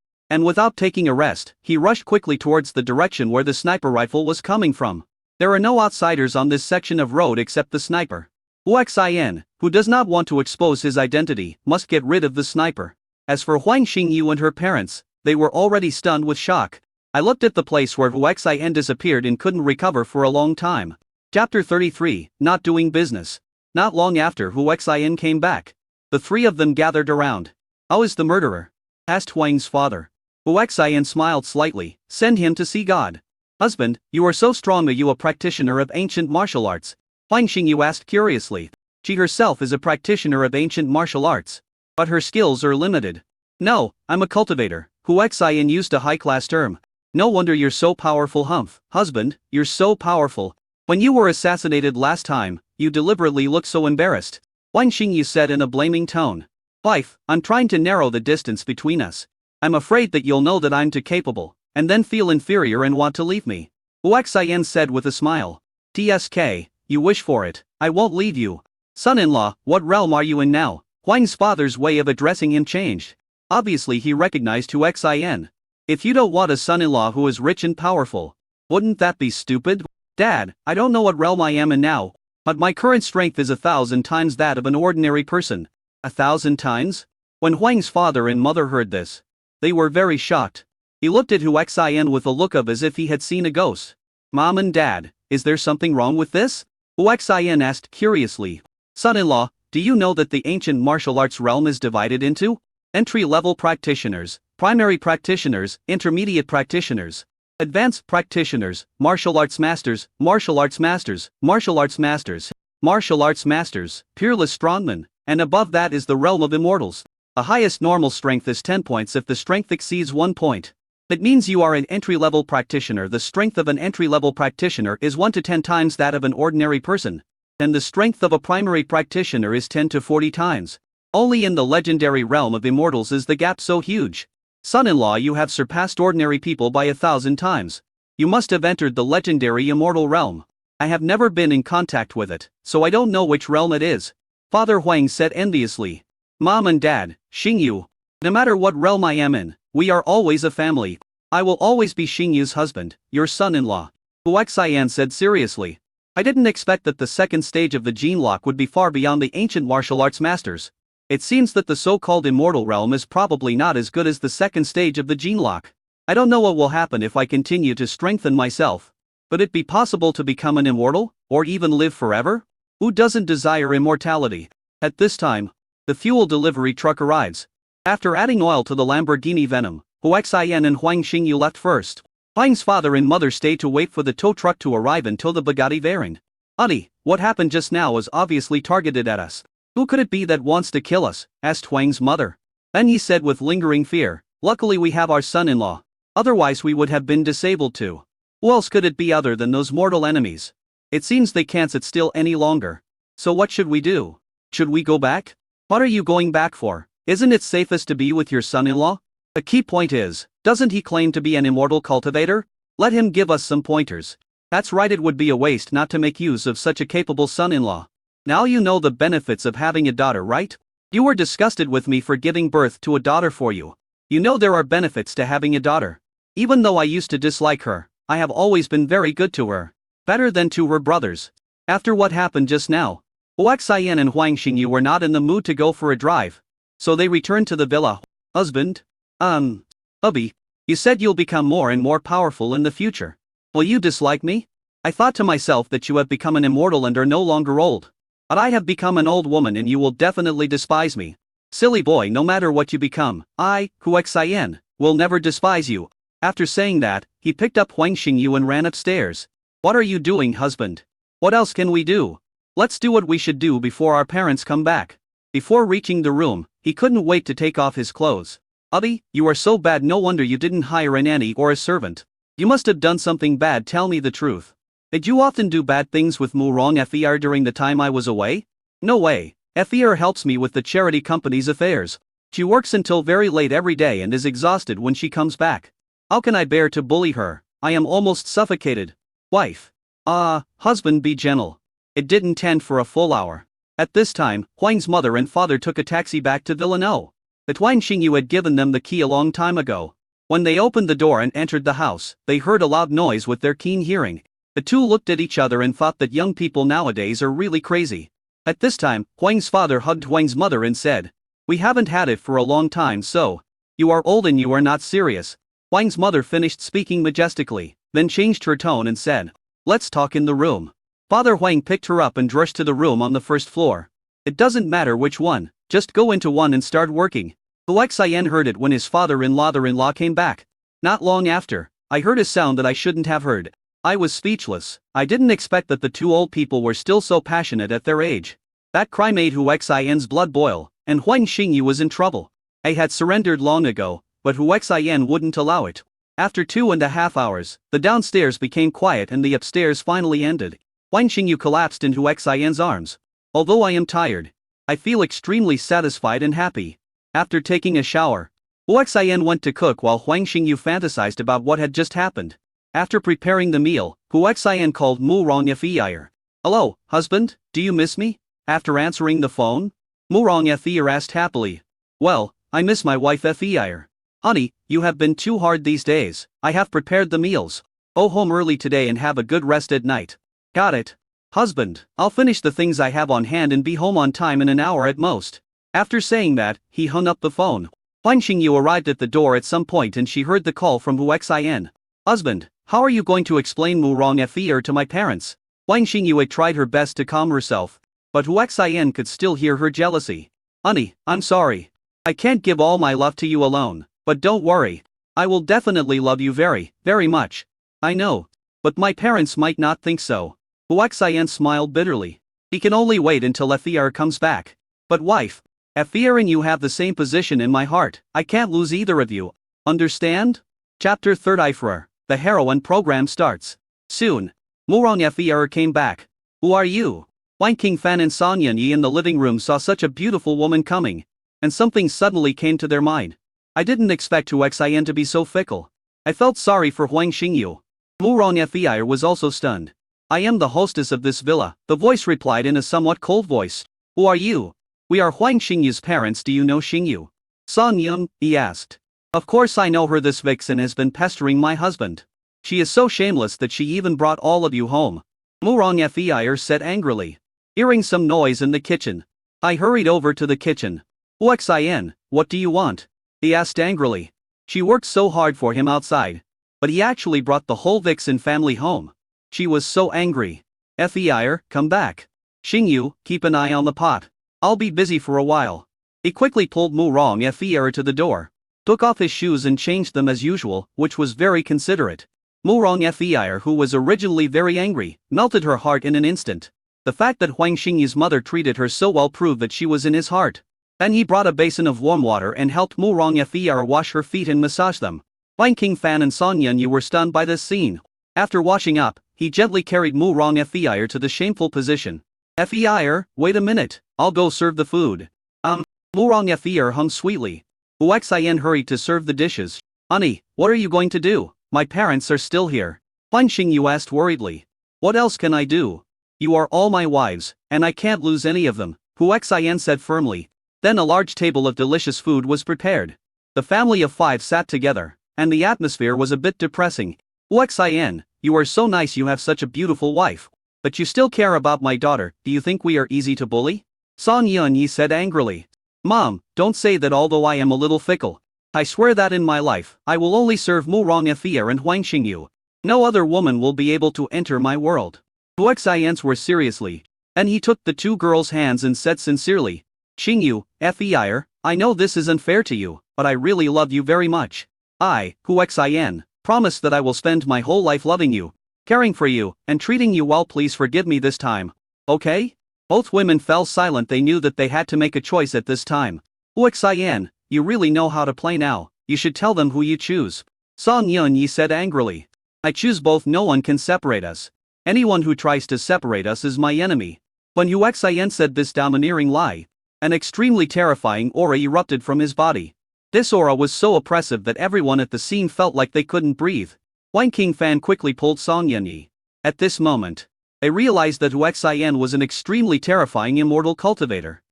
And without taking a rest, he rushed quickly towards the direction where the sniper rifle was coming from. There are no outsiders on this section of road except the sniper. Huaxian, who does not want to expose his identity, must get rid of the sniper. As for Huang Xingyu and her parents, they were already stunned with shock. I looked at the place where Huaxian disappeared and couldn't recover for a long time. Chapter 33, Not Doing Business. Not long after Huaxian came back, the three of them gathered around. "How is the murderer?" asked Huang's father. Huaxian smiled slightly. "Send him to see God." "Husband, you are so strong. Are you a practitioner of ancient martial arts?" Huang Xingyu asked curiously. She herself is a practitioner of ancient martial arts, but her skills are limited. "No, I'm a cultivator," Huaxian used a high-class term. "No wonder you're so powerful, Humph. Husband, you're so powerful. When you were assassinated last time, you deliberately looked so embarrassed," Huang Xingyu said in a blaming tone. "Wife, I'm trying to narrow the distance between us. I'm afraid that you'll know that I'm too capable, and then feel inferior and want to leave me," Huaxian said with a smile. "Tsk, you wish for it. I won't leave you." "Son-in-law, what realm are you in now?" Huang's father's way of addressing him changed. Obviously he recognized Huaxian. "If you don't want a son-in-law who is rich and powerful, wouldn't that be stupid?" "Dad, I don't know what realm I am in now, but my current strength is 1,000 times that of an ordinary person." 1,000 times? When Huang's father and mother heard this, they were very shocked. He looked at Huaxian with a look of as if he had seen a ghost. "Mom and Dad, is there something wrong with this?" Huaxian asked curiously. "Son-in-law, do you know that the ancient martial arts realm is divided into entry-level practitioners, primary practitioners, intermediate practitioners, advanced practitioners, martial arts masters, martial arts masters, martial arts masters, martial arts masters, peerless strongmen, and above that is the realm of immortals. The highest normal strength is 10 points if the strength exceeds 1 point. That means you are an entry-level practitioner. The strength of an entry-level practitioner is 1 to 10 times that of an ordinary person, and the strength of a primary practitioner is 10 to 40 times. Only in the legendary realm of immortals is the gap so huge. Son-in-law, you have surpassed ordinary people by 1,000 times. You must have entered the legendary immortal realm. I have never been in contact with it, so I don't know which realm it is," Father Huang said enviously. "Mom and Dad, Xingyu, no matter what realm I am in, we are always a family. I will always be Xingyu's husband, your son-in-law," Huaxian said seriously. "I didn't expect that the second stage of the gene lock would be far beyond the ancient martial arts masters. It seems that the so-called immortal realm is probably not as good as the second stage of the gene lock. I don't know what will happen if I continue to strengthen myself. But it be possible to become an immortal, or even live forever? Who doesn't desire immortality?" At this time, the fuel delivery truck arrives. After adding oil to the Lamborghini Venom, Huaxian and Huang Xingyu left first. Huang's father and mother stayed to wait for the tow truck to arrive until the Bugatti Veyron. "Honey, what happened just now was obviously targeted at us. Who could it be that wants to kill us?" asked Huang's mother. Then he said with lingering fear, "Luckily we have our son-in-law. Otherwise we would have been disabled too. Who else could it be other than those mortal enemies? It seems they can't sit still any longer. So what should we do? Should we go back?" "What are you going back for? Isn't it safest to be with your son-in-law? The key point is, doesn't he claim to be an immortal cultivator? Let him give us some pointers." "That's right, it would be a waste not to make use of such a capable son-in-law. Now you know the benefits of having a daughter, right? You were disgusted with me for giving birth to a daughter for you. You know there are benefits to having a daughter. Even though I used to dislike her, I have always been very good to her. Better than to her brothers." After what happened just now, Huaxian and Huang Xingyu were not in the mood to go for a drive. So they returned to the villa. "Husband? Hubby, you said you'll become more and more powerful in the future. Will you dislike me? I thought to myself that you have become an immortal and are no longer old. But I have become an old woman and you will definitely despise me." "Silly boy, no matter what you become, I, Huaxian, will never despise you." After saying that, he picked up Huang Xingyu and ran upstairs. "What are you doing, husband? What else can we do? Let's do what we should do before our parents come back." Before reaching the room, he couldn't wait to take off his clothes. "Hubby, you are so bad, no wonder you didn't hire a nanny or a servant. You must have done something bad, tell me the truth. Did you often do bad things with Murong Fer during the time I was away?" "No way, Fer helps me with the charity company's affairs. She works until very late every day and is exhausted when she comes back. How can I bear to bully her? I am almost suffocated." "Wife. Husband, be gentle. It didn't tend for a full hour." At this time, Huang's mother and father took a taxi back to Villanelle. But Huang Xingyu had given them the key a long time ago. When they opened the door and entered the house, they heard a loud noise with their keen hearing. The two looked at each other and thought that young people nowadays are really crazy. At this time, Huang's father hugged Huang's mother and said, "We haven't had it for a long time, so you are old and you are not serious." Huang's mother finished speaking majestically, then changed her tone and said, "Let's talk in the room." Father Huang picked her up and rushed to the room on the first floor. "It doesn't matter which one, just go into one and start working." Hu Xian heard it when his father-in-law came back. Not long after, I heard a sound that I shouldn't have heard. I was speechless. I didn't expect that the two old people were still so passionate at their age. That cry made Hu Xian's blood boil, and Huang Xingyu was in trouble. I had surrendered long ago, but Hu Xian wouldn't allow it. After 2.5 hours, the downstairs became quiet and the upstairs finally ended. Huang Xingyu collapsed into Hu Xian's arms. "Although I am tired, I feel extremely satisfied and happy." After taking a shower, Hu Xian went to cook while Huang Xingyu fantasized about what had just happened. After preparing the meal, Hu Xian called Mu Rongfei. "Hello, husband, do you miss me?" After answering the phone, Mu Rongfei asked happily. "Well, I miss my wife Fei. Honey, you have been too hard these days. I have prepared the meals. Go home early today and have a good rest at night." "Got it. Husband, I'll finish the things I have on hand and be home on time in an hour at most." After saying that, he hung up the phone. Huang Xingyu arrived at the door at some point and she heard the call from Hu Xian. "Husband, how are you going to explain Mu Rongfei to my parents?" Huang Xingyu had tried her best to calm herself, but Hu Xian could still hear her jealousy. "Honey, I'm sorry. I can't give all my love to you alone, but don't worry. I will definitely love you very, very much." "I know. But my parents might not think so." Hu Xian smiled bitterly. "He can only wait until Fei comes back." "But wife, Fei and you have the same position in my heart. I can't lose either of you. Understand?" Chapter 3. The heroine program starts. Soon, Mu Rongfei came back. "Who are you?" Wang Qingfan and San Yunyi in the living room saw such a beautiful woman coming, and something suddenly came to their mind. I didn't expect Hu Xian to be so fickle. I felt sorry for Huang Xingyu. Mu Rongfei was also stunned. "I am the hostess of this villa," the voice replied in a somewhat cold voice. "Who are you?" "We are Huang Xingyu's parents. Do you know Xingyu?" "San Yun," he asked. "Of course I know her. This vixen has been pestering my husband. She is so shameless that she even brought all of you home," Mu Rongfei said angrily. Hearing some noise in the kitchen, I hurried over to the kitchen. "Hu Xian, what do you want?" he asked angrily. She worked so hard for him outside, but he actually brought the whole Vixen family home. She was so angry. "Fei, come back. Xingyu, keep an eye on the pot. I'll be busy for a while." He quickly pulled Mu Rongfei to the door, took off his shoes and changed them as usual, which was very considerate. Mu Rongfei, who was originally very angry, melted her heart in an instant. The fact that Huang Xingyu's mother treated her so well proved that she was in his heart. Then he brought a basin of warm water and helped Mu Rongfei wash her feet and massage them. Wang Qingfan and San Yunyi were stunned by this scene. After washing up, he gently carried Mu Rongfei to the shameful position. "Fei, wait a minute, I'll go serve the food." Mu Rongfei hung sweetly. Hu Xian hurried to serve the dishes. "Honey, what are you going to do? My parents are still here." Huang Xingyu asked worriedly. "What else can I do? You are all my wives, and I can't lose any of them," Hu Xian said firmly. Then a large table of delicious food was prepared. The family of 5 sat together, and the atmosphere was a bit depressing. "Hu Xian, you are so nice. You have such a beautiful wife. But you still care about my daughter. Do you think we are easy to bully?" San Yunyi said angrily. "Mom, don't say that. Although I am a little fickle, I swear that in my life, I will only serve Mu Rongfei and Huang Xingyu. No other woman will be able to enter my world." Hu Xian swore seriously, and he took the 2 girls' hands and said sincerely, "Xingyu, Fei, I know this is unfair to you, but I really love you very much. I, Hu Xian, promise that I will spend my whole life loving you, caring for you, and treating you well. Please forgive me this time. Okay?" Both women fell silent. They knew that they had to make a choice at this time. "Hu Xian, you really know how to play now. You should tell them who you choose." San Yunyi said angrily. "I choose both. No one can separate us. Anyone who tries to separate us is my enemy." When Hu Xian said this domineering lie, an extremely terrifying aura erupted from his body. This aura was so oppressive that everyone at the scene felt like they couldn't breathe. Wang Qingfan quickly pulled San Yunyi. At this moment, they realized that Hu Xian was an extremely terrifying immortal cultivator.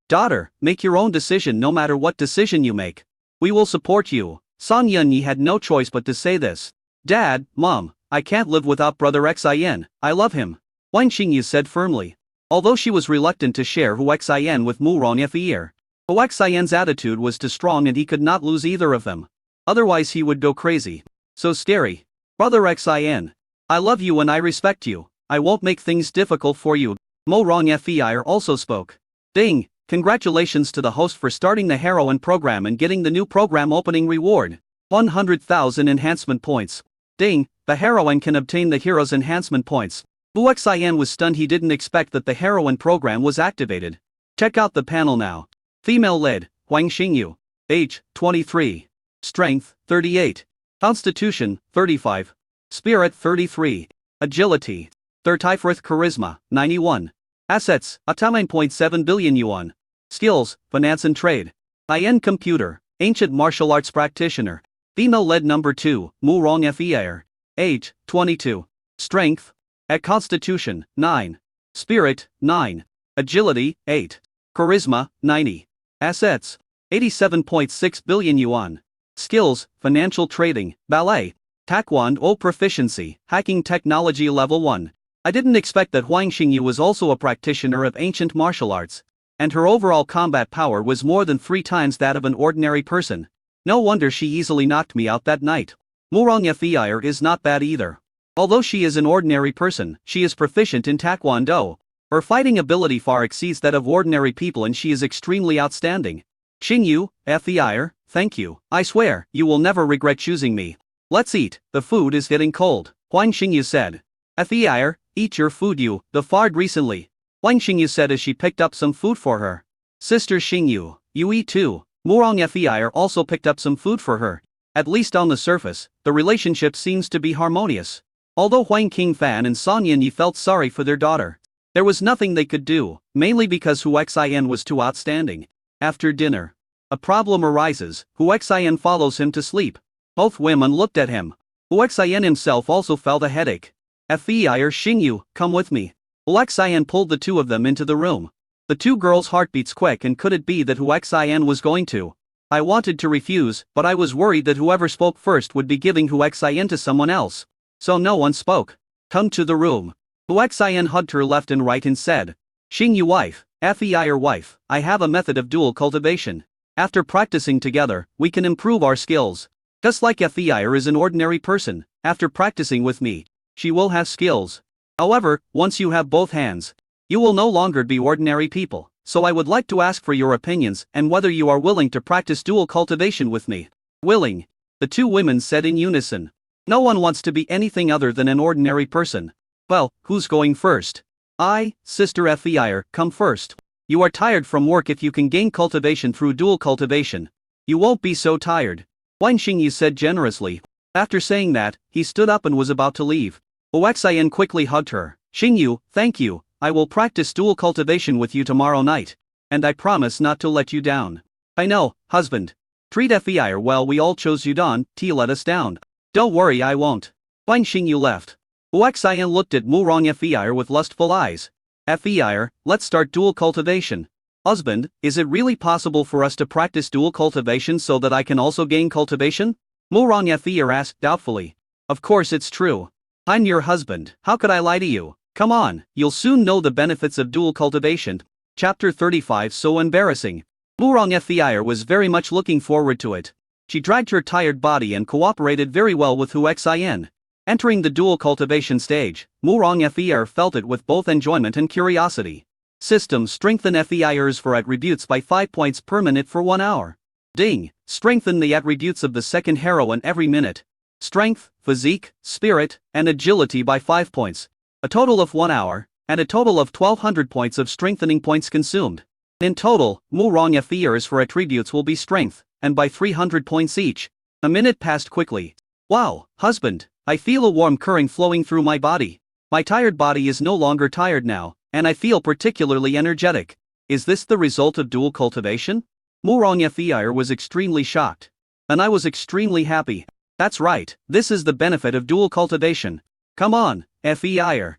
Daughter, make your own decision. No matter what decision you make, we will support you," Son Yunyi had no choice but to say this. Dad, Mom, I can't live without brother Xin, I love him. Wang Xingyu said firmly. Although she was reluctant to share Hu Xin with Mu Rongfei. Hu Xian's attitude was too strong and he could not lose either of them. Otherwise he would go crazy. So scary. Brother Xin. I love you and I respect you. I won't make things difficult for you. Mo Rongfei also spoke. Ding, congratulations to the host for starting the heroine program and getting the new program opening reward. 100,000 enhancement points. Ding, the heroine can obtain the hero's enhancement points. Hu Xian was stunned. He didn't expect that the heroine program was activated. Check out the panel now. Female led, Huang Xingyu. Age, 23. Strength, 38. Constitution, 35. Spirit, 33. Agility. 35. Charisma, 91. Assets, a 9.7 billion yuan. Skills, finance and trade. IN computer, ancient martial arts practitioner. Female led number 2, Mu Rongfei. Age, 22. Strength. At Constitution, 9. Spirit, 9. Agility, 8. Charisma, 90. Assets, 87.6 billion yuan. Skills, financial trading, ballet. Taekwondo proficiency, hacking technology level 1. I didn't expect that Huang Xingyu was also a practitioner of ancient martial arts. And her overall combat power was more than 3 times that of an ordinary person. No wonder she easily knocked me out that night. Mu Rongfei is not bad either. Although she is an ordinary person, she is proficient in Taekwondo. Her fighting ability far exceeds that of ordinary people and she is extremely outstanding. Xingyu, Fei, thank you. I swear, you will never regret choosing me. Let's eat, the food is getting cold, Huang Xingyu said. Fei, eat your food the farted recently. Huang Xingyu said as she picked up some food for her. Sister Xingyu, you eat too. Mu Rongfei also picked up some food for her. At least on the surface, the relationship seems to be harmonious. Although Huang Qingfan and Son Yunyi felt sorry for their daughter, there was nothing they could do, mainly because Hu Xin was too outstanding. After dinner, a problem arises. Hu Xin follows him to sleep. Both women looked at him. Hu Xin himself also felt a headache. Fei or Xingyu, come with me. Hu Xin pulled the two of them into the room. The two girls' heartbeats quick, and could it be that Hu Xin was going to? I wanted to refuse, but I was worried that whoever spoke first would be giving Hu Xin to someone else. So no one spoke. Come to the room. Hu Xin hugged her left and right and said, Xingyu wife, Fei wife, I have a method of dual cultivation. After practicing together, we can improve our skills. Just like Fei is an ordinary person, after practicing with me, she will have skills. However, once you have both hands, you will no longer be ordinary people, so I would like to ask for your opinions and whether you are willing to practice dual cultivation with me. Willing. The two women said in unison. No one wants to be anything other than an ordinary person. Well, who's going first? I, Sister Fei, come first. You are tired from work. If you can gain cultivation through dual cultivation, you won't be so tired. Huang Xingyu said generously. After saying that, he stood up and was about to leave. Hu Xin quickly hugged her. Xingyu, thank you, I will practice dual cultivation with you tomorrow night. And I promise not to let you down. I know, husband. Treat Fei well. We all chose you to let us down. Don't worry, I won't. Huang Xingyu left. Hu Xin looked at Mu Rongfei with lustful eyes. Fei, let's start dual cultivation. Husband, is it really possible for us to practice dual cultivation so that I can also gain cultivation? Mu Rongfei asked doubtfully. Of course it's true. I'm your husband, how could I lie to you? Come on, you'll soon know the benefits of dual cultivation. Chapter 35. So embarrassing. Mu Rongfei was very much looking forward to it. She dragged her tired body and cooperated very well with Hu Xin. Entering the dual cultivation stage, Mu Rongfei felt it with both enjoyment and curiosity. System strengthen Fei's for attributes by 5 points per minute for 1 hour. Ding, strengthen the attributes of the second heroine every minute. Strength, physique, spirit, and agility by 5 points. A total of 1 hour, and a total of 1200 points of strengthening points consumed. In total, Mu Rongfei's for attributes will be strength, and by 300 points each. A minute passed quickly. Wow, husband, I feel a warm current flowing through my body. My tired body is no longer tired now, and I feel particularly energetic. Is this the result of dual cultivation? Mu Rongfei was extremely shocked. And I was extremely happy. That's right, this is the benefit of dual cultivation. Come on, Fei.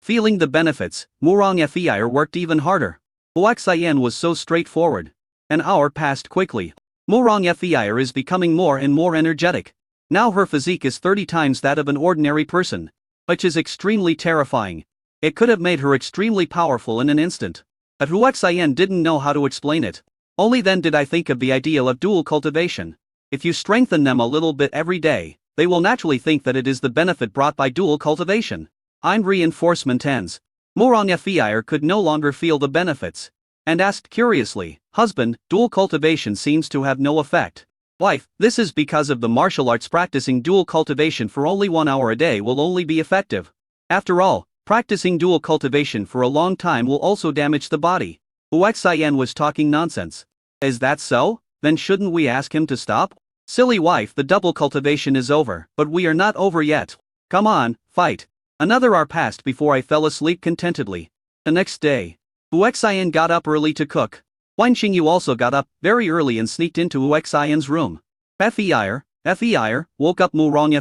Feeling the benefits, Mu Rongfei worked even harder. Hu Xin was so straightforward. An hour passed quickly. Murong Fir is becoming more and more energetic. Now her physique is 30 times that of an ordinary person, which is extremely terrifying. It could have made her extremely powerful in an instant. But Huaxian didn't know how to explain it. Only then did I think of the ideal of dual cultivation. If you strengthen them a little bit every day, they will naturally think that it is the benefit brought by dual cultivation. Ein reinforcement ends. Murong Fir could no longer feel the benefits, and asked curiously, "Husband, dual cultivation seems to have no effect." "Wife, this is because of the martial arts. Practicing dual cultivation for only 1 hour a day will only be effective. After all, practicing dual cultivation for a long time will also damage the body." Huaxian was talking nonsense. "Is that so? Then shouldn't we ask him to stop?" "Silly wife, the double cultivation is over, but we are not over yet. Come on, fight." Another hour passed before I fell asleep contentedly. The next day, Huaxian got up early to cook. Wan Xingyu also got up very early and sneaked into Huaxian's room. Fir woke up Murong Fir.